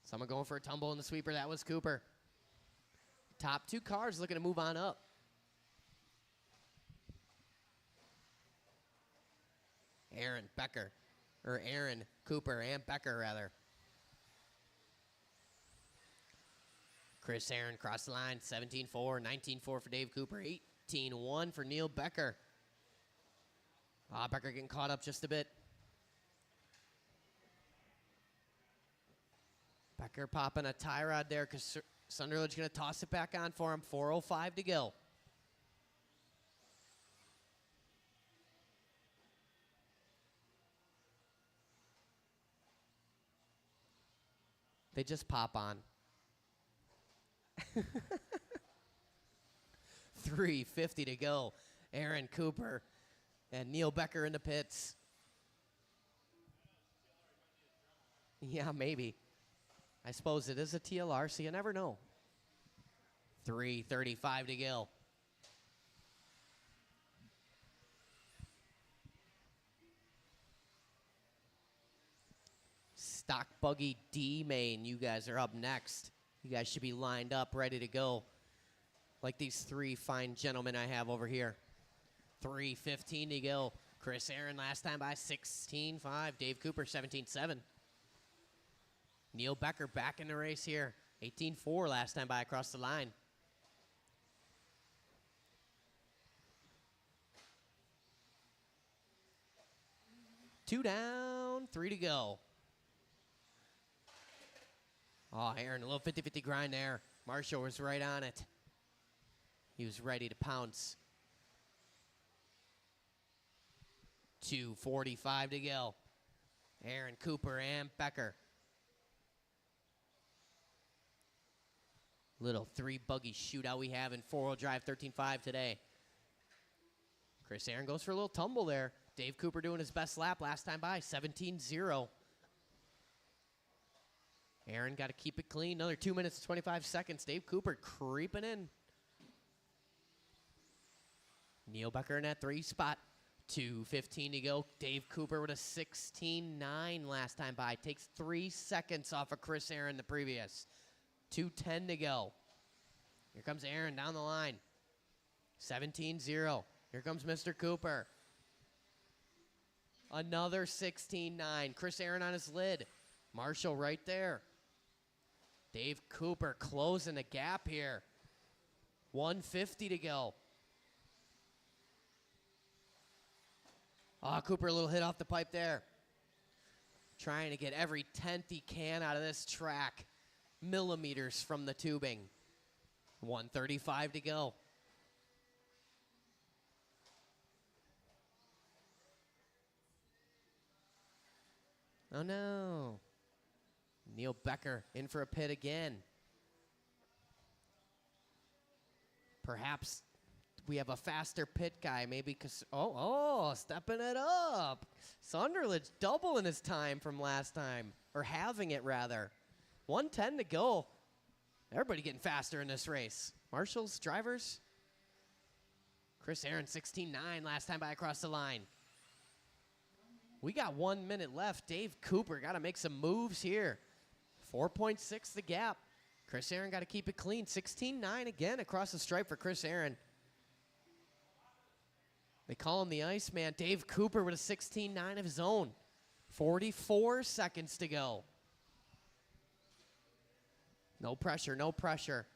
Someone going for a tumble in the sweeper. That was Cooper. Top 2 cars looking to move on up. Aaron Cooper and Becker, rather. Chris Aaron crossed the line, 17-4, 19-4 for Dave Cooper, 18-1 for Neil Becker. Becker getting caught up just a bit. Becker popping a tie rod there because Sunderland's going to toss it back on for him. 4:05 to go. They just pop on. 3:50 to go. Aaron Cooper and Neil Becker in the pits. Yeah, maybe. I suppose it is a TLR, so you never know. 3:35 to go. Stock Buggy D main, you guys are up next. You guys should be lined up, ready to go. Like these 3 fine gentlemen I have over here. 3:15 to go. Chris Aaron last time by 16-5. Dave Cooper 17-7. Neil Becker back in the race here. 18-4 last time by across the line. Two down, 3 to go. Oh, Aaron, a little 50-50 grind there. Marshall was right on it. He was ready to pounce. 2:45 to go. Aaron Cooper and Becker. Little 3 buggy shootout we have in 4-wheel drive 13.5 today. Chris Aaron goes for a little tumble there. Dave Cooper doing his best lap last time by, 17-0. Aaron got to keep it clean. Another 2 minutes and 25 seconds. Dave Cooper creeping in. Neil Becker in that 3 spot. 2:15 to go. Dave Cooper with a 16.9 last time by. Takes 3 seconds off of Chris Aaron the previous. 2:10 to go. Here comes Aaron down the line. 17-0. Here comes Mr. Cooper. Another 16.9. Chris Aaron on his lid. Marshall right there. Dave Cooper closing the gap here. 1:50 to go. Cooper a little hit off the pipe there. Trying to get every 10th he can out of this track. Millimeters from the tubing. 1:35 to go. Oh no. Neil Becker in for a pit again. Perhaps we have a faster pit guy, maybe because, stepping it up. Sunderland's doubling his time from last time, or having it rather. 1:10 to go. Everybody getting faster in this race. Marshall's drivers. Chris Aaron, 16.9 last time by across the line. We got 1 minute left. Dave Cooper got to make some moves here. 4.6 the gap. Chris Aaron got to keep it clean. 16.9 again across the stripe for Chris Aaron. They call him the Iceman. Dave Cooper with a 16.9 of his own. 44 seconds to go. No pressure, no pressure.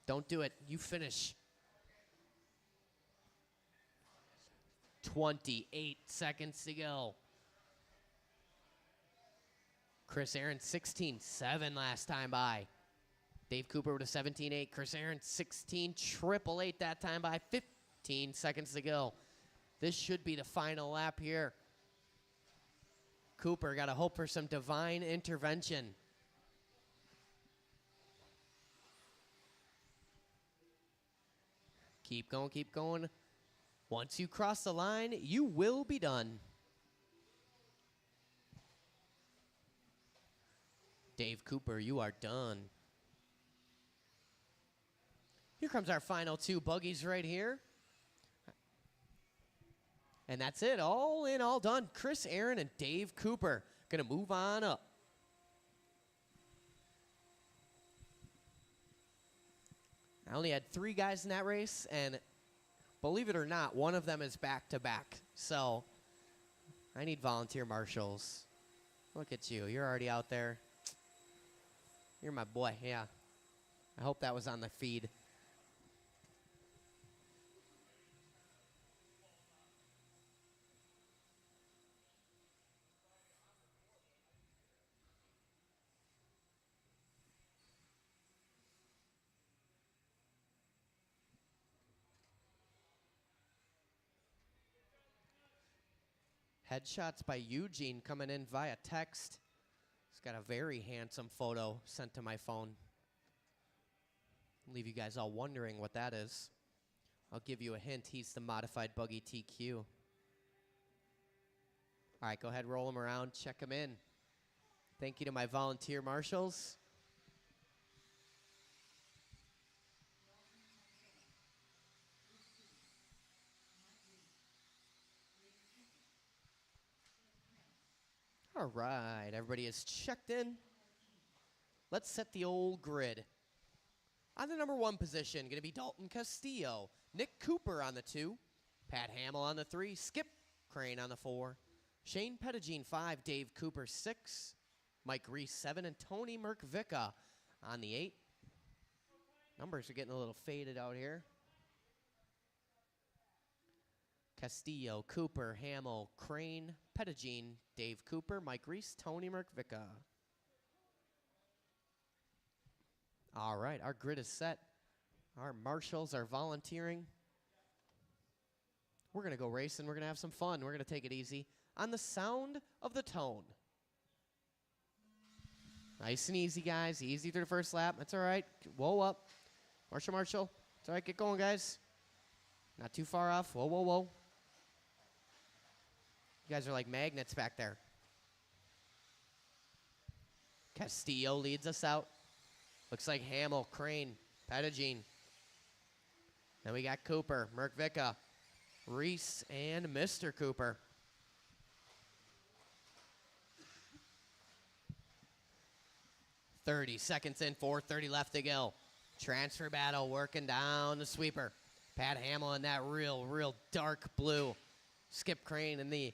Don't do it. You finish. 28 seconds to go. Chris Aaron, 16.7 last time by. Dave Cooper with a 17.8. Chris Aaron, 16.888 that time by. 15 seconds to go. This should be the final lap here. Cooper got to hope for some divine intervention. Keep going, keep going. Once you cross the line, you will be done. Dave Cooper, you are done. Here comes our final 2 buggies right here. And that's it, all in, all done. Chris Aaron and Dave Cooper gonna move on up. I only had 3 guys in that race, and believe it or not, one of them is back-to-back. So I need volunteer marshals. Look at you, you're already out there. You're my boy, yeah. I hope that was on the feed. Headshots by Eugene coming in via text. He's got a very handsome photo sent to my phone. Leave you guys all wondering what that is. I'll give you a hint. He's the modified buggy TQ. All right, go ahead, roll him around, check him in. Thank you to my volunteer marshals. All right, everybody is checked in. Let's set the old grid. On the number 1 position, going to be Dalton Castillo. Nick Cooper on the 2. Pat Hamill on the 3. Skip Crane on the 4. Shane Pettigene 5. Dave Cooper 6. Mike Reese 7. And Tony Merkvicka on the 8. Numbers are getting a little faded out here. Castillo, Cooper, Hamill, Crane, Pettigene, Dave Cooper, Mike Reese, Tony Merkvicka. All right, our grid is set. Our marshals are volunteering. We're going to go racing. We're going to have some fun. We're going to take it easy on the sound of the tone. Nice and easy, guys. Easy through the first lap. That's all right. Whoa up. Marshall. It's all right. Get going, guys. Not too far off. Whoa. You guys are like magnets back there. Castillo leads us out. Looks like Hamill, Crane, Pettigene. Then we got Cooper, Merkvicka, Reese, and Mr. Cooper. .30 seconds in, 4:30 left to go. Transfer battle working down the sweeper. Pat Hamill in that real dark blue. Skip Crane in the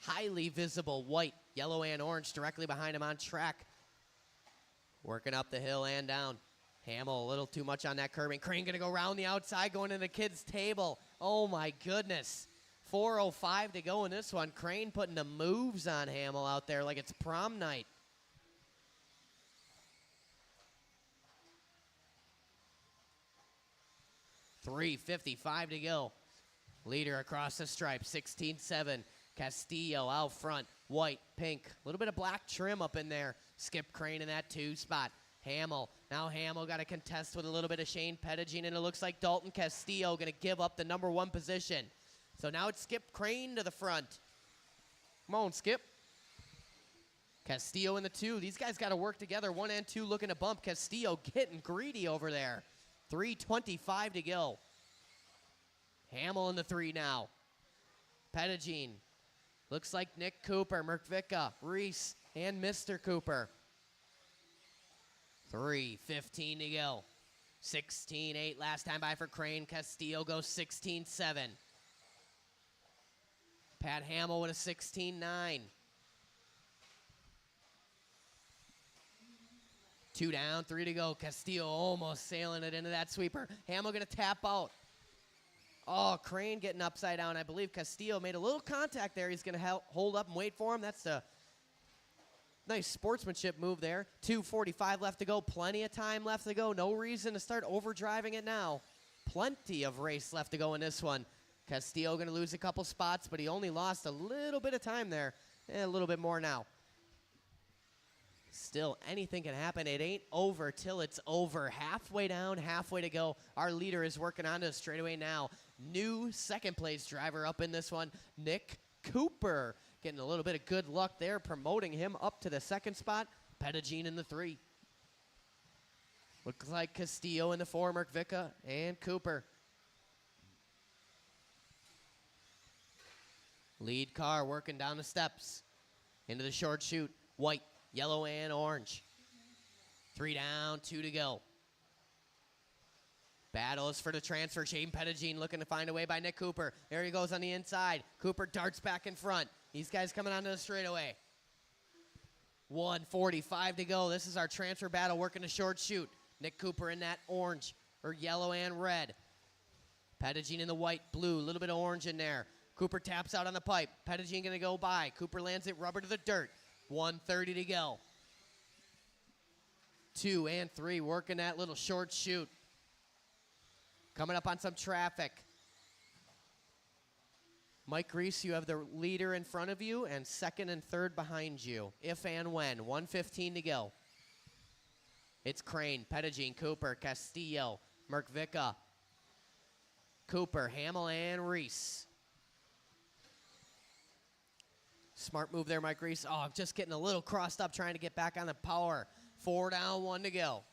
highly visible white, yellow, and orange directly behind him on track. Working up the hill and down. Hamill a little too much on that curbing. Crane going to go around the outside, going to the kids' table. Oh, my goodness. 4:05 to go in this one. Crane putting the moves on Hamill out there like it's prom night. .355 to go. Leader across the stripe, 16-7. Castillo out front, white, pink, a little bit of black trim up in there. Skip Crane in that 2 spot. Hamill, now Hamill got to contest with a little bit of Shane Pettigene, and it looks like Dalton Castillo going to give up the number 1 position. So now it's Skip Crane to the front. Come on, Skip. Castillo in the 2. These guys got to work together. 1 and 2 looking to bump. Castillo getting greedy over there. 3:25 to go. Hamill in the 3 now. Pettigene. Looks like Nick Cooper, Merkvicka, Reese, and Mr. Cooper. 3:15 to go. 16-8 last time by for Crane. Castillo goes 16-7. Pat Hamill with a 16-9. 2 down, 3 to go. Castillo almost sailing it into that sweeper. Hamill going to tap out. Oh, Crane getting upside down. I believe Castillo made a little contact there. He's going to hold up and wait for him. That's a nice sportsmanship move there. 2:45 left to go. Plenty of time left to go. No reason to start overdriving it now. Plenty of race left to go in this one. Castillo going to lose a couple spots, but he only lost a little bit of time there. A little bit more now. Still, anything can happen. It ain't over till it's over. Halfway down, halfway to go. Our leader is working onto the straightaway now. new second place driver up in this one, Nick Cooper. Getting a little bit of good luck there, promoting him up to the second spot. Pettigene in the 3. Looks like Castillo in the 4, Merkvica and Cooper. Lead car working down the steps. Into the short chute. White, yellow, and orange. 3 down, 2 to go. Battles for the transfer. Shane Pettigene looking to find a way by Nick Cooper. There he goes on the inside. Cooper darts back in front. These guys coming onto the straightaway. 1:45 to go. This is our transfer battle working the short chute. Nick Cooper in that orange, or yellow and red. Pettigene in the white, blue, a little bit of orange in there. Cooper taps out on the pipe. Pettigene going to go by. Cooper lands it rubber to the dirt. 1:30 to go. 2 and 3 working that little short chute. Coming up on some traffic. Mike Reese, you have the leader in front of you and second and third behind you. If and when. 1:15 to go. It's Crane, Pettigene, Cooper, Castillo, Merkvica, Cooper, Hamill, and Reese. Smart move there, Mike Reese. Oh, just getting a little crossed up trying to get back on the power. 4 down, 1 to go.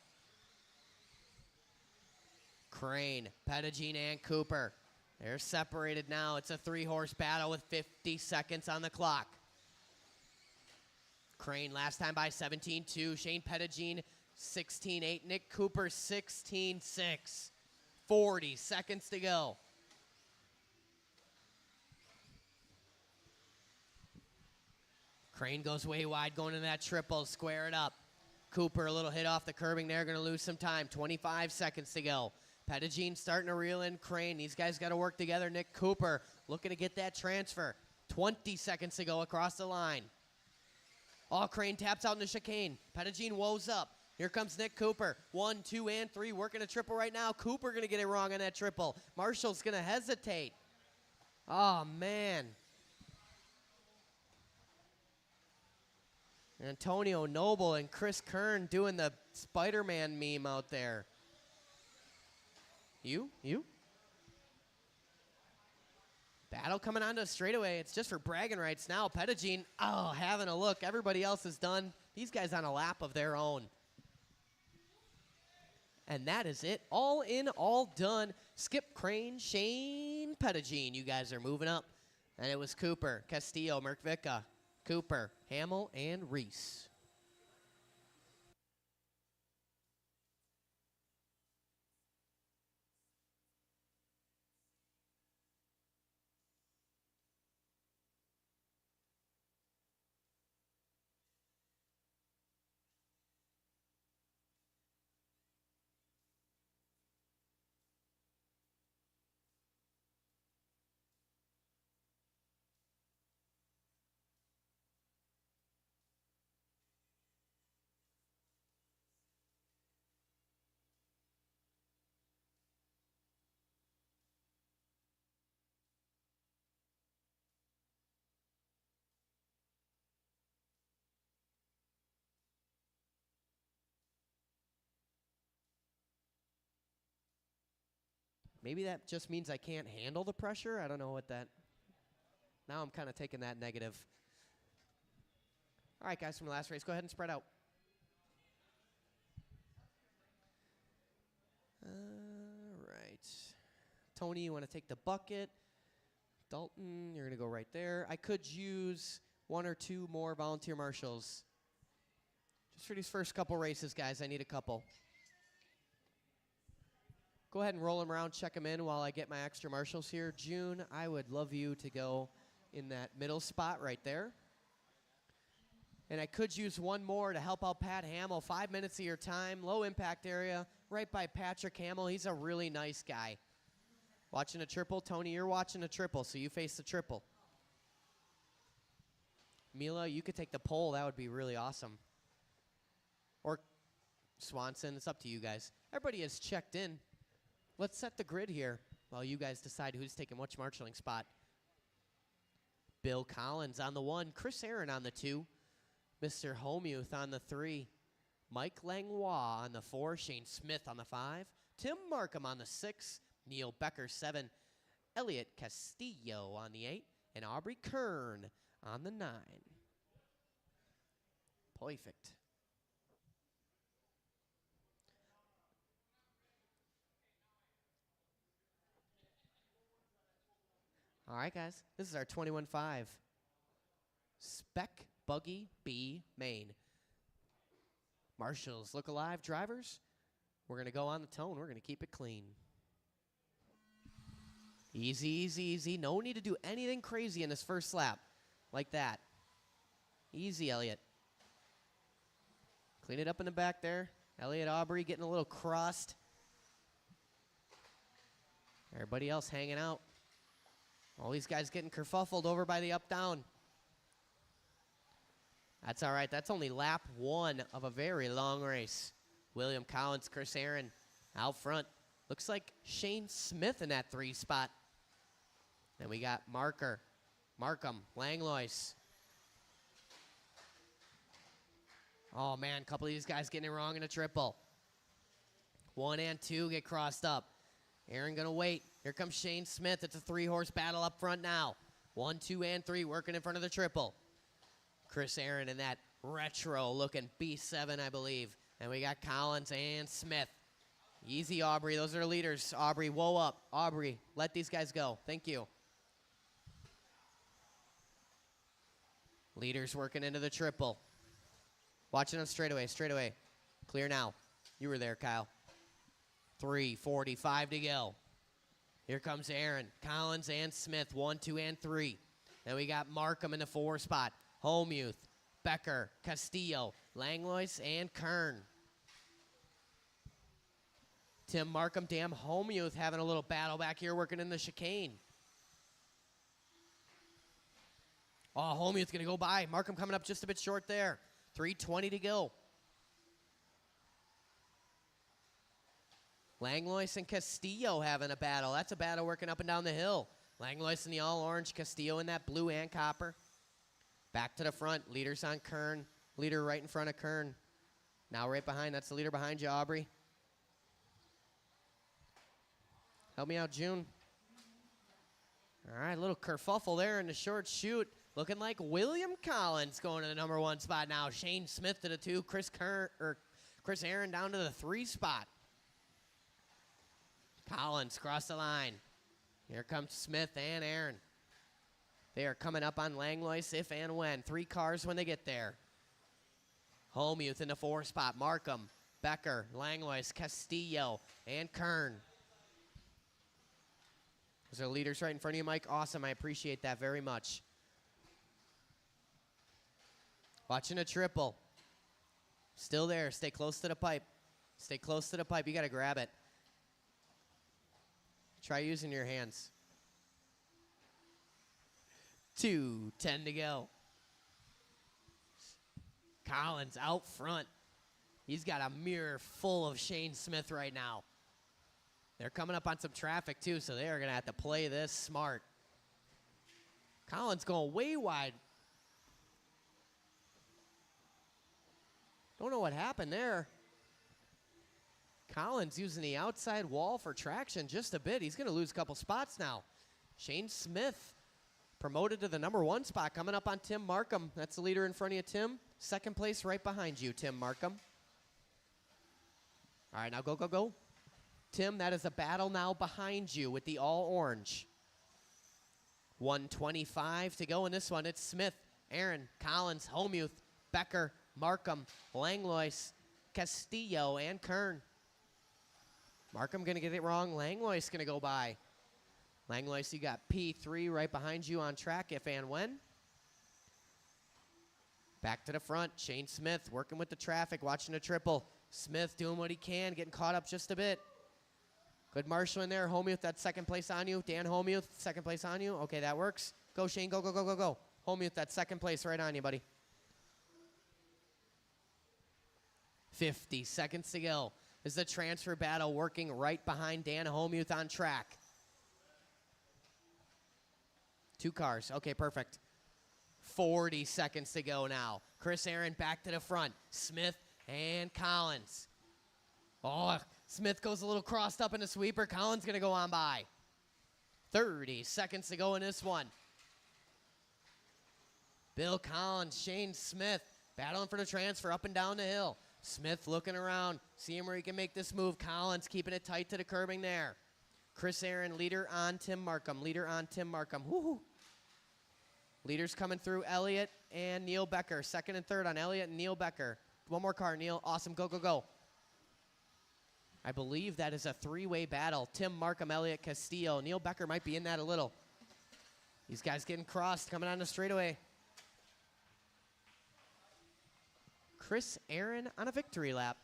Crane, Pettigene, and Cooper. They're separated now. It's a 3-horse battle with 50 seconds on the clock. Crane last time by 17-2. Shane Pettigene 16-8. Nick Cooper 16-6. 40 seconds to go. Crane goes way wide going into that triple. Square it up. Cooper a little hit off the curbing there. Going to lose some time. 25 seconds to go. Pettigene starting to reel in Crane. These guys got to work together. Nick Cooper looking to get that transfer. 20 seconds to go across the line. Oh, Crane taps out in the chicane. Pettigene woes up. Here comes Nick Cooper. 1, 2, and 3 working a triple right now. Cooper going to get it wrong on that triple. Marshall's going to hesitate. Oh, man. Antonio Noble and Chris Kern doing the Spider-Man meme out there. You? Battle coming onto a straightaway. It's just for bragging rights now. Pettigene, oh, having a look. Everybody else is done. These guys on a lap of their own. And that is it. All in, all done. Skip, Crane, Shane, Pettigene. You guys are moving up. And it was Cooper, Castillo, Merkvica, Cooper, Hamill, and Reese. Maybe that just means I can't handle the pressure. I don't know what that. Now I'm kind of taking that negative. All right, guys, from the last race, go ahead and spread out. All right. Tony, you want to take the bucket. Dalton, you're going to go right there. I could use 1 or 2 more volunteer marshals. Just for these first couple races, guys, I need a couple. Go ahead and roll them around, check them in while I get my extra marshals here. June, I would love you to go in that middle spot right there. And I could use 1 more to help out Pat Hamill. 5 minutes of your time, low impact area, right by Patrick Hamill. He's a really nice guy. Watching a triple. Tony, you're watching a triple, so you face the triple. Mila, you could take the pole. That would be really awesome. Or Swanson, it's up to you guys. Everybody has checked in. Let's set the grid here while you guys decide who's taking which marshalling spot. Bill Collins on the 1. Chris Aaron on the 2. Mr. Homuth on the 3. Mike Langlois on the 4. Shane Smith on the 5. Tim Markham on the 6. Neil Becker 7. Elliot Castillo on the 8, and Aubrey Kern on the 9. Perfect. All right, guys. This is our 21.5 Spec Buggy B main. Marshals, look alive, drivers. We're going to go on the tone. We're going to keep it clean. Easy, easy, easy. No need to do anything crazy in this first lap. Like that. Easy, Elliot. Clean it up in the back there. Elliot Aubrey getting a little crossed. Everybody else hanging out. All these guys getting kerfuffled over by the up-down. That's all right. That's only lap 1 of a very long race. William Collins, Chris Aaron out front. Looks like Shane Smith in that 3 spot. Then we got Markham, Langlois. Oh, man, a couple of these guys getting it wrong in a triple. 1 and 2 get crossed up. Aaron going to wait. Here comes Shane Smith. It's a 3-horse battle up front now. 1, 2, and 3 working in front of the triple. Chris Aaron in that retro-looking B7, I believe. And we got Collins and Smith. Easy, Aubrey. Those are the leaders. Aubrey, whoa up. Aubrey, let these guys go. Thank you. Leaders working into the triple. Watching them straightaway. Clear now. You were there, Kyle. 3:45 to go. Here comes Aaron, Collins, and Smith. 1, 2, and 3. Then we got Markham in the 4 spot. Homemuth, Becker, Castillo, Langlois, and Kern. Tim Markham, damn Homemuth having a little battle back here working in the chicane. Oh, Homemuth's going to go by. Markham coming up just a bit short there. 3:20 to go. Langlois and Castillo having a battle. That's a battle working up and down the hill. Langlois in the all-orange, Castillo in that blue and copper. Back to the front. Leaders on Kern. Leader right in front of Kern. Now right behind. That's the leader behind you, Aubrey. Help me out, June. All right, a little kerfuffle there in the short chute. Looking like William Collins going to the number 1 spot now. Shane Smith to the 2. Chris Aaron down to the 3 spot. Collins cross the line. Here comes Smith and Aaron. They are coming up on Langlois if and when. 3 cars when they get there. Homemuth in the 4 spot. Markham, Becker, Langlois, Castillo, and Kern. Those are leaders right in front of you, Mike. Awesome. I appreciate that very much. Watching a triple. Still there. Stay close to the pipe. Stay close to the pipe. You got to grab it. Try using your hands. 2:10 to go. Collins out front. He's got a mirror full of Shane Smith right now. They're coming up on some traffic, too, so they are going to have to play this smart. Collins going way wide. Don't know what happened there. Collins using the outside wall for traction just a bit. He's going to lose a couple spots now. Shane Smith promoted to the number 1 spot, coming up on Tim Markham. That's the leader in front of you, Tim. 2nd place right behind you, Tim Markham. All right, now go, go, go. Tim, that is a battle now behind you with the all-orange. 1:25 to go in this one. It's Smith, Aaron, Collins, Homemuth, Becker, Markham, Langlois, Castillo, and Kern. Markham going to get it wrong. Langlois going to go by. Langlois, you got P3 right behind you on track if and when. Back to the front. Shane Smith working with the traffic, watching a triple. Smith doing what he can, getting caught up just a bit. Good marshal in there. Homemuth, that's 2nd place on you. Dan Homemuth, 2nd place on you. Okay, that works. Go, Shane. Go, go, go, go, go. Homemuth, that's 2nd place right on you, buddy. 50 seconds to go. This is the transfer battle working right behind Dan Homemuth on track. 2 cars. Okay, perfect. 40 seconds to go now. Chris Aaron back to the front. Smith and Collins. Oh, Smith goes a little crossed up in the sweeper. Collins going to go on by. 30 seconds to go in this one. Bill Collins, Shane Smith, battling for the transfer up and down the hill. Smith looking around, seeing where he can make this move. Collins keeping it tight to the curbing there. Chris Aaron, leader on Tim Markham. Leader on Tim Markham. Woohoo! Leaders coming through, Elliott and Neil Becker. Second and third on Elliott and Neil Becker. One more car, Neil. Awesome. Go, go, go. I believe that is a three-way battle. Tim Markham, Elliott Castillo. Neil Becker might be in that a little. These guys getting crossed, coming on the straightaway. Chris Aaron on a victory lap.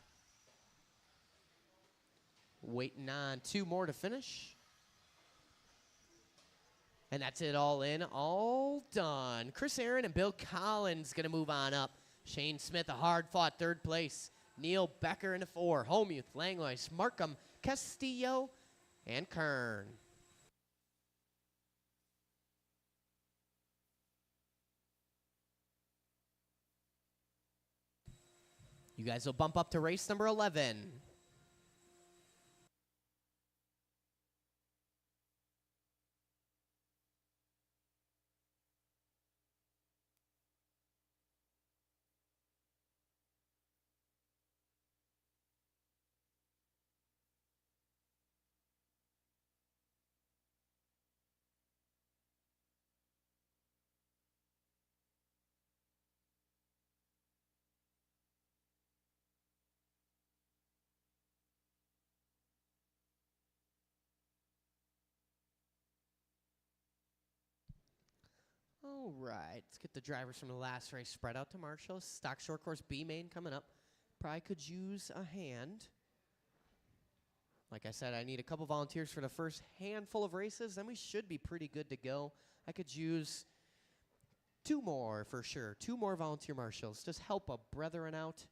Waiting on two more to finish. And that's it, all in, all done. Chris Aaron and Bill Collins going to move on up. Shane Smith, a hard-fought third place. Neil Becker in the 4. Homemuth, Langlois, Markham, Castillo, and Kern. You guys will bump up to race number 11. All right, let's get the drivers from the last race spread out to Marshall. Stock short course B main coming up. Probably could use a hand. Like I said, I need a couple volunteers for the first handful of races, then we should be pretty good to go. I could use 2 more for sure. 2 more volunteer marshals. Just help a brethren out.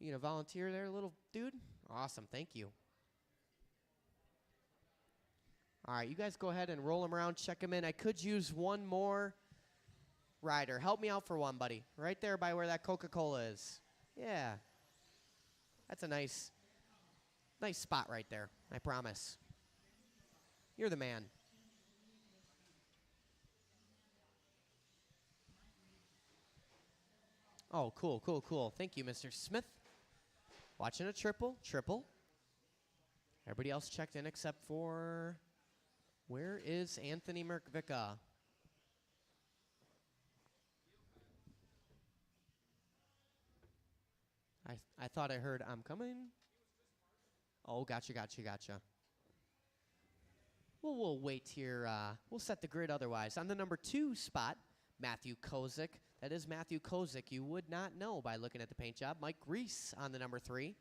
You gonna volunteer there, little dude? Awesome, thank you. All right, you guys go ahead and roll them around, check them in. I could use one more rider. Help me out for one, buddy. Right there by where that Coca-Cola is. Yeah. That's a nice spot right there, I promise. You're the man. Oh, cool, cool, cool. Thank you, Mr. Smith. Watching a triple. Everybody else checked in except for... Where is Anthony Merkvicka? I thought I heard I'm coming. Oh, gotcha. Well, we'll wait here. We'll set the grid otherwise. On the number 2 spot, Matthew Kozik. That is Matthew Kozik. You would not know by looking at the paint job. Mike Reese on the number 3.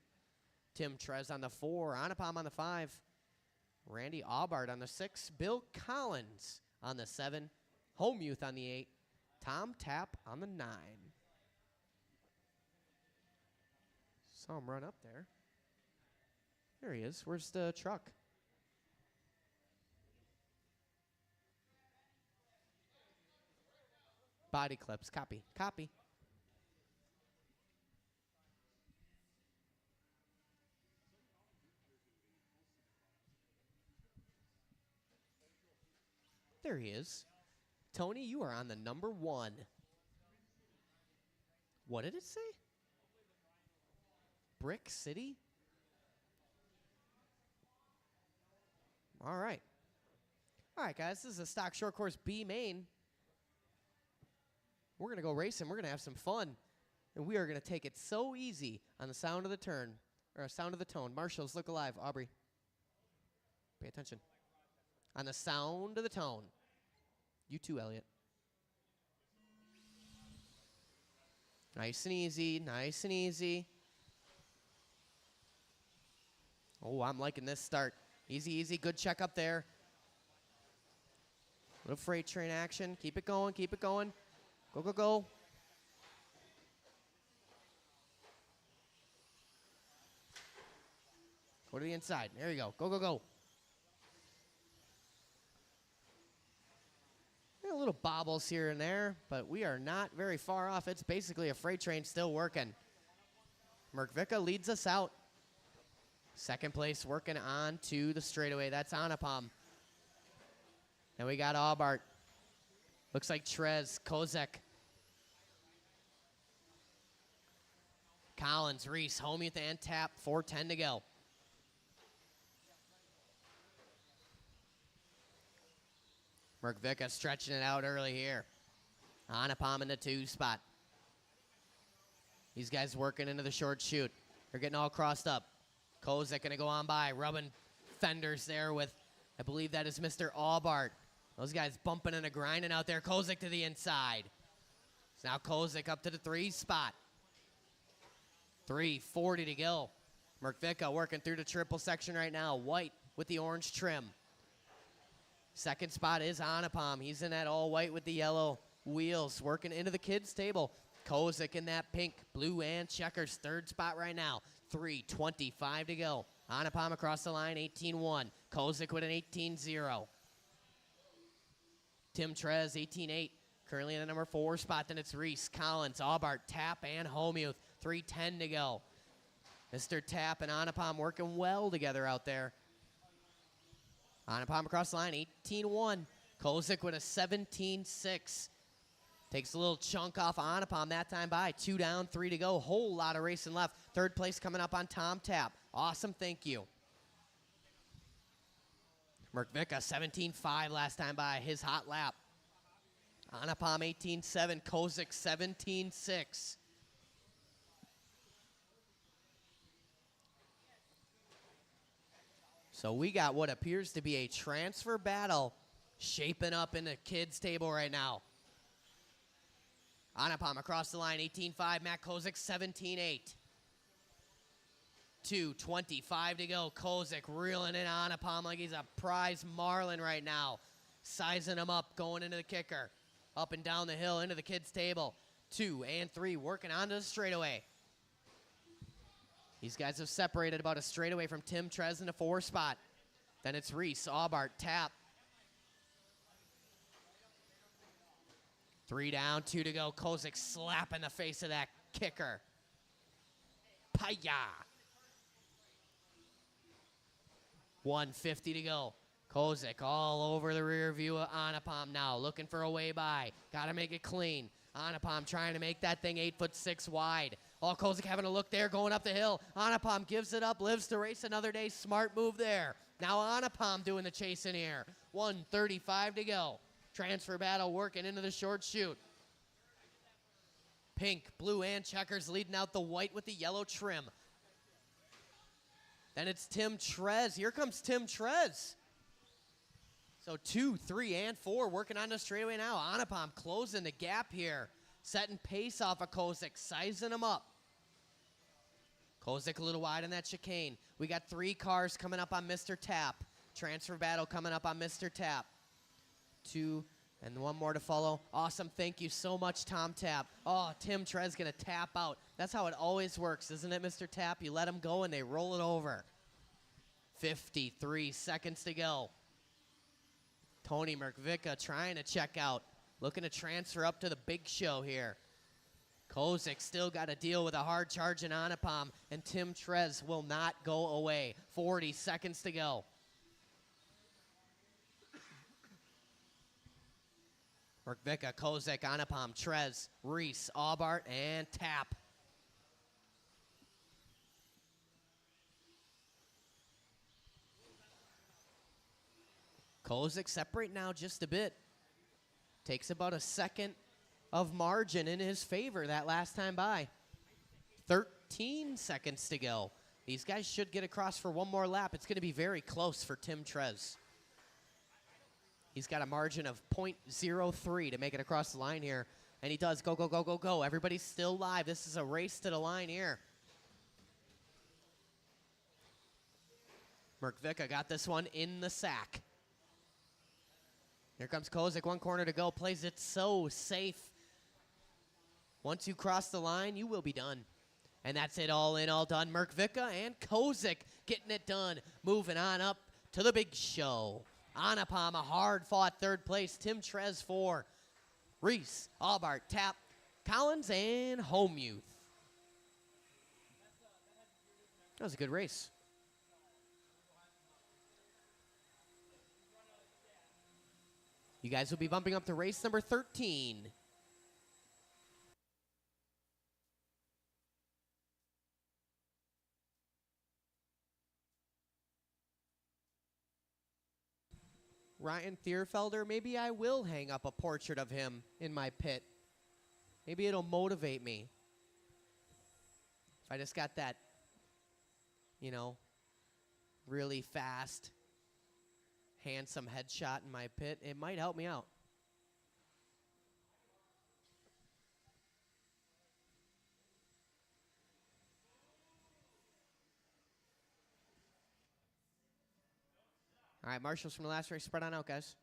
Tim Trez on the 4. Anupam on the 5. Randy Aubard on the 6. Bill Collins on the 7. Homemuth on the 8. Tom Tapp on the 9. Saw him run up there. There he is. Where's the truck? Body clips. Copy. There he is. Tony, you are on the number 1. What did it say? Brick City? All right. All right, guys. This is a stock short course B main. We're going to go racing. We're going to have some fun. And we are going to take it so easy on the sound of the turn, or sound of the tone. Marshals, look alive. Aubrey, pay attention. On the sound of the tone. You too, Elliot. Nice and easy. Oh, I'm liking this start. Easy. Good check up there. Little freight train action. Keep it going. Go. Go to the inside. There you go. Go. A little bobbles here and there, but we are not very far off. It's basically a freight train still working. Merkvicka leads us out. Second place working on to the straightaway. That's Anapam. Then we got Aubart. Looks like Trez, Kozek. Collins, Reese, Homuth, and Tap. 4:10 to go. Merkvika stretching it out early here. Anapam in the 2 spot. These guys working into the short chute. They're getting all crossed up. Kozek going to go on by, rubbing fenders there with, I believe that is Mr. Aubart. Those guys bumping and grinding out there. Kozek to the inside. So now Kozek up to the 3 spot. 3:40 to go. Merkvika working through the triple section right now. White with the orange trim. Second spot is Anapam. He's in that all white with the yellow wheels, working into the kids' table. Kozek in that pink, blue, and checkers. Third spot right now. 3:25 to go. Anapam across the line, 18-1. Kozek with an 18-0. Tim Trez, 18-8. Currently in the number 4 spot. Then it's Reese, Collins, Aubart, Tap, and Homuth. 3:10 to go. Mr. Tap and Anapam working well together out there. Anapam across the line, 18-1. Kozek with a 17-6. Takes a little chunk off Anapam that time by. 2 down, 3 to go. Whole lot of racing left. Third place coming up on Tom Tap. Awesome, thank you. Merkvika, 17-5 last time by. His hot lap. Anapam, 18-7. Kozek, 17-6. So we got what appears to be a transfer battle shaping up in the kids' table right now. Anapam across the line, 18-5. Matt Kozek, 17-8. 2:25 to go. Kozek reeling in Anapam like he's a prize marlin right now. Sizing him up, going into the kicker. Up and down the hill into the kids' table. 2 and 3 working onto the straightaway. These guys have separated about a straightaway from Tim Trez in the 4 spot. Then it's Reese, Aubart, Tap. 3 down, 2 to go. Kozek slapping the face of that kicker. Paya. 1:50 to go. Kozek all over the rear view of Anapam now. Looking for a way by. Got to make it clean. Anapam trying to make that thing 8'6" wide. Oh, Kozek having a look there, going up the hill. Anapam gives it up, lives to race another day. Smart move there. Now Anapam doing the chase in here. 1:35 to go. Transfer battle working into the short chute. Pink, blue, and checkers leading out the white with the yellow trim. Then it's Tim Trez. Here comes Tim Trez. So 2, 3, and 4 working on the straightaway now. Anapam closing the gap here. Setting pace off of Kozek, sizing him up. Kozek a little wide on that chicane. We got 3 cars coming up on Mr. Tap. Transfer battle coming up on Mr. Tap. 2 and 1 more to follow. Awesome. Thank you so much, Tom Tap. Oh, Tim Trez going to tap out. That's how it always works, isn't it, Mr. Tap? You let them go and they roll it over. 53 seconds to go. Tony Merkvika trying to check out. Looking to transfer up to the big show here. Kozek still got to deal with a hard charge in Anapam, and Tim Trez will not go away. 40 seconds to go. Merkvika, Kozek, Anapam, Trez, Reese, Aubart, and Tap. Kozek separate now just a bit. Takes about a second of margin in his favor that last time by. 13 seconds to go. These guys should get across for one more lap. It's going to be very close for Tim Trez. He's got a margin of 0.03 to make it across the line here. And he does. Go, go, go, go, go. Everybody's still live. This is a race to the line here. Merkvika got this one in the sack. Here comes Kozek, 1 corner to go. Plays it so safe. Once you cross the line, you will be done. And that's it, all in, all done. Merkvika and Kozek getting it done. Moving on up to the big show. Anapam, a hard-fought 3rd place. Tim Trez 4. Reese, Aubart, Tap, Collins, and Homuth. That was a good race. You guys will be bumping up to race number 13. Ryan Thierfelder, maybe I will hang up a portrait of him in my pit. Maybe it'll motivate me. If I just got that, you know, really fast, handsome headshot in my pit, it might help me out. All right, marshals from the last race, spread on out, guys.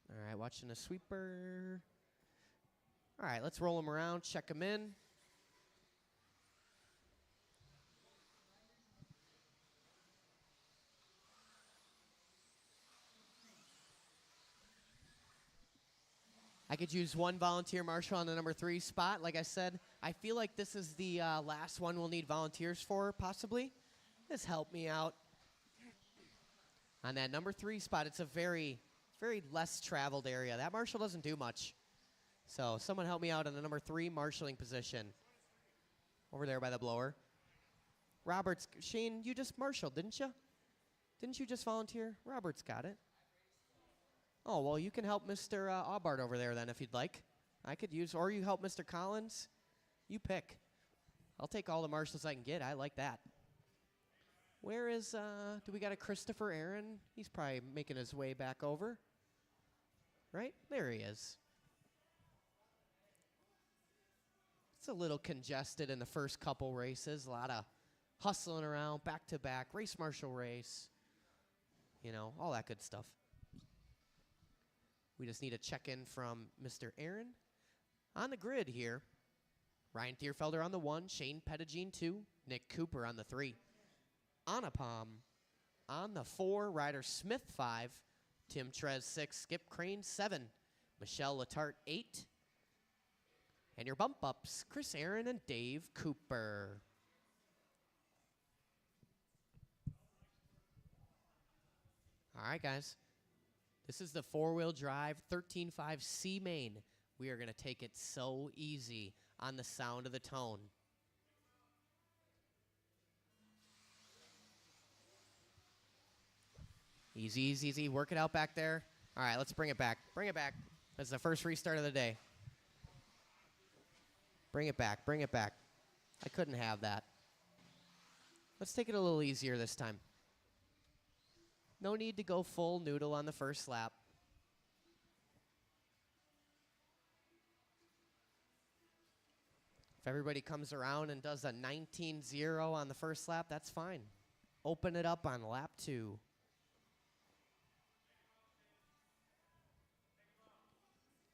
All right, watching the sweeper. All right, let's roll them around, check them in. I could use one volunteer marshal on the number 3 spot. Like I said, I feel like this is the last one we'll need volunteers for, possibly. This helped me out. On that number 3 spot, it's a very, very less traveled area. That marshal doesn't do much. So someone help me out in the number 3 marshaling position. Over there by the blower. Roberts, Shane, you just marshaled, didn't you? Didn't you just volunteer? Roberts got it. Oh, well, you can help Mr. Aubart over there then if you'd like. I could use, or you help Mr. Collins. You pick. I'll take all the marshals I can get. I like that. Where is, do we got a Christopher Aaron? He's probably making his way back over. Right? There he is. It's a little congested in the first couple races. A lot of hustling around, back-to-back, race marshal race. You know, all that good stuff. We just need a check-in from Mr. Aaron. On the grid here, Ryan Thierfelder on the 1, Shane Pettigene 2, Nick Cooper on the 3. Anapam on the 4, Ryder Smith 5, Tim Trez 6, Skip Crane 7, Michelle Letarte 8. And your bump-ups, Chris Aaron and Dave Cooper. All right, guys. This is the 4-wheel drive 13.5 C main. We are going to take it so easy on the sound of the tone. Easy, easy, easy. Work it out back there. All right, let's bring it back. Bring it back. That's the first restart of the day. Bring it back. Bring it back. I couldn't have that. Let's take it a little easier this time. No need to go full noodle on the first lap. If everybody comes around and does a 19-0 on the first lap, that's fine. Open it up on lap 2.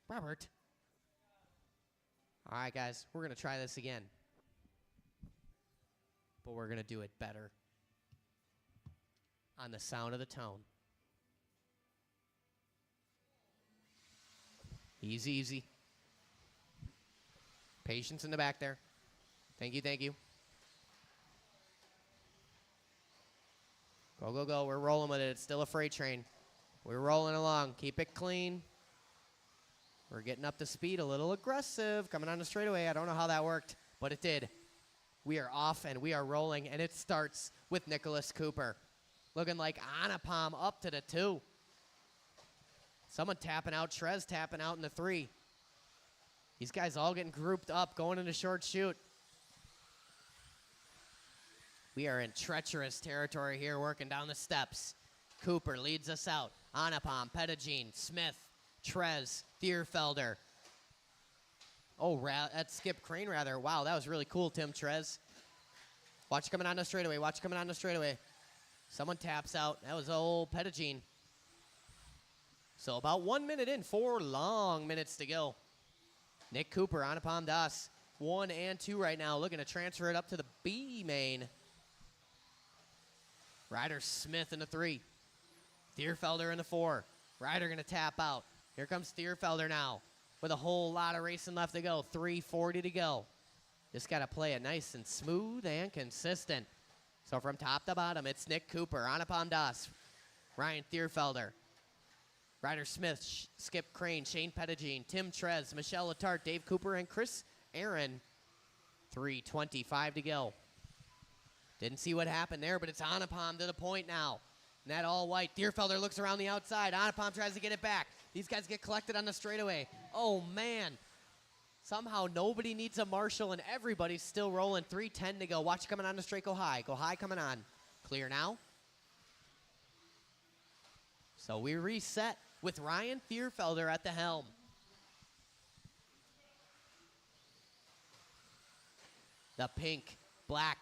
Robert. All right, guys, we're going to try this again. But we're going to do it better. On the sound of the tone. Easy, easy. Patience in the back there. Thank you, thank you. Go, go, go. We're rolling with it. It's still a freight train. We're rolling along. Keep it clean. We're getting up to speed, a little aggressive. Coming on the straightaway. I don't know how that worked, but it did. We are off and we are rolling, and it starts with Nicholas Cooper. Looking like Anapam up to the 2. Someone tapping out. Trez tapping out in the 3. These guys all getting grouped up, going into short shoot. We are in treacherous territory here, working down the steps. Cooper leads us out. Anapam, Pettigene, Smith, Trez, Thierfelder. Oh, that's Skip Crane, rather. Wow, that was really cool, Tim Trez. Watch coming on the straightaway. Watch coming on the straightaway. Someone taps out. That was old Pettigene. So about 1 minute in, 4 long minutes to go. Nick Cooper, Anapam Das. 1 and 2 right now. Looking to transfer it up to the B main. Ryder Smith in the 3. Thierfelder in the 4. Ryder going to tap out. Here comes Thierfelder now with a whole lot of racing left to go. 3:40 to go. Just got to play it nice and smooth and consistent. So from top to bottom, it's Nick Cooper, Anupam Das, Ryan Thierfelder, Ryder Smith, Skip Crane, Shane Pettigene, Tim Trez, Michelle Letarte, Dave Cooper, and Chris Aaron. 3:25 to go. Didn't see what happened there, but it's Anupam to the point now. And that all white. Thierfelder looks around the outside. Anupam tries to get it back. These guys get collected on the straightaway. Oh, man. Somehow nobody needs a marshal, and everybody's still rolling. 3:10 to go. Watch coming on the straight. Go high. Go high coming on. Clear now. So we reset with Ryan Thierfelder at the helm. The pink, black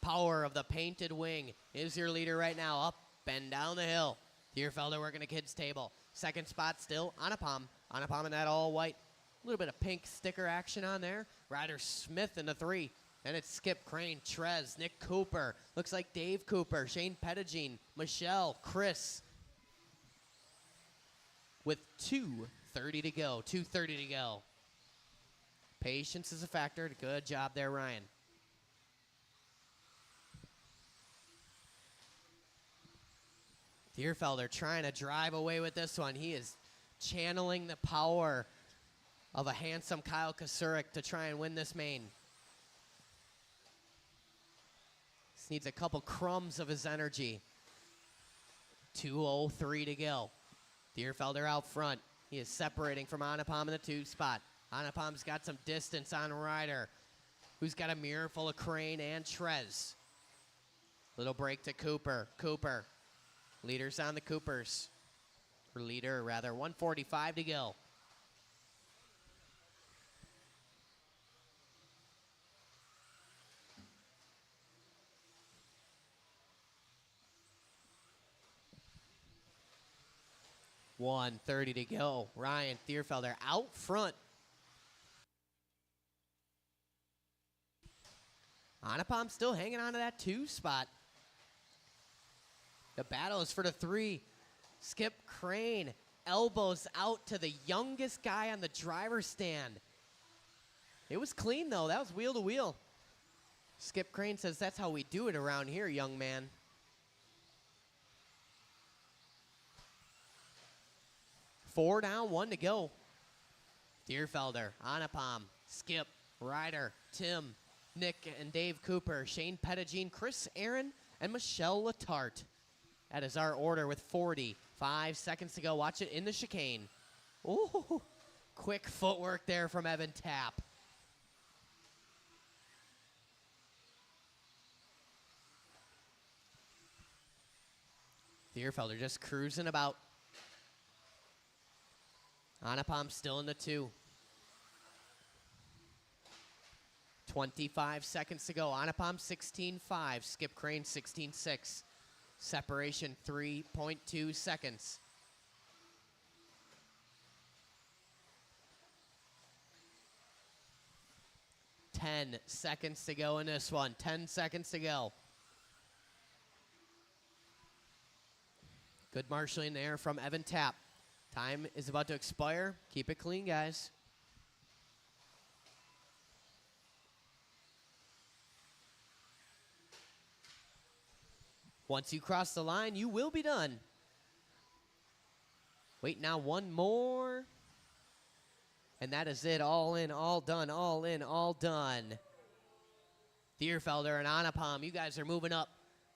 power of the painted wing is your leader right now. Up and down the hill. Thierfelder working the kids' table. Second spot still, Anupam. Anupam in that all white. A little bit of pink sticker action on there. Ryder Smith in the 3. Then it's Skip Crane, Trez, Nick Cooper. Looks like Dave Cooper, Shane Pettigene, Michelle, Chris. With 2:30 to go. 2:30 to go. Patience is a factor. Good job there, Ryan. Thierfelder trying to drive away with this one. He is channeling the power of a handsome Kyle Kasurik to try and win this main. Just needs a couple crumbs of his energy. 2:03 to go. Thierfelder out front. He is separating from Anupam in the 2 spot. Anupam's got some distance on Ryder, who's got a mirror full of Crane and Trez. Little break to Cooper. Cooper. Leaders on the Coopers. Or leader, rather. 1:45 to go. $1:30 to go. Ryan Thierfelder out front. Anupam still hanging on to that 2 spot. The battle is for the 3. Skip Crane elbows out to the youngest guy on the driver's stand. It was clean, though. That was wheel to wheel. Skip Crane says, that's how we do it around here, young man. Four down, 1 to go. Thierfelder, Anupam, Skip, Ryder, Tim, Nick and Dave Cooper, Shane Pettigene, Chris Aaron, and Michelle Letarte. That is our order with 45 seconds to go. Watch it in the chicane. Ooh, quick footwork there from Evan Tapp. Thierfelder just cruising about. Anupam still in the 2. 25 seconds to go. Anupam 16.5. Skip Crane 16.6. Separation 3.2 seconds. Ten seconds to go in this one. 10 seconds to go. Good marshaling there from Evan Tapp. Time is about to expire. Keep it clean, guys. Once you cross the line, you will be done. Wait, now one more. And that is it. All in, all done, all in, all done. Thierfelder and Anupam, you guys are moving up.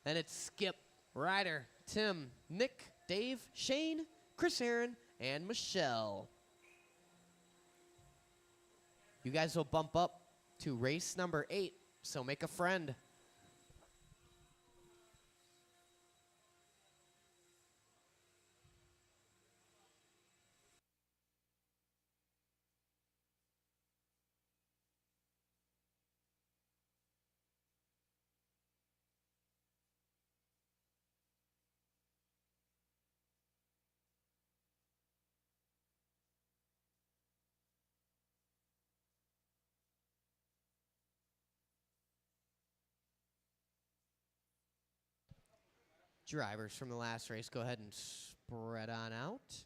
Then it's Skip, Ryder, Tim, Nick, Dave, Shane, Chris Aaron, and Michelle. You guys will bump up to race number 8, so make a friend. Drivers from the last race, go ahead and spread on out.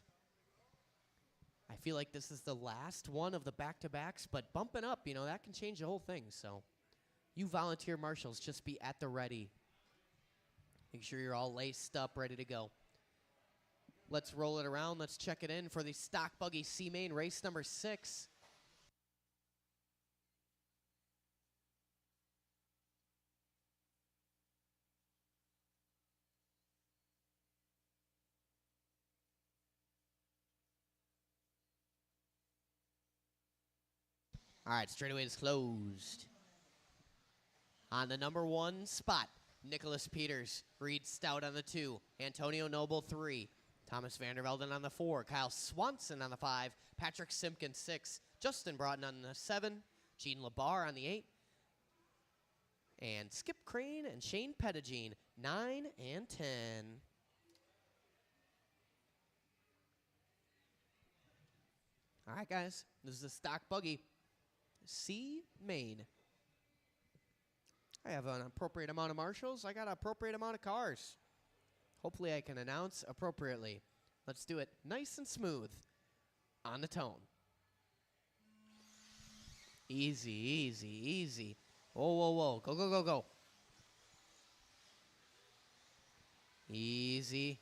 I feel like this is the last one of the back-to-backs, but bumping up, you know, that can change the whole thing. So you volunteer marshals, just be at the ready. Make sure you're all laced up, ready to go. Let's roll it around. Let's check it in for the Stock Buggy C Main race number 6. All right, straightaway is closed. On the number 1 spot, Nicholas Peters, Reed Stout on the 2, Antonio Noble 3, Thomas Vandervelden on the 4, Kyle Swanson on the 5, Patrick Simpkins 6, Justin Broughton on the 7, Gene Labar on the 8, and Skip Crane and Shane Pettigene 9 and 10. All right, guys, this is the Stock Buggy C Main. I have an appropriate amount of marshals. I got an appropriate amount of cars. Hopefully I can announce appropriately. Let's do it nice and smooth on the tone. Easy, easy, easy. Whoa, whoa, whoa. Go, go, go, go. Easy.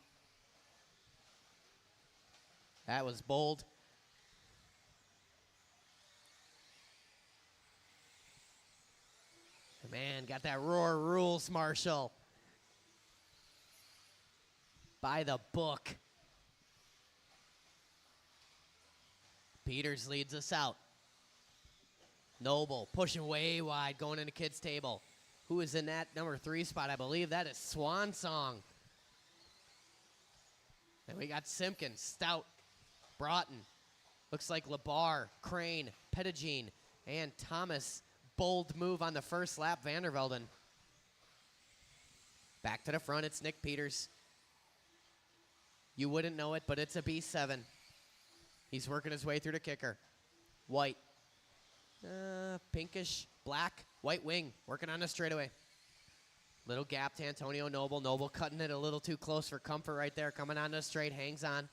That was bold. Man, got that roar rules, Marshall. By the book. Peters leads us out. Noble pushing way wide, going into kids' table. Who is in that number 3 spot? I believe that is Swan Song. And we got Simpkins, Stout, Broughton. Looks like Labar, Crane, Pettigene, and Thomas. Bold move on the first lap, Vandervelden. Back to the front, it's Nick Peters. You wouldn't know it, but it's a B7. He's working his way through the kicker. White. Pinkish, black, white wing. Working on the straightaway. Little gap to Antonio Noble. Noble cutting it a little too close for comfort right there. Coming on the straight, hangs on.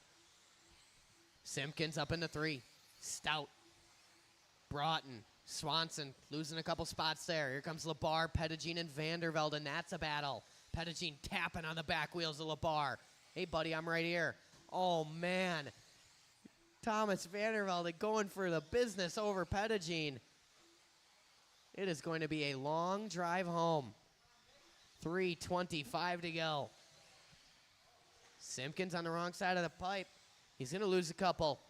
Simpkins up in the 3. Stout. Broughton. Swanson losing a couple spots there. Here comes Labar, Pettigene, and Vandervelden. That's a battle. Pettigene tapping on the back wheels of Labar. Hey, buddy, I'm right here. Oh, man. Thomas Vandervelden going for the business over Pettigene. It is going to be a long drive home. 3:25 to go. Simpkins on the wrong side of the pipe. He's going to lose a couple.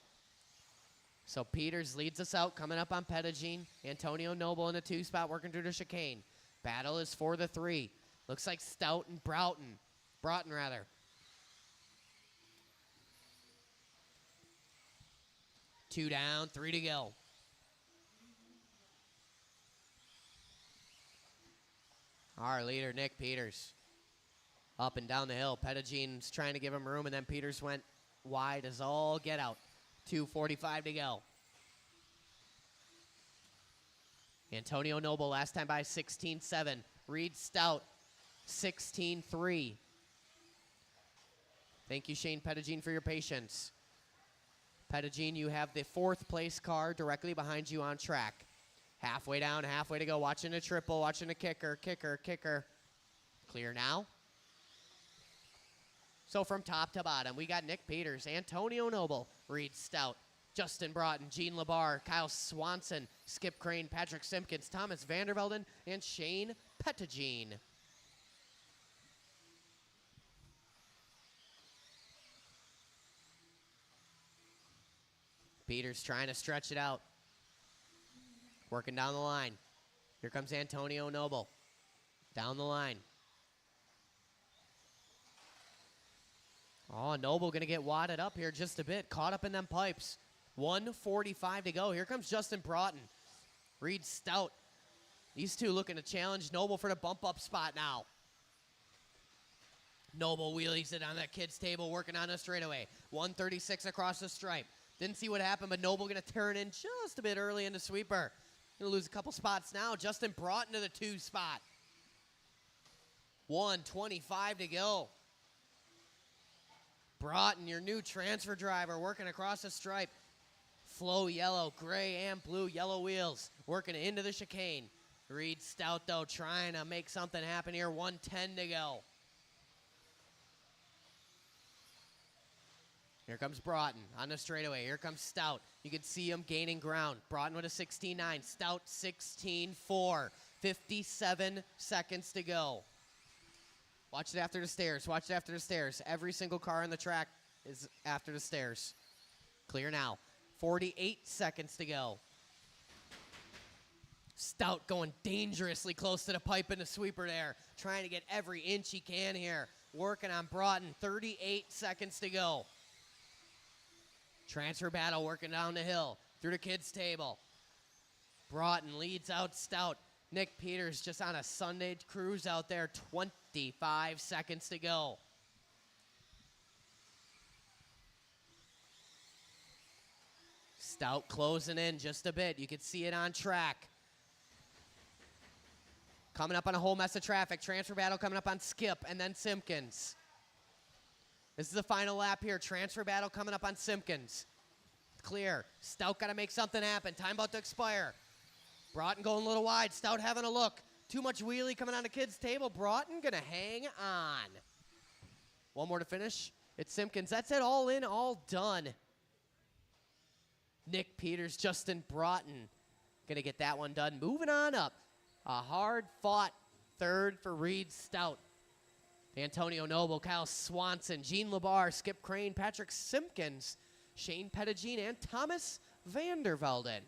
So Peters leads us out, coming up on Pettigene. Antonio Noble in the 2 spot, working through the chicane. Battle is for the 3. Looks like Stout and Broughton. Broughton, rather. 2 down, 3 to go. Our leader, Nick Peters. Up and down the hill. Pettigene's trying to give him room, and then Peters went wide as all get out. 2:45 to go. Antonio Noble last time by 16-7. Reed Stout 16-3. Thank you, Shane Pettigene, for your patience. Pettigene, you have the 4th place car directly behind you on track. Halfway down, halfway to go. Watching a triple, watching a kicker, kicker, kicker. Clear now. So from top to bottom, we got Nick Peters, Antonio Noble, Reed Stout, Justin Broughton, Gene Labar, Kyle Swanson, Skip Crane, Patrick Simpkins, Thomas Vandervelden, and Shane Pettigene. Peters trying to stretch it out. Working down the line. Here comes Antonio Noble. Down the line. Oh, Noble going to get wadded up here just a bit. Caught up in them pipes. 1:45 to go. Here comes Justin Broughton. Reed Stout. These two looking to challenge Noble for the bump-up spot now. Noble wheelies it on that kid's table, working on a straightaway. 136 across the stripe. Didn't see what happened, but Noble going to turn in just a bit early in the sweeper. Going to lose a couple spots now. Justin Broughton to the 2 spot. 1:25 to go. Broughton, your new transfer driver, working across the stripe. Flow yellow, gray and blue, yellow wheels. Working into the chicane. Reed Stout, though, trying to make something happen here. 1:10 to go. Here comes Broughton on the straightaway. Here comes Stout. You can see him gaining ground. Broughton with a 16.9. Stout 16.4. 57 seconds to go. Watch it after the stairs. Watch it after the stairs. Every single car on the track is after the stairs. Clear now. 48 seconds to go. Stout going dangerously close to the pipe in the sweeper there. Trying to get every inch he can here. Working on Broughton. 38 seconds to go. Transfer battle working down the hill. Through the kids' table. Broughton leads out Stout. Nick Peters just on a Sunday cruise out there. 25 seconds to go. Stout closing in just a bit. You can see it on track. Coming up on a whole mess of traffic. Transfer battle coming up on Skip and then Simpkins. This is the final lap here. Transfer battle coming up on Simpkins. Clear. Stout got to make something happen. Time about to expire. Broughton going a little wide. Stout having a look. Too much wheelie coming on the kids' table. Broughton going to hang on. One more to finish. It's Simpkins. That's it. All in, all done. Nick Peters, Justin Broughton going to get that one done. Moving on up. A hard-fought third for Reed Stout. Antonio Noble, Kyle Swanson, Gene Labar, Skip Crane, Patrick Simpkins, Shane Pettigene, and Thomas Vandervelden.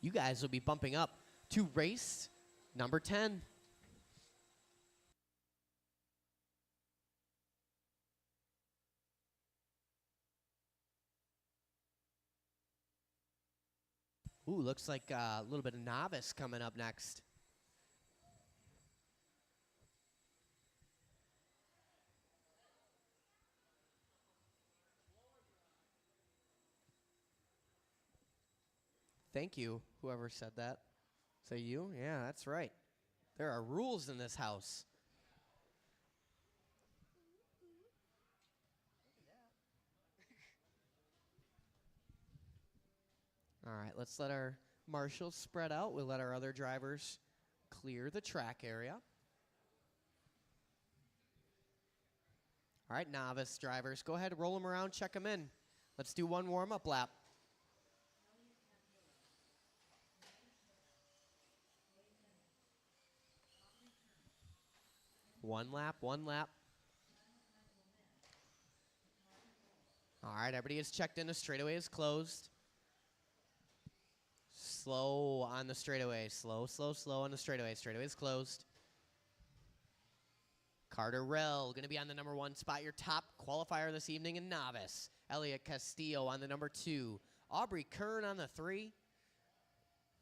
You guys will be bumping up to race number 10. Ooh, looks like a little bit of novice coming up next. Thank you, whoever said that. Say you? Yeah, that's right. There are rules in this house. All right, let's let our marshals spread out. We'll let our other drivers clear the track area. All right, novice drivers, go ahead, roll them around, check them in. Let's do one warm-up lap. One lap, one lap. All right, everybody is checked in. The straightaway is closed. Slow on the straightaway. Slow, slow, slow on the straightaway. Straightaway is closed. Carter Rell going to be on the number 1 spot. Your top qualifier this evening in novice. Elliot Castillo on the number 2. Aubrey Kern on the 3.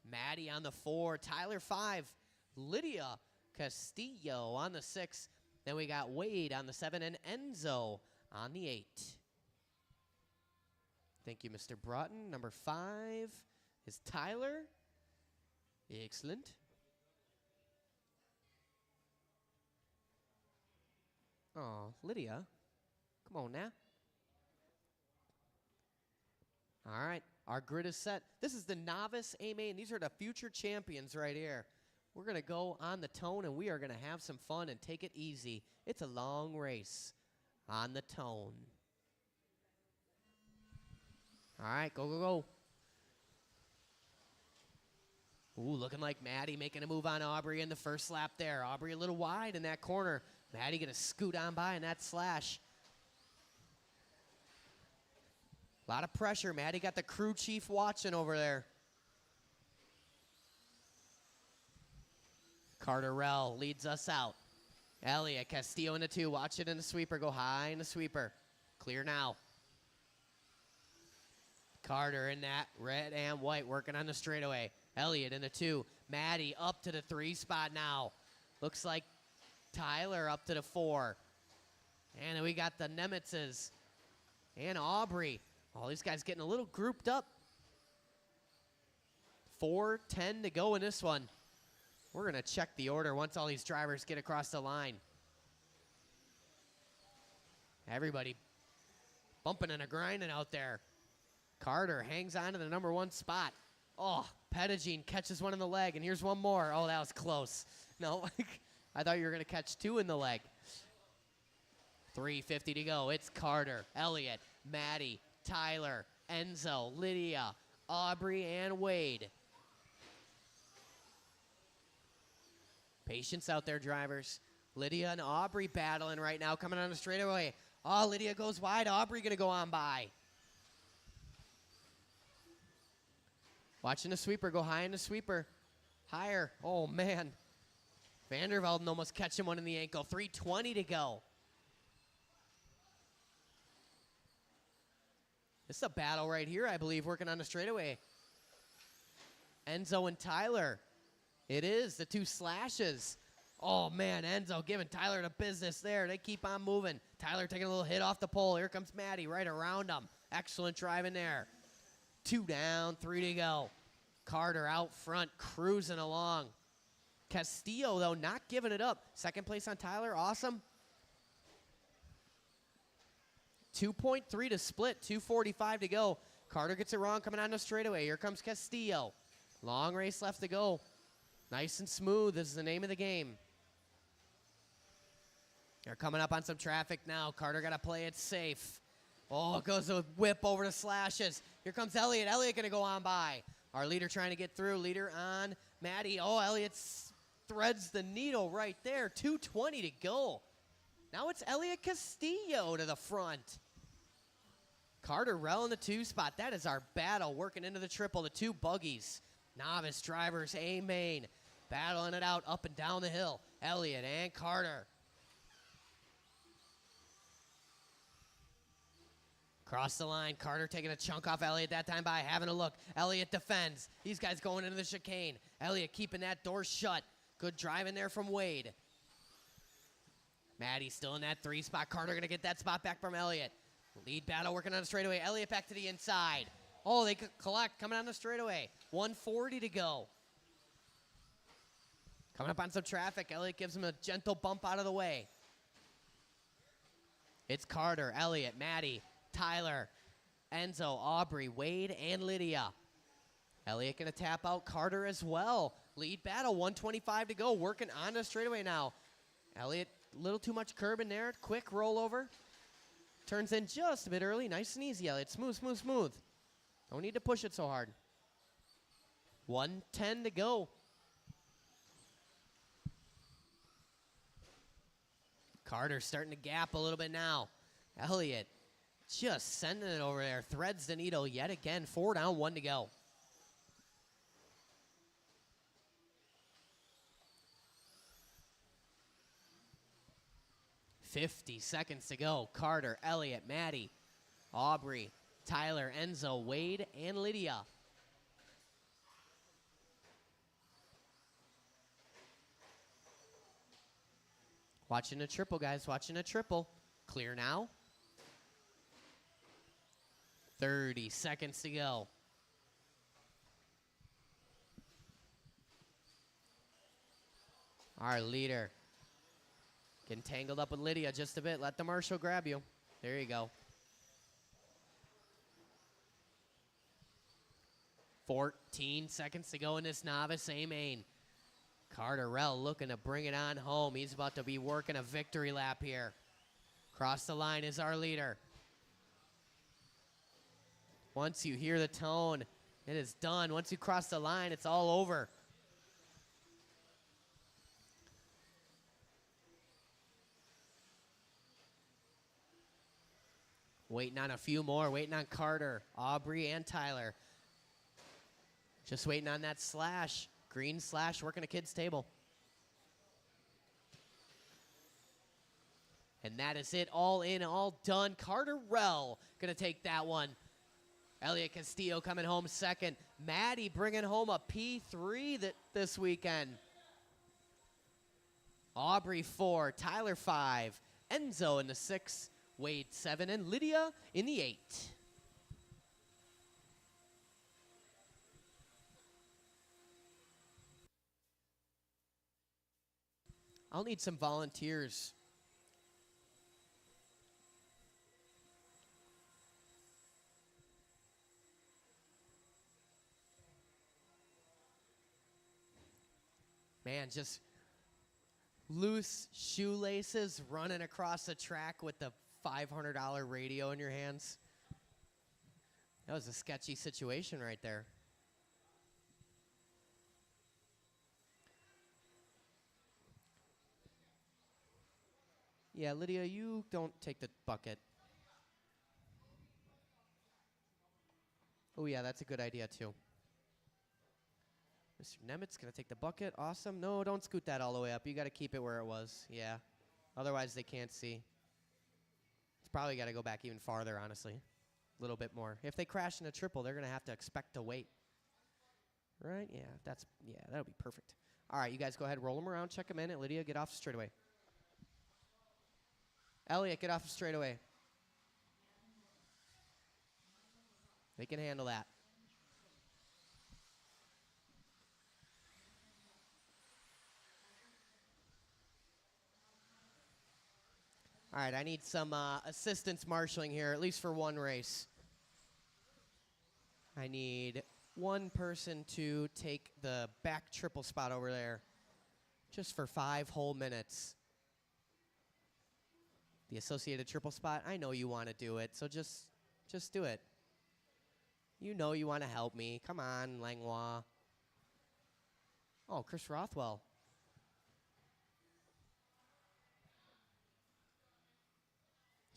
Maddie on the 4. Tyler 5. Lydia Castillo on the 6. Then we got Wade on the 7 and Enzo on the 8. Thank you, Mr. Broughton. Number 5 is Tyler. Excellent. Oh, Lydia. Come on now. All right, our grid is set. This is the Novice A main. These are the future champions right here. We're going to go on the tone, and we are going to have some fun and take it easy. It's a long race on the tone. All right, go, go, go. Ooh, looking like Maddie making a move on Aubrey in the first lap there. Aubrey a little wide in that corner. Maddie going to scoot on by in that slash. A lot of pressure. Maddie got the crew chief watching over there. Carter Rell leads us out. Elliot Castillo in the 2. Watch it in the sweeper. Go high in the sweeper. Clear now. Carter in that red and white working on the straightaway. Elliot in the 2. Maddie up to the 3 spot now. Looks like Tyler up to the 4. And then we got the Nemitzes and Aubrey. All these guys getting a little grouped up. 4:10 to go in this one. We're going to check the order once all these drivers get across the line. Everybody bumping and a grinding out there. Carter hangs on to the number 1 spot. Oh, Pettigene catches one in the leg, and here's one more. Oh, that was close. No, I thought you were going to catch 2 in the leg. 3:50 to go. It's Carter, Elliott, Maddie, Tyler, Enzo, Lydia, Aubrey, and Wade. Patience out there, drivers. Lydia and Aubrey battling right now, coming on the straightaway. Oh, Lydia goes wide. Aubrey going to go on by. Watching the sweeper go high in the sweeper. Higher. Oh, man. Vandervelden almost catching one in the ankle. 3:20 to go. This is a battle right here, I believe, working on the straightaway. Enzo and Tyler. It is, the 2 slashes. Oh, man, Enzo giving Tyler the business there. They keep on moving. Tyler taking a little hit off the pole. Here comes Maddie right around him. Excellent driving there. 2 down, 3 to go. Carter out front, cruising along. Castillo, though, not giving it up. Second place on Tyler, awesome. 2.3 to split, 2:45 to go. Carter gets it wrong coming on the straightaway. Here comes Castillo. Long race left to go. Nice and smooth is the name of the game. They're coming up on some traffic now. Carter got to play it safe. Oh, it goes a whip over the slashes. Here comes Elliott. Elliott going to go on by. Our leader trying to get through. Leader on Maddie. Oh, Elliott threads the needle right there. 2:20 to go. Now it's Elliott Castillo to the front. Carter Rell in the 2 spot. That is our battle working into the triple. The 2 buggies. Novice drivers, A main. Battling it out up and down the hill. Elliott and Carter. Cross the line. Carter taking a chunk off Elliott that time by having a look. Elliott defends. These guys going into the chicane. Elliott keeping that door shut. Good driving there from Wade. Maddie still in that 3 spot. Carter going to get that spot back from Elliott. Lead battle working on the straightaway. Elliott back to the inside. Oh, they collect coming on the straightaway. 1:40 to go. Coming up on some traffic. Elliott gives him a gentle bump out of the way. It's Carter, Elliott, Maddie, Tyler, Enzo, Aubrey, Wade, and Lydia. Elliott going to tap out Carter as well. Lead battle, 1:25 to go. Working on the straightaway now. Elliott, a little too much curb in there. Quick rollover. Turns in just a bit early. Nice and easy, Elliott. Smooth, smooth, smooth. Don't need to push it so hard. 1:10 to go. Carter starting to gap a little bit now. Elliott just sending it over there. Threads the needle yet again. 4 down, 1 to go. $50 seconds to go. Carter, Elliott, Maddie, Aubrey, Tyler, Enzo, Wade, and Lydia. Watching a triple, guys. Watching a triple. Clear now. 30 seconds to go. Our leader getting tangled up with Lydia just a bit. Let the marshal grab you. There you go. 14 seconds to go in this Novice A main. Carter Rell looking to bring it on home. He's about to be working a victory lap here. Cross the line is our leader. Once you hear the tone, it is done. Once you cross the line, it's all over. Waiting on a few more. Waiting on Carter, Aubrey, and Tyler. Just waiting on that slash. Green slash working a kid's table. And that is it. All in, all done. Carter Rell going to take that one. Elliott Castillo coming home second. Maddie bringing home a P3 this weekend. Aubrey 4, Tyler 5, Enzo in the 6, Wade 7, and Lydia in the 8. I'll need some volunteers. Man, just loose shoelaces running across the track with the $500 radio in your hands. That was a sketchy situation right there. Yeah, Lydia, you don't take the bucket. Oh, yeah, that's a good idea, too. Mr. Nemitz going to take the bucket. Awesome. No, don't scoot that all the way up. You got to keep it where it was. Yeah. Otherwise, they can't see. It's probably got to go back even farther, honestly. A little bit more. If they crash in a triple, they're going to have to expect to wait. Right? Yeah, that'll be perfect. All right, you guys go ahead, roll them around, check them in. Lydia, get off the straightaway. Elliot, get off the straightaway. They can handle that. All right, I need some assistance marshaling here, at least for one race. I need one person to take the back triple spot over there just for 5 whole minutes. The associated triple spot, I know you want to do it, so just do it. You know you want to help me. Come on, Langlois. Oh, Chris Rothwell.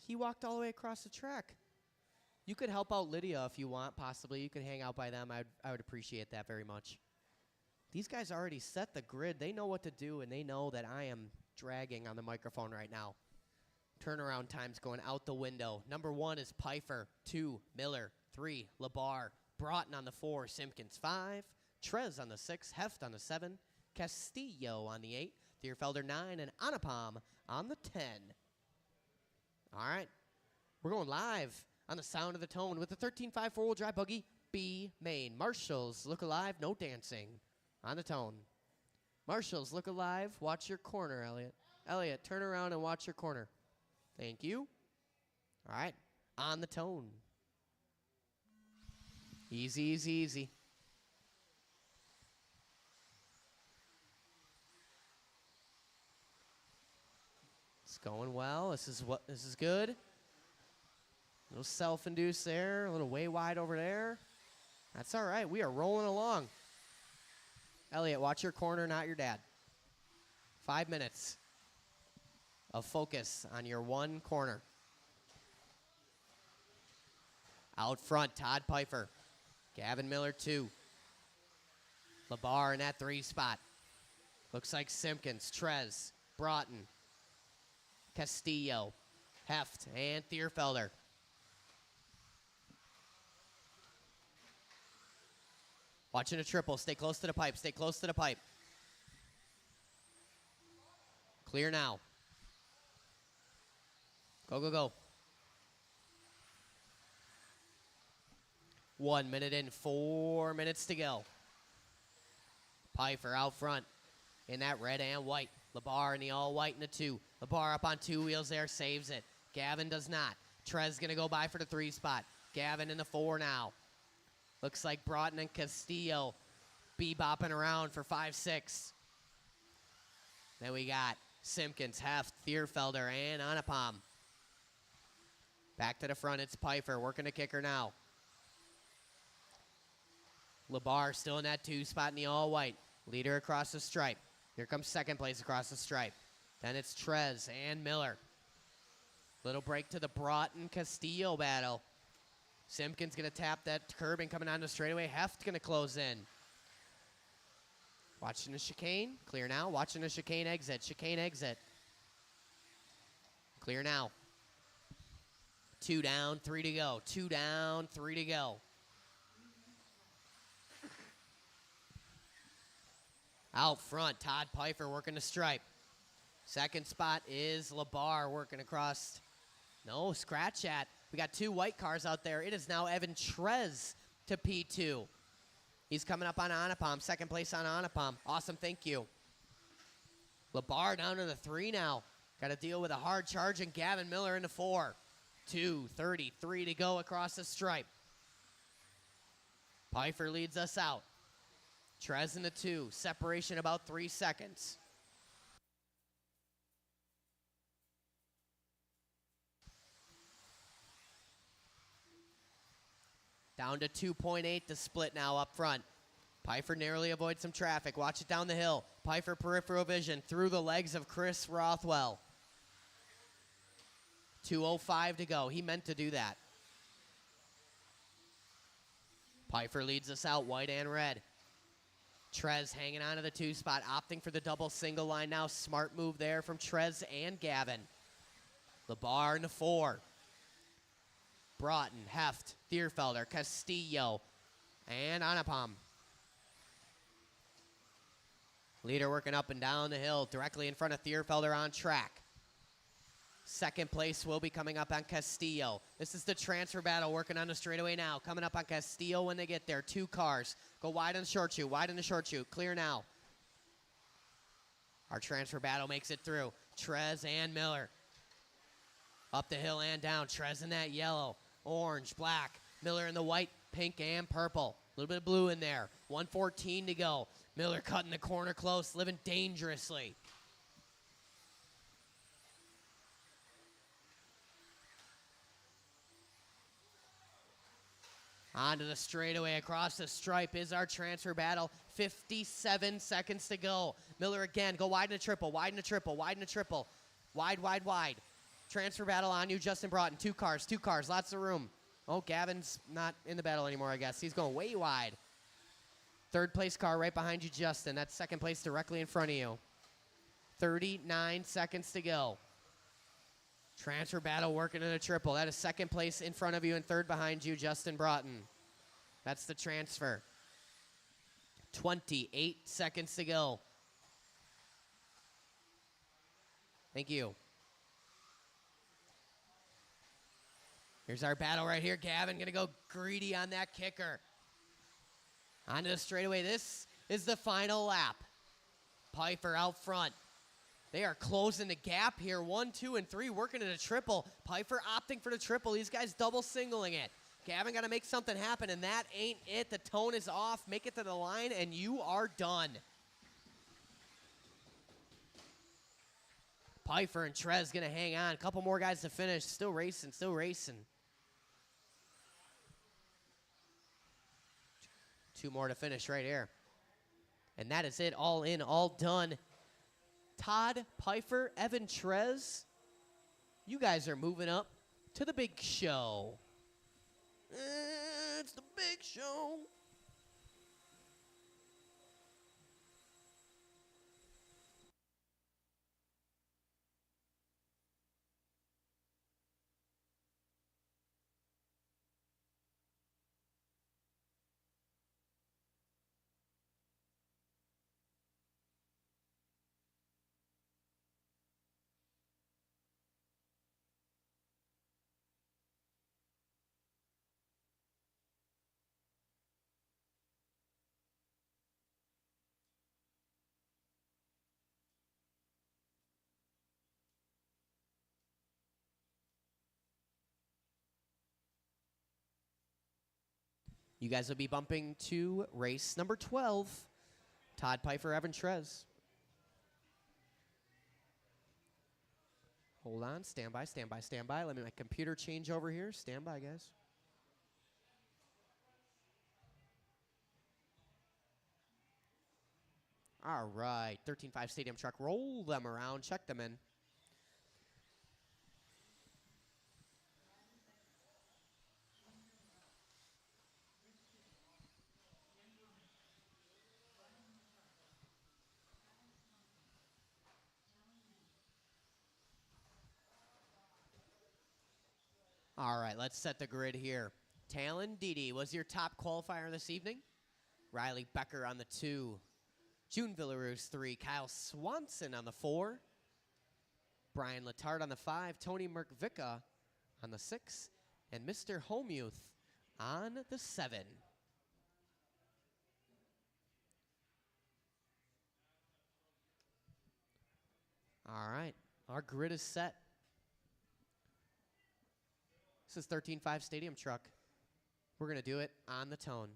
He walked all the way across the track. You could help out Lydia if you want, possibly. You could hang out by them. I would appreciate that very much. These guys already set the grid. They know what to do, and they know that I am dragging on the microphone right now. Turnaround time's going out the window. Number 1 is Pfeiffer. 2, Miller. 3, Labar. Broughton on the 4, Simpkins 5. Trez on the 6, Heft on the 7. Castillo on the 8. Thierfelder 9, and Anapam on the 10. All right, we're going live on the Sound of the Tone with the 13.5 four-wheel drive buggy B main. Marshals, look alive, no dancing on the Tone. Marshals, look alive, watch your corner, Elliot. Elliot, turn around and watch your corner. Thank you. All right, on the Tone. Easy, easy, easy. It's going well. This is good. A little self-induced there, a little way wide over there. That's all right. We are rolling along. Elliot, watch your corner, not your dad. 5 minutes of focus on your one corner. Out front, Todd Pfeiffer. Gavin Miller, 2. Labar in that 3 spot. Looks like Simpkins, Trez, Broughton, Castillo, Heft, and Thierfelder. Watching a triple. Stay close to the pipe. Stay close to the pipe. Clear now. Go, go, go. 1 minute in, 4 minutes to go. Pfeiffer out front in that red and white. Labar in the all-white in the 2. Labar up on 2 wheels there, saves it. Gavin does not. Trez going to go by for the 3 spot. Gavin in the 4 now. Looks like Broughton and Castillo bebopping around for 5-6. Then we got Simpkins, Heft, Thierfelder, and Anapam. Back to the front, it's Pfeiffer working the kicker now. Labar still in that 2 spot in the all-white. Leader across the stripe. Here comes second place across the stripe. Then it's Trez and Miller. Little break to the Broughton-Castillo battle. Simpkins going to tap that curb and coming on the straightaway. Heft going to close in. Watching the chicane. Clear now. Watching the chicane exit. Chicane exit. Clear now. 2 down, 3 to go. 2 down, 3 to go. Out front, Todd Pfeiffer working the stripe. Second spot is Labar working across. No, scratch at. We got 2 white cars out there. It is now Evan Trez to P2. He's coming up on Anapam. Second place on Anapam. Awesome, thank you. Labar down to the 3 now. Got to deal with a hard charge and Gavin Miller in the 4. 2:33 to go across the stripe. Pfeiffer leads us out. Trez in the 2. Separation about 3 seconds. Down to 2.8 to split now up front. Pfeiffer narrowly avoids some traffic. Watch it down the hill. Pfeiffer peripheral vision through the legs of Chris Rothwell. 2:05 to go. He meant to do that. Pfeiffer leads us out, white and red. Trez hanging on to the 2 spot, opting for the double single line now. Smart move there from Trez and Gavin. LeBar in the 4. Broughton, Heft, Thierfelder, Castillo, and Anapam. Leader working up and down the hill, directly in front of Thierfelder on track. Second place will be coming up on Castillo. This is the transfer battle working on the straightaway now. Coming up on Castillo when they get there. 2 cars. Go wide on the short chute, wide on the short chute. Clear now. Our transfer battle makes it through. Trez and Miller. Up the hill and down. Trez in that yellow, orange, black. Miller in the white, pink, and purple. A little bit of blue in there. 1:14 to go. Miller cutting the corner close, living dangerously. Onto the straightaway, across the stripe is our transfer battle. 57 seconds to go. Miller again, go wide in a triple, wide in a triple, wide in a triple. Wide, wide, wide. Transfer battle on you, Justin Broughton. 2 cars, lots of room. Oh, Gavin's not in the battle anymore, I guess. He's going way wide. Third place car right behind you, Justin. That's second place directly in front of you. 39 seconds to go. Transfer battle working in a triple. That is second place in front of you and third behind you, Justin Broughton. That's the transfer. 28 seconds to go. Thank you. Here's our battle right here. Gavin going to go greedy on that kicker. Onto the straightaway. This is the final lap. Pfeiffer out front. They are closing the gap here. 1, 2, and 3 working in a triple. Pfeiffer opting for the triple. These guys double singling it. Gavin got to make something happen, and that ain't it. The tone is off. Make it to the line, and you are done. Pfeiffer and Trez going to hang on. A couple more guys to finish. Still racing, still racing. 2 more to finish right here. And that is it. All in, all done. Todd, Pfeiffer, Evan, Trez, you guys are moving up to the big show. It's the big show. You guys will be bumping to race number 12. Todd, Pfeiffer, Evan, Trez. Hold on. Stand by, stand by, stand by. Let me my computer change over here. Stand by, guys. All right. 13.5 stadium truck. Roll them around. Check them in. All right, let's set the grid here. Talon Dede was your top qualifier this evening. Riley Becker on the 2. June Villaroos 3. Kyle Swanson on the 4. Brian Letard on the 5. Tony Merkvicka on the 6. And Mr. Homemuth on the 7. All right, our grid is set. This is 13.5 stadium truck. We're going to do it on the tone.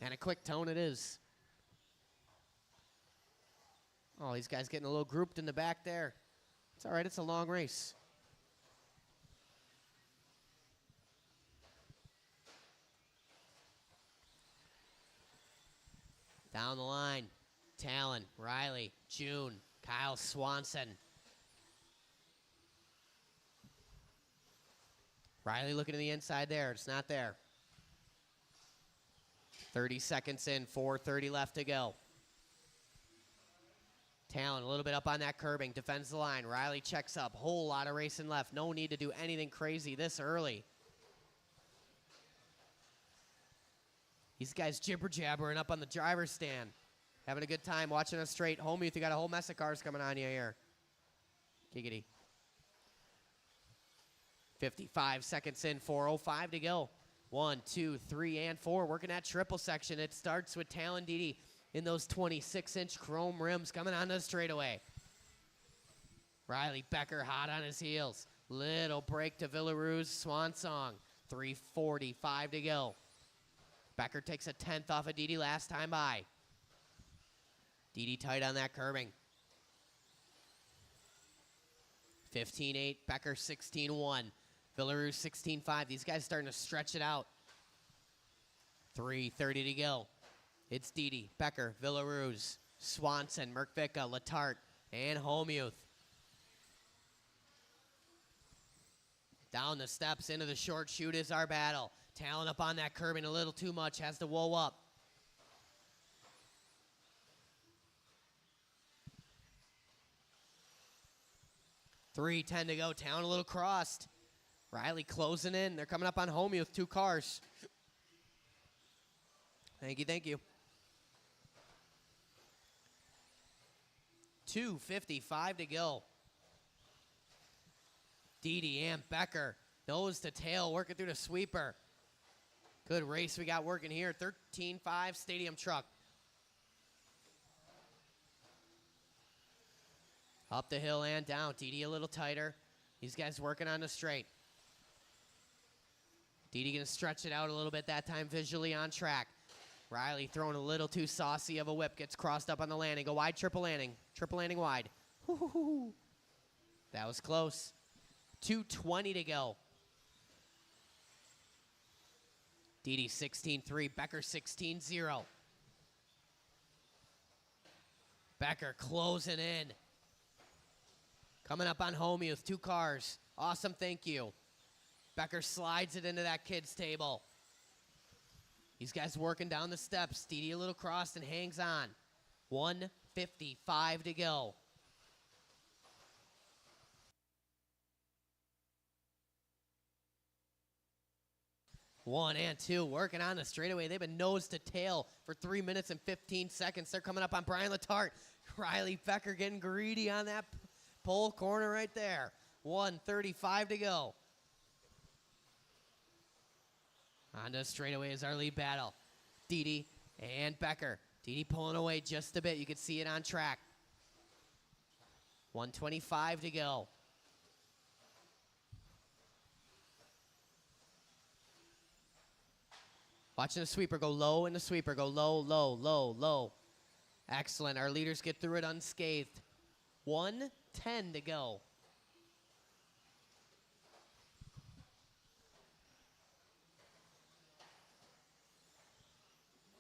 And a quick tone it is. Oh, these guys getting a little grouped in the back there. It's all right. It's a long race. Down the line, Talon, Riley, June, Kyle Swanson. Riley looking to the inside there. It's not there. 30 seconds in, 4:30 left to go. Talon a little bit up on that curbing, defends the line. Riley checks up, whole lot of racing left. No need to do anything crazy this early. These guys jibber-jabbering up on the driver's stand. Having a good time watching us straight. Home youth, you got a whole mess of cars coming on you here. Giggity. 55 seconds in, 4:05 to go. 1, 2, 3, and 4. Working that triple section. It starts with Talon Didi in those 26-inch chrome rims coming on the straightaway. Riley Becker hot on his heels. Little break to Villarue's Swan Song. 3:45 to go. Becker takes a 10th off of Didi last time by. Didi tight on that curbing. 15-8, Becker 16-1. Villaroo 16-5. These guys starting to stretch it out. 3:30 to go. It's Didi, Becker, Villaroos, Swanson, Merkvicka, Latart, and Home Youth. Down the steps into the short chute is our battle. Talon up on that curbing a little too much, has to whoa up. $3:10 to go. Talon a little crossed. Riley closing in. They're coming up on Home Youth, 2 cars. Thank you, thank you. 2:55 to go. Didi and Becker, nose to tail, working through the sweeper. Good race we got working here. 13-5 Stadium Truck. Up the hill and down. Didi a little tighter. These guys working on the straight. Didi going to stretch it out a little bit that time visually on track. Riley throwing a little too saucy of a whip. Gets crossed up on the landing. Go wide, triple landing. Triple landing wide. Hoo-hoo-hoo. That was close. 2:20 to go. Didi 16-3. Becker 16-0. Becker closing in. Coming up on Home Youth. 2 cars. Awesome, thank you. Becker slides it into that kid's table. These guys working down the steps. Didi a little crossed and hangs on. 1:55 to go. One and two working on the straightaway. They've been nose to tail for 3 minutes and 15 seconds. They're coming up on Brian Latart. Riley Becker getting greedy on that pole corner right there. 1:35 to go. On the straightaway is our lead battle. Didi and Becker. Didi pulling away just a bit. You can see it on track. 1:25 to go. Watching the sweeper go low and the sweeper go low, low, low, low. Excellent. Our leaders get through it unscathed. 1:10 to go.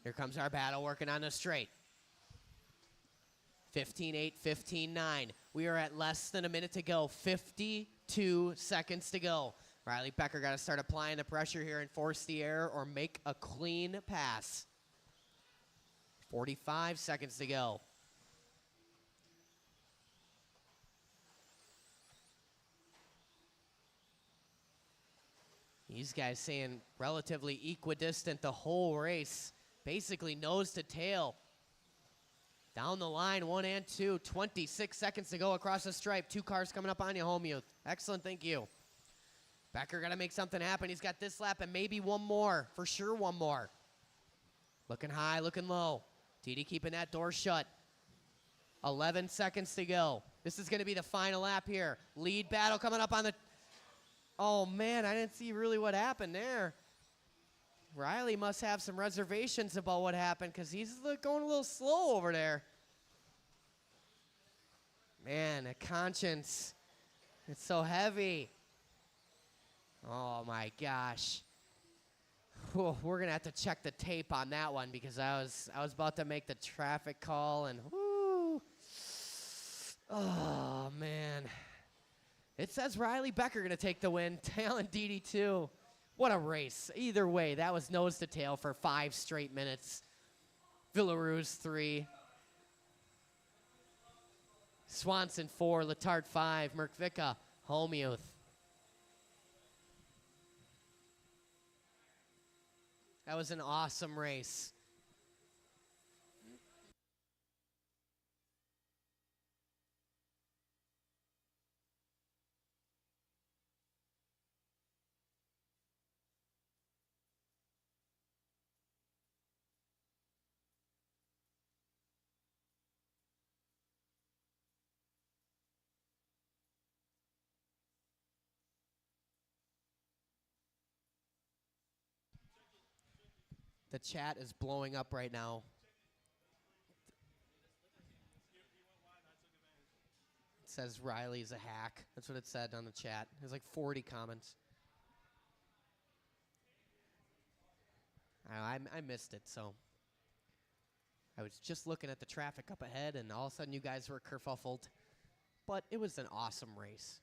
Here comes our battle working on the straight. 15-8, 15-9. We are at less than a minute to go. 52 seconds to go. Riley Becker got to start applying the pressure here and force the error or make a clean pass. 45 seconds to go. These guys saying relatively equidistant the whole race. Basically nose to tail. Down the line, 1 and 2. 26 seconds to go across the stripe. 2 cars coming up on you, Home Youth. Excellent, thank you. Becker got to make something happen. He's got this lap and maybe one more. For sure one more. Looking high, looking low. Didi keeping that door shut. 11 seconds to go. This is going to be the final lap here. Lead battle coming up on the... Oh, man, I didn't see really what happened there. Riley must have some reservations about what happened because he's going a little slow over there. Man, a conscience. It's so heavy. Oh, my gosh. Whew, we're going to have to check the tape on that one because I was about to make the traffic call and whoo. Oh, man. It says Riley Becker going to take the win. Talon DD2. What a race. Either way, that was nose to tail for 5 straight minutes. Villaroos 3. Swanson 4. Letard 5. Merkvika. Homeouth. That was an awesome race. The chat is blowing up right now. It says Riley's a hack. That's what it said on the chat. There's like 40 comments. I missed it, so. I was just looking at the traffic up ahead, and all of a sudden you guys were kerfuffled. But it was an awesome race.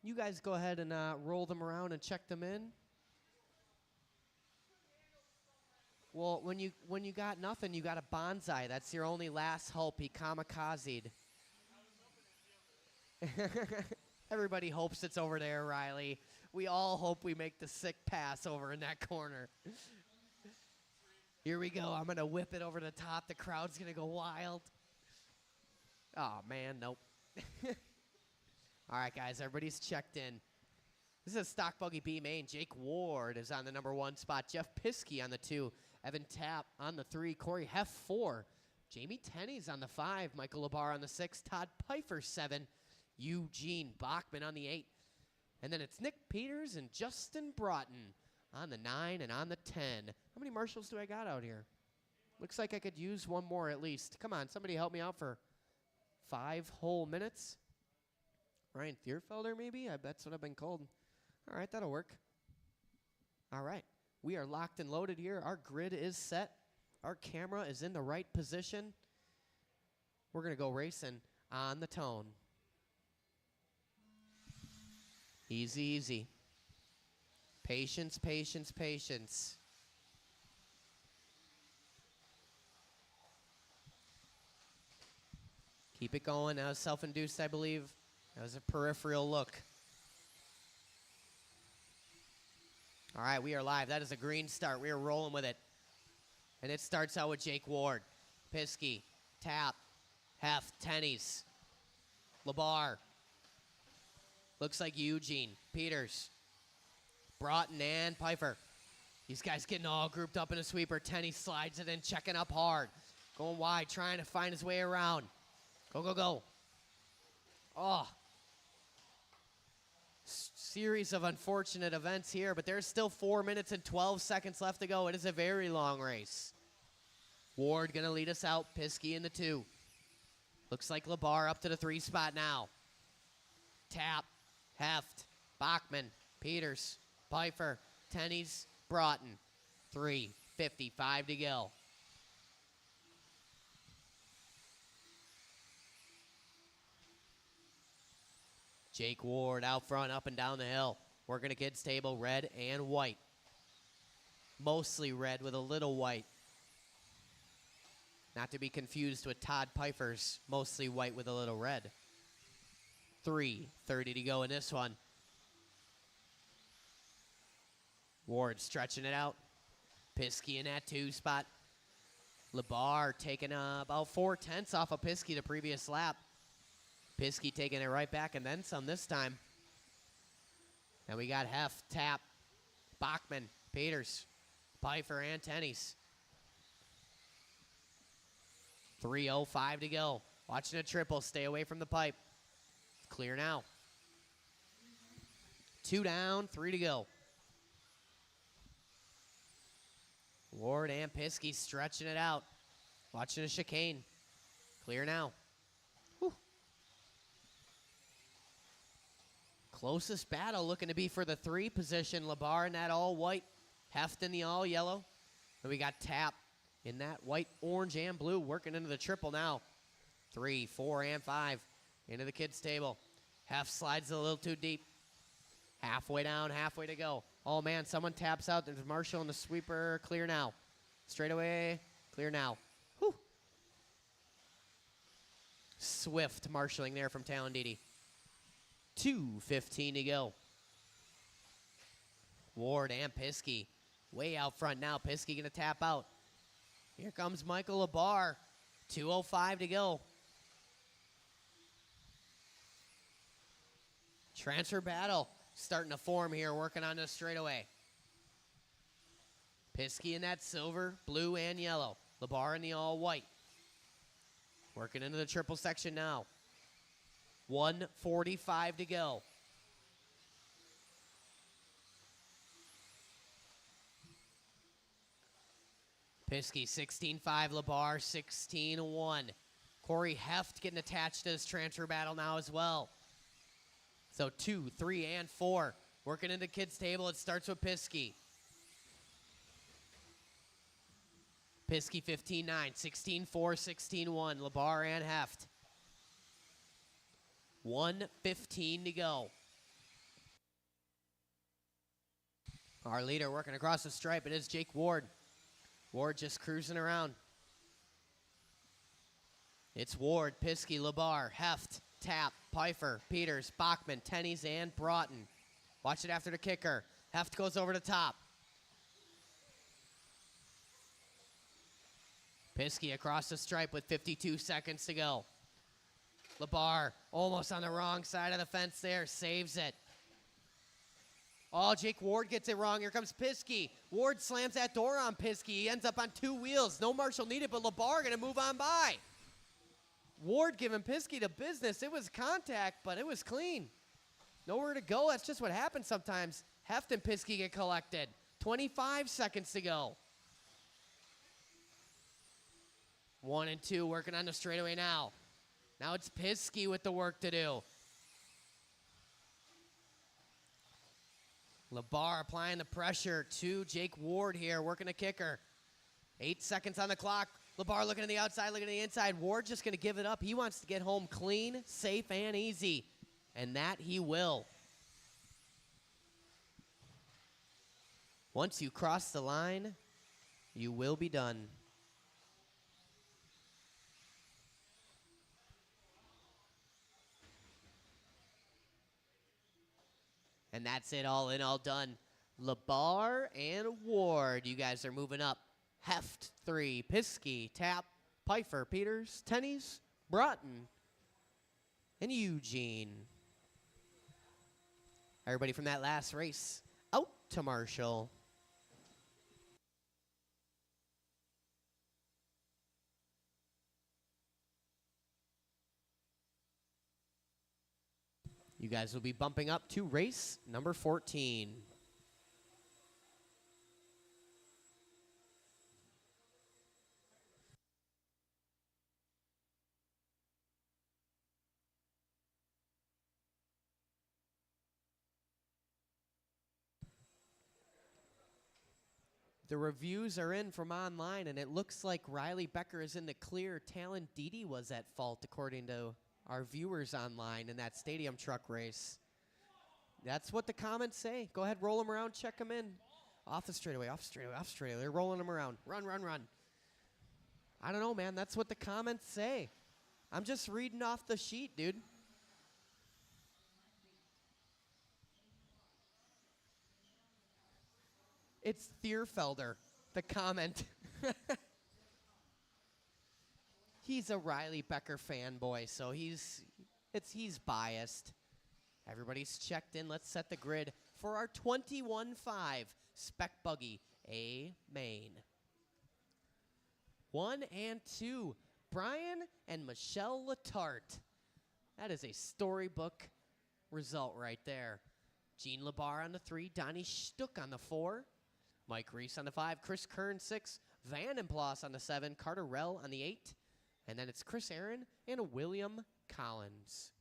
You guys go ahead and roll them around and check them in. Well, when you got nothing, you got a bonsai. That's your only last hope. He kamikazed. Everybody hopes it's over there, Riley. We all hope we make the sick pass over in that corner. Here we go. I'm going to whip it over the top. The crowd's going to go wild. Oh, man, nope. All right, guys, everybody's checked in. This is a stock buggy B main. Jake Ward is on the number 1 spot. Jeff Piskey on the 2. Evan Tapp on the 3. Corey Heff 4. Jamie Tenney's on the 5. Michael Labar on the 6. Todd Pfeiffer 7. Eugene Bachman on the 8. And then it's Nick Peters and Justin Broughton on the 9 and on the 10. How many marshals do I got out here? Looks like I could use one more at least. Come on, somebody help me out for 5 whole minutes. Ryan Thierfelder, maybe? That's what I've been called. All right, that'll work. All right. We are locked and loaded here. Our grid is set. Our camera is in the right position. We're going to go racing on the tone. Easy, easy. Patience, patience, patience. Keep it going. That was self-induced, I believe. That was a peripheral look. All right, we are live. That is a green start. We are rolling with it. And it starts out with Jake Ward, Piskey, Tapp, Heff, Tenney's, Labar. Looks like Eugene, Peters, Broughton, and Pfeiffer. These guys getting all grouped up in a sweeper. Tenney slides it in, checking up hard. Going wide, trying to find his way around. Go, go, go. Oh. Series of unfortunate events here, but there's still 4 minutes and 12 seconds left to go. It is a very long race. Ward going to lead us out. Piskey in the 2. Looks like Labar up to the 3 spot now. Tapp, Heft, Bachman, Peters, Pfeiffer, Tenney's, Broughton. 3:55 to go. Jake Ward out front, up and down the hill. Working a kids table, red and white. Mostly red with a little white. Not to be confused with Todd Pfeiffer's mostly white with a little red. 3:30 to go in this one. Ward stretching it out. Piskey in that 2 spot. Labar taking about 4/10 off of Piskey the previous lap. Piskey taking it right back and then some this time. And we got Heff, Tapp, Bachman, Peters, Pfeiffer, and Tenney's. 3:05 to go. Watching a triple. Stay away from the pipe. Clear now. 2 down, 3 to go. Ward and Piskey stretching it out. Watching a chicane. Clear now. Whew. Closest battle looking to be for the 3 position. Labar in that all white. Heft in the all yellow. And we got Tap in that white, orange, and blue working into the triple now. 3, 4, and 5 into the kids' table. Heft slides a little too deep. Halfway down, halfway to go. Oh, man, someone taps out. There's Marshall in the sweeper. Clear now. Straight away. Clear now. Whew. Swift marshalling there from Talendidi. 2:15 to go. Ward and Piskey way out front now. Piskey going to tap out. Here comes Michael Labar. 2:05 to go. Transfer battle starting to form here, working on the straightaway. Piskey in that silver, blue, and yellow. Labar in the all white. Working into the triple section now. 1:45 to go. Piskey 16-5, Labar 16-1. Corey Heft getting attached to this transfer battle now as well. So 2, 3, and 4. Working into kids' table. It starts with Piskey. Piskey 15-9, 16-4, 16-1. Labar and Heft. 1:15 to go. Our leader working across the stripe. It is Jake Ward. Ward just cruising around. It's Ward, Piskey, Labar, Heft, Tap, Pfeiffer, Peters, Bachman, Tennies, and Broughton. Watch it after the kicker. Heft goes over the top. Piskey across the stripe with 52 seconds to go. Labar almost on the wrong side of the fence there. Saves it. Oh, Jake Ward gets it wrong. Here comes Piskey. Ward slams that door on Piskey. He ends up on 2 wheels. No marshal needed, but Labar going to move on by. Ward giving Piskey the business. It was contact, but it was clean. Nowhere to go. That's just what happens sometimes. Heft and Piskey get collected. 25 seconds to go. 1 and 2 working on the straightaway now. Now it's Piskey with the work to do. Labar applying the pressure to Jake Ward here, working a kicker. 8 seconds on the clock. Labar looking to the outside, looking to the inside. Ward just going to give it up. He wants to get home clean, safe, and easy. And that he will. Once you cross the line, you will be done. And that's it, all in, all done. Labar and Ward, you guys are moving up. Heft 3, Piskey, Tap, Pfeiffer, Peters, Tennies, Broughton, and Eugene. Everybody from that last race out to Marshall. You guys will be bumping up to race number 14. The reviews are in from online, and it looks like Riley Becker is in the clear. Talendidi was at fault, according to our viewers online in that stadium truck race. That's what the comments say. Go ahead, roll them around, check them in. Off the straightaway, off straightaway, off straightaway. They're rolling them around. Run, run, run. I don't know, man. That's what the comments say. I'm just reading off the sheet, dude. It's Thierfelder, the comment. He's a Riley Becker fanboy, so he's biased. Everybody's checked in. Let's set the grid for our 21-5 Spec Buggy A main. 1 and 2, Brian and Michelle Letarte. That is a storybook result right there. Gene Labar on the 3, Donnie Stuck on the 4, Mike Reese on the 5, Chris Kern 6, Van and Ploss on the 7, Carter Rell on the 8, and then it's Chris Aaron and William Collins.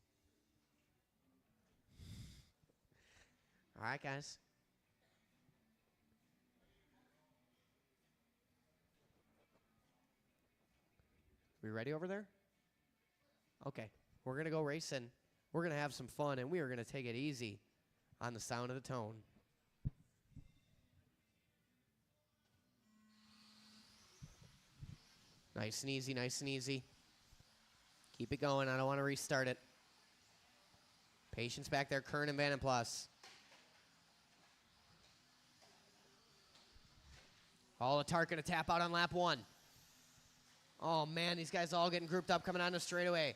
All right, guys. We ready over there? Okay. We're going to go racing. We're going to have some fun, and we are going to take it easy on the sound of the tone. Nice and easy, nice and easy. Keep it going. I don't want to restart it. Patience back there, Kern and Vandenplas. All Letarte going to tap out on lap 1. Oh, man, these guys all getting grouped up coming on the straightaway.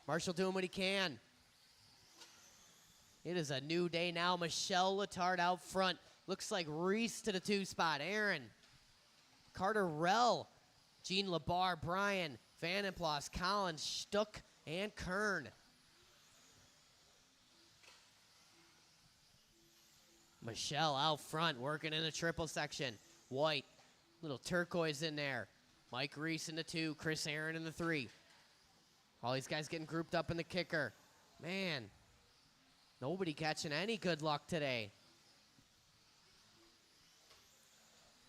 Marshall doing what he can. It is a new day now. Michelle Letarte out front. Looks like Reese to the 2 spot. Aaron. Carter Rell. Gene Labar, Brian, Vandenplas, Collins, Stuck, and Kern. Michelle out front, working in the triple section. White, little turquoise in there. Mike Reese in the 2, Chris Aaron in the 3. All these guys getting grouped up in the kicker. Man, nobody catching any good luck today.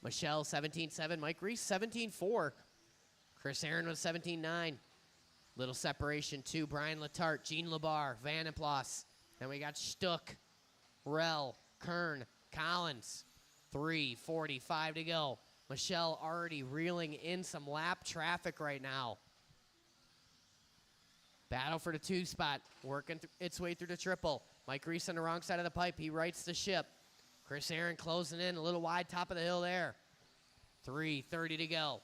Michelle 17-7, Mike Reese 17-4. Chris Aaron was 17-9. Little separation too. Brian Letarte, Gene Labar, Vandenplas. Then we got Stuck, Rell, Kern, Collins. 3:45 to go. Michelle already reeling in some lap traffic right now. Battle for the 2 spot, working its way through the triple. Mike Reese on the wrong side of the pipe. He rights the ship. Chris Aaron closing in a little wide, top of the hill there. 3:30 to go.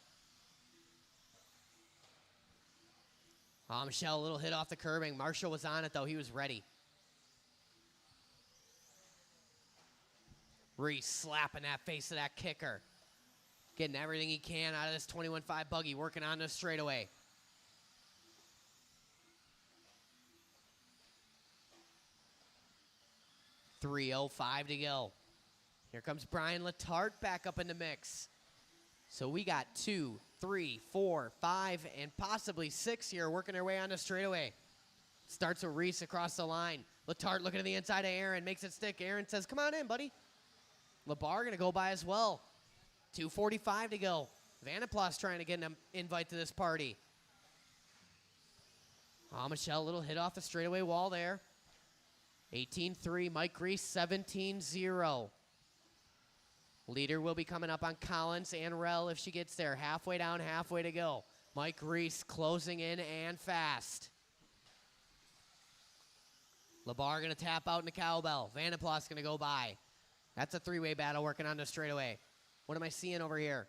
Michelle, a little hit off the curbing. Marshall was on it, though. He was ready. Reese slapping that face of that kicker. Getting everything he can out of this 21.5 buggy, working on the straightaway. .305 to go. Here comes Brian Letarte back up in the mix. So we got 2, 3, 4, 5, and possibly 6 here working their way on the straightaway. Starts with Reese across the line. Letarte looking to the inside of Aaron, makes it stick. Aaron says, come on in, buddy. Labar going to go by as well. 2:45 to go. Vandenplas trying to get an invite to this party. Michelle, a little hit off the straightaway wall there. 18-3, Mike Reese 17-0. Leader will be coming up on Collins and Rell if she gets there. Halfway down, halfway to go. Mike Reese closing in and fast. Labar going to tap out in the cowbell. Vandenplas going to go by. That's a 3-way battle working on the straightaway. What am I seeing over here?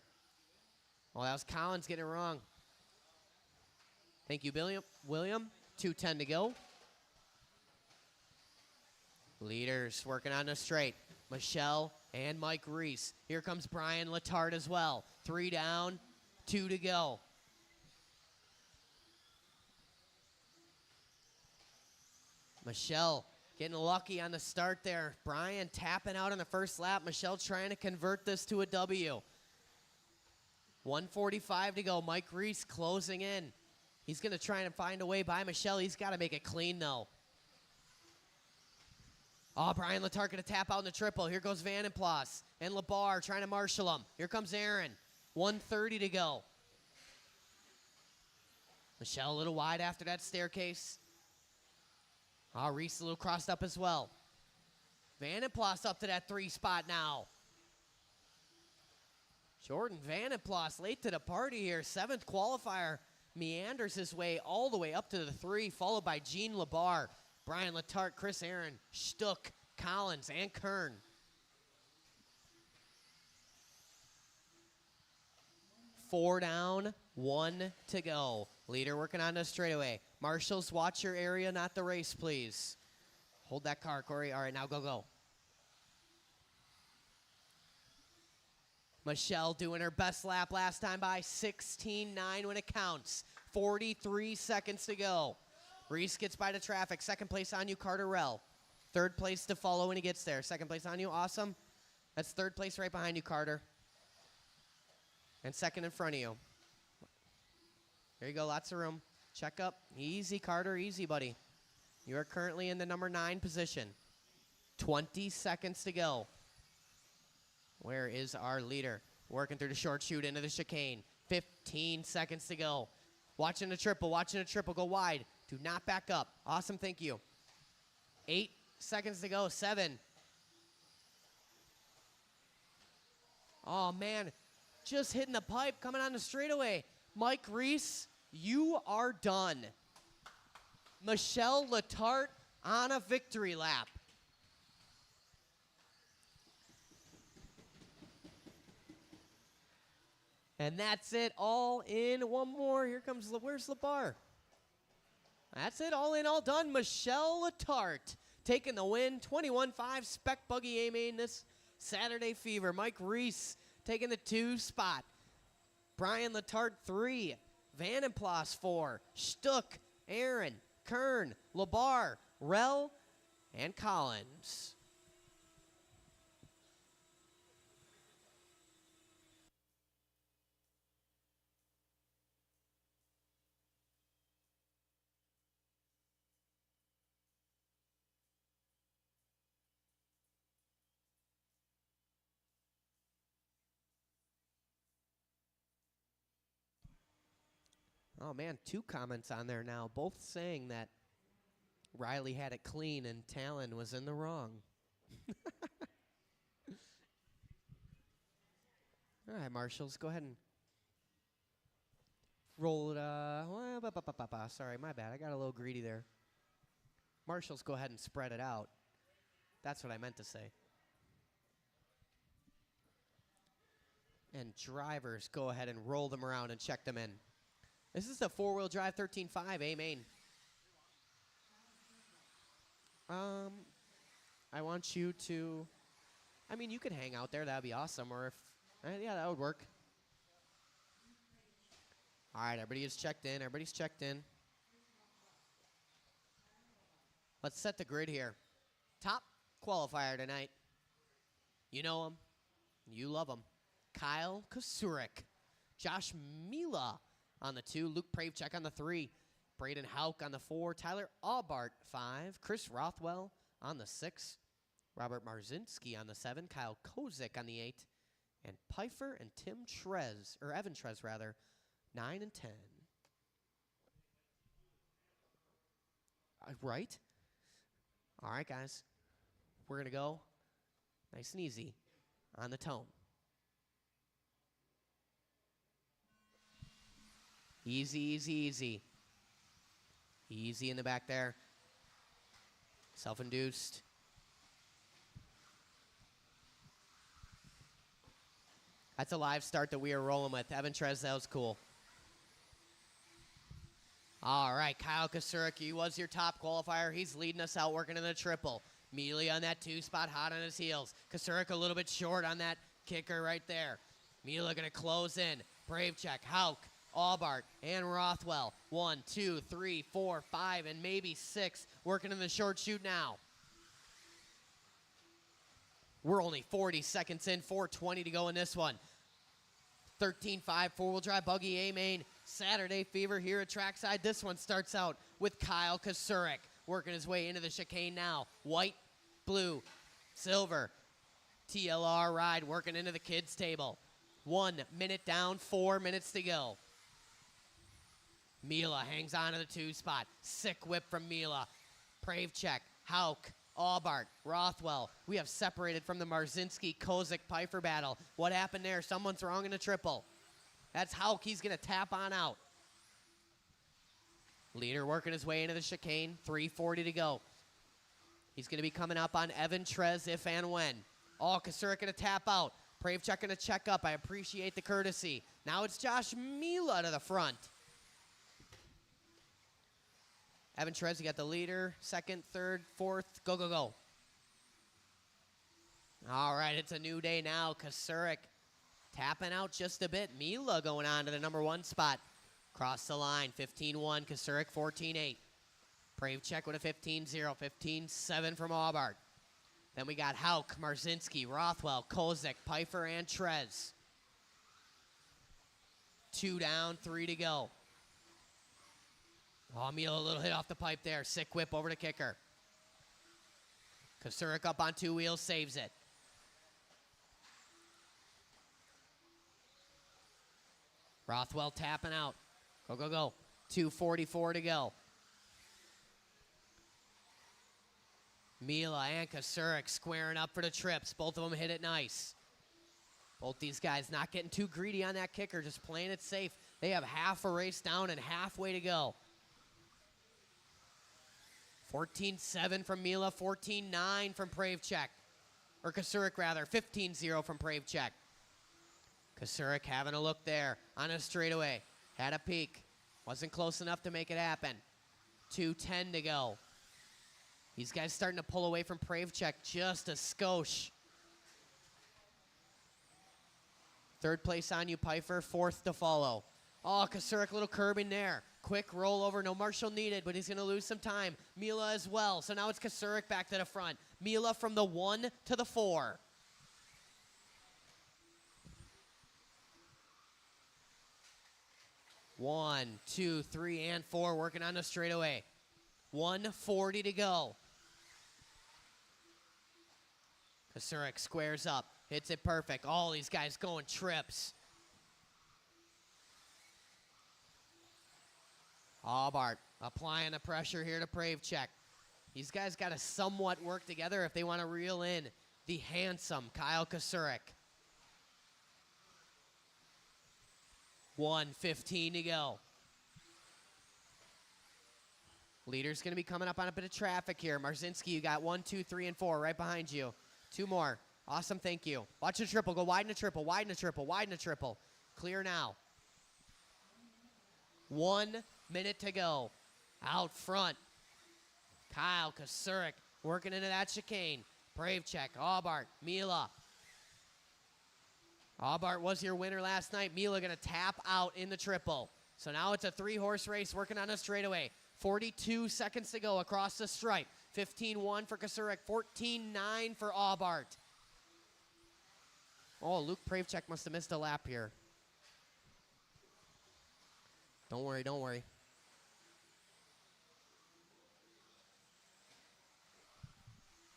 Oh, that was Collins getting it wrong. Thank you, William. 2:10 to go. Leaders working on the straight. Michelle and Mike Reese. Here comes Brian Letarte as well. 3 down, 2 to go. Michelle getting lucky on the start there. Brian tapping out on the first lap. Michelle trying to convert this to a W. 1:45 to go. Mike Reese closing in. He's going to try and find a way by Michelle. He's got to make it clean, though. Brian Letarte going to tap out in the triple. Here goes Vandenplas and Labar trying to marshal him. Here comes Aaron. 1:30 to go. Michelle a little wide after that staircase. Reese a little crossed up as well. Vandenplas up to that 3 spot now. Jordan Vandenplas late to the party here. 7th qualifier meanders his way all the way up to the 3, followed by Gene Labar, Brian Letarte, Chris Aaron, Stuck, Collins, and Kern. Four down, 1 to go. Leader working on the straightaway. Marshals, watch your area, not the race, please. Hold that car, Corey. All right, now go. Michelle doing her best lap last time by 16.9 when it counts. 43 seconds to go. Reese gets by the traffic. 2nd place on you, Carter Rell. 3rd place to follow when he gets there. 2nd place on you, awesome. That's third place right behind you, Carter. And second in front of you. There you go, lots of room. Check up. Easy, Carter, easy, buddy. You are currently in the number 9 position. 20 seconds to go. Where is our leader? Working through the short chute into the chicane. 15 seconds to go. Watching the triple, go wide. Do not back up. Awesome, thank you. 8 seconds to go, 7. Oh, man, just hitting the pipe, coming on the straightaway. Mike Reese, you are done. Michelle Letarte on a victory lap. And that's it, all in. One more. Here comes, where's LeBar? That's it, all in, all done. Michelle Letarte taking the win. 21-5 Spec Buggy A main this Saturday Fever. Mike Reese taking the 2 spot. Brian Letarte 3. Vanenplas 4. Stuck, Aaron, Kern, LeBar, Rel, and Collins. Oh, man, 2 comments on there now, both saying that Riley had it clean and Talon was in the wrong. All right, Marshals, go ahead and roll it. Sorry, my bad. I got a little greedy there. Marshals, go ahead and spread it out. That's what I meant to say. And drivers, go ahead and roll them around and check them in. This is the 4-wheel drive 13.5 A main. I want you to, I mean, you could hang out there. That would be awesome. Or if, yeah, that would work. All right, everybody is checked in. Everybody's checked in. Let's set the grid here. Top qualifier tonight. You know him. You love him. Kyle Kasurik. Josh Mila on the 2. Luke Pravechek on the 3. Braden Hauk on the 4. Tyler Aubart, 5. Chris Rothwell on the 6. Robert Marzinski on the 7. Kyle Kozik on the 8. And Pfeiffer and Tim Trez, or Evan Trez, rather, 9 and 10. Right? All right, guys. We're going to go nice and easy on the tone. Easy, easy, easy. Easy in the back there. Self-induced. That's a live start that we are rolling with. Evan Trez, that was cool. All right, Kyle Kasurik, he was your top qualifier. He's leading us out, working in the triple. Mealy on that 2 spot, hot on his heels. Kasurik a little bit short on that kicker right there. Mila going to close in. Pravechek, Hauk, Aubart, and Rothwell. 1, 2, 3, 4, 5, and maybe 6. Working in the short chute now. We're only 40 seconds in, 4:20 to go in this one. 13.5 4-wheel drive buggy A main. Saturday Fever here at Trackside. This one starts out with Kyle Kasurik working his way into the chicane now. White, blue, silver. TLR ride working into the kids table. 1 minute down, 4 minutes to go. Mila hangs on to the 2 spot. Sick whip from Mila. Pravechek, Hauk, Aubart, Rothwell. We have separated from the Marzinski-Kozik-Pfeiffer battle. What happened there? Someone's wrong in the triple. That's Hauk. He's going to tap on out. Leader working his way into the chicane. 3:40 to go. He's going to be coming up on Evan Trez if and when. Oh, Kasurik going to tap out. Pravechek going to check up. I appreciate the courtesy. Now it's Josh Mila to the front. Evan Trez, you got the leader. 2nd, 3rd, 4th. Go, go, go. All right, it's a new day now. Kasurik tapping out just a bit. Mila going on to the number 1 spot. Cross the line. 15-1. Kasurik 14-8. Pravechek with a 15-0. 15-7 from Aubart. Then we got Hauk, Marzinski, Rothwell, Kozik, Pfeiffer, and Trez. 2 down, 3 to go. Oh, Mila, a little hit off the pipe there. Sick whip over to kicker. Kosurik up on 2 wheels, saves it. Rothwell tapping out. Go, go, go. 2:44 to go. Mila and Kosurik squaring up for the trips. Both of them hit it nice. Both these guys not getting too greedy on that kicker, just playing it safe. They have half a race down and halfway to go. 14-7 from Mila, 14-9 from Pravchek. Or Kosurik, rather. 15-0 from Pravchek. Kosurik having a look there on a straightaway. Had a peek. Wasn't close enough to make it happen. 2:10 to go. These guys starting to pull away from Pravchek just a skosh. 3rd place on you, Pfeiffer. 4th to follow. Oh, Kosurik, little curbing there. Quick rollover, no Marshall needed, but he's going to lose some time. Mila as well. So now it's Kosurik back to the front. Mila from the 1 to the 4. One, 2, 3, and 4 working on the straightaway. 1:40 to go. Kosurik squares up, hits it perfect. All these guys going trips. Aubart applying the pressure here to Pravchek. These guys got to somewhat work together if they want to reel in the handsome Kyle Kosurik. 1:15 to go. Leader's going to be coming up on a bit of traffic here. Marzinski, you got 1, 2, 3, and 4 right behind you. 2 more. Awesome, thank you. Watch the triple. Go wide in a triple, wide in a triple, wide in a triple. Clear now. 1 minute to go. Out front. Kyle Kosurik working into that chicane. Pravchek, Aubart, Mila. Aubart was your winner last night. Mila going to tap out in the triple. So now it's a 3-horse race working on a straightaway. 42 seconds to go across the stripe. 15-1 for Kosurik, 14-9 for Aubart. Oh, Luke Pravchek must have missed a lap here. Don't worry, don't worry.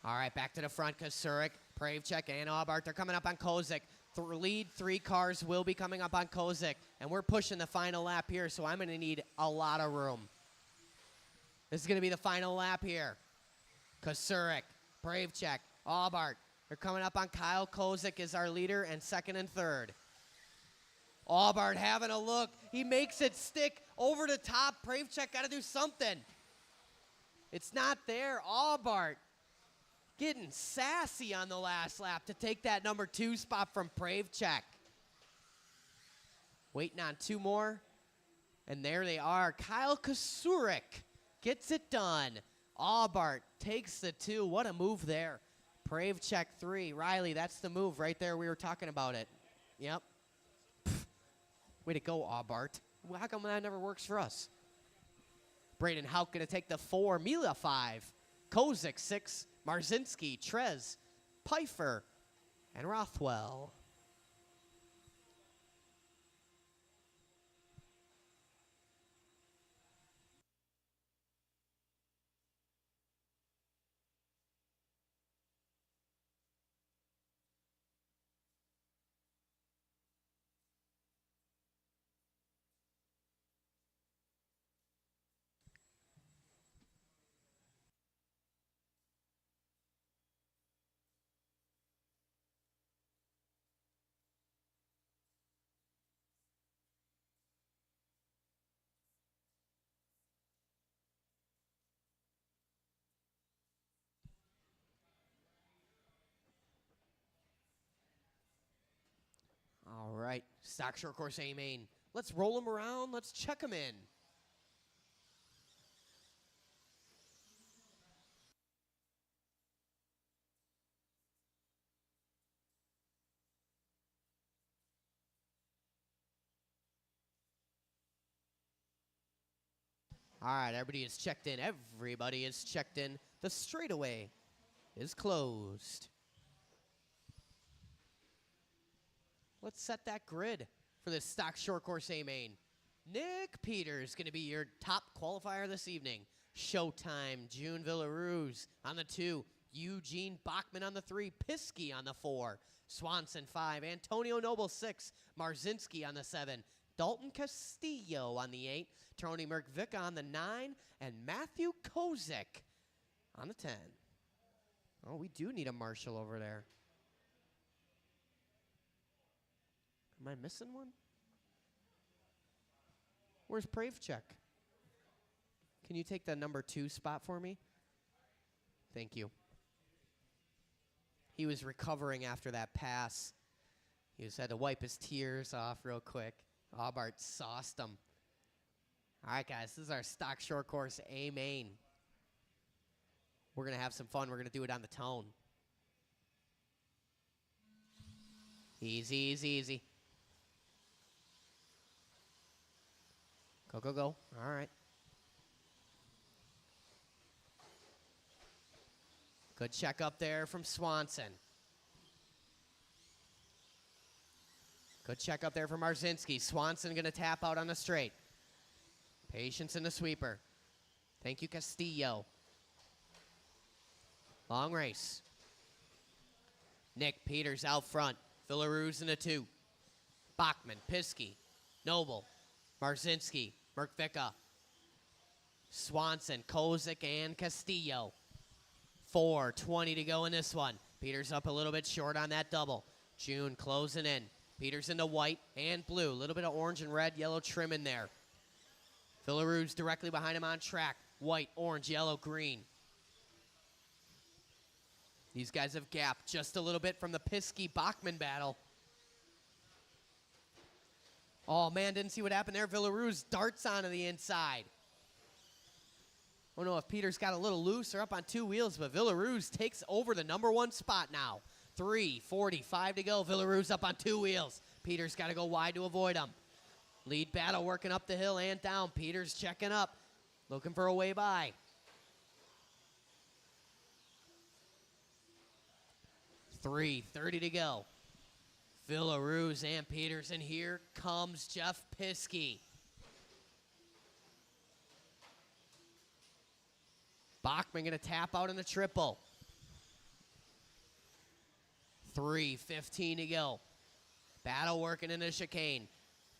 All right, back to the front. Kosurik, Pravchek, and Aubart. They're coming up on Kozik. Lead 3 cars will be coming up on Kozik. And we're pushing the final lap here, so I'm going to need a lot of room. This is going to be the final lap here. Kosurik, Pravchek, Aubart. They're coming up on Kyle Kozik as our leader and 2nd and 3rd. Aubart having a look. He makes it stick over the top. Pravchek got to do something. It's not there. Aubart getting sassy on the last lap to take that number 2 spot from Pravchek. Waiting on 2 more. And there they are. Kyle Kosurik gets it done. Aubart takes the 2. What a move there. Pravchek 3. Riley, that's the move right there. We were talking about it. Yep. Pfft. Way to go, Aubart. Well, how come that never works for us? Braden Hauk going to take the 4. Mila 5. Kozik 6. Marzinski, Trez, Pfeiffer, and Rothwell. All right, stock short course A main. Let's roll them around. Let's check them in. All right, everybody is checked in. Everybody is checked in. The straightaway is closed. Let's set that grid for this stock short course A main. Nick Peters going to be your top qualifier this evening. Showtime, June Villaruz on the 2. Eugene Bachman on the 3. Piskey on the 4. Swanson 5. Antonio Noble 6. Marzinski on the 7. Dalton Castillo on the 8. Tony Merkvika on the 9. And Matthew Kozik on the 10. Oh, we do need a marshal over there. Am I missing one? Where's Pravchek? Can you take the number 2 spot for me? Thank you. He was recovering after that pass. He just had to wipe his tears off real quick. Aubart sauced him. All right, guys, this is our stock short course A main. We're going to have some fun. We're going to do it on the tone. Easy, easy, easy. Go, go, go. All right. Good check up there from Swanson. Good check up there from Marzinski. Swanson going to tap out on the straight. Patience in the sweeper. Thank you, Castillo. Long race. Nick Peters out front. Villaruz in the 2. Bachman, Piskey, Noble, Marzinski, Merkvika, Swanson, Kozik, and Castillo. 4:20 to go in this one. Peters up a little bit short on that double. June closing in. Peters into white and blue. A little bit of orange and red, yellow trim in there. Villaruz directly behind him on track. White, orange, yellow, green. These guys have gapped just a little bit from the Piskey-Bachman battle. Oh, man, didn't see what happened there. Villaruz darts onto the inside. I don't know if Peters got a little loose or up on 2 wheels, but Villaruz takes over the number 1 spot now. 3:45 to go. Villaruz up on 2 wheels. Peters got to go wide to avoid him. Lead battle working up the hill and down. Peters checking up, looking for a way by. 3:30 to go. Villaruz and Peters, and here comes Jeff Piskey. Bachman going to tap out in the triple. 3:15 to go. Battle working in the chicane.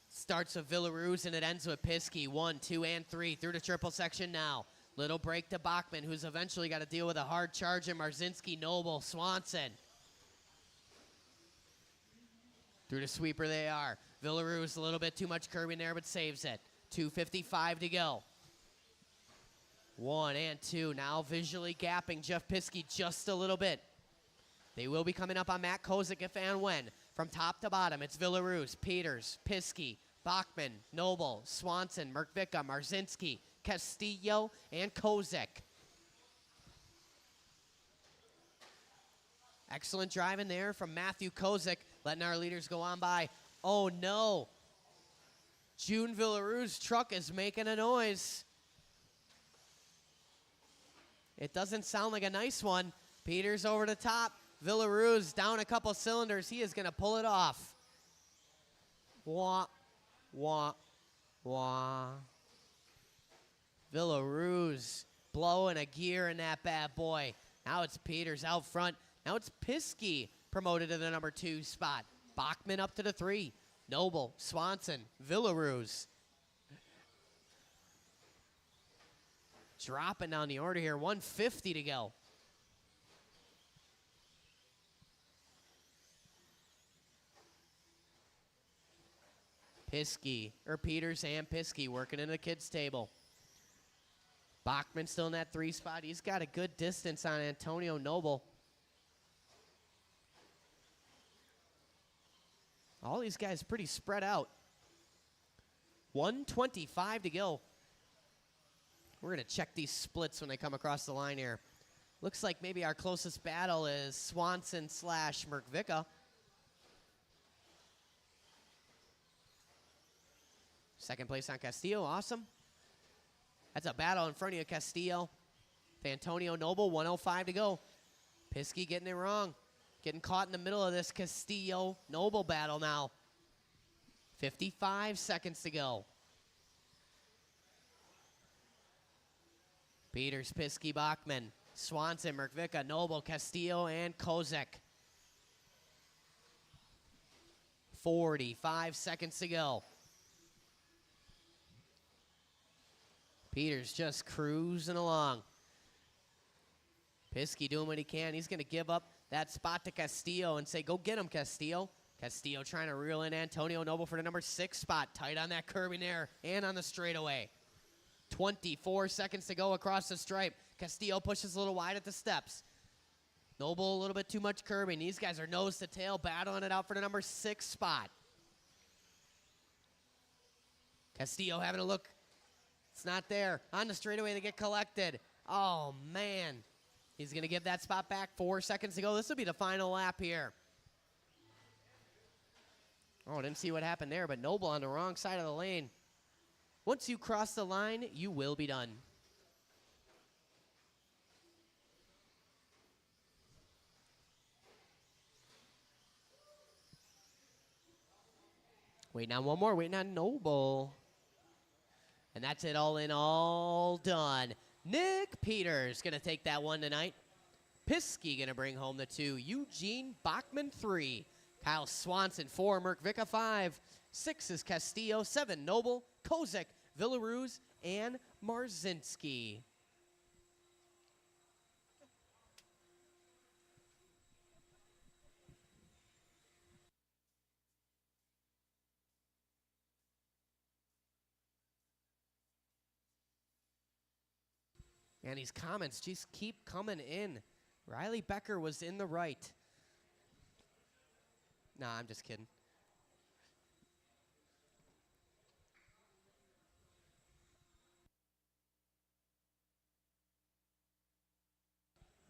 Starts with Villaruz and it ends with Piskey. 1, 2, and 3 through the triple section now. Little break to Bachman, who's eventually got to deal with a hard charge in Marzinski, Noble, Swanson. Through the sweeper they are. Villaruz a little bit too much curbing there, but saves it. 2:55 to go. 1 and 2. Now visually gapping Jeff Piskey just a little bit. They will be coming up on Matt Kozik if and when. From top to bottom, it's Villaruz, Peters, Piskey, Bachman, Noble, Swanson, Merkvika, Marzinski, Castillo, and Kozik. Excellent driving there from Matthew Kozik, letting our leaders go on by. Oh, no. June Villaruz's truck is making a noise. It doesn't sound like a nice one. Peters over the top. Villaruz down a couple cylinders. He is going to pull it off. Wah, wah, wah. Villaruz blowing a gear in that bad boy. Now it's Peters out front. Now it's Piskey promoted to the number 2 spot. Bachman up to the 3. Noble, Swanson, Villaruz. Dropping down the order here. 1:50 to go. Peters and Piskey working in the kids' table. Bachman still in that 3 spot. He's got a good distance on Antonio Noble. All these guys pretty spread out. 1:25 to go. We're going to check these splits when they come across the line here. Looks like maybe our closest battle is Swanson / Merkvika. Second place on Castillo, awesome. That's a battle in front of you, Castillo. Antonio Noble, 1:05 to go. Piskey getting it wrong. Getting caught in the middle of this Castillo-Noble battle now. 55 seconds to go. Peters, Piskey, Bachman, Swanson, Merkvika, Noble, Castillo, and Kozek. 45 seconds to go. Peters just cruising along. Piskey doing what he can. He's going to give up that spot to Castillo and say, go get him, Castillo. Castillo trying to reel in Antonio Noble for the number 6 spot. Tight on that curbing there and on the straightaway. 24 seconds to go across the stripe. Castillo pushes a little wide at the steps. Noble a little bit too much curbing. These guys are nose to tail battling it out for the number 6 spot. Castillo having a look. It's not there. On the straightaway, they get collected. Oh, man. He's going to give that spot back. 4 seconds to go. This will be the final lap here. Oh, I didn't see what happened there, but Noble on the wrong side of the lane. Once you cross the line, you will be done. Waiting on one more. Waiting on Noble. And that's it, all in, all done. Nick Peters going to take that one tonight. Piskey going to bring home the 2. Eugene Bachman 3. Kyle Swanson 4. Merkvika 5. 6 is Castillo. 7 Noble, Kozek, Villaruz, and Marzinski. And these comments just keep coming in. Riley Becker was in the right. Nah, I'm just kidding.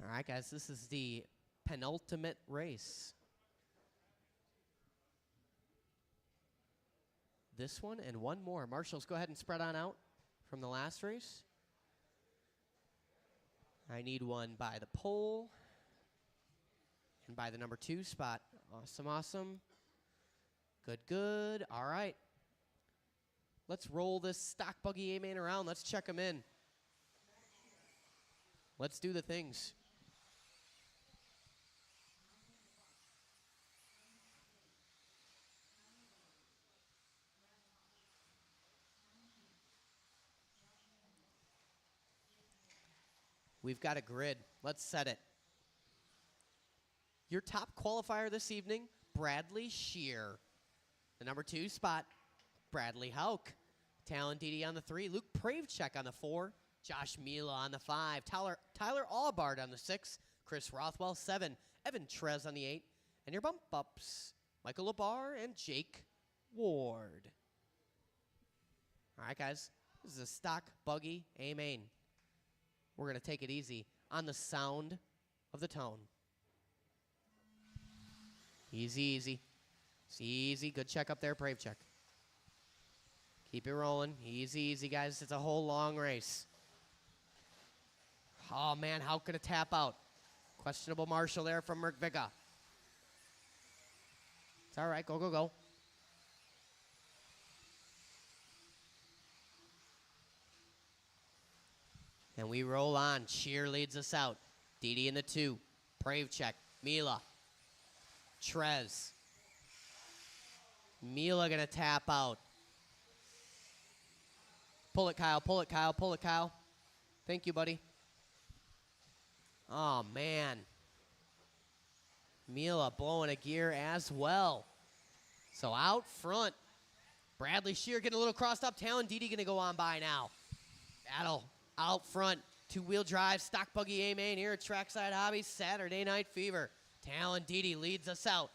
All right, guys, this is the penultimate race. This one and one more. Marshals, go ahead and spread on out from the last race. I need one by the pole and by the number 2 spot. Awesome, awesome. Good, good. All right. Let's roll this stock buggy A-main around. Let's check them in. Let's do the things. We've got a grid. Let's set it. Your top qualifier this evening, Bradley Shear. The number 2 spot, Bradley Hauk. Talon Didi on the 3. Luke Pravechek on the 4. Josh Mila on the 5. Tyler Aubard on the 6. Chris Rothwell, 7. Evan Trez on the 8. And your bump ups, Michael Labar and Jake Ward. All right, guys. This is a stock buggy A-main. We're going to take it easy on the sound of the tone. Easy, easy. It's easy. Good check up there, Pravechek. Keep it rolling. Easy, easy, guys. It's a whole long race. Oh, man, how could it tap out? Questionable marshal there from Merkvika. It's all right. Go, go, go. And we roll on. Shear leads us out. Didi in the 2. Pravechek. Mila. Trez. Mila going to tap out. Pull it, Kyle. Pull it, Kyle. Pull it, Kyle. Thank you, buddy. Oh, man. Mila blowing a gear as well. So out front. Bradley Shear getting a little crossed up. Talon Didi going to go on by now. Battle. Out front, 2-wheel drive, stock buggy A-main here at Trackside Hobbies, Saturday Night Fever. Talon Didi leads us out.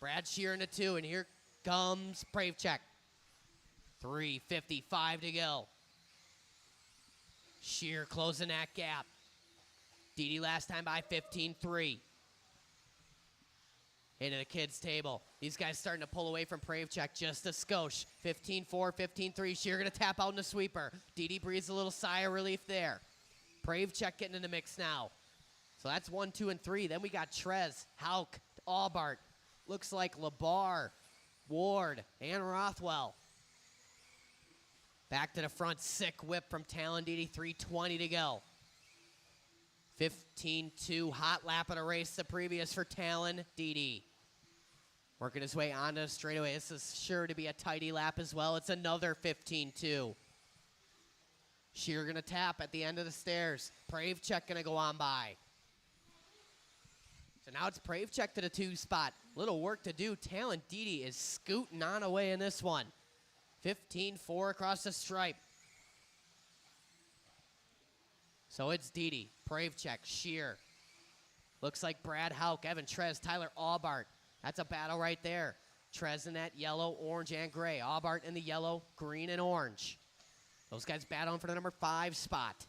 Brad Shear in the 2, and here comes Pravechek. 3:55 to go. Shear closing that gap. Didi last time by 15-3. Into the kids' table. These guys starting to pull away from Pravechek just a skosh. 15-4, 15-3. Shear going to tap out in the sweeper. Didi breathes a little sigh of relief there. Pravechek getting in the mix now. So that's 1, 2, and 3. Then we got Trez, Hauk, Aubart. Looks like Labar, Ward, and Rothwell. Back to the front, sick whip from Talon Didi, 3:20 to go. 15-2, hot lap of the race, the previous for Talon Didi. Working his way onto the straightaway. This is sure to be a tidy lap as well. It's another 15-2. Sheer gonna tap at the end of the stairs. Pravchek gonna go on by. So now it's Pravchek to the 2 spot. Little work to do. Talon Didi is scooting on away in this one. 15-4 across the stripe. So it's Didi, Pravchek, Sheer. Looks like Brad Hauk, Evan Trez, Tyler Aubart. That's a battle right there. Trez in that yellow, orange, and gray. Aubart in the yellow, green, and orange. Those guys battling for the number 5 spot.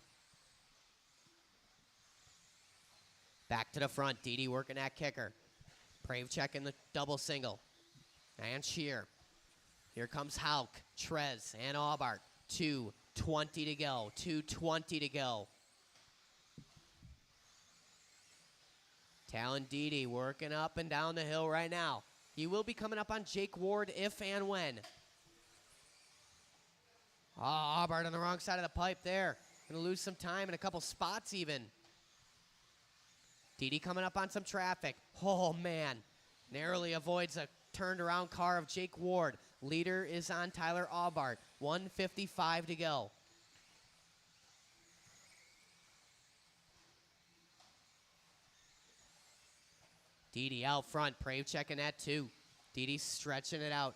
Back to the front, Didi working that kicker. Pravchek in the double single. And Sheer. Here comes Hauk, Trez, and Aubart. 2:20 to go. 2:20 to go. Talon Didi working up and down the hill right now. He will be coming up on Jake Ward if and when. Oh, Aubart on the wrong side of the pipe there. Going to lose some time and a couple spots even. Didi coming up on some traffic. Oh, man. Narrowly avoids a turned around car of Jake Ward. Leader is on Tyler Aubart. 1:55 to go. Didi out front. Pravchek in that 2. Didi stretching it out.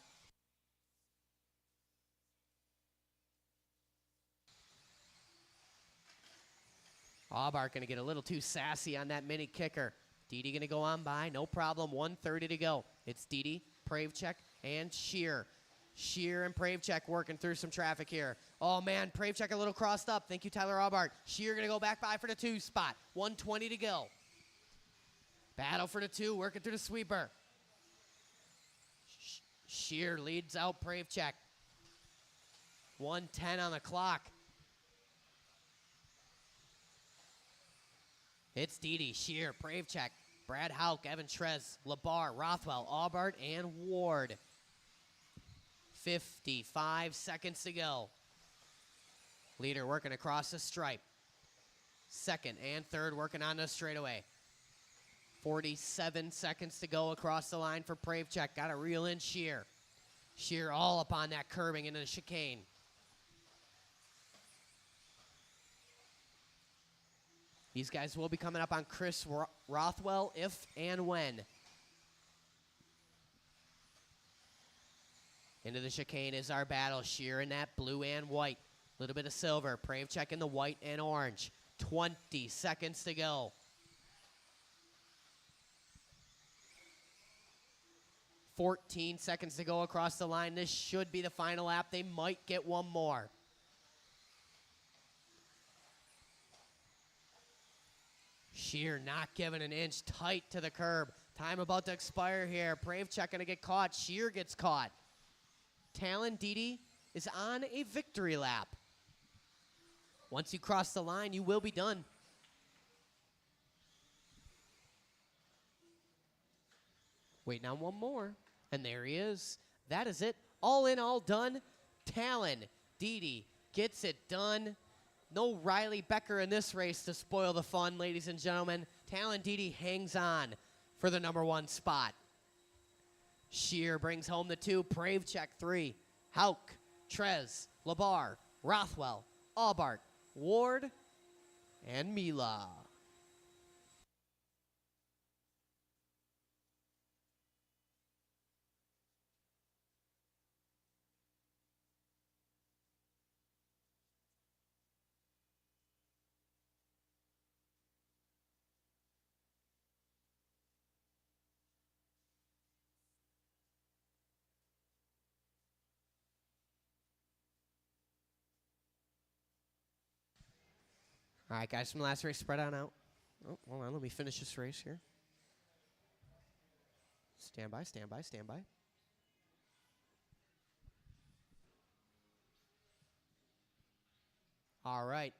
Aubart going to get a little too sassy on that mini kicker. Didi going to go on by. No problem. 1:30 to go. It's Didi, Pravchek, and Sheer. Sheer and Pravchek working through some traffic here. Oh, man. Pravchek a little crossed up. Thank you, Tyler Aubart. Sheer going to go back by for the 2 spot. 1:20 to go. Battle for the 2. Working through the sweeper. Sheer leads out Pravchek. 1:10 on the clock. It's Didi, Sheer, Pravchek, Brad Hauk, Evan Trez, Labar, Rothwell, Aubart, and Ward. 55 seconds to go. Leader working across the stripe. Second and third working on the straightaway. 47 seconds to go across the line for Pravchek. Got to reel in Sheer. Sheer all up on that curbing into the chicane. These guys will be coming up on Chris Rothwell if and when. Into the chicane is our battle. Sheer in that blue and white. A little bit of silver. Pravchek in the white and orange. 20 seconds to go. 14 seconds to go across the line. This should be the final lap. They might get one more. Sheer not giving an inch, tight to the curb. Time about to expire here. Pravchek going to get caught. Sheer gets caught. Talon Didi is on a victory lap. Once you cross the line, you will be done. Waiting on one more. And there he is. That is it. All in, all done. Talon Didi gets it done. No Riley Becker in this race to spoil the fun, ladies and gentlemen. Talon Didi hangs on for the number 1 spot. Sheer brings home the 2. Pravchek 3. Hauk, Trez, Labar, Rothwell, Aubart, Ward, and Mila. All right, guys, from the last race, spread on out. Oh, hold on, let me finish this race here. Stand by, stand by, stand by. All right.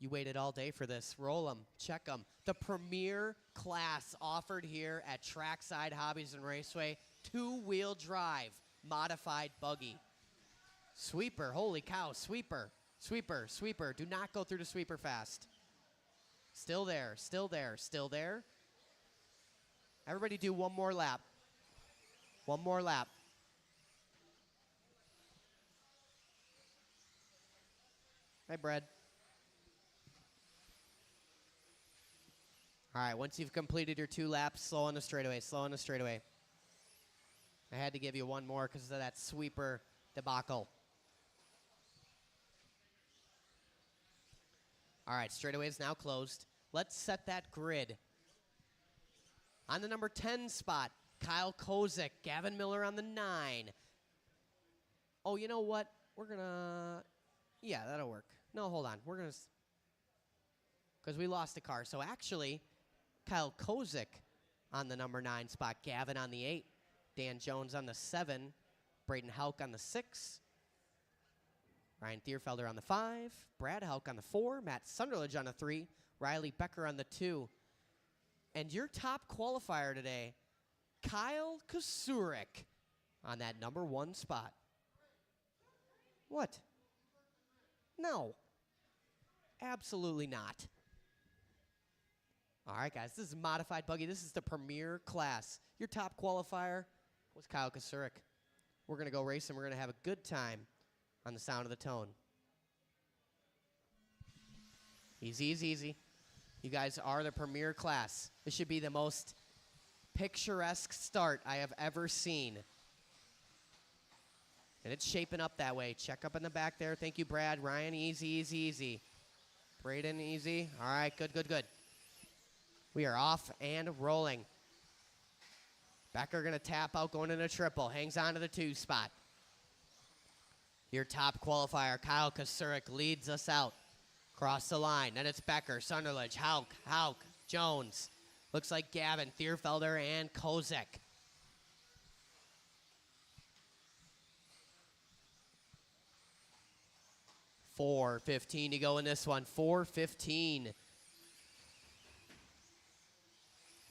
You waited all day for this. Roll them. Check them. The premier class offered here at Trackside Hobbies and Raceway. 2-wheel drive modified buggy. Sweeper. Holy cow. Sweeper. Sweeper. Sweeper. Do not go through the sweeper fast. Still there. Still there. Still there. Everybody do one more lap. One more lap. Hi, Brad. All right, once you've completed your 2 laps, slow on the straightaway, slow on the straightaway. I had to give you one more because of that sweeper debacle. All right, straightaway is now closed. Let's set that grid. On the number 10 spot, Kyle Kozik, Gavin Miller on the 9. Oh, you know what? We're going to, yeah, that'll work. No, hold on. We're going to, because we lost a car. So actually, Kyle Kozik on the number 9 spot, Gavin on the 8, Dan Jones on the 7, Braden Hauk on the 6, Ryan Thierfelder on the 5, Brad Hauk on the 4, Matt Sunderledge on the 3, Riley Becker on the 2. And your top qualifier today, Kyle Kasurik on that number 1 spot. What? No. Absolutely not. All right, guys, this is modified buggy. This is the premier class. Your top qualifier was Kyle Kasurik. We're going to go racing. We're going to have a good time on the sound of the tone. Easy, easy, easy. You guys are the premier class. This should be the most picturesque start I have ever seen. And it's shaping up that way. Check up in the back there. Thank you, Brad. Ryan, easy, easy, easy. Braden, easy. All right, good, good, good. We are off and rolling. Becker going to tap out, going into triple. Hangs on to the 2 spot. Your top qualifier, Kyle Kasurik, leads us out. Cross the line. Then it's Becker, Sunderledge, Hauk, Jones. Looks like Gavin, Thierfelder, and Kozik. $4:15 to go in this one. 4:15.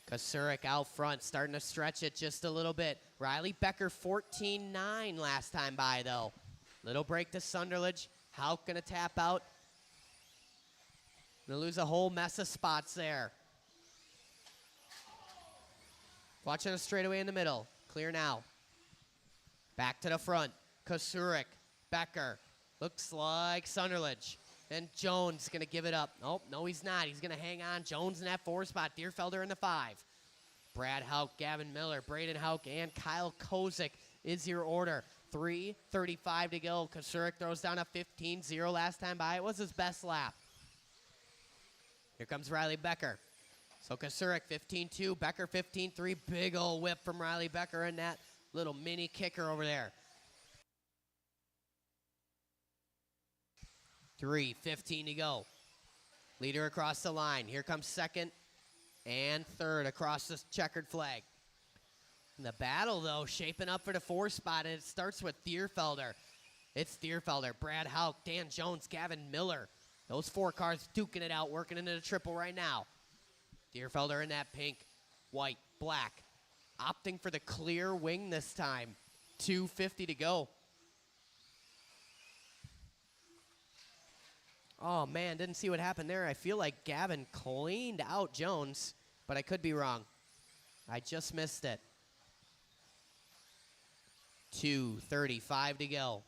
Kasurik out front, starting to stretch it just a little bit. Riley Becker, 14.9 last time by, though. Little break to Sunderledge. Hauk going to tap out. Going to lose a whole mess of spots there. Watching a straightaway in the middle. Clear now. Back to the front. Kasurik, Becker. Looks like Sunderledge. And Jones going to give it up. Oh, no, he's not. He's going to hang on. Jones in that 4 spot. Thierfelder in the 5. Brad Hauk, Gavin Miller, Braden Hauk, and Kyle Kozik is your order. 3:35 to go. Kasurik throws down a 15-0 last time by. It was his best lap. Here comes Riley Becker. So Kasurik 15-2, Becker 15-3. Big old whip from Riley Becker and that little mini kicker over there. 3:15 to go. Leader across the line. Here comes second and third across this checkered flag. And the battle, though, shaping up for the 4 spot, and it starts with Thierfelder. It's Thierfelder, Brad Hauk, Dan Jones, Gavin Miller. Those 4 cars duking it out, working into the triple right now. Thierfelder in that pink, white, black. Opting for the clear wing this time. 2:50 to go. Oh, man, didn't see what happened there. I feel like Gavin cleaned out Jones, but I could be wrong. I just missed it. 2:35 to go.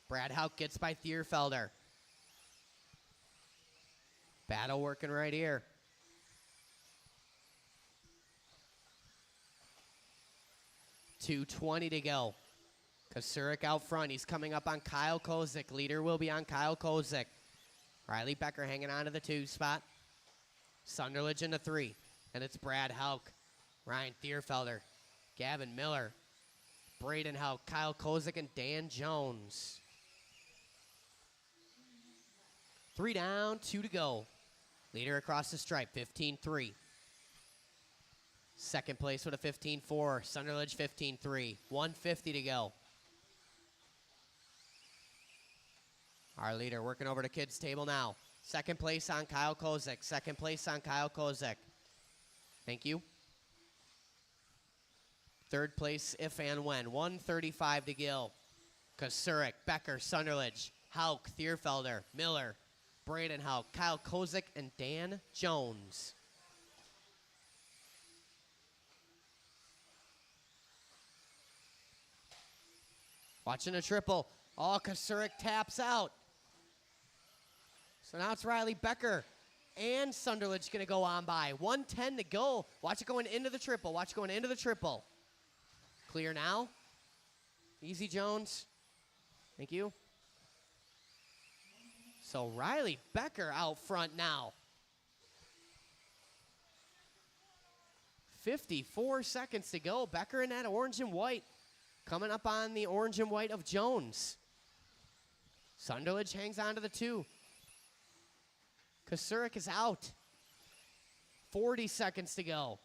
Brad Hauk gets by Thierfelder. Battle working right here. 2:20 to go. Kasurik out front. He's coming up on Kyle Kozik. Leader will be on Kyle Kozik. Riley Becker hanging on to the 2 spot. Sunderledge in the 3. And it's Brad Hauk, Ryan Thierfelder, Gavin Miller, Braden Hauk, Kyle Kozik, and Dan Jones. 3 down, 2 to go. Leader across the stripe, 15-3. Second place with a 15-4. Sunderledge 15-3. 1:50 to go. All Our leader working over to kids' table now. Second place on Kyle Kozik. Second place on Kyle Kozik. Thank you. Third place, if and when. 1:35 to go. Kasurik, Becker, Sunderledge, Hauk, Thierfelder, Miller, Braden Hauk, Kyle Kozik, and Dan Jones. Watching a triple. Oh, Kasurik taps out. So now it's Riley Becker and Sunderledge going to go on by. 1:10 to go. Watch it going into the triple. Watch it going into the triple. Clear now. Easy, Jones. Thank you. So Riley Becker out front now. 54 seconds to go. Becker in that orange and white. Coming up on the orange and white of Jones. Sunderledge hangs on to the 2. Kasurik is out. 40 seconds to go.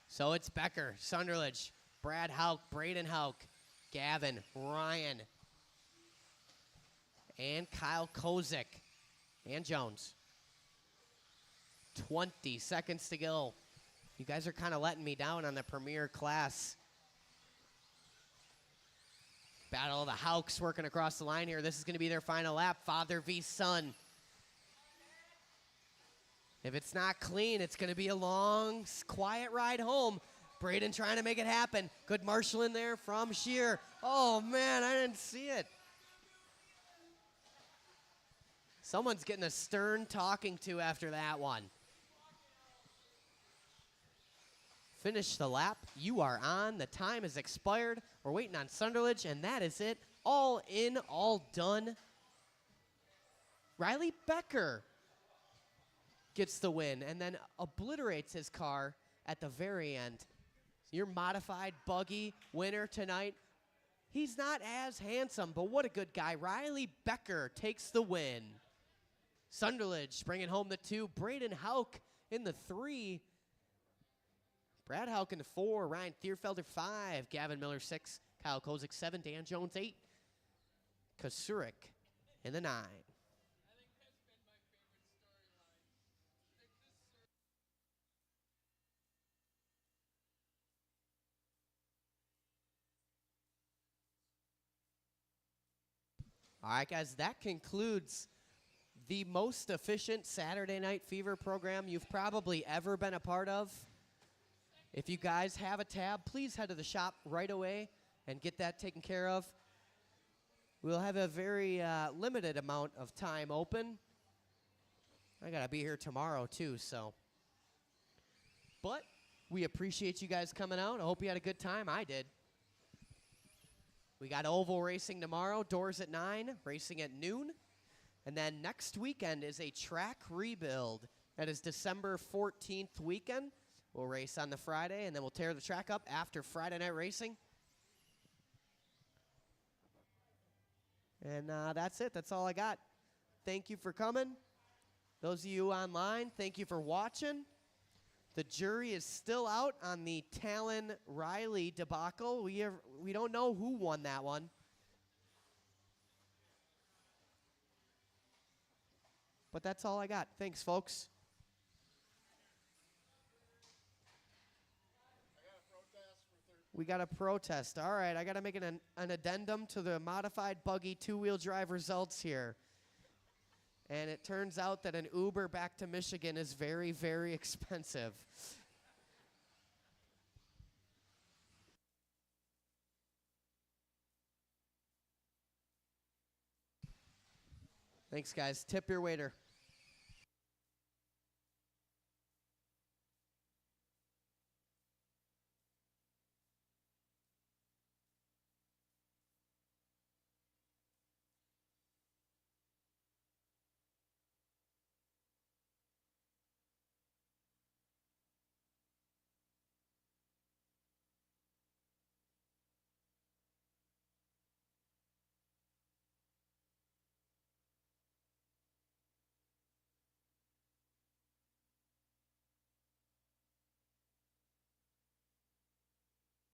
So it's Becker, Sunderledge, Brad Hauk, Braden Hauk, Gavin, Ryan, and Kyle Kozik, and Jones. 20 seconds to go. You guys are kind of letting me down on the premier class. Battle of the Hauks working across the line here. This is going to be their final lap. Father v. son. If it's not clean, it's going to be a long, quiet ride home. Braden trying to make it happen. Good marshal in there from Shear. Oh, man, I didn't see it. Someone's getting a stern talking to after that one. Finish the lap. You are on. The time has expired. We're waiting on Sunderledge, and that is it. All in, all done. Riley Becker gets the win and then obliterates his car at the very end. Your modified buggy winner tonight. He's not as handsome, but what a good guy. Riley Becker takes the win. Sunderledge bringing home the 2. Braden Hauk in the 3. Brad Hauk in the 4. Ryan Thierfelder 5. Gavin Miller 6. Kyle Kozik 7. Dan Jones 8. Kasurik in the 9. All right, guys, that concludes the most efficient Saturday Night Fever program you've probably ever been a part of. If you guys have a tab, please head to the shop right away and get that taken care of. We'll have a very limited amount of time open. I got to be here tomorrow, too, so. But we appreciate you guys coming out. I hope you had a good time. I did. We got oval racing tomorrow, doors at 9, racing at noon. And then next weekend is a track rebuild. That is December 14th weekend. We'll race on the Friday, and then we'll tear the track up after Friday night racing. And that's it. That's all I got. Thank you for coming. Those of you online, thank you for watching. The jury is still out on the Talon Riley debacle. We don't know who won that one. But that's all I got. Thanks, folks. We got a protest. All right, I got to make an addendum to the modified buggy 2-wheel drive results here. And it turns out that an Uber back to Michigan is very, very expensive. Thanks, guys. Tip your waiter.